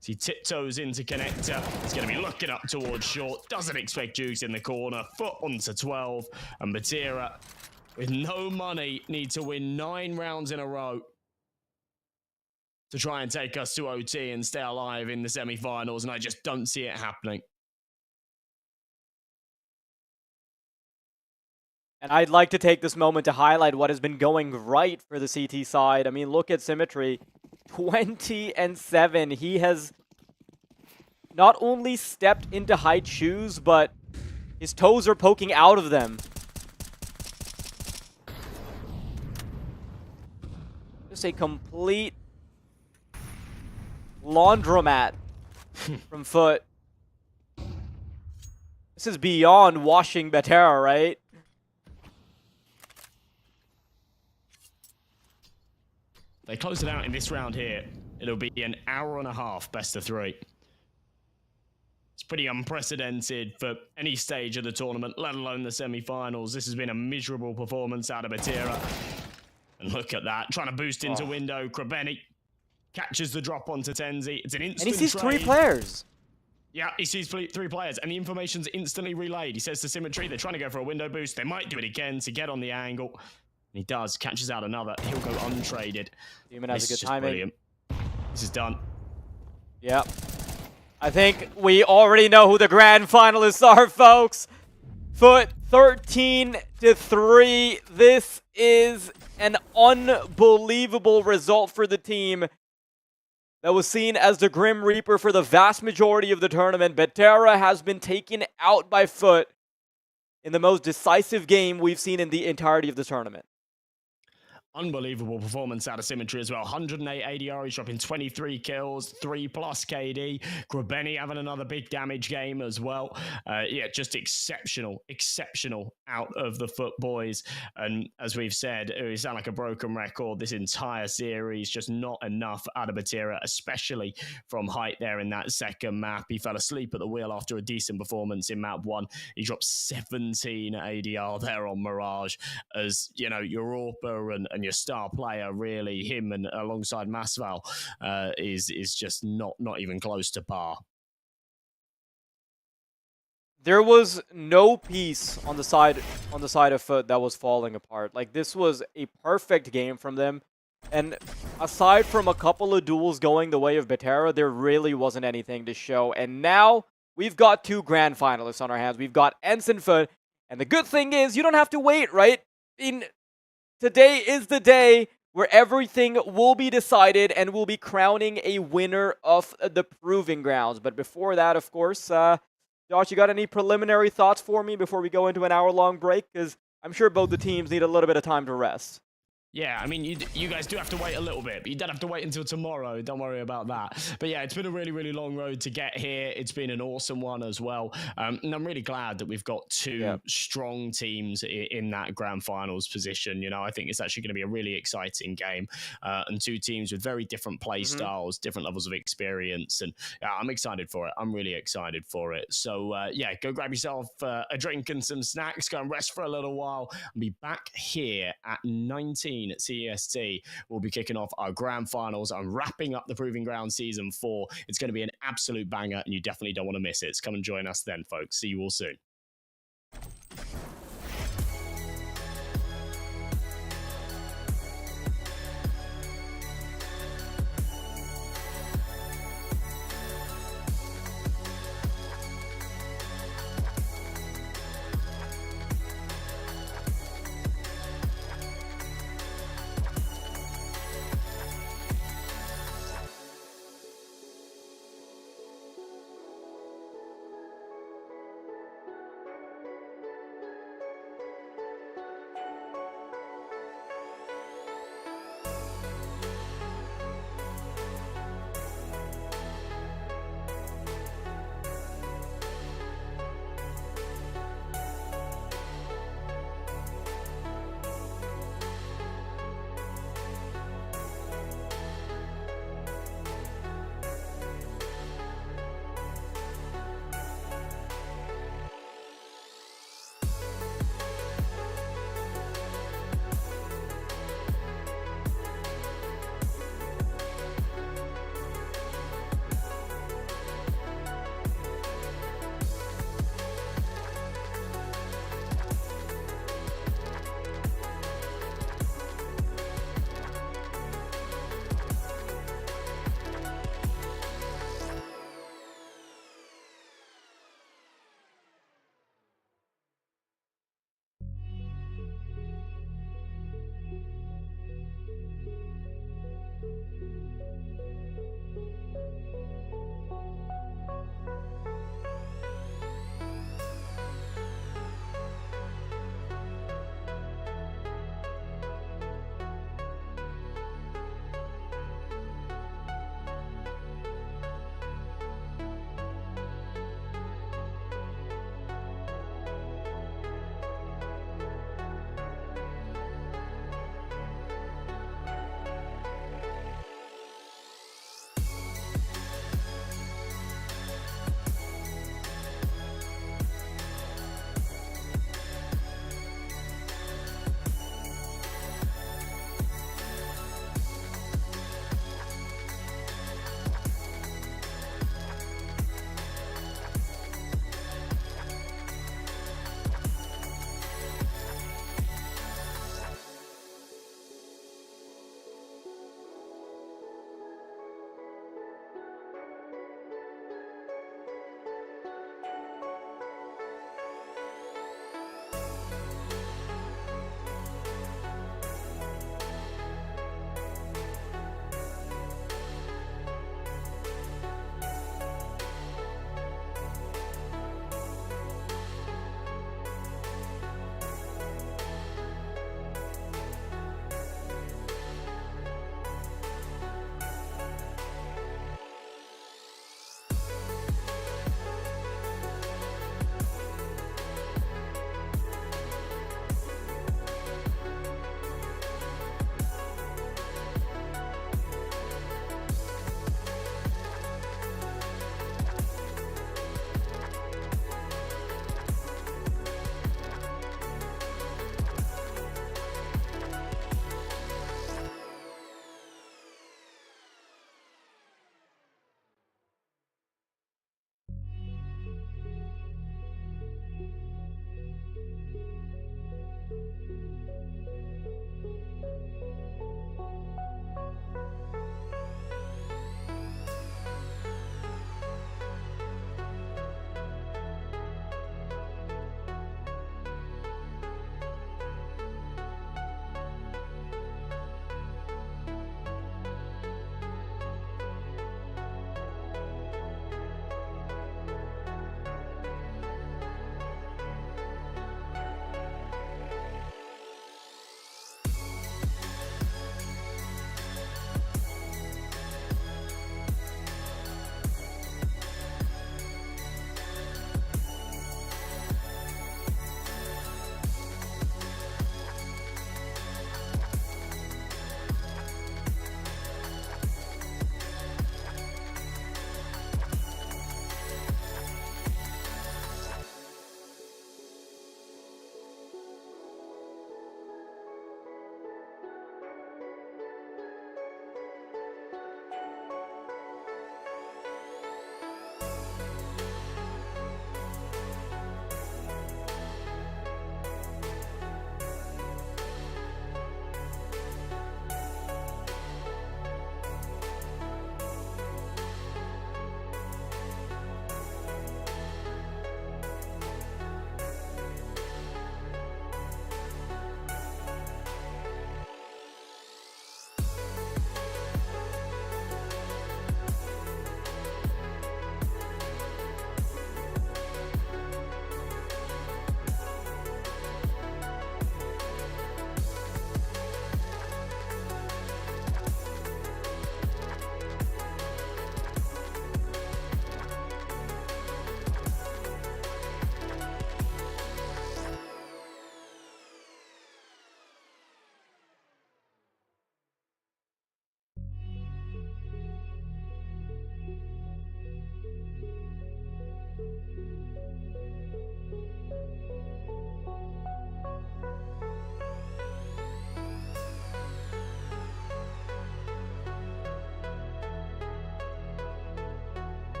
As he tiptoes into connector, he's going to be looking up towards short, doesn't expect Jukes in the corner, FUT onto 12, and Betera, with no money, need to win 9 rounds in a row to try and take us to OT and stay alive in the semi-finals, and I just don't see it happening. And I'd like to take this moment to highlight what has been going right for the CT side. I mean, look at Symmetry. 20-7. He has not only stepped into height shoes, but his toes are poking out of them. Just a complete laundromat from FUT. This is beyond washing Betera, right? They close it out in this round here. It'll be an hour and a half, best of 3. It's pretty unprecedented for any stage of the tournament, let alone the semi-finals. This has been a miserable performance out of Batira. And look at that, trying to boost into window. Krabeni catches the drop onto Tenzi. It's an instant And he sees trade. 3 players. Yeah, he sees 3 players, and the information's instantly relayed. He says to Symmetry, they're trying to go for a window boost. They might do it again to get on the angle. And he does, catches out another. He'll go untraded. Demon has This a is good just timing. brilliant. This is done. Yep. I think we already know who the grand finalists are, folks. FUT 13-3. This is an unbelievable result for the team that was seen as the Grim Reaper for the vast majority of the tournament. Batera has been taken out by FUT in the most decisive game we've seen in the entirety of the tournament. Unbelievable performance out of Symmetry as well. 108 ADR, he's dropping 23 kills, 3+ KD. Grabeni having another big damage game as well. Yeah, just exceptional out of the FUT boys. And as we've said, it sound like a broken record this entire series. Just not enough out of Batira, especially from height there in that second map. He fell asleep at the wheel after a decent performance in map 1. He dropped 17 ADR there on Mirage. As, you know, Europa and your star player, really, him and alongside Masval, is just not even close to par. There was no piece on the side of FUT that was falling apart. Like, this was a perfect game from them. And aside from a couple of duels going the way of Batera, there really wasn't anything to show. And now we've got 2 grand finalists on our hands. We've got ENCE and FUT. And the good thing is you don't have to wait, right? Today is the day where everything will be decided and we'll be crowning a winner of the Proving Grounds. But before that, of course, Josh, you got any preliminary thoughts for me before we go into an hour-long break? Because I'm sure both the teams need a little bit of time to rest. Yeah, I mean, you guys do have to wait a little bit, but you don't have to wait until tomorrow. Don't worry about that. But yeah, it's been a really long road to get here. It's been an awesome one as well. And I'm really glad that we've got 2 strong teams in that grand finals position. You know, I think it's actually going to be a really exciting game. And 2 teams with very different play styles, different levels of experience. And yeah, I'm excited for it. I'm really excited for it. So yeah, go grab yourself a drink and some snacks. Go and rest for a little while. I'll be back here at 19 at CEST. We'll be kicking off our grand finals and wrapping up the Proving Ground Season 4. It's going to be an absolute banger, and you definitely don't want to miss it. So come and join us then, folks. See you all soon.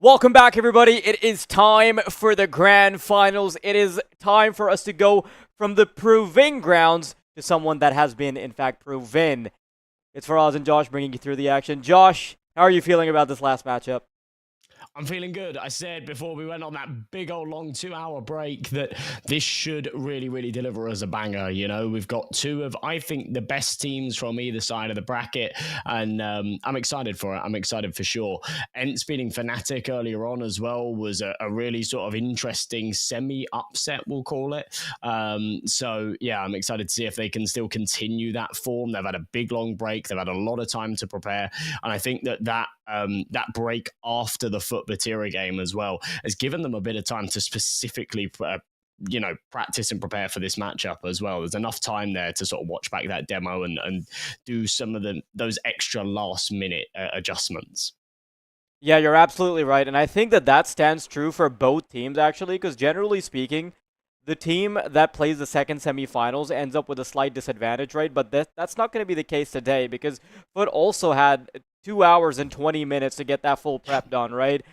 Welcome back, everybody. It is time for the grand finals. It is time for us to go from the proving grounds to someone that has been, in fact, proven. It's Faraz and Josh bringing you through the action. Josh, how are you feeling about this last matchup? I'm feeling good. I said before we went on that big old long 2-hour break that this should really, really deliver us a banger. You know, we've got two of, I think, the best teams from either side of the bracket, and I'm excited for it. I'm excited for sure. ENCE beating Fnatic earlier on as well was a really sort of interesting semi-upset, we'll call it. So, yeah, I'm excited to see if they can still continue that form. They've had a big, long break. They've had a lot of time to prepare, and I think that break after the FUT Batira game as well has given them a bit of time to specifically practice and prepare for this matchup as well. There's enough time there to sort of watch back that demo and do some of those extra last minute adjustments. Yeah, you're absolutely right, and I think that stands true for both teams, actually, because generally speaking, the team that plays the second semifinals ends up with a slight disadvantage, right? But that's not going to be the case today, because FUT also had 2 hours and 20 minutes to get that full prep done, right?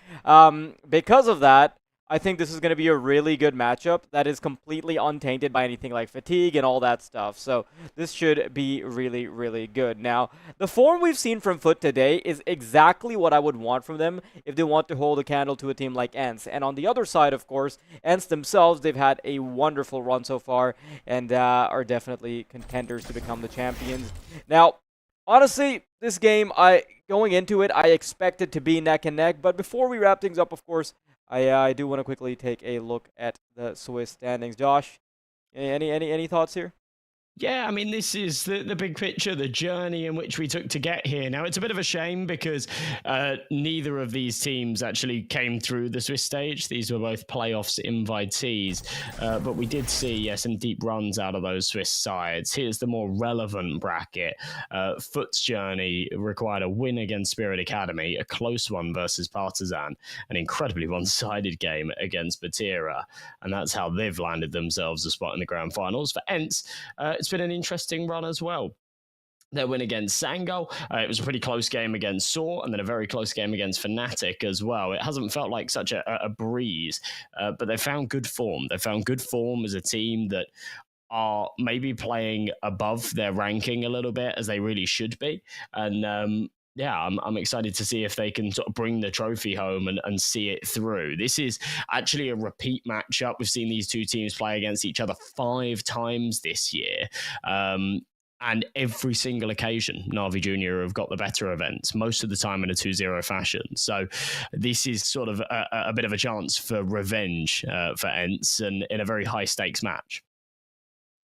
Because of that, I think this is going to be a really good matchup that is completely untainted by anything like fatigue and all that stuff. So this should be really, really good. Now, the form we've seen from FUT today is exactly what I would want from them if they want to hold a candle to a team like ENCE. And on the other side, of course, ENCE themselves, they've had a wonderful run so far and are definitely contenders to become the champions. Now, honestly, this game, going into it, I expected to be neck and neck. But before we wrap things up, of course, I do want to quickly take a look at the Swiss standings. Josh, any thoughts here? Yeah, I mean, this is the big picture, the journey in which we took to get here. Now, it's a bit of a shame because neither of these teams actually came through the Swiss stage. These were both playoffs invitees, but we did see some deep runs out of those Swiss sides. Here's the more relevant bracket. FUT's journey required a win against Spirit Academy, a close one versus Partizan, an incredibly one-sided game against Batira, and that's how they've landed themselves a spot in the grand finals. For ENCE, it's been an interesting run as well. Their win against Sango, it was a pretty close game against Saw, and then a very close game against Fnatic as well. It hasn't felt like such a breeze, but they found good form. They found good form as a team that are maybe playing above their ranking a little bit, as they really should be. And yeah, I'm excited to see if they can sort of bring the trophy home and see it through. This is actually a repeat matchup. We've seen these two teams play against each other 5 times this year. And every single occasion, Na'Vi Jr. have got the better of ENCE, most of the time in a 2-0 fashion. So this is sort of a bit of a chance for revenge for ENCE, and in a very high-stakes match.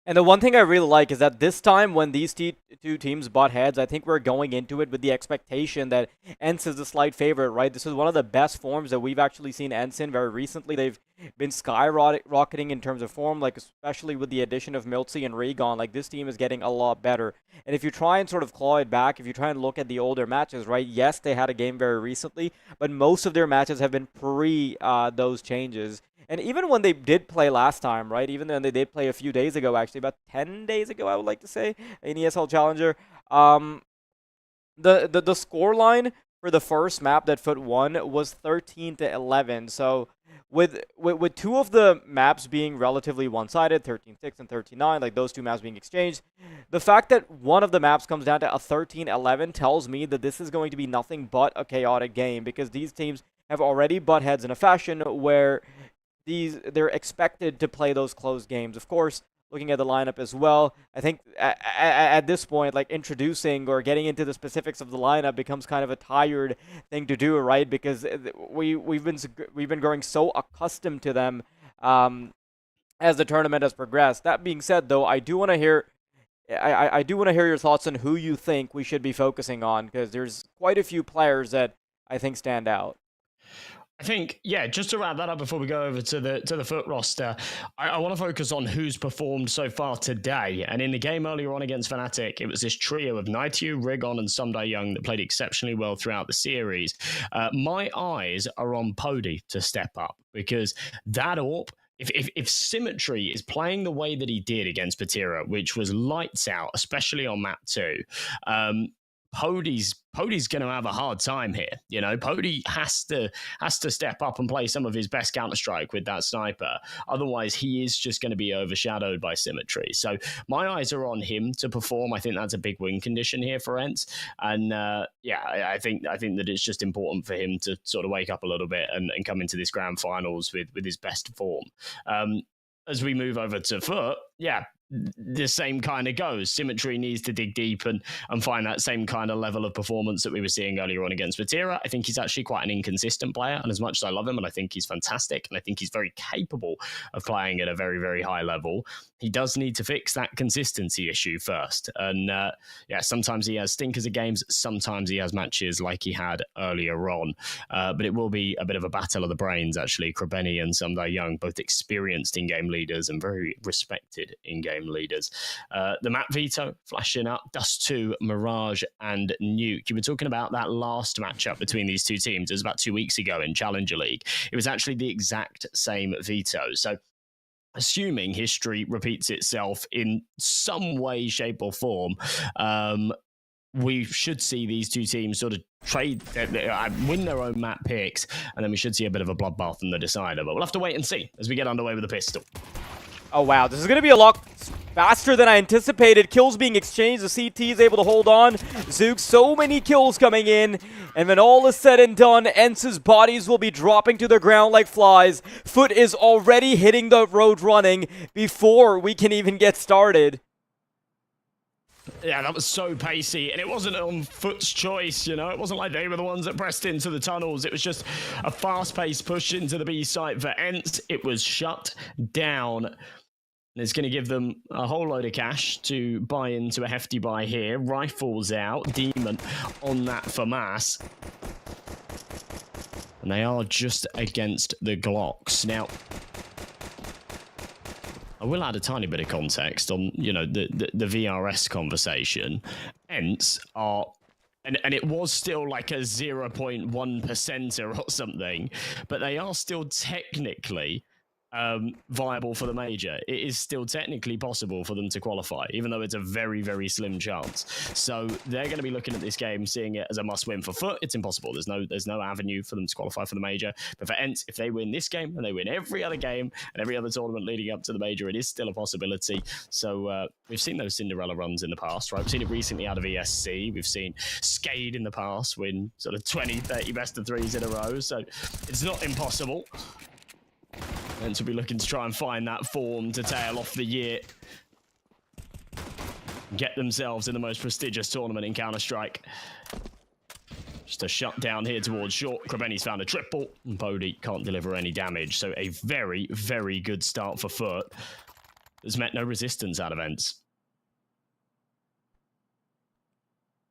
And the one thing I really like is that this time when these two teams butt heads, I think we're going into it with the expectation that ENCE is the slight favorite, right? This is one of the best forms that we've actually seen ENCE in very recently. They've been skyrocketing in terms of form, like especially with the addition of Miltzy and Raygon. Like, this team is getting a lot better. And if you try and sort of claw it back, if you try and look at the older matches, right? Yes, they had a game very recently, but most of their matches have been pre those changes. And even when they did play last time, right? Even then they did play a few days ago, actually, about 10 days ago, I would like to say, in ESL Challenger. The score line for the first map that FUT won was 13-11. So with 2 of the maps being relatively one-sided, 13-6 and 13-9, like those 2 maps being exchanged, the fact that one of the maps comes down to a 13-11 tells me that this is going to be nothing but a chaotic game, because these teams have already butt heads in a fashion where they're expected to play those close games. Of course, looking at the lineup as well, I think at this point, like, introducing or getting into the specifics of the lineup becomes kind of a tired thing to do, right? Because we've been growing so accustomed to them as the tournament has progressed. That being said, though, I do want to hear your thoughts on who you think we should be focusing on, because there's quite a few players that I think stand out. I think, yeah, just to wrap that up before we go over to the FUT roster, I want to focus on who's performed so far today. And in the game earlier on against Fnatic, it was this trio of Naitu, Rigon, and Sumdai Young that played exceptionally well throughout the series. My eyes are on Pody to step up, because that AWP, if Symmetry is playing the way that he did against Batira, which was lights out, especially on map 2, Pody's going to have a hard time here. You know, Pody has to step up and play some of his best Counter-Strike with that sniper. Otherwise, he is just going to be overshadowed by Symmetry. So my eyes are on him to perform. I think that's a big win condition here for ENCE. And I think that it's just important for him to sort of wake up a little bit and come into this grand finals with his best form. As we move over to FUT, the same kind of goes. Symmetry needs to dig deep and find that same kind of level of performance that we were seeing earlier on against Vatira. I think he's actually quite an inconsistent player, and as much as I love him and I think he's fantastic and I think he's very capable of playing at a very, very high level, he does need to fix that consistency issue first. And sometimes he has stinkers of games, sometimes he has matches like he had earlier on. But it will be a bit of a battle of the brains, actually. Krebeni and Sunday Young, both experienced in-game leaders and very respected in-game leaders. The map veto flashing up, Dust 2, Mirage and Nuke. You were talking about that last matchup between these two teams. It was about 2 weeks ago in Challenger League. It was actually the exact same veto. So assuming history repeats itself in some way, shape or form, we should see these two teams sort of win their own map picks, and then we should see a bit of a bloodbath in the decider. But we'll have to wait and see as we get underway with the pistol. Oh, wow. This is going to be a lot faster than I anticipated. Kills being exchanged. The CT is able to hold on. Zook, so many kills coming in. And when all is said and done, ENCE's bodies will be dropping to the ground like flies. FUT is already hitting the road running before we can even get started. Yeah, that was so pacey, and it wasn't on FUT's choice, you know? It wasn't like they were the ones that pressed into the tunnels. It was just a fast-paced push into the B site for ENCE. It was shut down. And it's going to give them a whole load of cash to buy into a hefty buy here. Rifles out, Demon on that for Mass. And they are just against the Glocks. Now, I will add a tiny bit of context on, you know, the VRS conversation. ENCE are, and it was still like a 0.1% or something, but they are still technically viable for the major. It is still technically possible for them to qualify, even though it's a very, very slim chance. So they're going to be looking at this game, seeing it as a must-win. For FUT, it's impossible. There's no avenue for them to qualify for the major. But for ENCE, if they win this game and they win every other game and every other tournament leading up to the major, it is still a possibility. So we've seen those Cinderella runs in the past, right? We've seen it recently out of ESC. We've seen Skade in the past win sort of 20, 30 best of threes in a row. So it's not impossible. ENCE will be looking to try and find that form to tail off the year. Get themselves in the most prestigious tournament in Counter-Strike. Just a shutdown here towards short. Krebeni's found a triple, and Pody can't deliver any damage. So a very, very good start for FUT. Has met no resistance out of ENCE.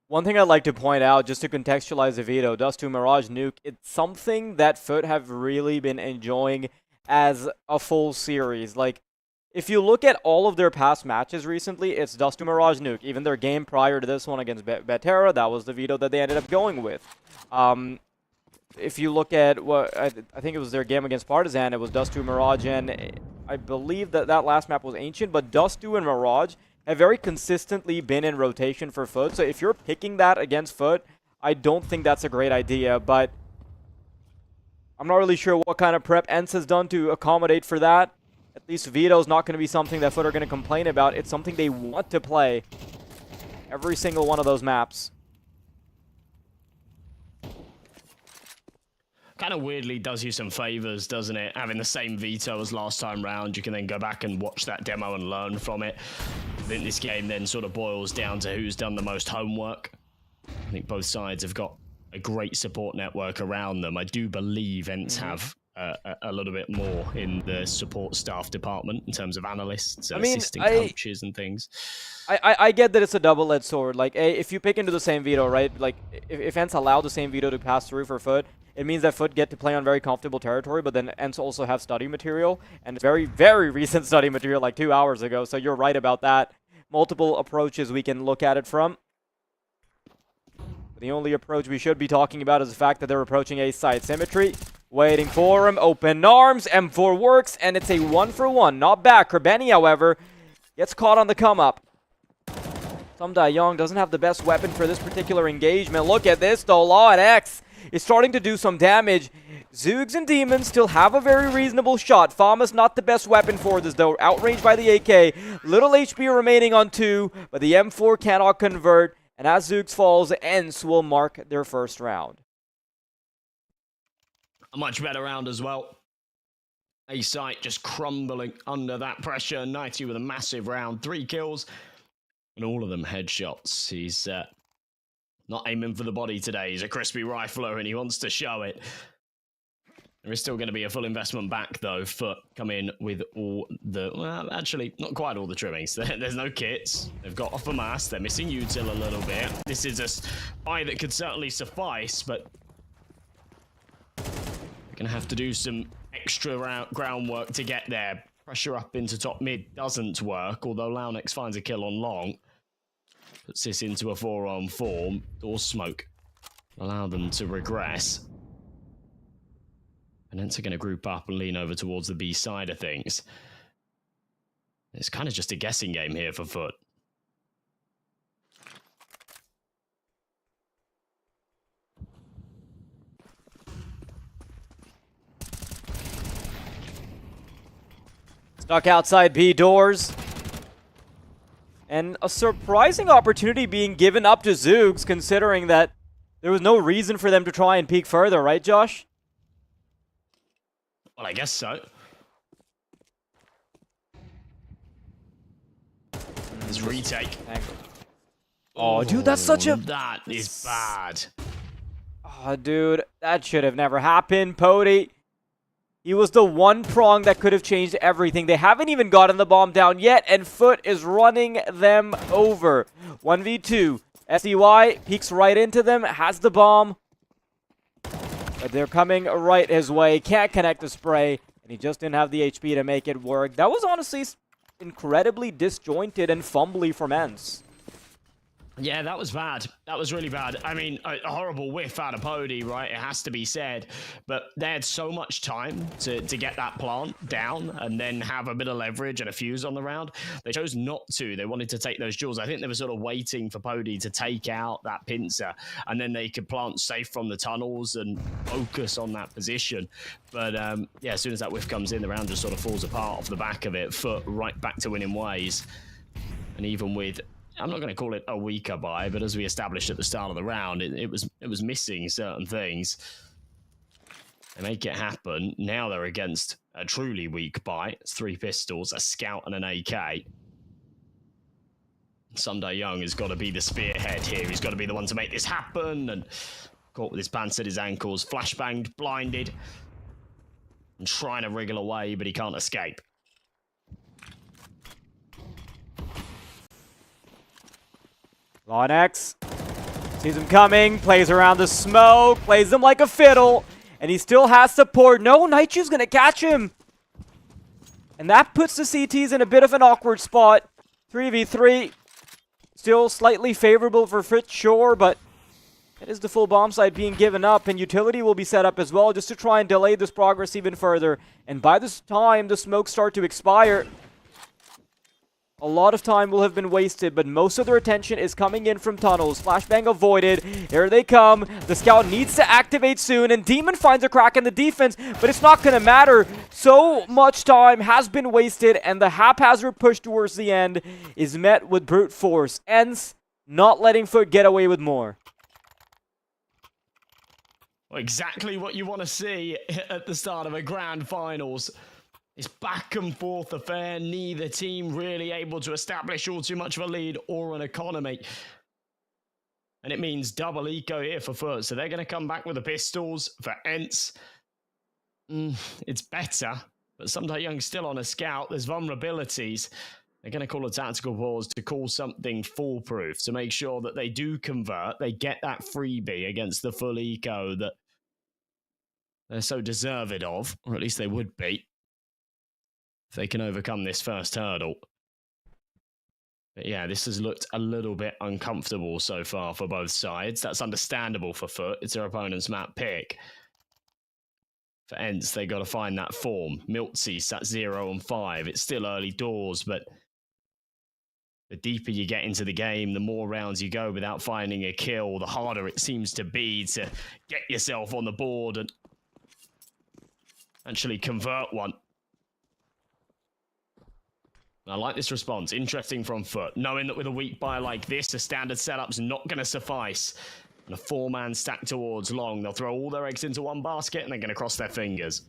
One thing I'd like to point out, just to contextualize the veto, Dust 2 Mirage Nuke, it's something that FUT have really been enjoying as a full series. Like, if you look at all of their past matches recently, it's Dust 2 Mirage Nuke. Even their game prior to this one against Vatira, that was the veto that they ended up going with. If you look at what, I think it was their game against Partizan, it was Dust 2 Mirage, and I believe that last map was Ancient, but Dust 2 and Mirage have very consistently been in rotation for FUT. So if you're picking that against FUT, I don't think that's a great idea, but I'm not really sure what kind of prep ENCE has done to accommodate for that. At least veto's not going to be something that FUT are going to complain about. It's something they want to play every single one of those maps. Kind of weirdly does you some favors, doesn't it? Having the same veto as last time round, you can then go back and watch that demo and learn from it. I think this game then sort of boils down to who's done the most homework. I think both sides have got a great support network around them. I do believe ENCE have a little bit more in the support staff department in terms of analysts and assistant coaches and things. I get that it's a double-edged sword. Like, if you pick into the same veto, right? Like, if ENCE allow the same veto to pass through for FUT, it means that FUT get to play on very comfortable territory, but then ENCE also have study material, and very, very recent study material, like 2 hours ago, so you're right about that. Multiple approaches we can look at it from. The only approach we should be talking about is the fact that they're approaching A site. Symmetry, waiting for him, open arms, M4 works, and it's a 1-for-1. Not bad. Krebeni, however, gets caught on the come-up. Young doesn't have the best weapon for this particular engagement. Look at this though, Law and X is starting to do some damage. Zoogs and Demons still have a very reasonable shot. Fama's not the best weapon for this though, outranged by the AK. Little HP remaining on 2, but the M4 cannot convert. And as Zoogs falls, ENCE will mark their first round. A much better round as well. A-Site just crumbling under that pressure. 90 with a massive round, 3 kills, and all of them headshots. He's not aiming for the body today. He's a crispy rifler and he wants to show it. There is still going to be a full investment back, though. FUT come in with all the... Well, actually, not quite all the trimmings. There's no kits. They've got off a mask. They're missing util a little bit. This is a buy that could certainly suffice, but... They're going to have to do some extra groundwork to get there. Pressure up into top mid doesn't work, although Launex finds a kill on long. Puts this into a 4-on-4. Door smoke. Allow them to regress. And ENCE are going to group up and lean over towards the B side of things. It's kind of just a guessing game here for FUT. Stuck outside B doors. And a surprising opportunity being given up to Zoogs, considering that there was no reason for them to try and peek further, right, Josh? Well, I guess so. This retake. Oh, dude, that's such a... That is bad. Oh, dude, that should have never happened. Pody, he was the one prong that could have changed everything. They haven't even gotten the bomb down yet, and FUT is running them over. 1v2. SEY peeks right into them, has the bomb. But they're coming right his way. Can't connect the spray, and he just didn't have the HP to make it work. That was honestly incredibly disjointed and fumbly from ENCE. Yeah, that was bad. That was really bad. I mean, a horrible whiff out of Pody, right? It has to be said. But they had so much time to get that plant down and then have a bit of leverage and a fuse on the round. They chose not to. They wanted to take those jewels. I think they were sort of waiting for Pody to take out that pincer, and then they could plant safe from the tunnels and focus on that position. But yeah, as soon as that whiff comes in, the round just sort of falls apart off the back of it. FUT right back to winning ways. And even with... I'm not going to call it a weaker buy, but as we established at the start of the round, it was missing certain things. They make it happen. Now they're against a truly weak buy. It's 3 pistols, a scout, and an AK. Young has got to be the spearhead here. He's got to be the one to make this happen. And caught with his pants at his ankles, flashbanged, blinded, and trying to wriggle away, but he can't escape. Launex sees him coming, plays around the smoke, plays him like a fiddle, and he still has support. No, Naichu's gonna catch him. And that puts the CTs in a bit of an awkward spot. 3v3, still slightly favorable for FUT, sure, but it is the full bomb site being given up, and utility will be set up as well just to try and delay this progress even further. And by this time, the smokes start to expire. A lot of time will have been wasted, but most of their attention is coming in from tunnels. Flashbang avoided. Here they come. The scout needs to activate soon, and Demon finds a crack in the defense, but it's not going to matter. So much time has been wasted, and the haphazard push towards the end is met with brute force. ENCE not letting FUT get away with more. Well, exactly what you want to see at the start of a grand finals. It's back and forth affair, neither team really able to establish all too much of a lead or an economy. And it means double eco here for FUT, so they're going to come back with the pistols for ENCE. It's better, but Young's still on a scout. There's vulnerabilities. They're going to call a tactical pause to call something foolproof, to make sure that they do convert, they get that freebie against the full eco that they're so deserved of, or at least they would be, if they can overcome this first hurdle. But yeah, this has looked a little bit uncomfortable so far for both sides. That's understandable for FUT. It's their opponent's map pick. For ENCE, they got to find that form. Miltzy sat 0 and 5. It's still early doors, but The deeper you get into the game, the more rounds you go without finding a kill, the harder it seems to be to get yourself on the board and actually convert one. I like this response. Interesting from FUT. Knowing that with a weak buy like this, a standard setup's not going to suffice. And a 4-man stack towards long. They'll throw all their eggs into one basket and they're going to cross their fingers.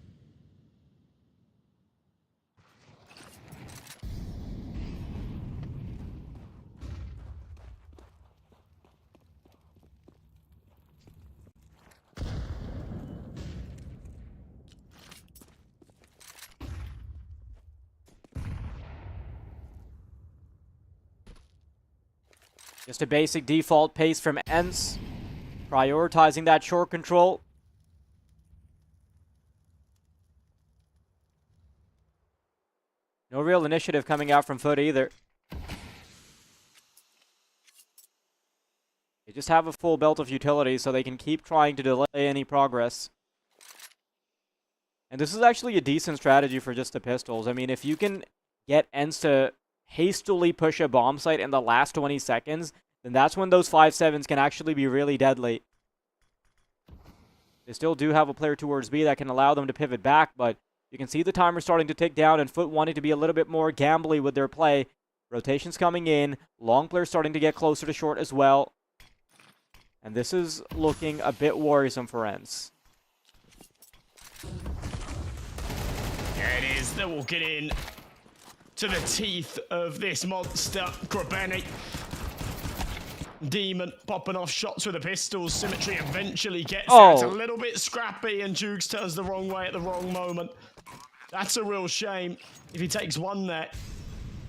Just a basic default pace from ENCE, prioritizing that short control. No real initiative coming out from FUT either. They just have a full belt of utility so they can keep trying to delay any progress. And this is actually a decent strategy for just the pistols. I mean, if you can get ENCE to hastily push a bomb site in the last 20 seconds, then that's when those 5-7s can actually be really deadly. They still do have a player towards B that can allow them to pivot back, but you can see the timer starting to tick down and FUT wanting to be a little bit more gambly with their play. Rotations coming in, long players starting to get closer to short as well. And this is looking a bit worrisome for ENCE. There it is, they're walking in to the teeth of this monster, Grabeni. Demon popping off shots with the pistols. Symmetry eventually gets there. It's a little bit scrappy and Jukes turns the wrong way at the wrong moment. That's a real shame. If he takes one there,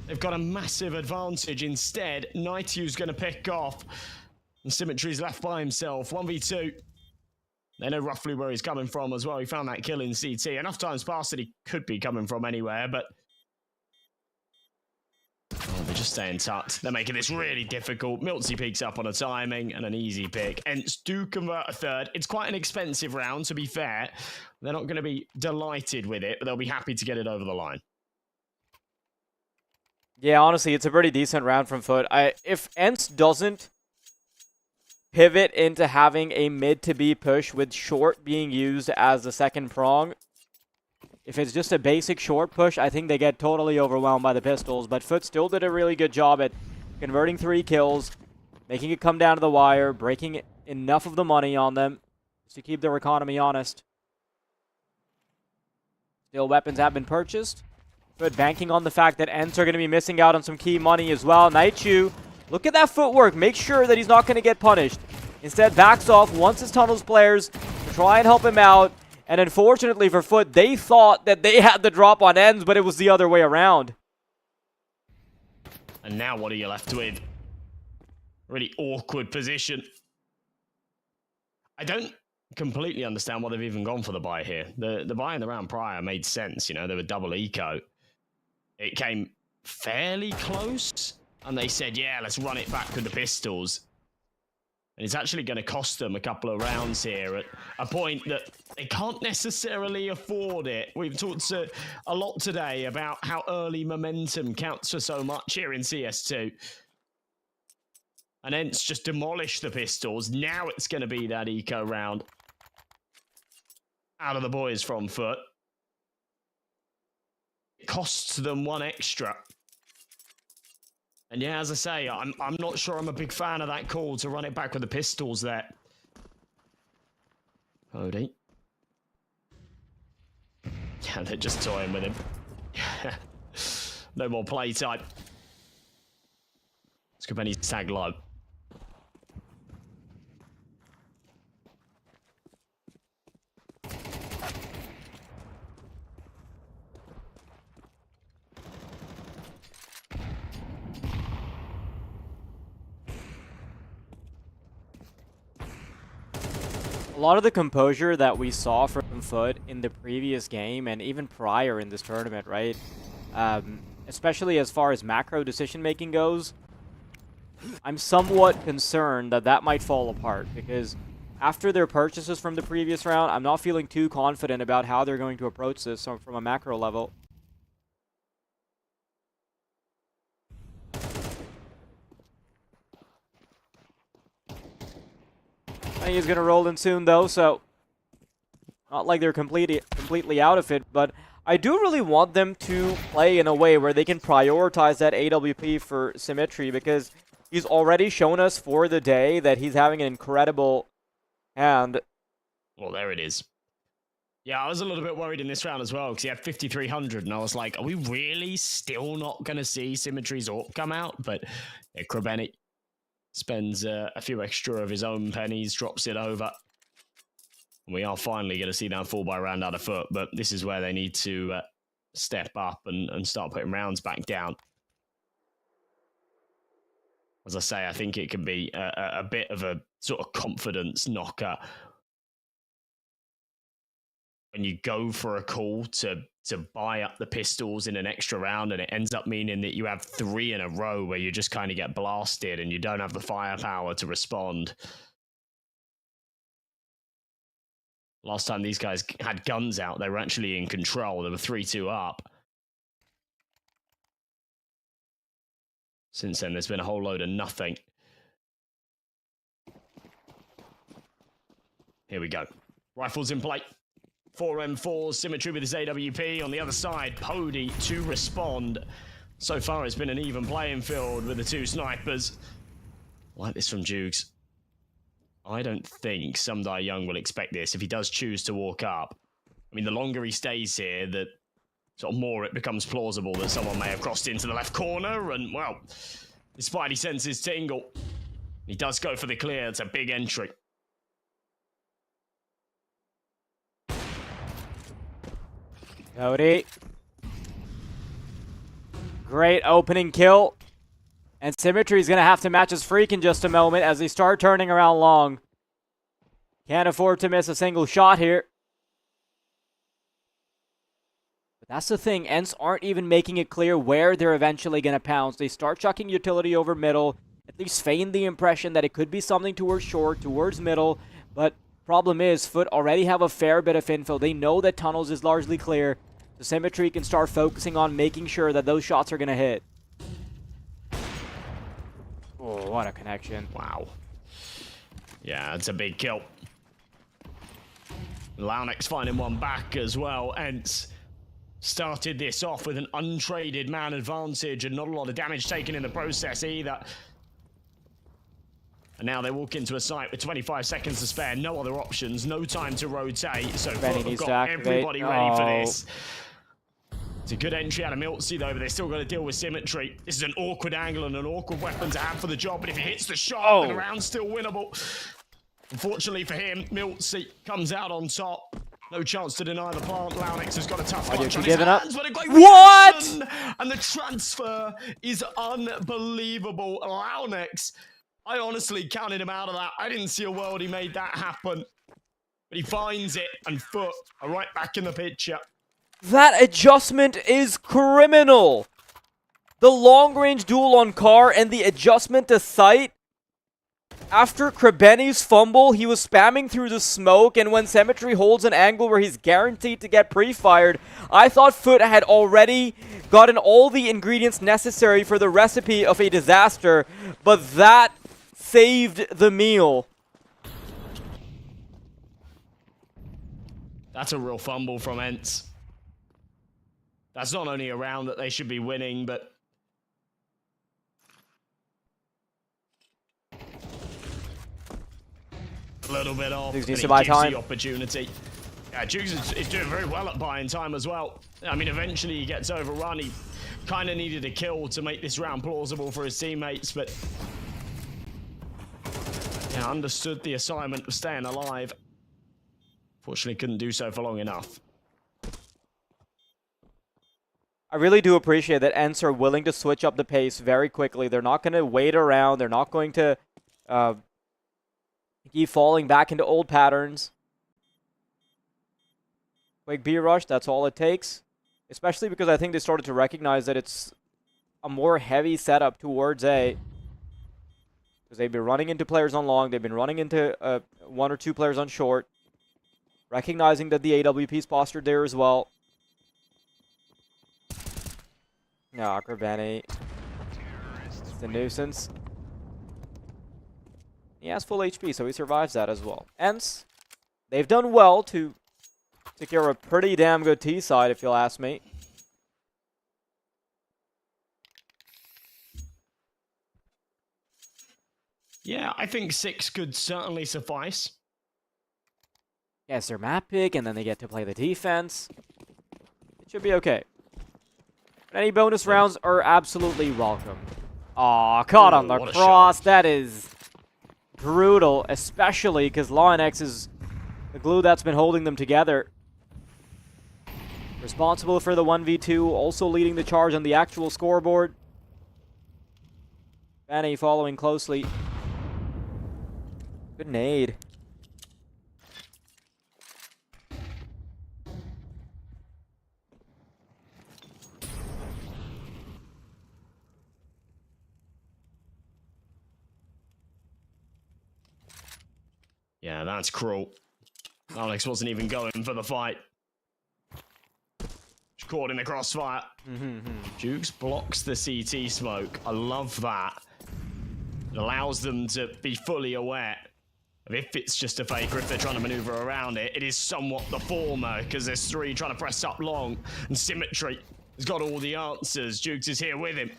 they've got a massive advantage. Instead, Nightew's going to pick off. And Symmetry's left by himself. 1v2. They know roughly where he's coming from as well. He found that kill in CT. Enough times passed that he could be coming from anywhere, but they're just staying tucked. They're making this really difficult. Miltsy peeks up on a timing and an easy pick. ENCE do convert a third. It's quite an expensive round, to be fair. They're not going to be delighted with it, but they'll be happy to get it over the line. Yeah, honestly, it's a pretty decent round from FUT. If ENCE doesn't pivot into having a mid to B push with short being used as the second prong, if it's just a basic short push, I think they get totally overwhelmed by the pistols. But FUT still did a really good job at converting 3 kills, making it come down to the wire, breaking enough of the money on them to keep their economy honest. Still, weapons have been purchased. FUT banking on the fact that ENCE are going to be missing out on some key money as well. Nightchew, look at that footwork. Make sure that he's not going to get punished. Instead, backs off, wants his tunnels players to try and help him out. And unfortunately for FUT, they thought that they had the drop on ENCE, but it was the other way around. And now what are you left with? Really awkward position. I don't completely understand why they've even gone for the buy here. The buy in the round prior made sense, you know, they were double eco. It came fairly close, and they said, yeah, let's run it back with the pistols. And it's actually going to cost them a couple of rounds here at a point that they can't necessarily afford it. We've talked a lot today about how early momentum counts for so much here in CS2. And ENCE just demolished the pistols. Now it's going to be that eco round out of the boys from FUT. It costs them 1 extra. And yeah, as I say, I'm not sure I'm a big fan of that call to run it back with the pistols there. Cody. Yeah, they're just toying with him. No more playtime. Scopenny's tag low. A lot of the composure that we saw from FUT in the previous game and even prior in this tournament, right? Especially as far as macro decision-making goes, I'm somewhat concerned that that might fall apart because after their purchases from the previous round, I'm not feeling too confident about how they're going to approach this from a macro level. think he's gonna roll in soon though, so not like they're completely out of it, but I do really want them to play in a way where they can prioritize that AWP for Symmetry, because he's already shown us for the day that he's having an incredible hand. Well, there it is. Yeah, I was a little bit worried in this round as well because he had 5,300, and I was like, are we really still not going to see Symmetry's AWP come out? But yeah, Krebeni spends a few extra of his own pennies, drops it over. And we are finally going to see that fall by round out of FUT, but this is where they need to step up and start putting rounds back down. As I say, I think it can be a bit of a sort of confidence knocker when you go for a call to buy up the pistols in an extra round, and it ends up meaning that you have 3 in a row where you just kind of get blasted and you don't have the firepower to respond. Last time these guys had guns out, they were actually in control. They were 3-2 up. Since then, there's been a whole load of nothing. Here we go. Rifles in play. 4M4, Symmetry with his AWP. On the other side, Pody to respond. So far, it's been an even playing field with the 2 snipers. I like this from Jukes. I don't think Sumdai Young will expect this if he does choose to walk up. I mean, the longer he stays here, the sort of more it becomes plausible that someone may have crossed into the left corner, and, well, despite he senses tingle, he does go for the clear. It's a big entry. Cody. Great opening kill. And Symmetry's going to have to match his freak in just a moment as they start turning around long. Can't afford to miss a single shot here. But that's the thing. ENCE aren't even making it clear where they're eventually going to pounce. They start chucking utility over middle. At least feign the impression that it could be something towards short, towards middle. But problem is, FUT already have a fair bit of info. They know that tunnels is largely clear. The Symmetry can start focusing on making sure that those shots are going to hit. Oh, what a connection. Wow. Yeah, it's a big kill. Launex finding one back as well. ENCE started this off with an untraded man advantage and not a lot of damage taken in the process either. And now they walk into a site with 25 seconds to spare, no other options, no time to rotate. So FUT have got everybody ready for this. It's a good entry out of Miltsy though, but they've still got to deal with Symmetry. This is an awkward angle and an awkward weapon to have for the job, but if he hits the shot, then the round's still winnable. Unfortunately for him, Miltsy comes out on top. No chance to deny the plant. Launex has got a tough clutch on his hands, but a great reaction! And the transfer is unbelievable. Launex, I honestly counted him out of that. I didn't see a world he made that happen. But he finds it, and FUT are right back in the picture. That adjustment is criminal. The long-range duel on Car and the adjustment to sight. After Krebeni's fumble, he was spamming through the smoke, and when Symmetry holds an angle where he's guaranteed to get pre-fired, I thought FUT had already gotten all the ingredients necessary for the recipe of a disaster, but that saved the meal. That's a real fumble from ENCE. That's not only a round that they should be winning, but a little bit off. Jukes needs to buy time. The opportunity. Yeah, Jukes is doing very well at buying time as well. I mean, eventually he gets overrun. He kind of needed a kill to make this round plausible for his teammates, but yeah, understood the assignment of staying alive. Fortunately, couldn't do so for long enough. I really do appreciate that ENCE are willing to switch up the pace very quickly. They're not going to wait around. They're not going to keep falling back into old patterns. Quick B rush, that's all it takes. Especially because I think they started to recognize that it's a more heavy setup towards A. Because they've been running into players on long. They've been running into 1 or 2 players on short. Recognizing that the AWP's postured there as well. No, Krebeni. It's a nuisance. He has full HP, so he survives that as well. ENCE, they've done well to secure a pretty damn good T side, if you'll ask me. Yeah, I think 6 could certainly suffice. Yes, their map pick, and then they get to play the defense. It should be okay. Any bonus rounds are absolutely welcome. Aw, caught on the what a cross. shot. That is brutal, especially because ENCE is the glue that's been holding them together. Responsible for the 1v2, also leading the charge on the actual scoreboard. Fanny following closely. Good nade. Yeah, that's cruel. Alex wasn't even going for the fight. Just caught in the crossfire. Jukes blocks the CT smoke. I love that. It allows them to be fully aware of if it's just a fake or if they're trying to maneuver around it. It is somewhat the former, because there's 3 trying to press up long, and Symmetry has got all the answers. Jukes is here with him.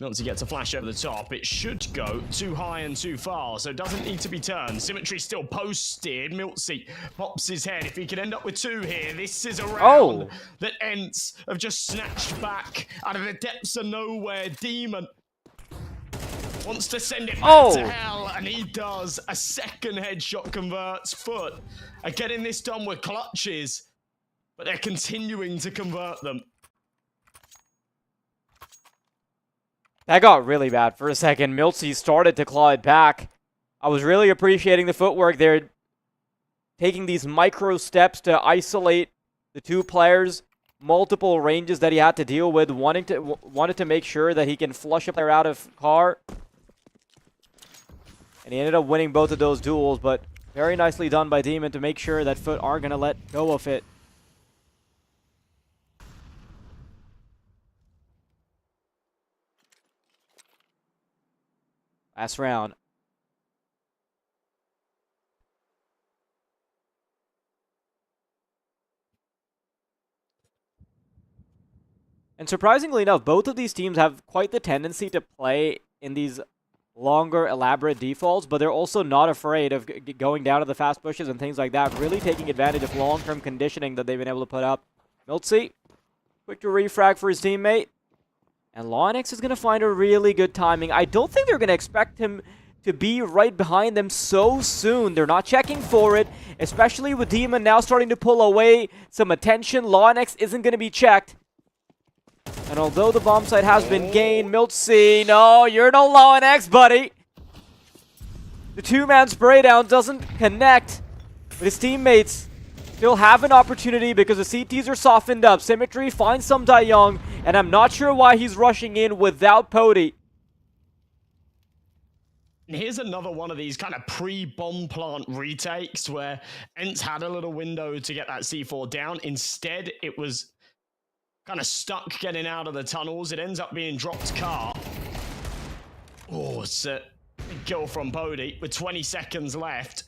Miltsy gets a flash over the top. It should go too high and too far, so it doesn't need to be turned. Symmetry still posted. Miltsy pops his head. If he can end up with 2 here, this is a round that ENCE have just snatched back out of the depths of nowhere. Demon wants to send it back to hell, and he does. A second headshot converts. FUT are getting this done with clutches, but they're continuing to convert them. That got really bad for a second. Miltsy started to claw it back. I was really appreciating the footwork there. Taking these micro steps to isolate the 2 players. Multiple ranges that he had to deal with. Wanted to make sure that he can flush a player out of car. And he ended up winning both of those duels. But very nicely done by Demon to make sure that FUT aren't going to let go of it. Last round. And surprisingly enough, both of these teams have quite the tendency to play in these longer, elaborate defaults, but they're also not afraid of going down to the fast pushes and things like that, really taking advantage of long-term conditioning that they've been able to put up. Miltsy, quick to refrag for his teammate. And ENCE is going to find a really good timing. I don't think they're going to expect him to be right behind them so soon. They're not checking for it, especially with Demon now starting to pull away some attention. ENCE isn't going to be checked. And although the bomb site has been gained, Miltsy, no, you're no ENCE, buddy. The 2-man spray down doesn't connect, but his teammates still have an opportunity because the CTs are softened up. Symmetry finds some Young, and I'm not sure why he's rushing in without Pody. And here's another one of these kind of pre-bomb plant retakes where ENCE had a little window to get that C4 down. Instead, it was kind of stuck getting out of the tunnels. It ends up being dropped car. Oh, it's a big kill from Pody with 20 seconds left.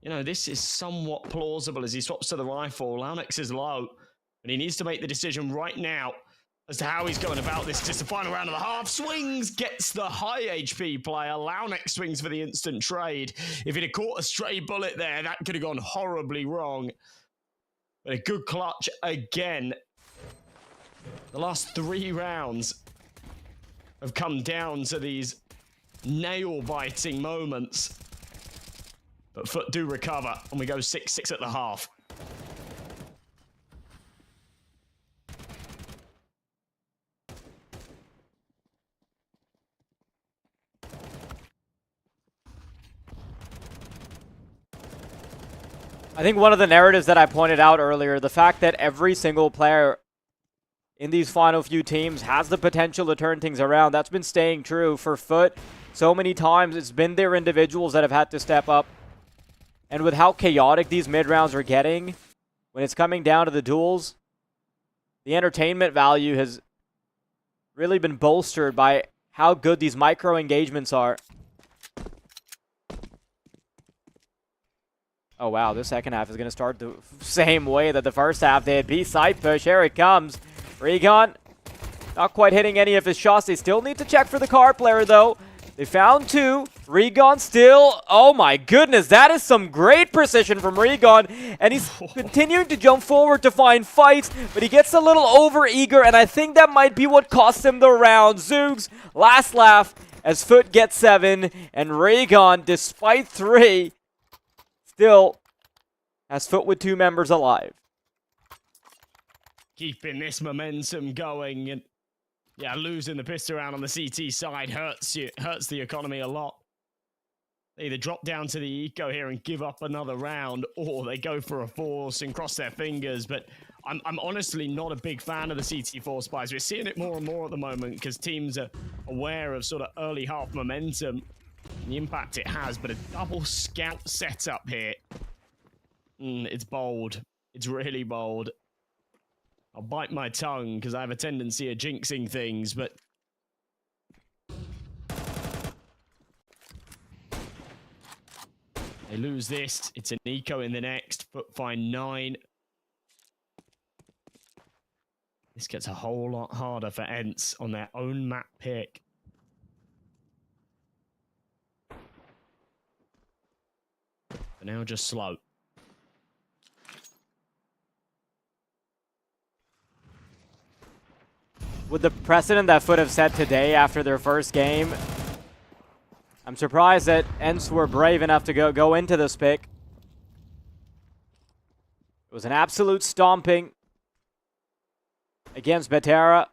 You know, this is somewhat plausible as he swaps to the rifle. ENCE is low, but he needs to make the decision right now as to how he's going about this. Just the final round of the half. Swings, gets the high HP player. ENCE swings for the instant trade. If he'd have caught a stray bullet there, that could have gone horribly wrong. But a good clutch again. The last 3 rounds have come down to these nail-biting moments. But FUT do recover, and we go 6-6 at the half. I think one of the narratives that I pointed out earlier, the fact that every single player in these final few teams has the potential to turn things around, that's been staying true for FUT. So many times it's been their individuals that have had to step up. And with how chaotic these mid-rounds are getting, when it's coming down to the duels, the entertainment value has really been bolstered by how good these micro engagements are. Oh wow, this second half is going to start the same way that the first half did. B-side push, here it comes. Recon not quite hitting any of his shots. They still need to check for the card player though. They found two. Regon still. Oh my goodness, that is some great precision from Regon. And he's continuing to jump forward to find fights, but he gets a little over eager, and I think that might be what cost him the round. Zoogs, last laugh as FUT gets 7, and Regon, despite 3, still has FUT with 2 members alive. Keeping this momentum going, and yeah, losing the pistol round on the CT side hurts you, hurts the economy a lot. They either drop down to the eco here and give up another round, or they go for a force and cross their fingers. But I'm honestly not a big fan of the CT force buys. We're seeing it more and more at the moment because teams are aware of sort of early half momentum and the impact it has. But a double scout setup here, it's bold. It's really bold. I'll bite my tongue because I have a tendency of jinxing things, but they lose this. It's an eco in the next. FUT find 9. This gets a whole lot harder for ENCE on their own map pick. But now just slow. With the precedent that FUT have set today after their first game, I'm surprised that ENCE were brave enough to go into this pick. It was an absolute stomping against Betera.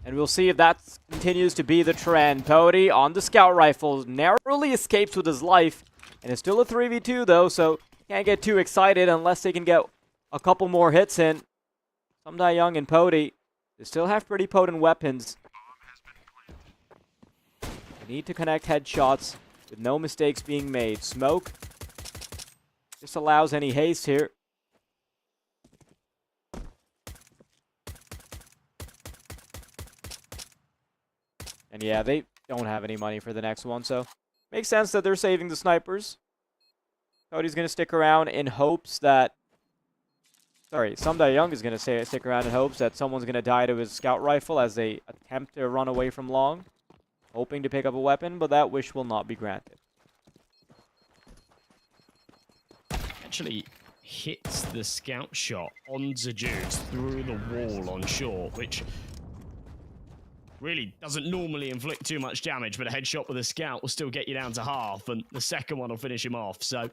And we'll see if that continues to be the trend. Pody on the scout rifle narrowly escapes with his life. And it's still a 3v2 though, so can't get too excited unless they can get a couple more hits in. Sumdai Young and Pody, they still have pretty potent weapons. They need to connect headshots with no mistakes being made. Smoke just allows any haste here. And yeah, they don't have any money for the next one, so makes sense that they're saving the snipers. Cody's going to stick around in hopes that... Sorry, Sumdai Young is going to stick around in hopes that someone's going to die to his scout rifle as they attempt to run away from long, hoping to pick up a weapon, but that wish will not be granted. Actually hits the scout shot on Zajuks through the wall on short, which really doesn't normally inflict too much damage, but a headshot with a scout will still get you down to half, and the second one will finish him off. So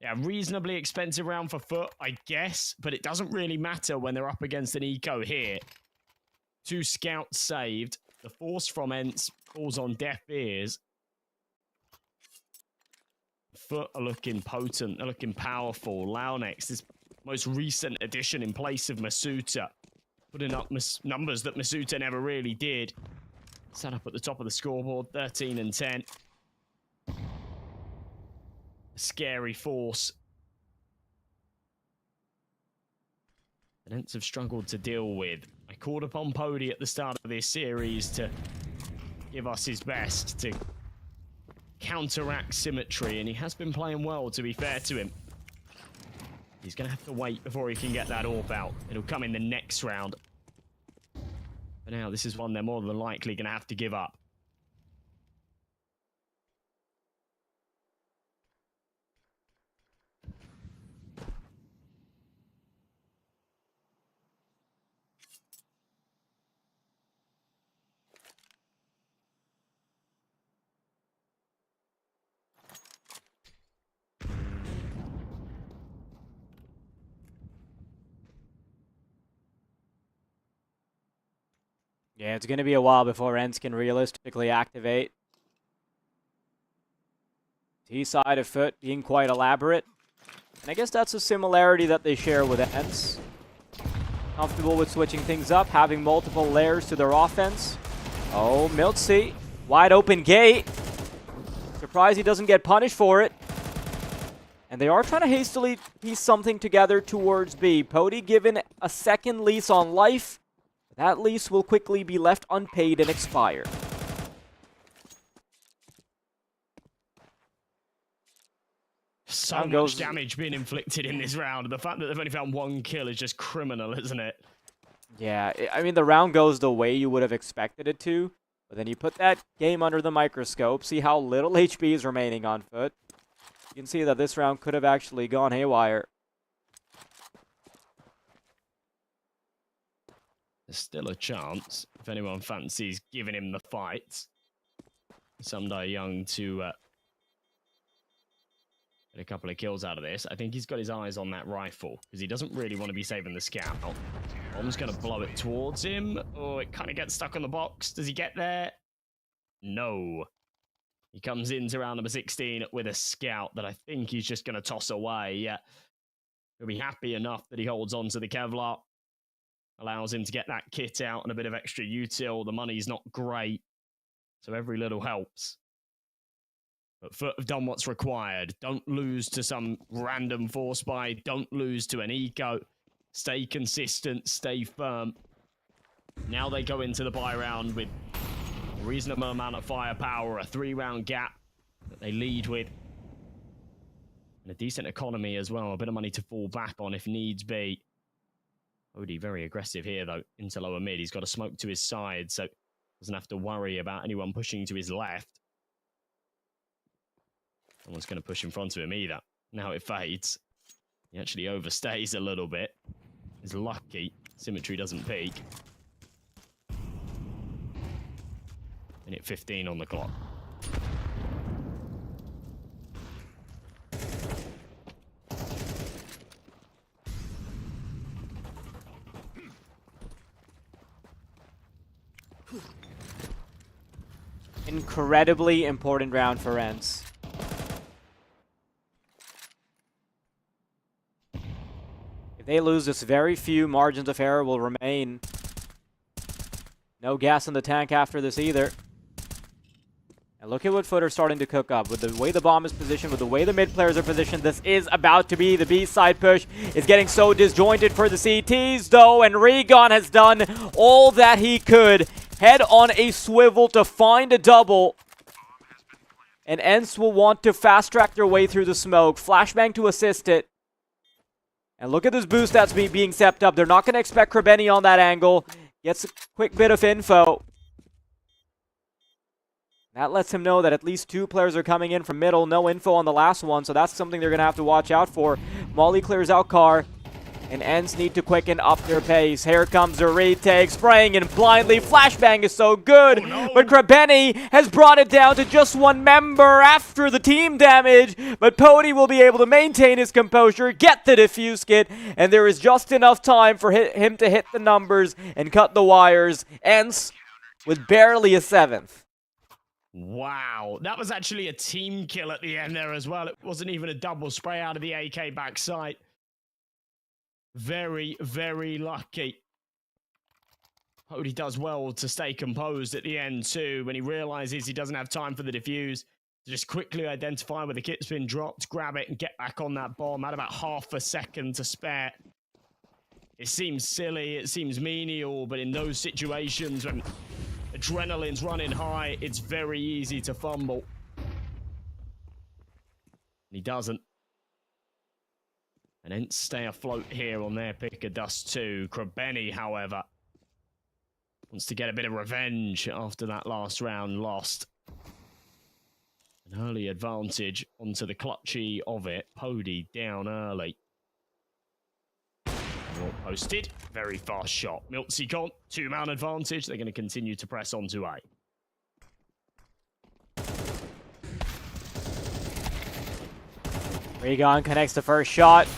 yeah, reasonably expensive round for FUT, I guess, but it doesn't really matter when they're up against an eco here. 2 scouts saved. The force from ENCE falls on deaf ears. FUT are looking potent, they're looking powerful. Launex, this most recent addition in place of Masuta, putting up numbers that Masuta never really did. Set up at the top of the scoreboard, 13 and 10. A scary force. The ENCE have struggled to deal with. I called upon Pody at the start of this series to give us his best to counteract symmetry, and he has been playing well, to be fair to him. He's going to have to wait before he can get that AWP out. It'll come in the next round. But now this is one they're more than likely going to have to give up. Yeah, it's going to be a while before ENCE can realistically activate. T-side of FUT being quite elaborate. And I guess that's a similarity that they share with ENCE. Comfortable with switching things up, having multiple layers to their offense. Oh, Miltsy, wide open gate. Surprised he doesn't get punished for it. And they are trying to hastily piece something together towards B. Pody given a second lease on life. That lease will quickly be left unpaid and expire. So Round much goes- damage being inflicted in this round. The fact that they've only found 1 kill is just criminal, isn't it? Yeah, I mean, the round goes the way you would have expected it to, but then you put that game under the microscope, see how little HP is remaining on FUT. You can see that this round could have actually gone haywire. There's still a chance if anyone fancies giving him the fight. Sundar Young to get a couple of kills out of this. I think he's got his eyes on that rifle because he doesn't really want to be saving the scout. Bomb's going to blow it towards him. Oh, it kind of gets stuck on the box. Does he get there? No. He comes into round number 16 with a scout that I think he's just going to toss away. Yeah. He'll be happy enough that he holds on to the Kevlar. Allows him to get that kit out and a bit of extra util. The money's not great, so every little helps. But FUT have done what's required. Don't lose to some random force buy. Don't lose to an eco. Stay consistent. Stay firm. Now they go into the buy round with a reasonable amount of firepower, a 3-round gap that they lead with. And a decent economy as well. A bit of money to fall back on if needs be. Odie very aggressive here, though, into lower mid. He's got a smoke to his side, so doesn't have to worry about anyone pushing to his left. No one's going to push in front of him either. Now it fades. He actually overstays a little bit. He's lucky. Symmetry doesn't peak. Minute 15 on the clock. Incredibly important round for ENCE. If they lose this, very few margins of error will remain. No gas in the tank after this either. And look at what FUT are starting to cook up. With the way the bomb is positioned, with the way the mid players are positioned, this is about to be the B-side push. It's getting so disjointed for the CTs, though, and Regon has done all that he could. Head on a swivel to find a double. And ENCE will want to fast-track their way through the smoke. Flashbang to assist it. And look at this boost that's being stepped up. They're not going to expect Krebeni on that angle. Gets a quick bit of info. That lets him know that at least 2 players are coming in from middle. No info on the last one, so that's something they're going to have to watch out for. Molly clears out car. And ENCE need to quicken up their pace. Here comes the retake, spraying in blindly. Flashbang is so good, oh, no. but Krebeni has brought it down to just 1 member after the team damage. But Pody will be able to maintain his composure, get the defuse kit, and there is just enough time for him to hit the numbers and cut the wires. ENCE with barely a 7th. Wow, that was actually a team kill at the end there as well. It wasn't even a double spray out of the AK backside. Very, very lucky. Pody does well to stay composed at the end too when he realizes he doesn't have time for the defuse. To just quickly identify where the kit's been dropped, grab it and get back on that bomb. Had about half a second to spare. It seems silly, it seems menial, but in those situations when adrenaline's running high, it's very easy to fumble. And he doesn't. And ENCE stay afloat here on their pick of dust too. Krebeni, however, wants to get a bit of revenge after that last round lost. An early advantage onto the clutchy of it. Pody down early. Well posted. Very fast shot. Miltzicon, 2-man advantage. They're going to continue to press on to A. Regon connects the first shot.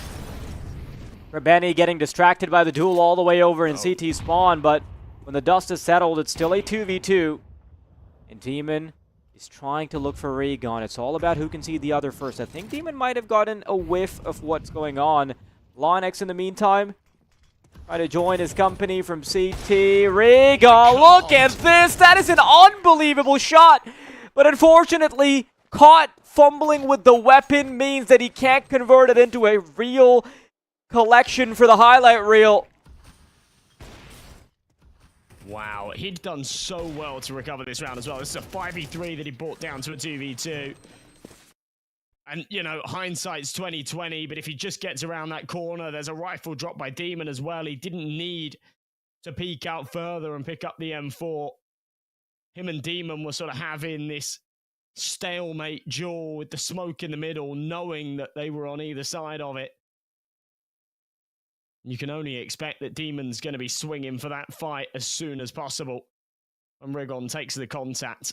Krebeni getting distracted by the duel all the way over in CT spawn, but when the dust is settled, it's still a 2v2. And Demon is trying to look for Regon. It's all about who can see the other first. I think Demon might have gotten a whiff of what's going on. Lonex, in the meantime, trying to join his company from CT. Regon, look at this! That is an unbelievable shot! But unfortunately, caught fumbling with the weapon means that he can't convert it into a real collection for the highlight reel. Wow, he'd done so well to recover this round as well. This is a 5v3 that he brought down to a 2v2. And, you know, hindsight's 2020, but if he just gets around that corner, there's a rifle drop by Demon as well. He didn't need to peek out further and pick up the M4. Him and Demon were sort of having this stalemate duel with the smoke in the middle, knowing that they were on either side of it. You can only expect that Demon's going to be swinging for that fight as soon as possible. And Rigon takes the contact.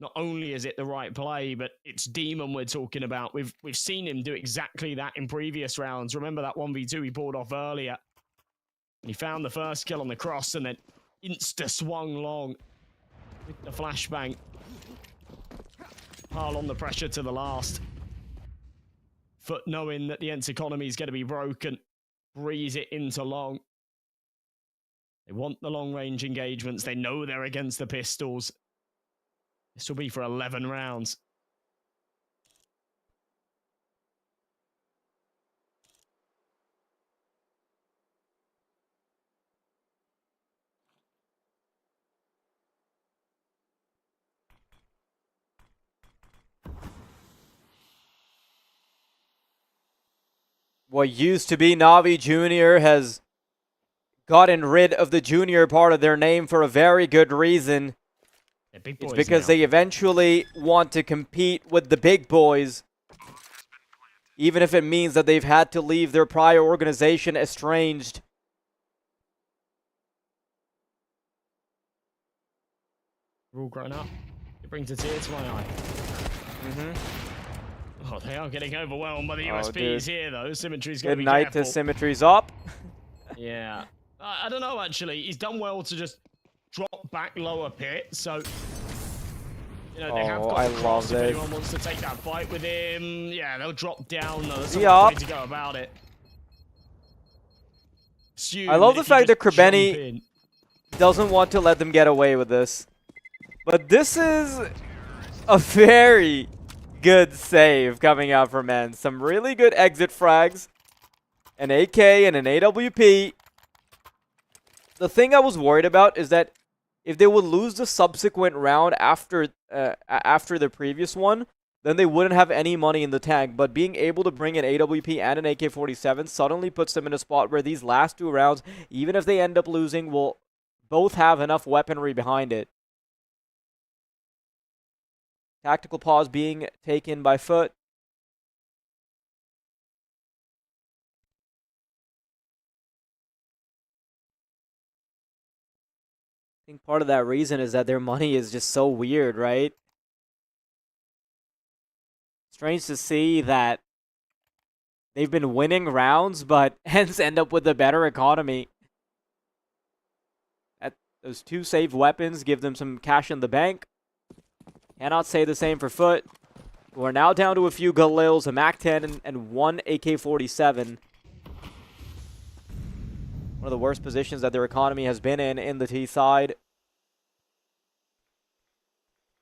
Not only is it the right play, but it's Demon we're talking about. We've seen him do exactly that in previous rounds. Remember that 1v2 he pulled off earlier? He found the first kill on the cross and then insta-swung long with the flashbang. Pile on the pressure to the last. FUT, knowing that the ENCE economy is going to be broken, breeze it into long. They want the long-range engagements. They know they're against the pistols. This will be for 11 rounds. What used to be Navi Jr. has gotten rid of the junior part of their name for a very good reason. It's because they eventually want to compete with the big boys, even if it means that they've had to leave their prior organization estranged. We're all grown up. It brings a tear to my eye. Oh, they are getting overwhelmed by the USPs here, though. Symmetry's going to be Good night careful. to Symmetry's up. Yeah. I don't know, actually. He's done well to just drop back lower pit, so... You know, they have got the cross if anyone wants to take that fight with him. Yeah, they'll drop down, though. That's the way to go about it. I love the fact that Krebeni doesn't want to let them get away with this. But this is a very good save coming out from ENCE. Some really good exit frags. An AK and an AWP. The thing I was worried about is that if they would lose the subsequent round after the previous one, then they wouldn't have any money in the tank. But being able to bring an AWP and an AK-47 suddenly puts them in a spot where these last two rounds, even if they end up losing, will both have enough weaponry behind it. Tactical pause being taken by FUT. I think part of that reason is that their money is just so weird, right? Strange to see that they've been winning rounds, but hence end up with a better economy. Those two saved weapons give them some cash in the bank. Cannot say the same for FUT. We're now down to a few Galils, a MAC-10, and one AK-47. One of the worst positions that their economy has been in the T side.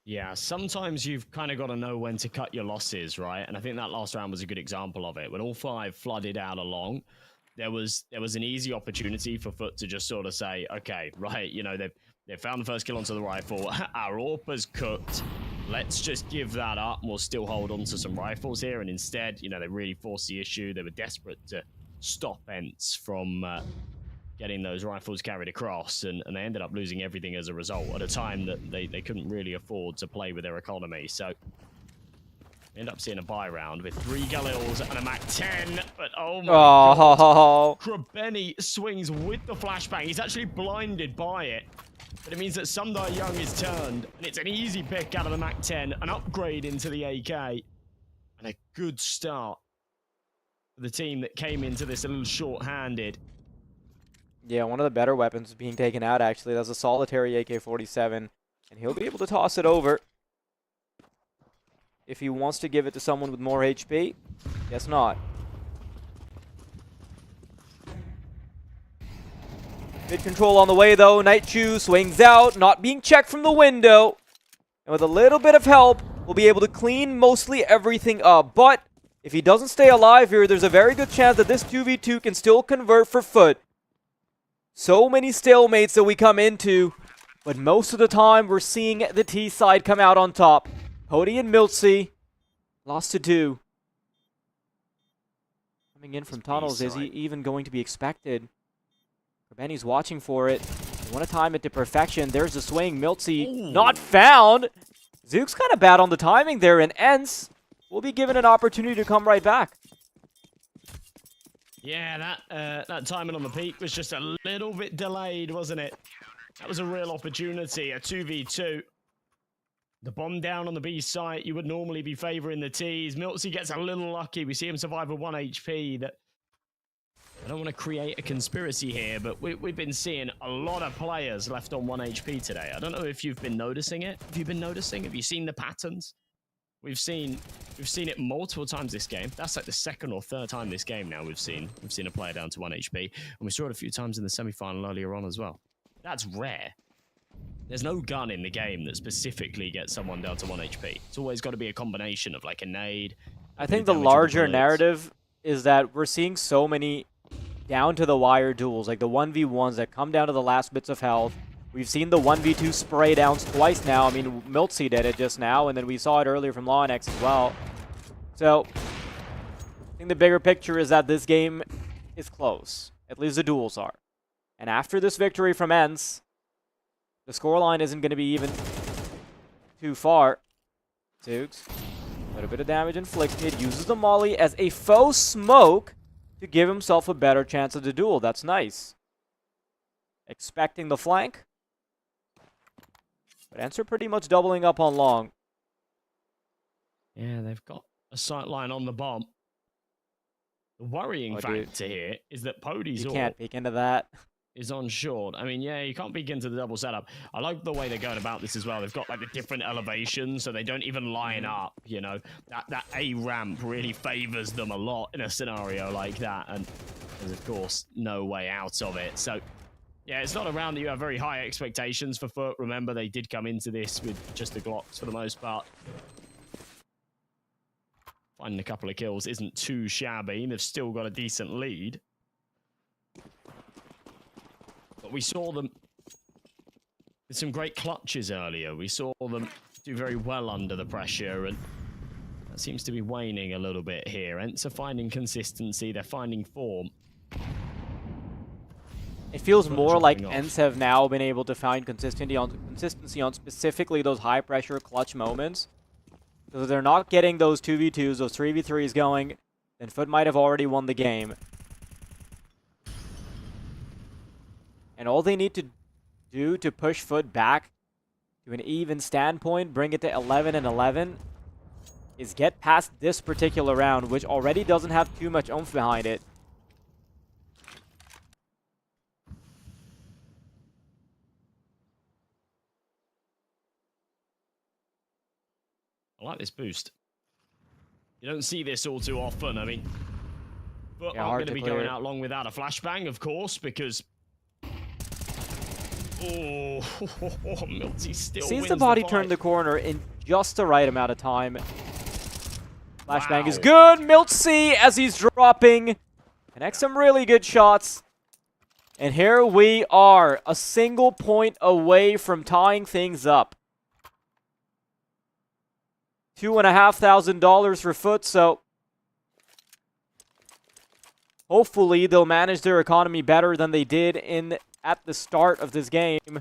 Yeah, sometimes you've kind of got to know when to cut your losses, right? And I think that last round was a good example of it. When all five flooded out along, there was an easy opportunity for FUT to just sort of say, okay, right, you know, they've found the first kill onto the rifle. Our AWP's cooked. Let's just give that up. We'll still hold on to some rifles here. And instead, you know, they really forced the issue. They were desperate to stop ENCE from getting those rifles carried across. And they ended up losing everything as a result at a time that they couldn't really afford to play with their economy. So we end up seeing a buy round with 3 Galils and a MAC-10. But oh my god. Krebeni swings with the flashbang. He's actually blinded by it. But it means that Sundar Young is turned, and it's an easy pick out of the MAC-10, an upgrade into the AK, and a good start for the team that came into this a little short-handed. Yeah, one of the better weapons is being taken out, actually. That's a solitary AK-47, and he'll be able to toss it over. If he wants to give it to someone with more HP, guess not. Mid control on the way, though. Nightchew swings out, not being checked from the window. And with a little bit of help, we'll be able to clean mostly everything up. But if he doesn't stay alive here, there's a very good chance that this 2v2 can still convert for FUT. So many stalemates that we come into, but most of the time we're seeing the T side come out on top. Cody and Miltsy lost to 2. Coming in from tunnels, is he even going to be expected? Benny's watching for it. They want to time it to perfection. There's the swing. Miltzy not found. Zook's kind of bad on the timing there, and ENCE will be given an opportunity to come right back. Yeah, that timing on the peak was just a little bit delayed, wasn't it? That was a real opportunity, a 2v2. The bomb down on the B site, you would normally be favouring the Ts. Miltzy gets a little lucky. We see him survive with 1 HP. That I don't want to create a conspiracy here, but we've been seeing a lot of players left on 1 HP today. I don't know if you've been noticing it. Have you been noticing? Have you seen the patterns? We've seen it multiple times this game. That's like the second or third time this game now we've seen a player down to 1 HP, and we saw it a few times in the semi-final earlier on as well. That's rare. There's no gun in the game that specifically gets someone down to 1 HP. It's always got to be a combination of like a nade. I think the larger narrative is that we're seeing so many down to the wire duels, like the 1v1s that come down to the last bits of health. We've seen the 1v2 spray downs twice now. I mean, Miltzy did it just now, and then we saw it earlier from LawNX as well. So, I think the bigger picture is that this game is close. At least the duels are. And after this victory from ENCE, the scoreline isn't going to be even too far. Zooks, a little bit of damage inflicted, uses the molly as a faux smoke to give himself a better chance of the duel. That's nice. Expecting the flank. But ENCE are pretty much doubling up on long. Yeah, they've got a sight line on the bomb. The worrying factor here is that Pody's You can't peek into that. Is on short. I mean, yeah, you can't peek into the double setup. I like the way they're going about this as well. They've got like the different elevations, so they don't even line up, you know. That A ramp really favors them a lot in a scenario like that, and there's of course no way out of it. So yeah, it's not a round that you have very high expectations for FUT. Remember, they did come into this with just the Glocks for the most part. Finding a couple of kills isn't too shabby. They've still got a decent lead. But we saw them with some great clutches earlier. We saw them do very well under the pressure, and that seems to be waning a little bit here. ENCE are finding consistency. They're finding form. It feels more like ENCE have now been able to find consistency on specifically those high-pressure clutch moments. So if they're not getting those 2v2s, those 3v3s going, then FUT might have already won the game. And all they need to do to push FUT back to an even standpoint, bring it to 11-11, is get past this particular round, which already doesn't have too much oomph behind it. I like this boost. You don't see this all too often. I mean, but I'm going to be going out long without a flashbang, of course, because... Oh, Miltzy still sees the body turn the corner in just the right amount of time. Flashbang is good. Miltzy, as he's dropping, connects some really good shots. And here we are, a single point away from tying things up. $2,500 for FUT, so hopefully they'll manage their economy better than they did at the start of this game.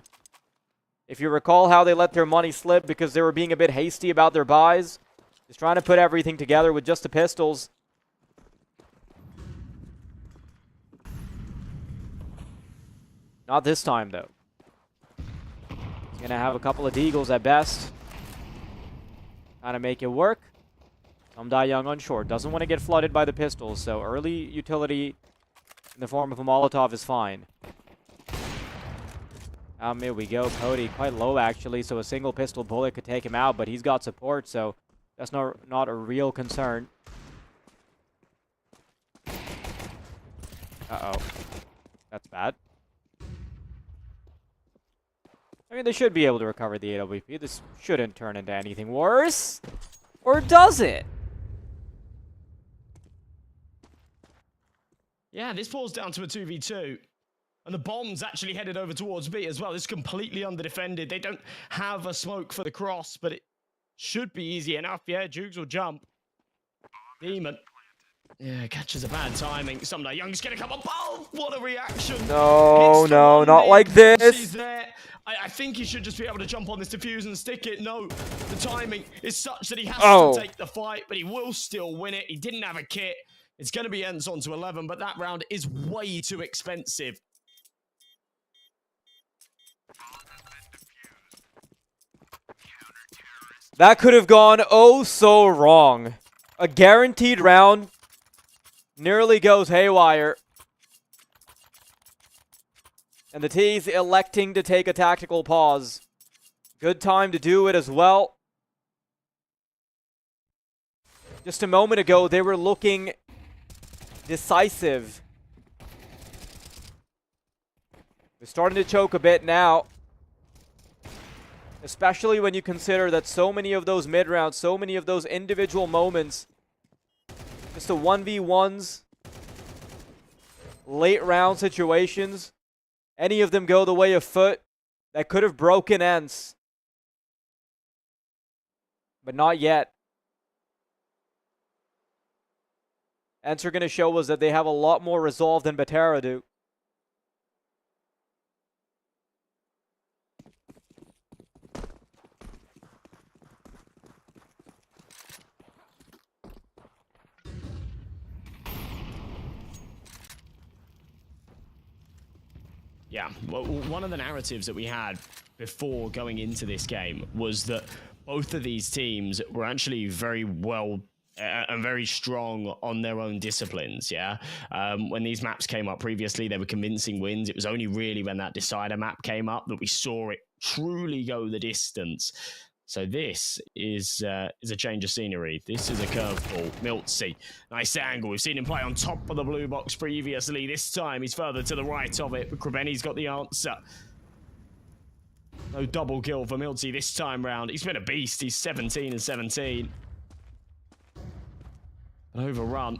If you recall how they let their money slip because they were being a bit hasty about their buys, just trying to put everything together with just the pistols. Not this time, though. He's going to have a couple of deagles at best. Trying to make it work. Some die young on short. Doesn't want to get flooded by the pistols, so early utility in the form of a Molotov is fine. Here we go. Pody quite low, actually, so a single pistol bullet could take him out, but he's got support, so that's not a real concern. Uh-oh. That's bad. I mean, they should be able to recover the AWP. This shouldn't turn into anything worse. Or does it? Yeah, this falls down to a 2v2. And the bomb's actually headed over towards B as well. It's completely underdefended. They don't have a smoke for the cross, but it should be easy enough. Yeah, Jukes will jump. Demon Yeah, catches a bad timing. Someday Young's gonna come up. Oh, what a reaction! No, Hits the no, one not mid. like this. He's there. I think he should just be able to jump on this defuse and stick it. No, the timing is such that he has to take the fight, but he will still win it. He didn't have a kit. It's going to be ENCE on to 11, but that round is way too expensive. That could have gone oh so wrong. A guaranteed round nearly goes haywire. And the T's electing to take a tactical pause. Good time to do it as well. Just a moment ago, they were looking decisive. They're starting to choke a bit now. Especially when you consider that so many of those mid-rounds, so many of those individual moments, just the 1v1s, late round situations, any of them go the way of FUT, that could have broken ENCE. But not yet. ENCE are going to show us that they have a lot more resolve than Batera do. Yeah, well, one of the narratives that we had before going into this game was that both of these teams were actually very well and very strong on their own disciplines, yeah? When these maps came up previously, they were convincing wins. It was only really when that Decider map came up that we saw it truly go the distance. So this is a change of scenery. This is a curveball. ENCE, nice angle. We've seen him play on top of the blue box previously. This time he's further to the right of it, but Krebeni's got the answer. No double kill for ENCE this time round. He's been a beast. He's 17 and 17. An overrun.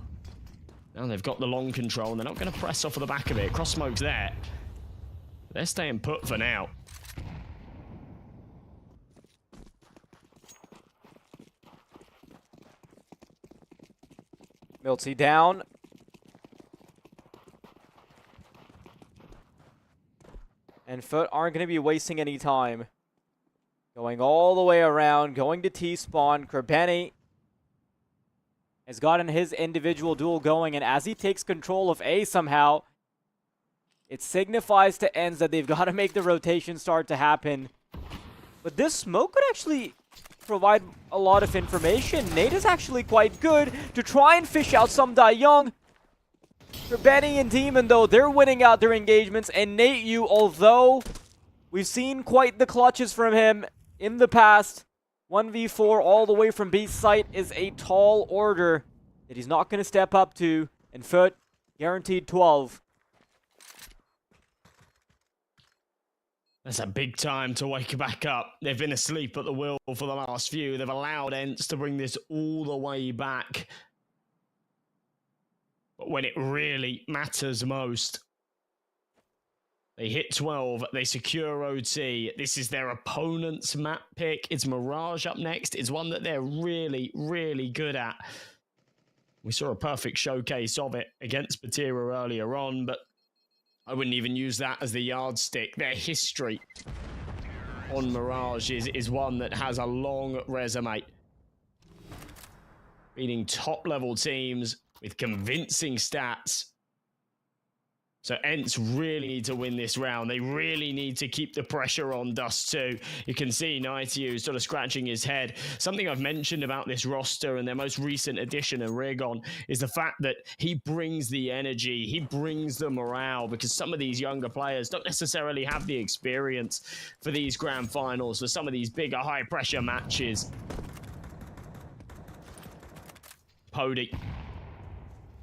Now they've got the long control, and they're not going to press off of the back of it. Cross smoke's there. They're staying put for now. ENCE down. And FUT aren't going to be wasting any time. Going all the way around, going to T-spawn. Krebeni has gotten his individual duel going, and as he takes control of A somehow, it signifies to ENCE that they've got to make the rotation start to happen. But this smoke could actually provide a lot of information. Nate is actually quite good to try and fish out some Young. Krebeni and Demon, though, they're winning out their engagements. And Nate Yu, although we've seen quite the clutches from him in the past, 1v4 all the way from B site is a tall order that he's not going to step up to. And FUT, guaranteed 12. That's a big time to wake back up. They've been asleep at the wheel for the last few. They've allowed ENCE to bring this all the way back. But when it really matters most, they hit 12, they secure OT. This is their opponent's map pick. It's Mirage up next. It's one that they're really, really good at. We saw a perfect showcase of it against Batera earlier on, but I wouldn't even use that as the yardstick. Their history on Mirage is one that has a long resume. Beating top-level teams with convincing stats. So ENCE really need to win this round. They really need to keep the pressure on Dust 2. You can see Nightyu sort of scratching his head. Something I've mentioned about this roster and their most recent addition, Rigon, is the fact that he brings the energy, he brings the morale, because some of these younger players don't necessarily have the experience for these grand finals, for some of these bigger high-pressure matches. Pody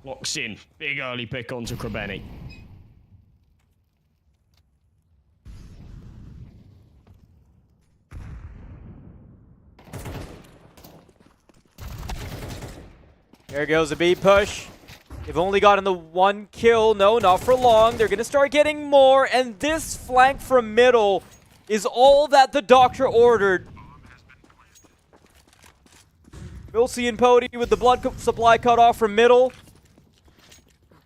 locks in. Big early pick onto Krebeni. There goes a B push. They've only gotten the one kill. No, not for long. They're going to start getting more. And this flank from middle is all that the doctor ordered. ENCE and Pody with the blood supply cut off from middle.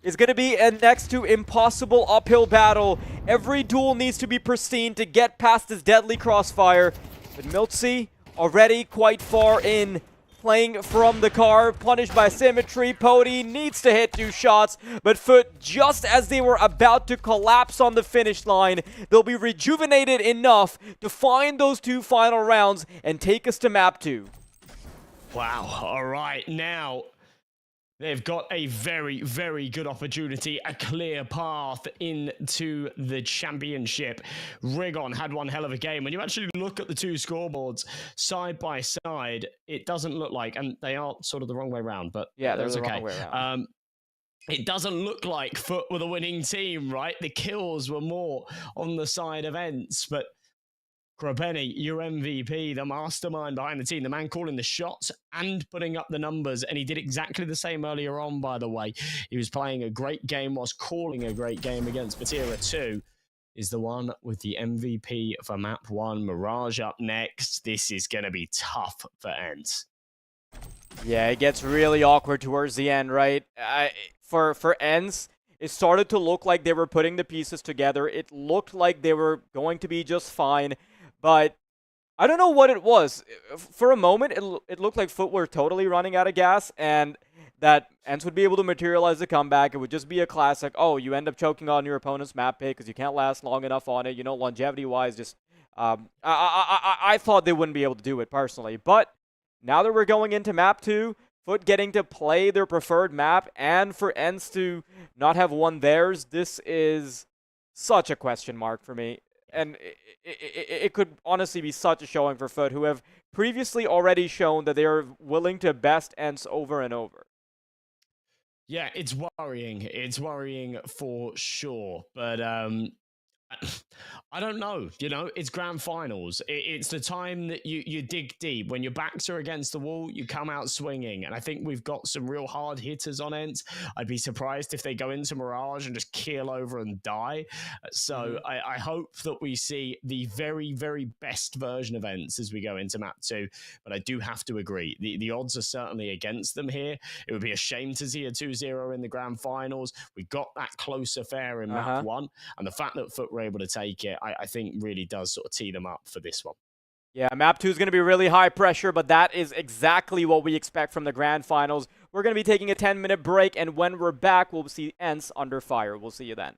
is going to be a next to impossible uphill battle. Every duel needs to be pristine to get past this deadly crossfire. But Miltzy already quite far in, playing from the car, punished by symmetry. Pody needs to hit 2 shots, but FUT, just as they were about to collapse on the finish line, they'll be rejuvenated enough to find those 2 final rounds and take us to map 2. Wow. All right. Now, they've got a very, very good opportunity, a clear path into the championship. Rigon had one hell of a game. When you actually look at the 2 scoreboards side by side, it doesn't look like, and they are sort of the wrong way around, but Yeah, they're that's the okay. wrong way around. It doesn't look like FUT were the winning team, right? The kills were more on the side of ENCE, but Krabeni, your MVP, the mastermind behind the team, the man calling the shots and putting up the numbers, and he did exactly the same earlier on, by the way. He was playing a great game, was calling a great game against Batira 2, is the one with the MVP for map 1. Mirage up next. This is going to be tough for ENCE. Yeah, it gets really awkward towards the end, right? For ENCE, it started to look like they were putting the pieces together. It looked like they were going to be just fine. But I don't know what it was. For a moment, it looked like FUT were totally running out of gas, and that ENCE would be able to materialize the comeback. It would just be a classic, oh, you end up choking on your opponent's map pick because you can't last long enough on it. You know, longevity-wise, just I thought they wouldn't be able to do it personally. But now that we're going into map 2, FUT getting to play their preferred map, and for ENCE to not have won theirs, this is such a question mark for me. And it could honestly be such a showing for FUT, who have previously already shown that they are willing to best ENCE over and over. Yeah, it's worrying. It's worrying for sure. But I don't know. You know, it's grand finals. It's the time that you dig deep. When your backs are against the wall, you come out swinging. And I think we've got some real hard hitters on ENCE. I'd be surprised if they go into Mirage and just keel over and die. So I hope that we see the very, very best version of ENCE as we go into map 2. But I do have to agree. The odds are certainly against them here. It would be a shame to see a 2-0 in the grand finals. We got that close affair in map 1. And the fact that FUT were able to take it, I think really does sort of tee them up for this one. Yeah, map 2 is going to be really high pressure, but that is exactly what we expect from the grand finals. We're going to be taking a 10-minute break, and when we're back, we'll see ENCE under fire. We'll see you then.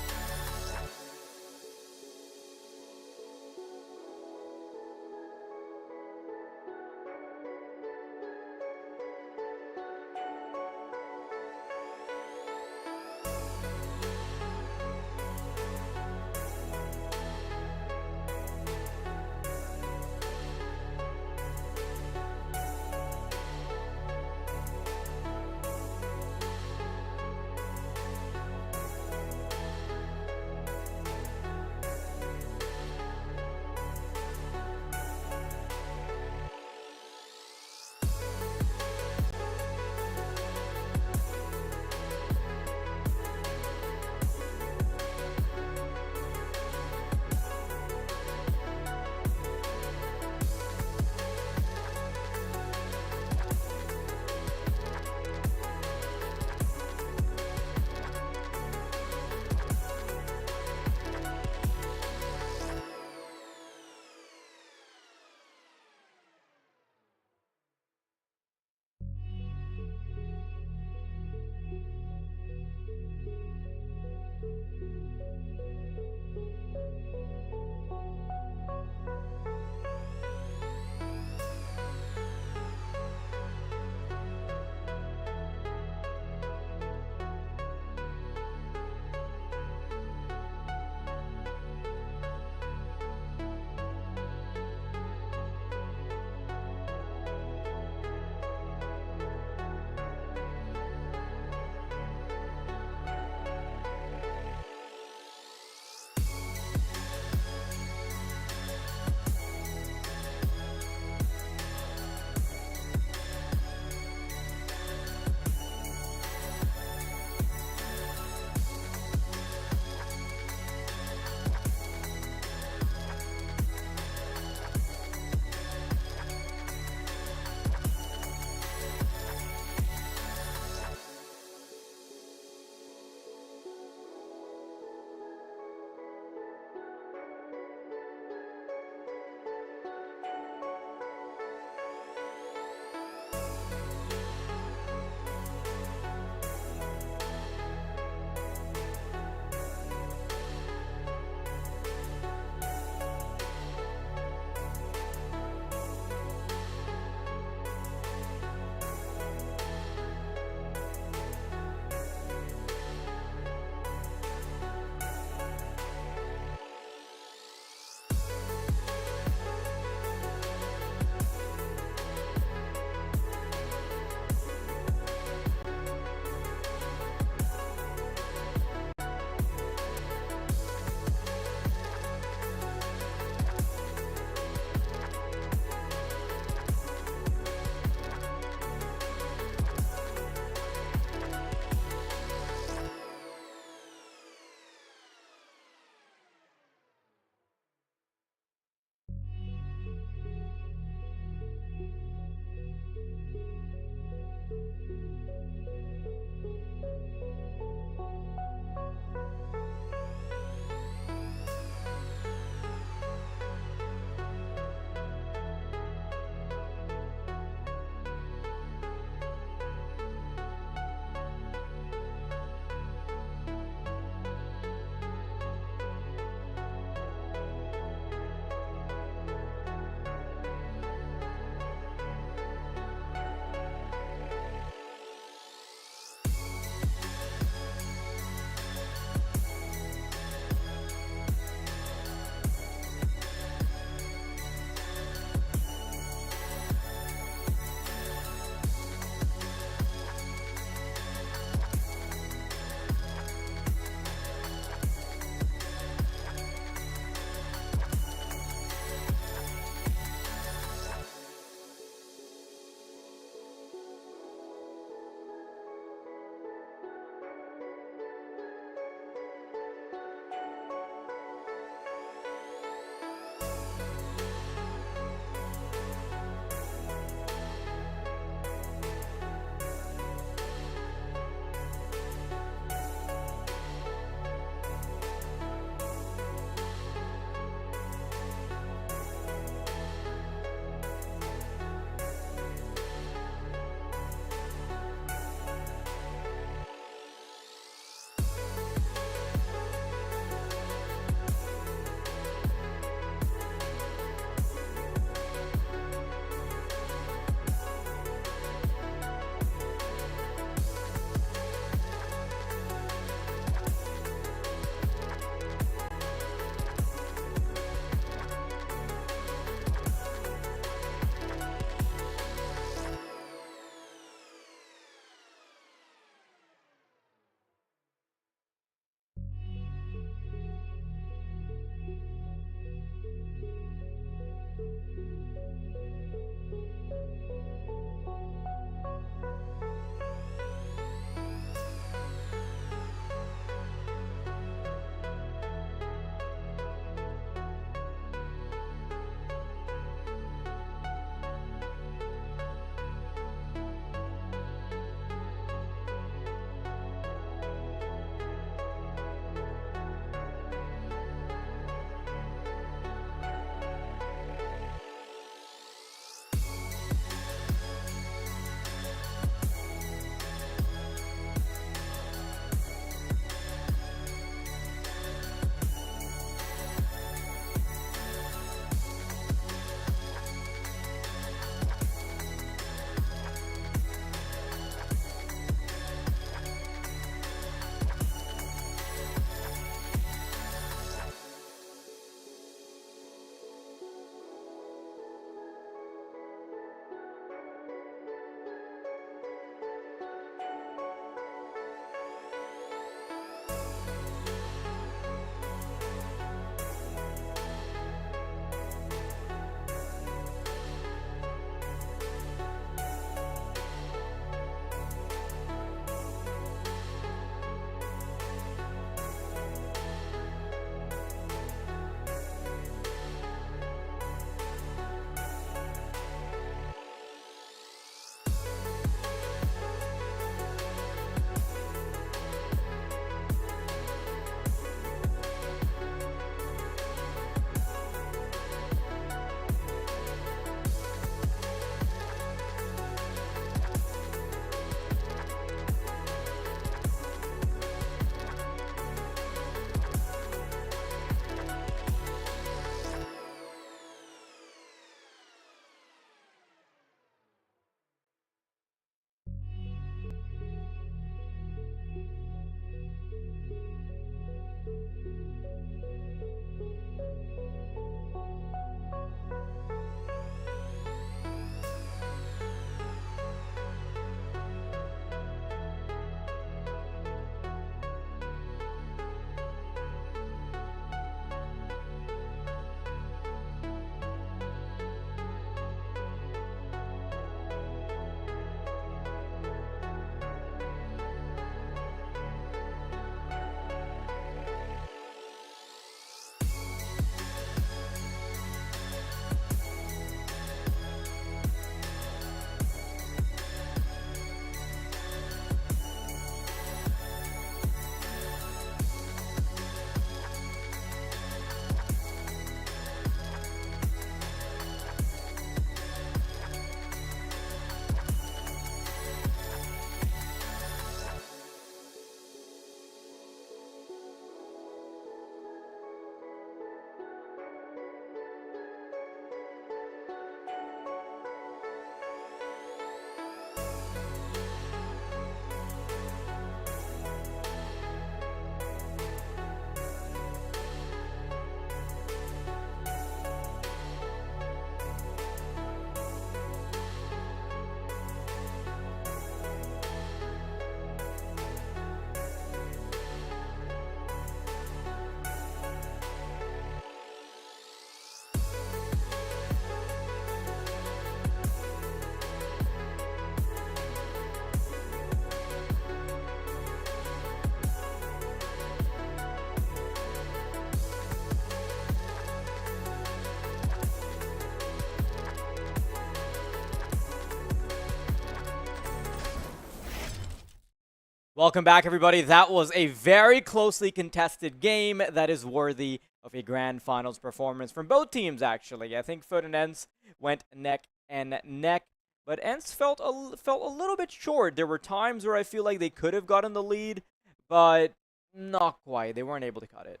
Welcome back, everybody. That was a very closely contested game that is worthy of a grand finals performance from both teams, actually. I think FUT and ENCE went neck and neck, but ENCE felt a little bit short. There were times where I feel like they could have gotten the lead, but not quite. They weren't able to cut it.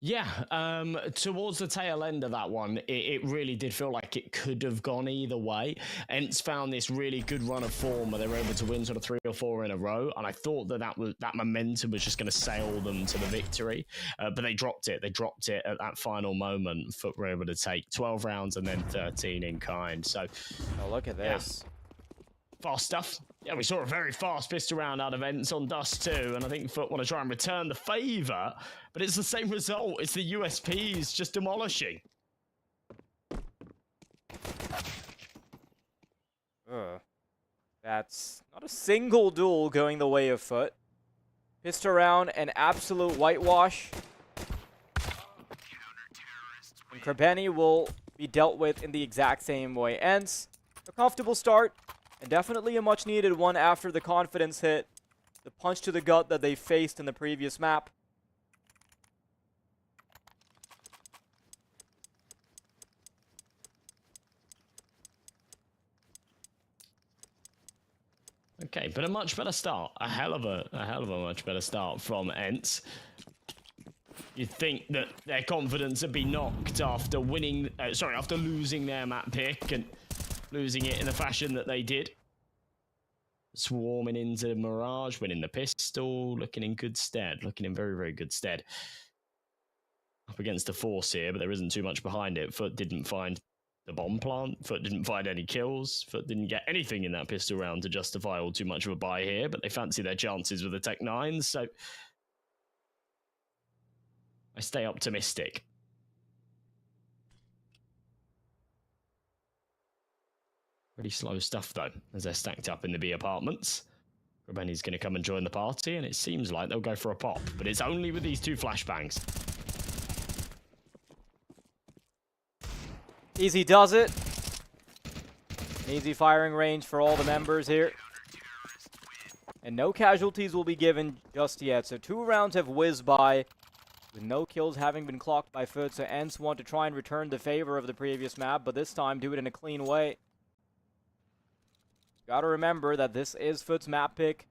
Yeah, towards the tail end of that one, it really did feel like it could have gone either way. ENCE found this really good run of form where they were able to win sort of 3 or 4 in a row, and I thought that momentum was just going to sail them to the victory, but they dropped it. They dropped it at that final moment. FUT were able to take 12 rounds and then 13 in kind. So, oh, look at this. Yeah. Fast stuff. Yeah, we saw a very fast pistol round out of ENCE on Dust too, and I think FUT want to try and return the favour, but it's the same result. It's the USPs just demolishing. That's not a single duel going the way of FUT. Pistol round, an absolute whitewash. And Krabeni will be dealt with in the exact same way. ENCE, a comfortable start. And definitely a much-needed one after the confidence hit, the punch to the gut that they faced in the previous map. Okay, but a much better start. A hell of a much better start from ENCE. You'd think that their confidence would be knocked after after losing their map pick and losing it in the fashion that they did. Swarming into Mirage, winning the pistol, looking in good stead, looking in very, very good stead. Up against a force here, but there isn't too much behind it. FUT didn't find the bomb plant. FUT didn't find any kills. FUT didn't get anything in that pistol round to justify all too much of a buy here, but they fancy their chances with the Tech 9s, so I stay optimistic. Pretty slow stuff, though, as they're stacked up in the B apartments. Krabeni's going to come and join the party, and it seems like they'll go for a pop, but it's only with these 2 flashbangs. Easy does it. An easy firing range for all the members here. And no casualties will be given just yet, so 2 rounds have whizzed by, with no kills having been clocked by FUT, so ENCE want to try and return the favor of the previous map, but this time do it in a clean way. Gotta remember that this is FUT's map pick.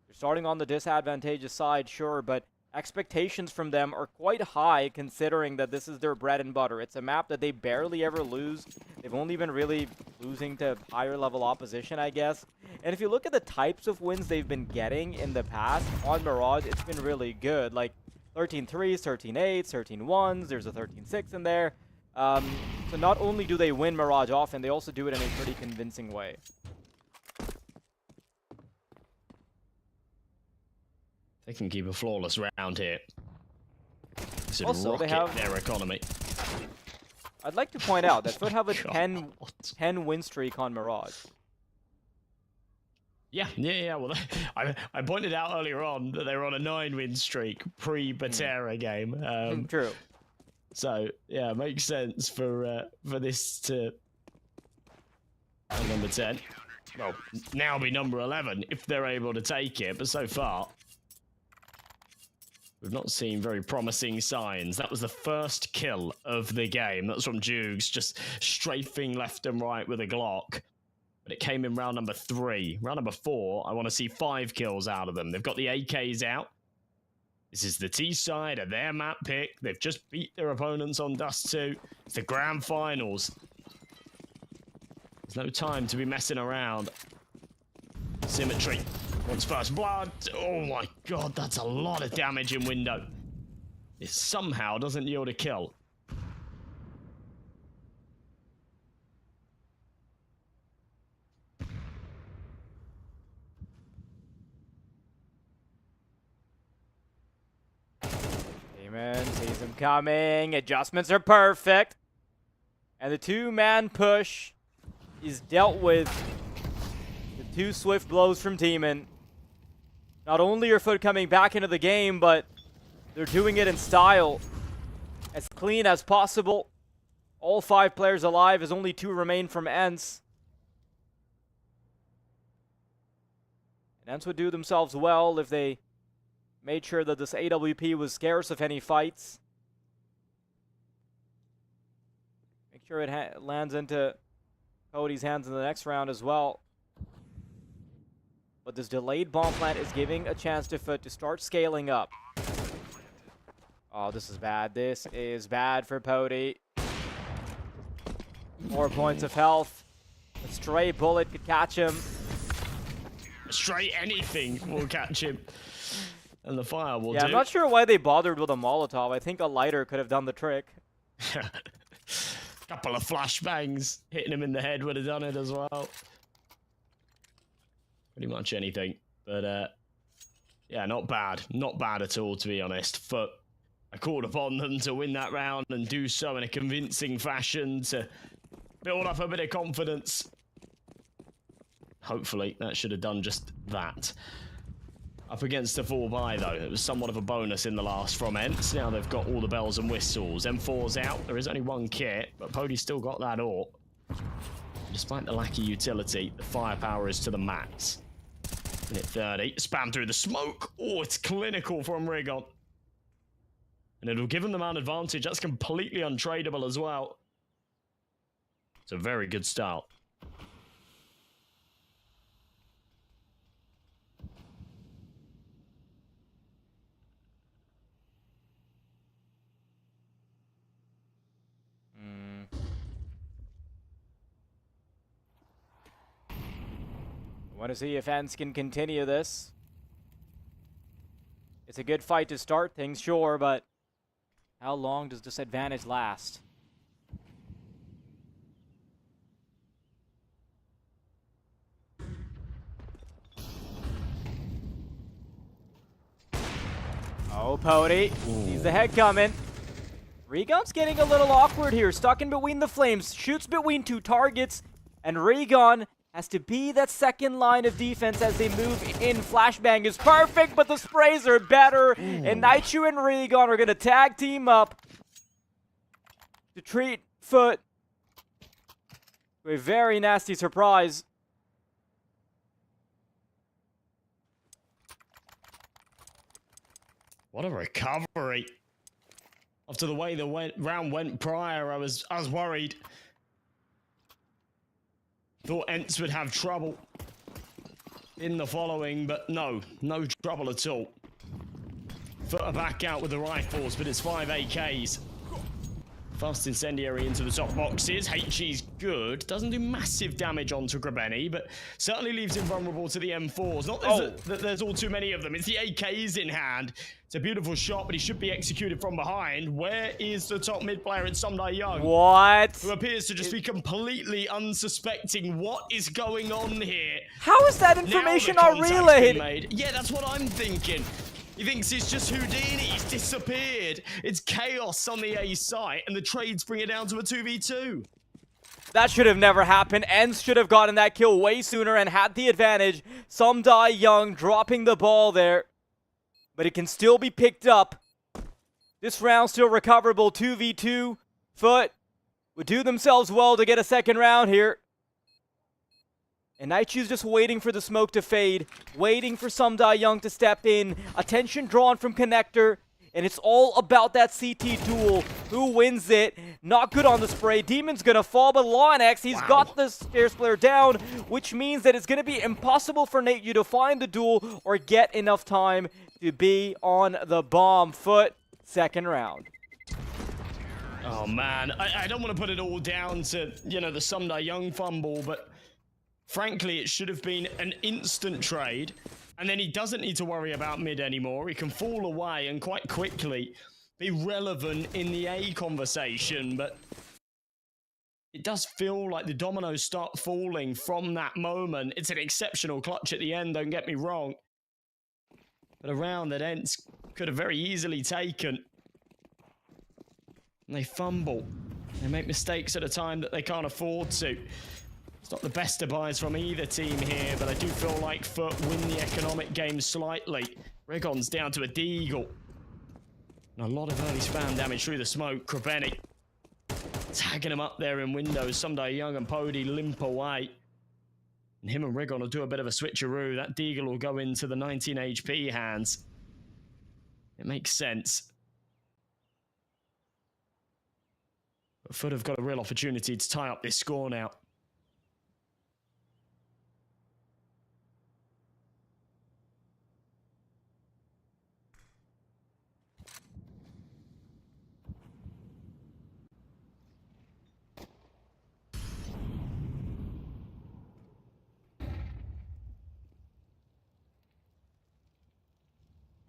They're starting on the disadvantageous side, sure, but expectations from them are quite high considering that this is their bread and butter. It's a map that they barely ever lose. They've only been really losing to higher level opposition, I guess. And if you look at the types of wins they've been getting in the past on Mirage, it's been really good. Like 13-3s, 13-8s, 13-1s, there's a 13-6 in there. So not only do they win Mirage often, they also do it in a pretty convincing way. They can keep a flawless round here. This would Also, they rocket have their economy. I'd like to point out that FUT have a 10 win streak on Mirage. Yeah. Well, I pointed out earlier on that they were on a 9-win streak pre-Batera game. True. So yeah, it makes sense for this to number 10. Well, now be number 11 if they're able to take it. But so far, we've not seen very promising signs. That was the first kill of the game. That's from Jugs, just strafing left and right with a Glock. But it came in round number 3. Round number 4, I want to see 5 kills out of them. They've got the AKs out. This is the T side of their map pick. They've just beat their opponents on Dust 2. It's the grand finals. There's no time to be messing around. Symmetry. Wants first blood. Oh my god, that's a lot of damage in window. It somehow doesn't yield a kill. Demon sees him coming. Adjustments are perfect. And the 2-man push is dealt with. The 2 swift blows from Demon. Not only are FUT coming back into the game, but they're doing it in style. As clean as possible. All 5 players alive as only 2 remain from ENCE. And ENCE would do themselves well if they made sure that this AWP was scarce of any fights. Make sure it lands into Cody's hands in the next round as well. But this delayed bomb plant is giving a chance to FUT to start scaling up. Oh, this is bad. This is bad for Pody. 4 points of health. A stray bullet could catch him. Straight anything will catch him. And the fire will do. I'm not sure why they bothered with a Molotov. I think a lighter could have done the trick. Couple of flashbangs hitting him in the head would have done it as well. Pretty much anything. But, yeah, not bad. Not bad at all, to be honest. FUT, I called upon them to win that round and do so in a convincing fashion to build up a bit of confidence. Hopefully, that should have done just that. Up against a 4-buy, though. It was somewhat of a bonus in the last from ENCE. Now they've got all the bells and whistles. M4's out. There is only one kit, but Pody's still got that AWP. Despite the lack of utility, the firepower is to the max. Minute 30. Spam through the smoke. Oh, it's clinical from Rigon. And it'll give him the man advantage. That's completely untradeable as well. It's a very good start. Want to see if ENCE can continue this. It's a good fight to start things, sure, but how long does this advantage last? Oh, Pody. Sees the head coming. Rigon's getting a little awkward here. Stuck in between the flames. Shoots between 2 targets. And Rigon has to be that second line of defense as they move in. Flashbang is perfect, but the sprays are better. And Naichu and Rigon are going to tag team up to treat FUT to a very nasty surprise. What a recovery. After the way the round went prior, I was worried. Thought ENCE would have trouble in the following, but no trouble at all. FUT are back out with the rifles, but it's 5 AKs. Fast incendiary into the top boxes. HE's good. Doesn't do massive damage onto Grabeni, but certainly leaves him vulnerable to the M4s. Not that there's all too many of them. It's the AKs in hand. It's a beautiful shot, but he should be executed from behind. Where is the top mid player? It's Sumdai Young. What? Who appears to just be completely unsuspecting what is going on here. How is that information not relayed? Yeah, that's what I'm thinking. He thinks it's just Houdini, he's disappeared. It's chaos on the A site, and the trades bring it down to a 2v2. That should have never happened. ENCE should have gotten that kill way sooner and had the advantage. Sumdai Young dropping the ball there. But it can still be picked up. This round still recoverable, 2v2. FUT would do themselves well to get a second round here. And Naichu's just waiting for the smoke to fade, waiting for Sumdai Young to step in. Attention drawn from Connector, and it's all about that CT duel. Who wins it? Not good on the spray. Demon's gonna fall, but Lonex, he's got the Stairs player down, which means that it's gonna be impossible for Nate to find the duel or get enough time to be on the bomb. FUT, second round. Oh man, I don't want to put it all down to, the Sumdai Young fumble, but frankly, it should have been an instant trade, and then he doesn't need to worry about mid anymore. He can fall away and quite quickly be relevant in the A conversation, but it does feel like the dominoes start falling from that moment. It's an exceptional clutch at the end, don't get me wrong, but a round that ENCE could have very easily taken. And they fumble. They make mistakes at a time that they can't afford to. It's not the best of buys from either team here, but I do feel like FUT win the economic game slightly. Rigon's down to a deagle. And a lot of early spam damage through the smoke. Grabeni tagging him up there in windows. Sumdai Young and Pody limp away. And him and Rigon will do a bit of a switcheroo. That Deagle will go into the 19 HP hands. It makes sense. But FUT have got a real opportunity to tie up this score now.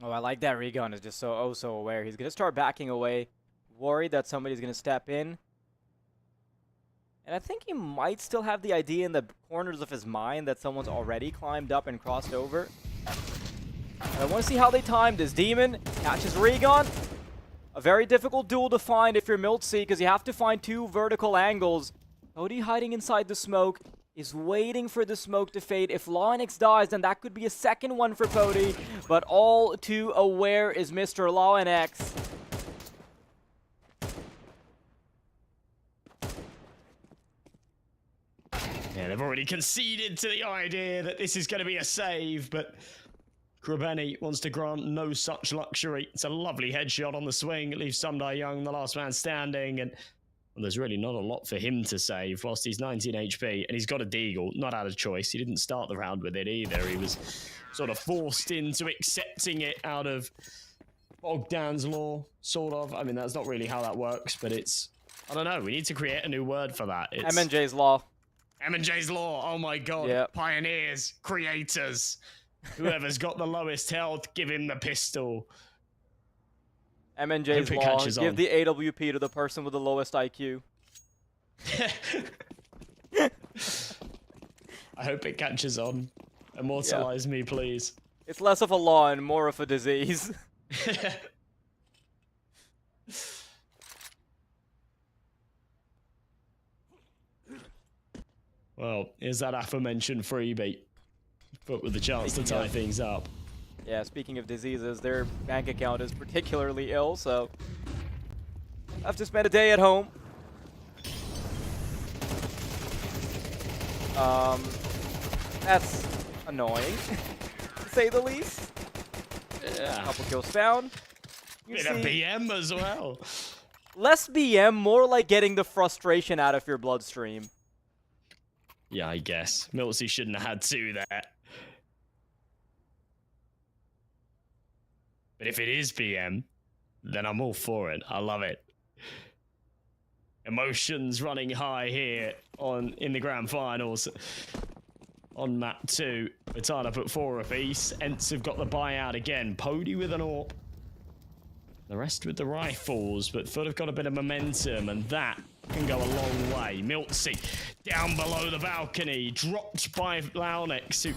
Oh, I like that Rigon is just so aware. He's going to start backing away, worried that somebody's going to step in. And I think he might still have the idea in the corners of his mind that someone's already climbed up and crossed over. And I want to see how they time this. Demon catches Rigon. A very difficult duel to find if you're Miltz, because you have to find 2 vertical angles. Cody hiding inside the smoke is waiting for the smoke to fade. If Lionix dies, then that could be a second one for Pody. But all too aware is Mr. Lionix. Yeah, they've already conceded to the idea that this is going to be a save, but Krabeni wants to grant no such luxury. It's a lovely headshot on the swing. It leaves Sundar Young, the last man standing, and well, there's really not a lot for him to save whilst he's 19 HP, and he's got a Deagle, not out of choice. He didn't start the round with it either. He was sort of forced into accepting it out of Bogdan's law, sort of. I mean, that's not really how that works, but it's... I don't know. We need to create a new word for that. It's MNJ's law. M&J's law. Oh my god. Yep. Pioneers, creators. Whoever's got the lowest health, give him the pistol. MNJ's Hope it law. catches Give on. the AWP to the person with the lowest IQ. I hope it catches on. Immortalize me, please. It's less of a law and more of a disease. Well, here's that aforementioned freebie, but with the chance to tie things up. Yeah, speaking of diseases, their bank account is particularly ill, so I have to spend a day at home. That's annoying, to say the least. Yeah. Couple kills found. You Bit of see, BM as well. less BM, more like getting the frustration out of your bloodstream. Yeah, I guess. Miltsy shouldn't have had 2 there. But if it is BM, then I'm all for it. I love it. Emotions running high here in the grand finals. On map 2, we're tied up at 4 apiece. ENCE have got the buyout again. Pody with an AWP. The rest with the rifles, but FUT have got a bit of momentum, and that can go a long way. Miltsy down below the balcony, dropped by Launix, who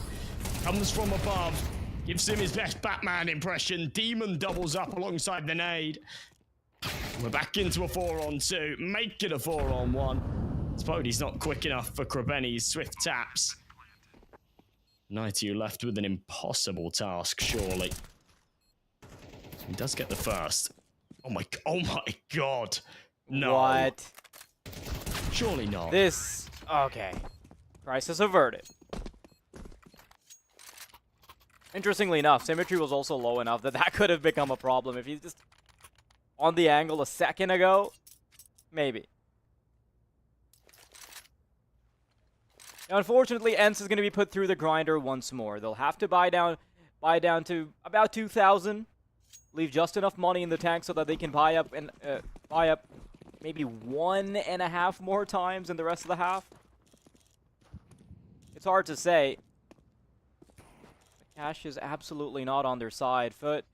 comes from above, gives him his best Batman impression. Demon doubles up alongside the nade. We're back into a 4-on-2, make it a 4-on-1. Spody's not quick enough for Krabeni's swift taps. 90 left with an impossible task, surely. He does get the first. Oh my god. No. What? Surely not. This... Okay. Crisis averted. Interestingly enough, symmetry was also low enough that that could have become a problem. If he's just on the angle a second ago, maybe. Now, unfortunately, ENCE is going to be put through the grinder once more. They'll have to buy down to about 2,000. Leave just enough money in the tank so that they can buy up maybe 1.5 more times in the rest of the half. It's hard to say. The cash is absolutely not on their side. FUT,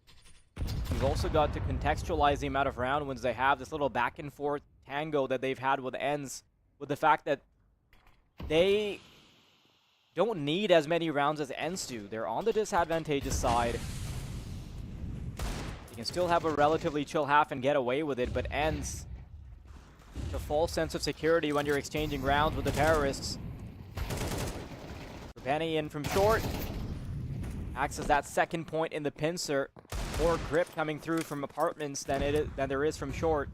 you've also got to contextualize the amount of round wins they have. This little back and forth tango that they've had with ENCE, with the fact that they don't need as many rounds as ENCE do. They're on the disadvantageous side. You can still have a relatively chill half and get away with it, but ENCE, the false sense of security when you're exchanging rounds with the terrorists. Penny in from short. Acts as that second point in the pincer. More grip coming through from apartments than there is from short.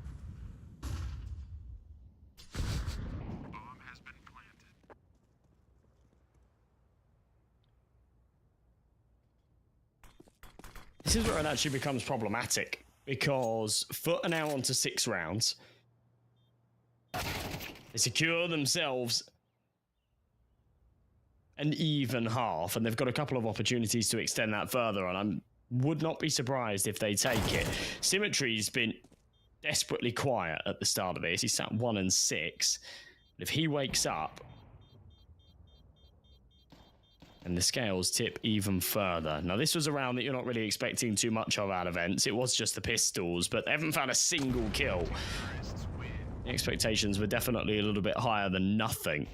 This is where it actually becomes problematic, because FUT are now on to 6 rounds. They secure themselves an even half, and they've got a couple of opportunities to extend that further, and I would not be surprised if they take it. Symmetry's been desperately quiet at the start of this. He's sat 1 and 6. But if he wakes up, and the scales tip even further. Now, this was a round that you're not really expecting too much of out of ENCE. It was just the pistols, but they haven't found a single kill. The expectations were definitely a little bit higher than nothing.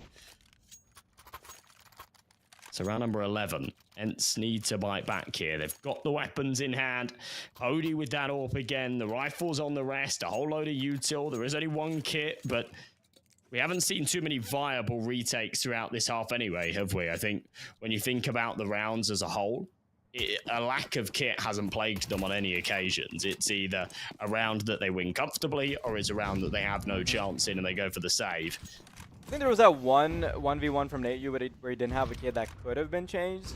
So round number 11. ENCE need to bite back here. They've got the weapons in hand. Odie with that AWP again. The rifles on the rest. A whole load of util. There is only 1 kit, but we haven't seen too many viable retakes throughout this half anyway, have we? I think when you think about the rounds as a whole, a lack of kit hasn't plagued them on any occasions. It's either a round that they win comfortably, or it's a round that they have no chance in and they go for the save. I think there was that 1v1 from Nate where he didn't have a kid that could have been changed.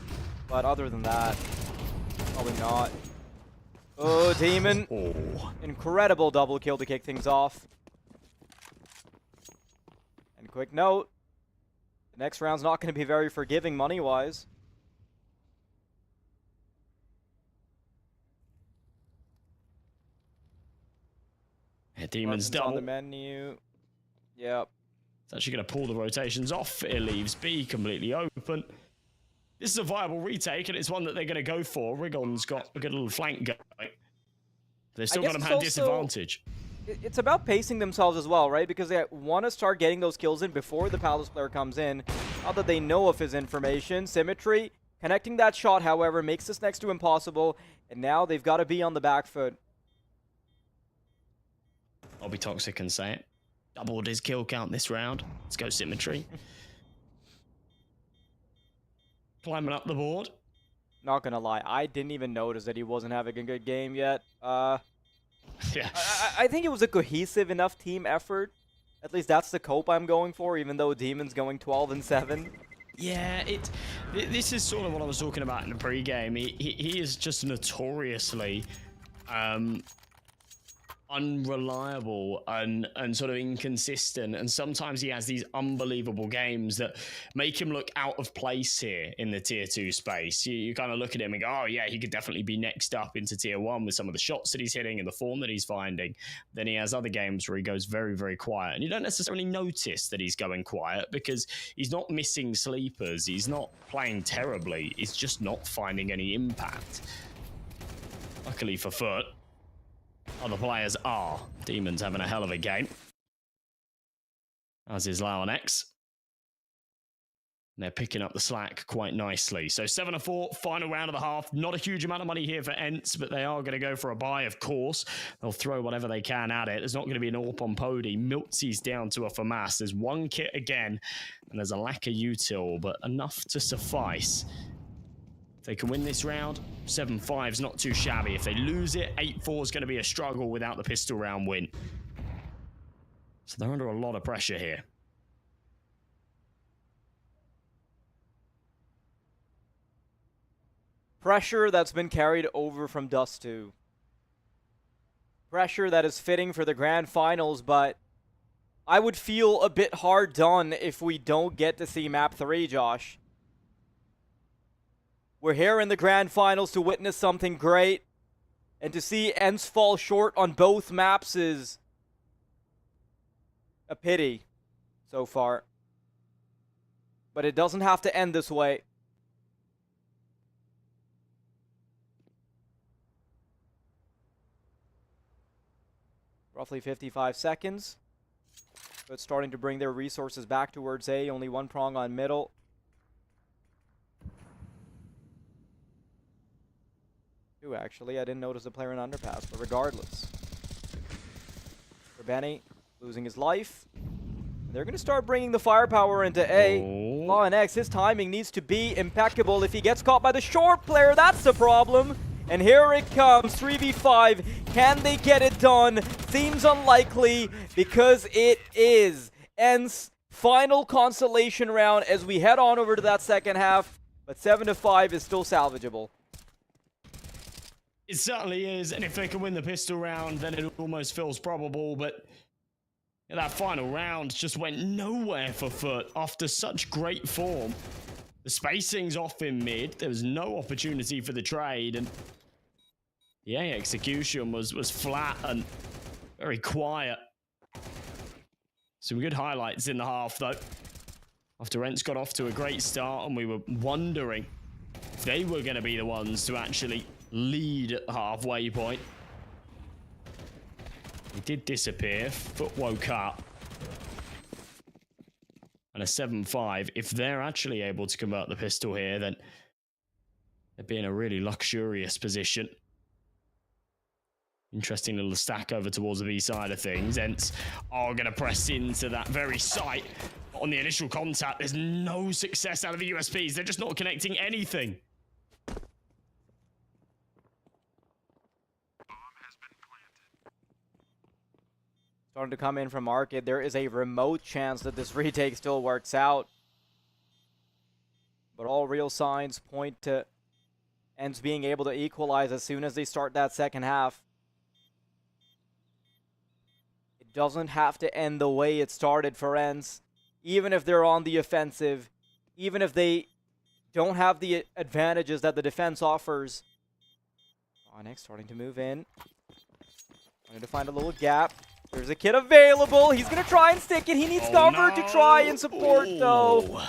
But other than that, probably not. Oh, Demon. Oh. Incredible double kill to kick things off. And quick note, the next round's not going to be very forgiving money-wise. Yeah, Demon's Weapons double. on the menu. Yep. It's actually going to pull the rotations off. It leaves B completely open. This is a viable retake, and it's one that they're going to go for. Rigon's got a good little flank going. They've still got him at disadvantage. It's about pacing themselves as well, right? Because they want to start getting those kills in before the Palace player comes in. Not that they know of his information. Symmetry, connecting that shot, however, makes this next to impossible. And now they've got to be on the back foot. I'll be toxic and say it. Doubled his kill count this round. Let's go Symmetry. Climbing up the board. Not gonna lie, I didn't even notice that he wasn't having a good game yet. Yeah. I think it was a cohesive enough team effort. At least that's the cope I'm going for, even though Demon's going 12 and 7. Yeah, this is sort of what I was talking about in the pre-game. He is just notoriously unreliable and sort of inconsistent, and sometimes he has these unbelievable games that make him look out of place here in the tier 2 space. You kind of look at him and go, oh yeah, he could definitely be next up into tier 1 with some of the shots that he's hitting and the form that he's finding. Then he has other games where he goes very, very quiet, and you don't necessarily notice that he's going quiet because he's not missing sleepers, he's not playing terribly, he's just not finding any impact. Luckily for FUT, other players are. Demon's having a hell of a game. As is Launex. They're picking up the slack quite nicely. So 7-4, final round of the half. Not a huge amount of money here for ENCE, but they are going to go for a buy, of course. They'll throw whatever they can at it. There's not going to be an AWP on Pody. Miltzy's down to a FAMAS. There's 1 kit again, and there's a lack of util, but enough to suffice. If they can win this round, 7-5's not too shabby. If they lose it, 8-4 is going to be a struggle without the pistol round win. So they're under a lot of pressure here. Pressure that's been carried over from Dust 2. Pressure that is fitting for the grand finals, but I would feel a bit hard done if we don't get to see map 3, Josh. We're here in the grand finals to witness something great, and to see ENCE fall short on both maps is a pity so far. But it doesn't have to end this way. Roughly 55 seconds. But starting to bring their resources back towards A. Only 1 prong on middle. Actually, I didn't notice the player in underpass, but regardless. For Benny, losing his life. They're going to start bringing the firepower into A. ENCE, his timing needs to be impeccable. If he gets caught by the short player, that's the problem. And here it comes, 3v5. Can they get it done? Seems unlikely, because it is ENCE final consolation round as we head on over to that second half. But 7-5 is still salvageable. It certainly is, and if they can win the pistol round, then it almost feels probable, but that final round just went nowhere for FUT after such great form. The spacing's off in mid, there was no opportunity for the trade, and the A execution was flat and very quiet. Some good highlights in the half, though. After ENCE got off to a great start, and we were wondering if they were going to be the ones to actually lead at the halfway point. He did disappear. FUT woke up. And a 7-5. If they're actually able to convert the pistol here, then they'd be in a really luxurious position. Interesting little stack over towards the B side of things. ENCE are going to press into that very site. On the initial contact, there's no success out of the USPs. They're just not connecting anything. Starting to come in from market. There is a remote chance that this retake still works out. But all real signs point to ENCE being able to equalize as soon as they start that second half. It doesn't have to end the way it started for ENCE. Even if they're on the offensive, even if they don't have the advantages that the defense offers. Onyx starting to move in. Trying to find a little gap. There's a kid available. He's going to try and stick it. He needs cover to try and support, though.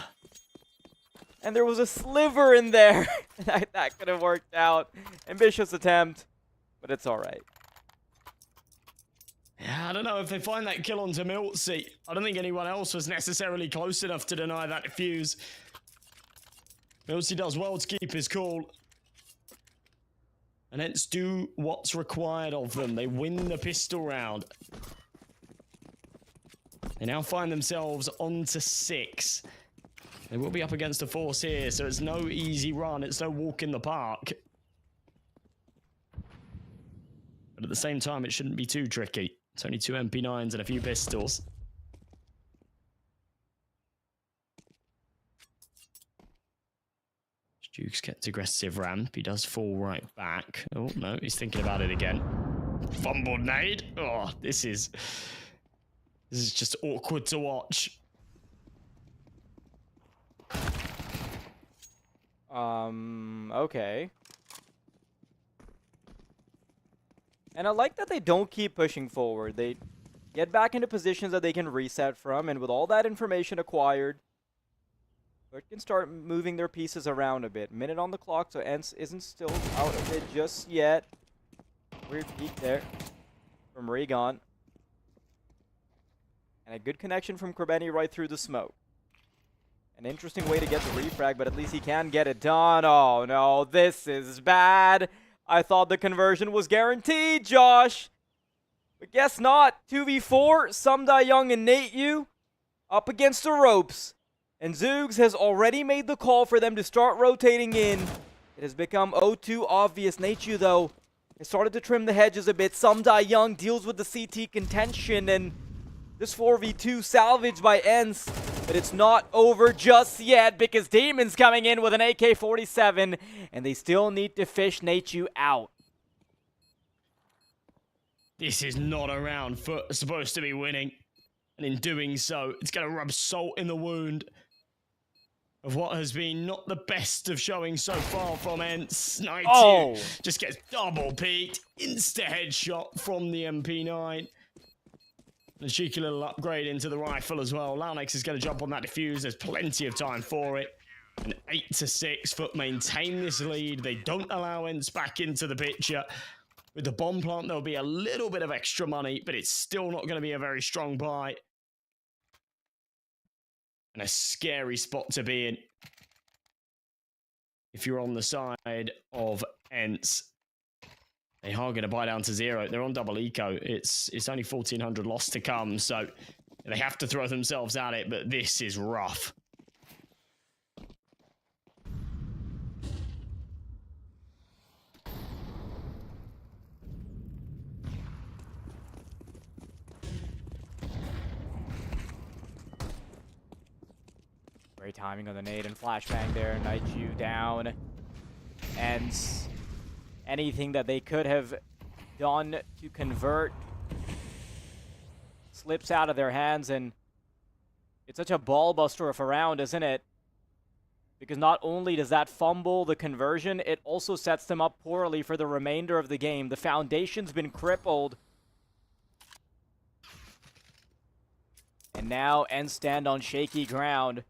And there was a sliver in there. That could have worked out. Ambitious attempt, but it's all right. Yeah, I don't know if they find that kill onto Miltsy. I don't think anyone else was necessarily close enough to deny that defuse. Miltsy does well to keep his cool. And ENCE do what's required of them. They win the pistol round. They now find themselves on to 6. They will be up against a force here, so it's no easy run. It's no walk in the park. But at the same time, it shouldn't be too tricky. It's only 2 MP9s and a few pistols. Duke's kept aggressive ramp. He does fall right back. Oh, no, he's thinking about it again. Fumbled nade. Oh, this is just awkward to watch. Okay. And I like that they don't keep pushing forward. They get back into positions that they can reset from, and with all that information acquired, they can start moving their pieces around a bit. Minute on the clock, so ENCE isn't still out of it just yet. Weird peek there from Regon. And a good connection from Krebeni right through the smoke. An interesting way to get the refrag, but at least he can get it done. Oh no, this is bad. I thought the conversion was guaranteed, Josh. But guess not. 2v4, Sumdai Young and Nate Yu up against the ropes. And Zoogs has already made the call for them to start rotating in. It has become 0-2 obvious. Nate Yu, though, has started to trim the hedges a bit. Sumdai Young deals with the CT contention, and this 4v2 salvaged by ENCE. But it's not over just yet because Demon's coming in with an AK-47, and they still need to fish Nate Yu out. This is not a round FUT supposed to be winning. And in doing so, it's going to rub salt in the wound of what has been not the best of showing so far from ENCE. Nate Yu just gets double peeked. Insta headshot from the MP9. A cheeky little upgrade into the rifle as well. Launex is going to jump on that defuse. There's plenty of time for it. And 8-6, FUT maintain this lead. They don't allow ENCE back into the picture. With the bomb plant, there'll be a little bit of extra money, but it's still not going to be a very strong buy. And a scary spot to be in if you're on the side of ENCE. They are going to buy down to 0. They're on double eco. It's only 1,400 loss to come, so they have to throw themselves at it, but this is rough. Great timing on the nade and flashbang there. Nate Yu down. ENCE anything that they could have done to convert slips out of their hands, and it's such a ball buster of a round, isn't it? Because not only does that fumble the conversion, it also sets them up poorly for the remainder of the game. The foundation's been crippled. And now ENCE stand on shaky ground.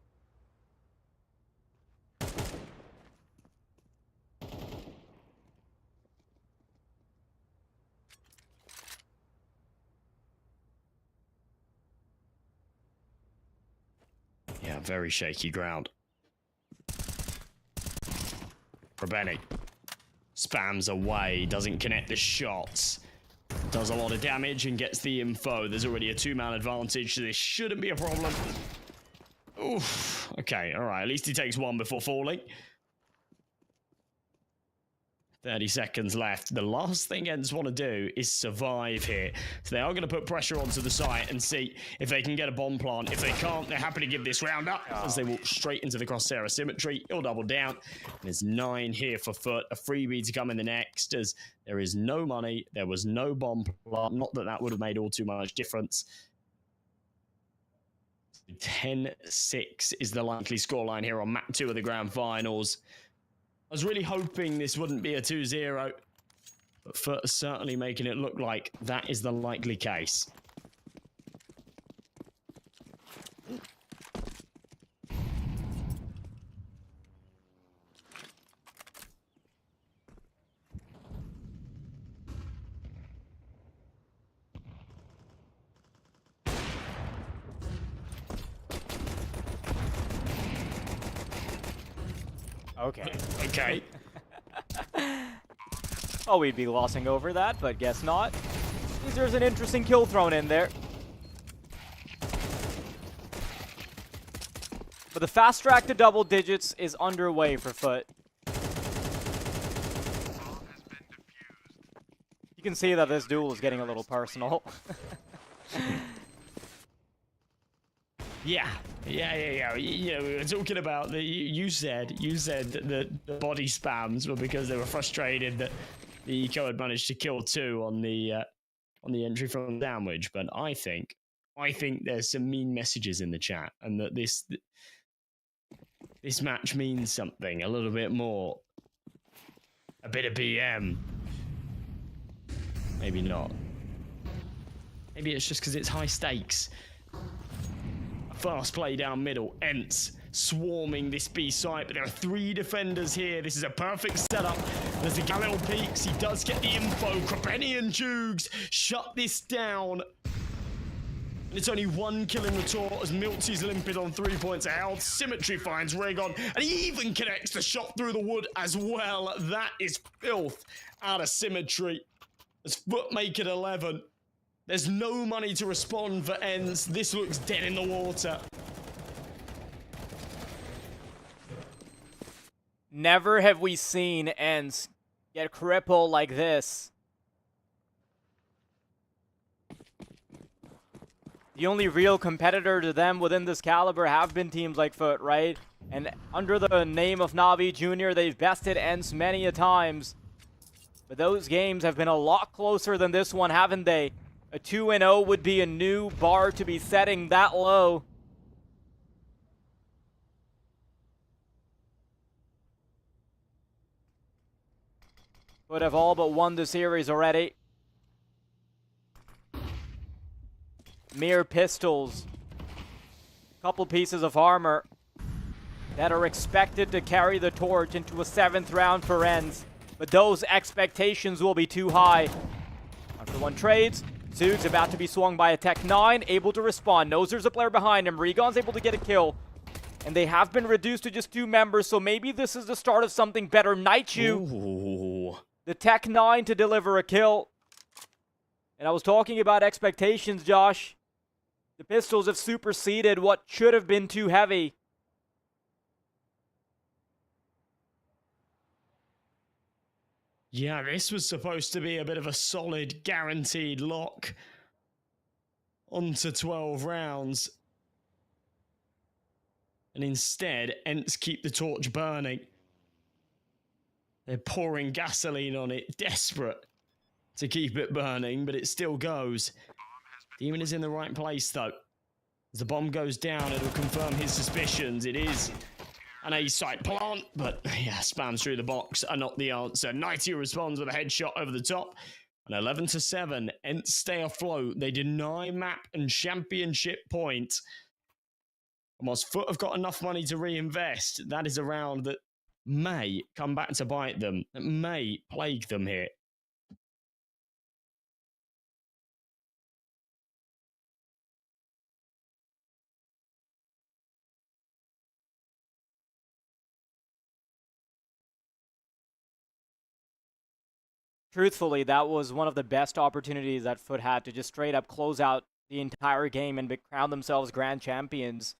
Yeah, very shaky ground. Rabeni spams away, doesn't connect the shots. Does a lot of damage and gets the info. There's already a 2-man advantage, so this shouldn't be a problem. Oof. Okay, alright. At least he takes one before falling. 30 seconds left. The last thing ENCE want to do is survive here. So they are going to put pressure onto the site and see if they can get a bomb plant. If they can't, they're happy to give this round up as they walk straight into the crosshair of Symmetry. He'll double down. And there's 9 here for FUT. A freebie to come in the next as there is no money. There was no bomb plant. Not that that would have made all too much difference. 10-6 is the likely scoreline here on map 2 of the grand finals. I was really hoping this wouldn't be a 2-0, but FUT is certainly making it look like that is the likely case. Okay. Okay. Oh, we'd be glossing over that, but guess not. There's an interesting kill thrown in there. But the fast track to double digits is underway for FUT. You can see that this duel is getting a little personal. Yeah, we were talking about the. You said that the body spams were because they were frustrated that the eco had managed to kill 2 on the entry from the sandwich. But I think there's some mean messages in the chat, and that this match means something a little bit more. A bit of BM. Maybe not. Maybe it's just because it's high stakes. Fast play down middle. ENCE swarming this B site, but there are 3 defenders here. This is a perfect setup. There's the Galil peaks. He does get the info. Krapeni and Jugs shut this down. And it's only 1 kill in retort as Milty's limpid on 3 points of health. Symmetry finds Raygon, and he even connects the shot through the wood as well. That is filth out of Symmetry. As FUT make it 11. There's no money to respond for ENCE. This looks dead in the water. Never have we seen ENCE get crippled like this. The only real competitor to them within this caliber have been teams like FUT, right? And under the name of Navi Jr., they've bested ENCE many a times. But those games have been a lot closer than this one, haven't they? A 2-0 would be a new bar to be setting that low. Would have all but won the series already. Mere pistols. Couple pieces of armor that are expected to carry the torch into a 7th round for ENCE. But those expectations will be too high. After 1 trades. Zug's about to be swung by a Tech 9, able to respond. Knows there's a player behind him. Regon's able to get a kill. And they have been reduced to just 2 members, so maybe this is the start of something better. Nightchu, the Tech 9 to deliver a kill. And I was talking about expectations, Josh. The pistols have superseded what should have been too heavy. Yeah, this was supposed to be a bit of a solid, guaranteed lock onto 12 rounds. And instead, ENCE keep the torch burning. They're pouring gasoline on it, desperate to keep it burning, but it still goes. Demon is in the right place, though. As the bomb goes down, it'll confirm his suspicions. It is an A-site plant, but yeah, spams through the box are not the answer. 90 responds with a headshot over the top. And 11-7, ENCE stay afloat. They deny map and championship points. And whilst FUT have got enough money to reinvest, that is a round that may come back to bite them, that may plague them here. Truthfully, that was one of the best opportunities that FUT had to just straight up close out the entire game and crown themselves grand champions.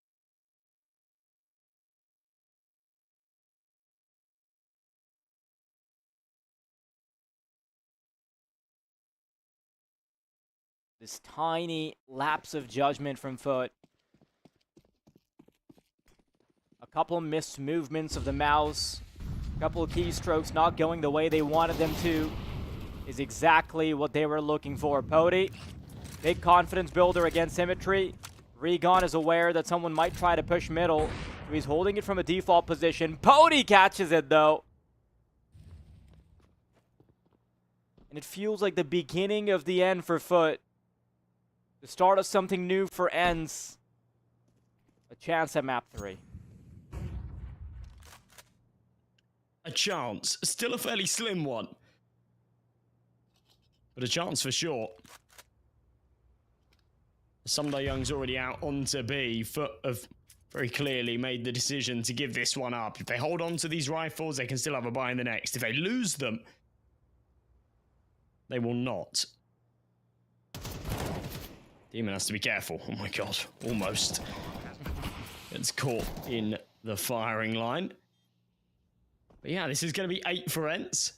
This tiny lapse of judgment from FUT. A couple missed movements of the mouse, a couple of keystrokes not going the way they wanted them to, is exactly what they were looking for. Pody, big confidence builder against Symmetry. Regon is aware that someone might try to push middle, so he's holding it from a default position. Pody catches it, though. And it feels like the beginning of the end for FUT. The start of something new for ENCE. A chance at map 3. A chance. Still a fairly slim one. But a chance for sure. Sunday Young's already out onto B. FUT have very clearly made the decision to give this one up. If they hold on to these rifles, they can still have a buy in the next. If they lose them, they will not. Demon has to be careful. Oh my god, almost. It's caught in the firing line. But yeah, this is going to be 8 for ENCE.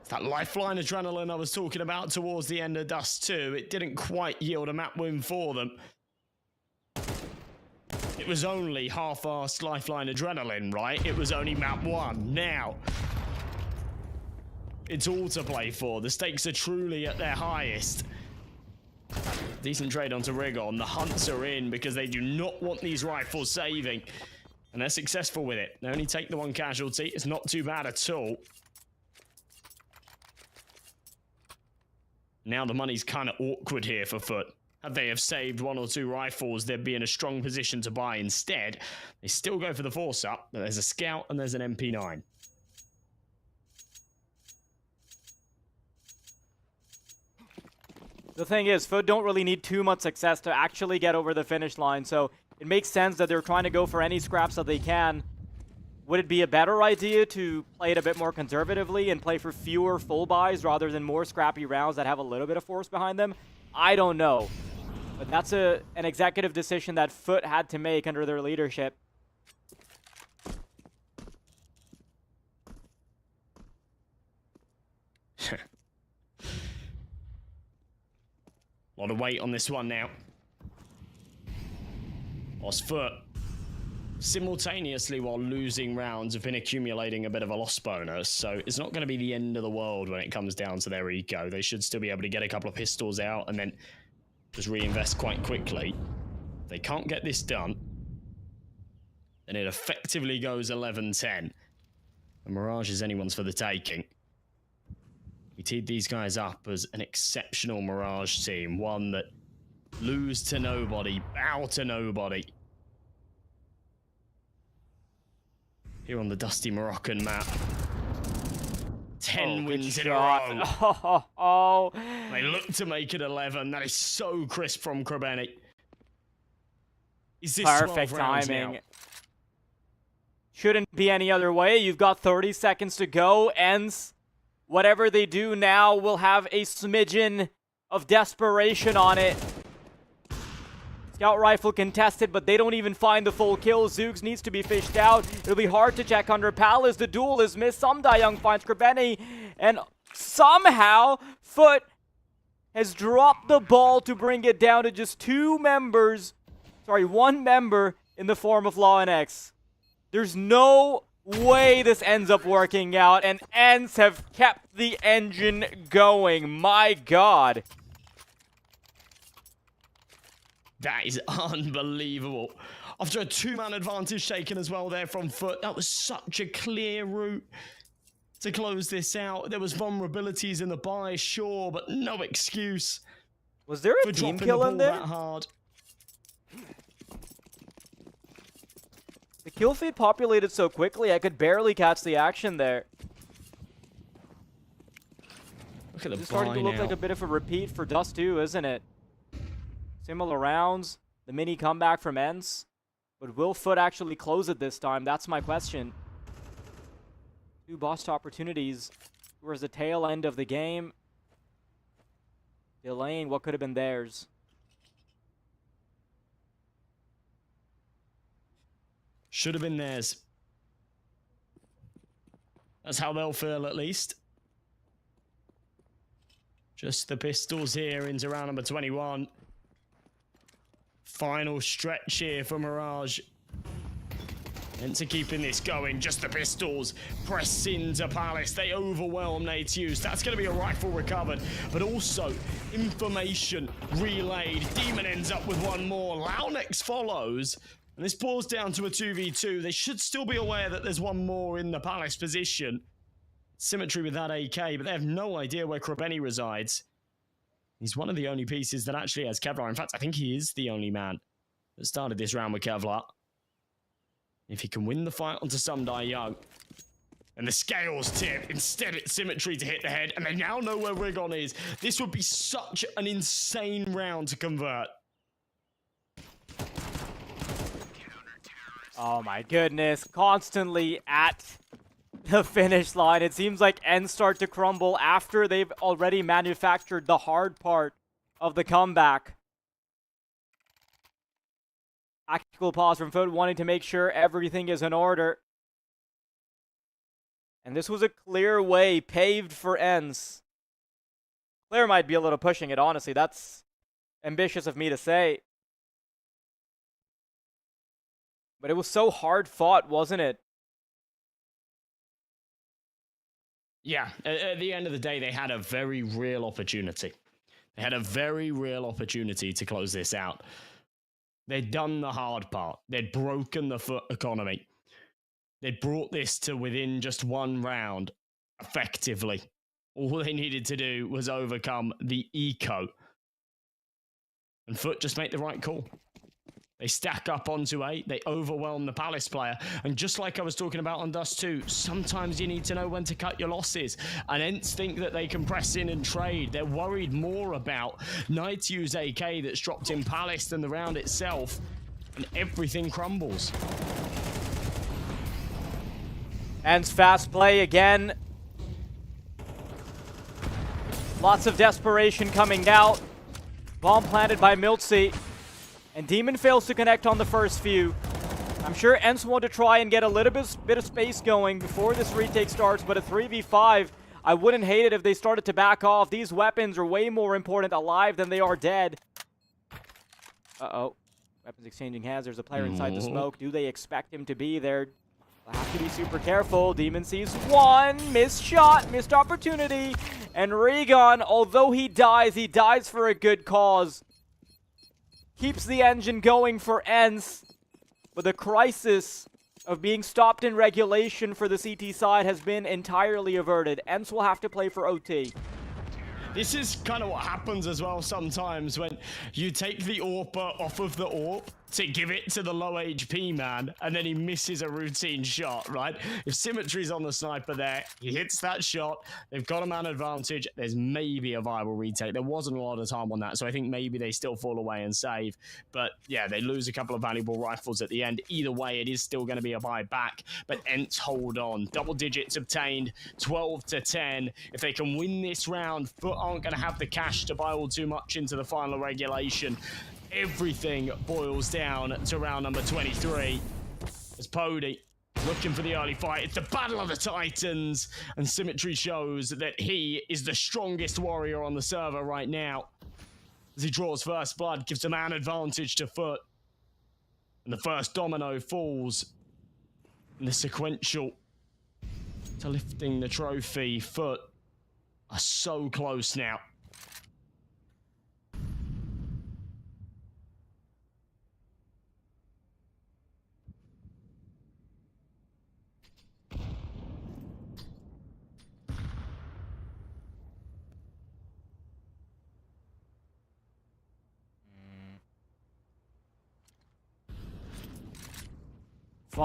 That lifeline adrenaline I was talking about towards the end of Dust 2, it didn't quite yield a map win for them. It was only half-assed lifeline adrenaline, right? It was only map 1. Now, it's all to play for. The stakes are truly at their highest. Decent trade onto Rigon. The hunts are in because they do not want these rifles saving. And they're successful with it. They only take the one casualty. It's not too bad at all. Now the money's kind of awkward here for FUT. Had they have saved 1 or 2 rifles, they'd be in a strong position to buy instead. They still go for the force up, but there's a scout and there's an MP9. The thing is, FUT don't really need too much success to actually get over the finish line, so it makes sense that they're trying to go for any scraps that they can. Would it be a better idea to play it a bit more conservatively and play for fewer full buys rather than more scrappy rounds that have a little bit of force behind them? I don't know. But that's an executive decision that FUT had to make under their leadership. A lot of weight on this one now. Whilst FUT, simultaneously while losing rounds, have been accumulating a bit of a loss bonus, so it's not going to be the end of the world when it comes down to their eco. They should still be able to get a couple of pistols out and then just reinvest quite quickly. If they can't get this done, then it effectively goes 11-10. And Mirage is anyone's for the taking. We teed these guys up as an exceptional Mirage team, one that lose to nobody, bow to nobody. Here on the dusty Moroccan map. 10 wins in a row. Oh. They look to make it 11. That is so crisp from Krabeni. Is this Perfect 12 rounds timing. now? Shouldn't be any other way. You've got 30 seconds to go. ENCE, whatever they do now will have a smidgen of desperation on it. Scout rifle contested, but they don't even find the full kill. Zoogs needs to be fished out. It'll be hard to check under Palace. The duel is missed. Young finds Krabeni, and somehow FUT has dropped the ball to bring it down to just one member in the form of Law and X. There's no way this ends up working out, and ENCE have kept the engine going. My God. That is unbelievable. After a 2-man advantage taken as well there from FUT, that was such a clear route to close this out. There was vulnerabilities in the buy, sure, but no excuse. Was there a for team dropping kill the in ball there? that hard. The kill feed populated so quickly, I could barely catch the action there. Look at the It's starting to buy look now. like a bit of a repeat for Dust 2, isn't it? Similar rounds, the mini comeback from ENCE. But will FUT actually close it this time? That's my question. 2 botched opportunities towards the tail end of the game, delaying what could have been theirs. Should have been theirs. That's how they'll feel, at least. Just the pistols here into round number 21. Final stretch here for Mirage. ENCE keeping this going, just the pistols. Press into Palace, they overwhelm Nateus. That's going to be a rifle recovered, but also information relayed. Demon ends up with one more. Launex follows, and this pulls down to a 2v2. They should still be aware that there's one more in the Palace position. Symmetry with that AK, but they have no idea where Krabeni resides. He's one of the only pieces that actually has Kevlar. In fact, I think he is the only man that started this round with Kevlar. If he can win the fight onto Sundai Young, and the scales tip, instead it's Symmetry to hit the head, and they now know where Rigon is. This would be such an insane round to convert. Oh my goodness, constantly at the finish line. It seems like ENCE start to crumble after they've already manufactured the hard part of the comeback. Tactical pause from FUT, wanting to make sure everything is in order. And this was a clear way paved for ENCE. Clear might be a little pushing it, honestly. That's ambitious of me to say. But it was so hard fought, wasn't it? Yeah, at the end of the day, they had a very real opportunity. They had a very real opportunity to close this out. They'd done the hard part. They'd broken the FUT economy. They'd brought this to within just one round, effectively. All they needed to do was overcome the eco. And FUT just made the right call. They stack up onto 8, they overwhelm the Palace player, and just like I was talking about on Dust 2, sometimes you need to know when to cut your losses, and ENCE think that they can press in and trade. They're worried more about Naiteus AK that's dropped in Palace than the round itself, and everything crumbles. ENCE fast play again. Lots of desperation coming out. Bomb planted by Miltsy. And Demon fails to connect on the first few. I'm sure ENCE want to try and get a little bit of space going before this retake starts, but a 3v5, I wouldn't hate it if they started to back off. These weapons are way more important alive than they are dead. Uh-oh. Weapons exchanging hands. There's a player inside the smoke. Do they expect him to be there? They'll have to be super careful. Demon sees one. Missed shot. Missed opportunity. And Rigon, although he dies for a good cause. Keeps the engine going for ENCE, but the crisis of being stopped in regulation for the CT side has been entirely averted. ENCE will have to play for OT. This is kind of what happens as well sometimes when you take the AWPer off of the AWP to give it to the low HP man, and then he misses a routine shot, right? If Symmetry's on the sniper there, he hits that shot, they've got a man advantage, there's maybe a viable retake. There wasn't a lot of time on that, so I think maybe they still fall away and save. But yeah, they lose a couple of valuable rifles at the end. Either way, it is still going to be a buy back, but ENCE hold on. Double digits obtained, 12-10. If they can win this round, FUT aren't going to have the cash to buy all too much into the final regulation. Everything boils down to round number 23. As Pody looking for the early fight. It's the Battle of the Titans, and Symmetry shows that he is the strongest warrior on the server right now. As he draws first blood, gives a man advantage to FUT. And the first domino falls. and the sequential to lifting the trophy. FUT are so close now.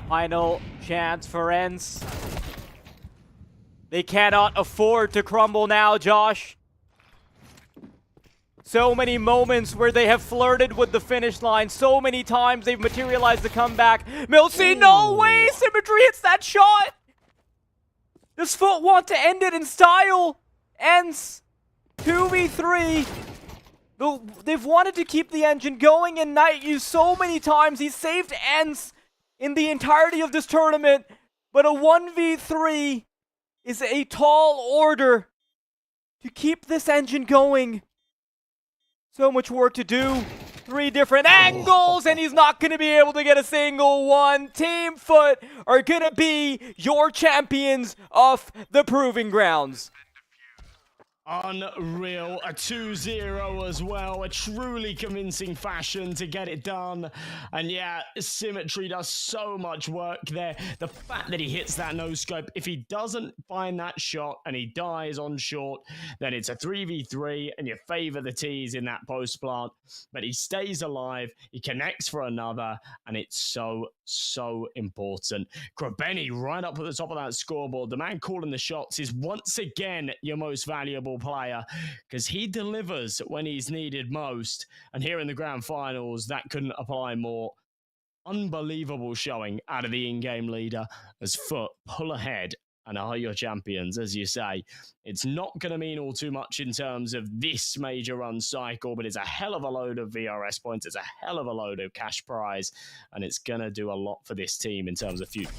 Final chance for ENCE. They cannot afford to crumble now, Josh. So many moments where they have flirted with the finish line. So many times they've materialized the comeback. Milsey, no way! Symmetry hits that shot! Does FUT want to end it in style? ENCE, 2v3. They've wanted to keep the engine going, and Knight used so many times. He saved ENCE in the entirety of this tournament, but a 1v3 is a tall order to keep this engine going. So much work to do. 3 different angles, and he's not going to be able to get a single one. Team FUT are going to be your champions of the Proving Grounds. Unreal. A 2-0 as well. A truly convincing fashion to get it done. And yeah, Symmetry does so much work there. The fact that he hits that no-scope, if he doesn't find that shot and he dies on short, then it's a 3v3 and you favor the T's in that post-plant. But he stays alive, he connects for another, and it's so important. Krabeni right up at the top of that scoreboard. The man calling the shots is once again your most valuable player because he delivers when he's needed most. And here in the grand finals, that couldn't apply more. Unbelievable showing out of the in-game leader as FUT pull ahead and are your champions, as you say. It's not going to mean all too much in terms of this major run cycle, but it's a hell of a load of VRS points. It's a hell of a load of cash prize, and it's going to do a lot for this team in terms of future.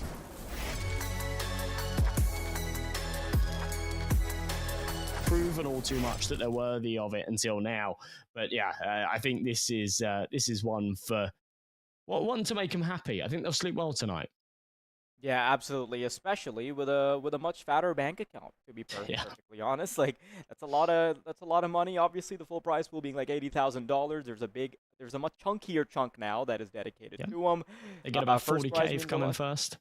Proven all too much that they're worthy of it until now, but yeah, I think this is one for one to make them happy. I think they'll sleep well tonight. Yeah, absolutely, especially with a much fatter bank account, to be perfectly honest. Like that's a lot of money. Obviously, the full price pool being like $80,000. There's a much chunkier chunk now that is dedicated to them. They get about 40K if coming first.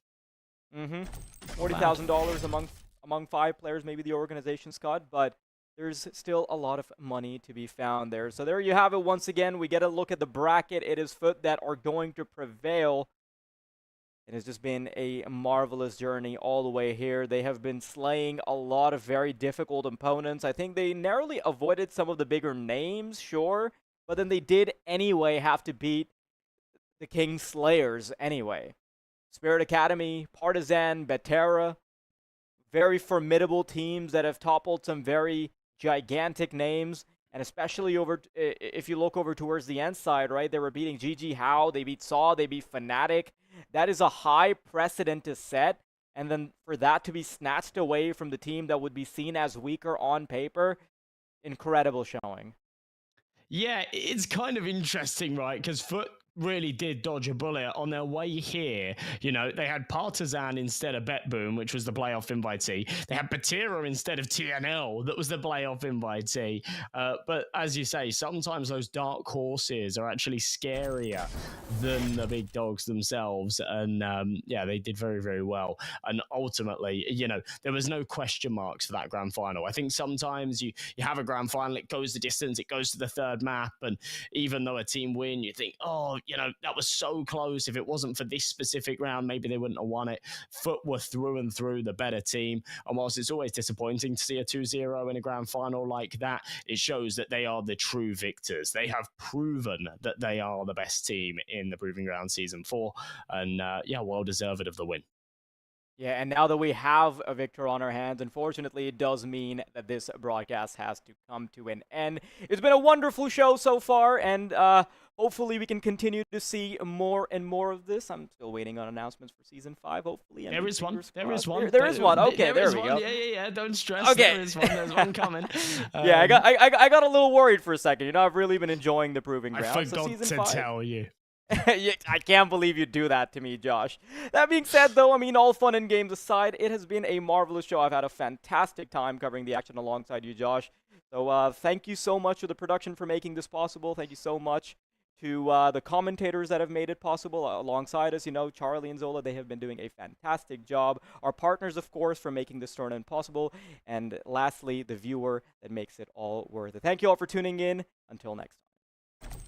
$40,000 among 5 players, maybe the organization, Scott, but there's still a lot of money to be found there. So there you have it. Once again, we get a look at the bracket. It is FUT that are going to prevail. It has just been a marvelous journey all the way here. They have been slaying a lot of very difficult opponents. I think they narrowly avoided some of the bigger names, sure, but then they did anyway have to beat the King Slayers anyway. Spirit Academy, Partizan, Betera, very formidable teams that have toppled some very gigantic names. And especially if you look over towards the end side, right? They were beating GG How, they beat Saw, they beat Fnatic. That is a high precedent to set. And then for that to be snatched away from the team that would be seen as weaker on paper, incredible showing. Yeah, it's kind of interesting, right? Because FUT really did dodge a bullet on their way here. You know, they had Partizan instead of BetBoom, which was the playoff invitee. They had Betera instead of TNL, that was the playoff invitee. But as you say, sometimes those dark horses are actually scarier than the big dogs themselves. And yeah, they did very, very well. And ultimately, you know, there was no question marks for that grand final. I think sometimes you have a grand final, it goes the distance, it goes to the third map. And even though a team win, you think, oh, you know, that was so close. If it wasn't for this specific round, maybe they wouldn't have won it. FUT were through and through the better team. And whilst it's always disappointing to see a 2-0 in a grand final like that, it shows that they are the true victors. They have proven that they are the best team in the Proving Ground Season 4. And yeah, well deserved of the win. Yeah, and now that we have a victor on our hands, unfortunately, it does mean that this broadcast has to come to an end. It's been a wonderful show so far, and hopefully we can continue to see more and more of this. I'm still waiting on announcements for Season 5, hopefully. There is one. There is one. There is one. Okay, there we go. Yeah. Don't stress. Okay. There is one. There's one coming. Yeah, I got a little worried for a second. You know, I've really been enjoying the Proving Ground. I forgot to tell you. I can't believe you do that to me, Josh. That being said, though, I mean, all fun and games aside, it has been a marvelous show. I've had a fantastic time covering the action alongside you, Josh. So thank you so much to the production for making this possible. Thank you so much to the commentators that have made it possible alongside us. You know, Charlie and Zola, they have been doing a fantastic job. Our partners, of course, for making this tournament possible. And lastly, the viewer that makes it all worth it. Thank you all for tuning in. Until next time.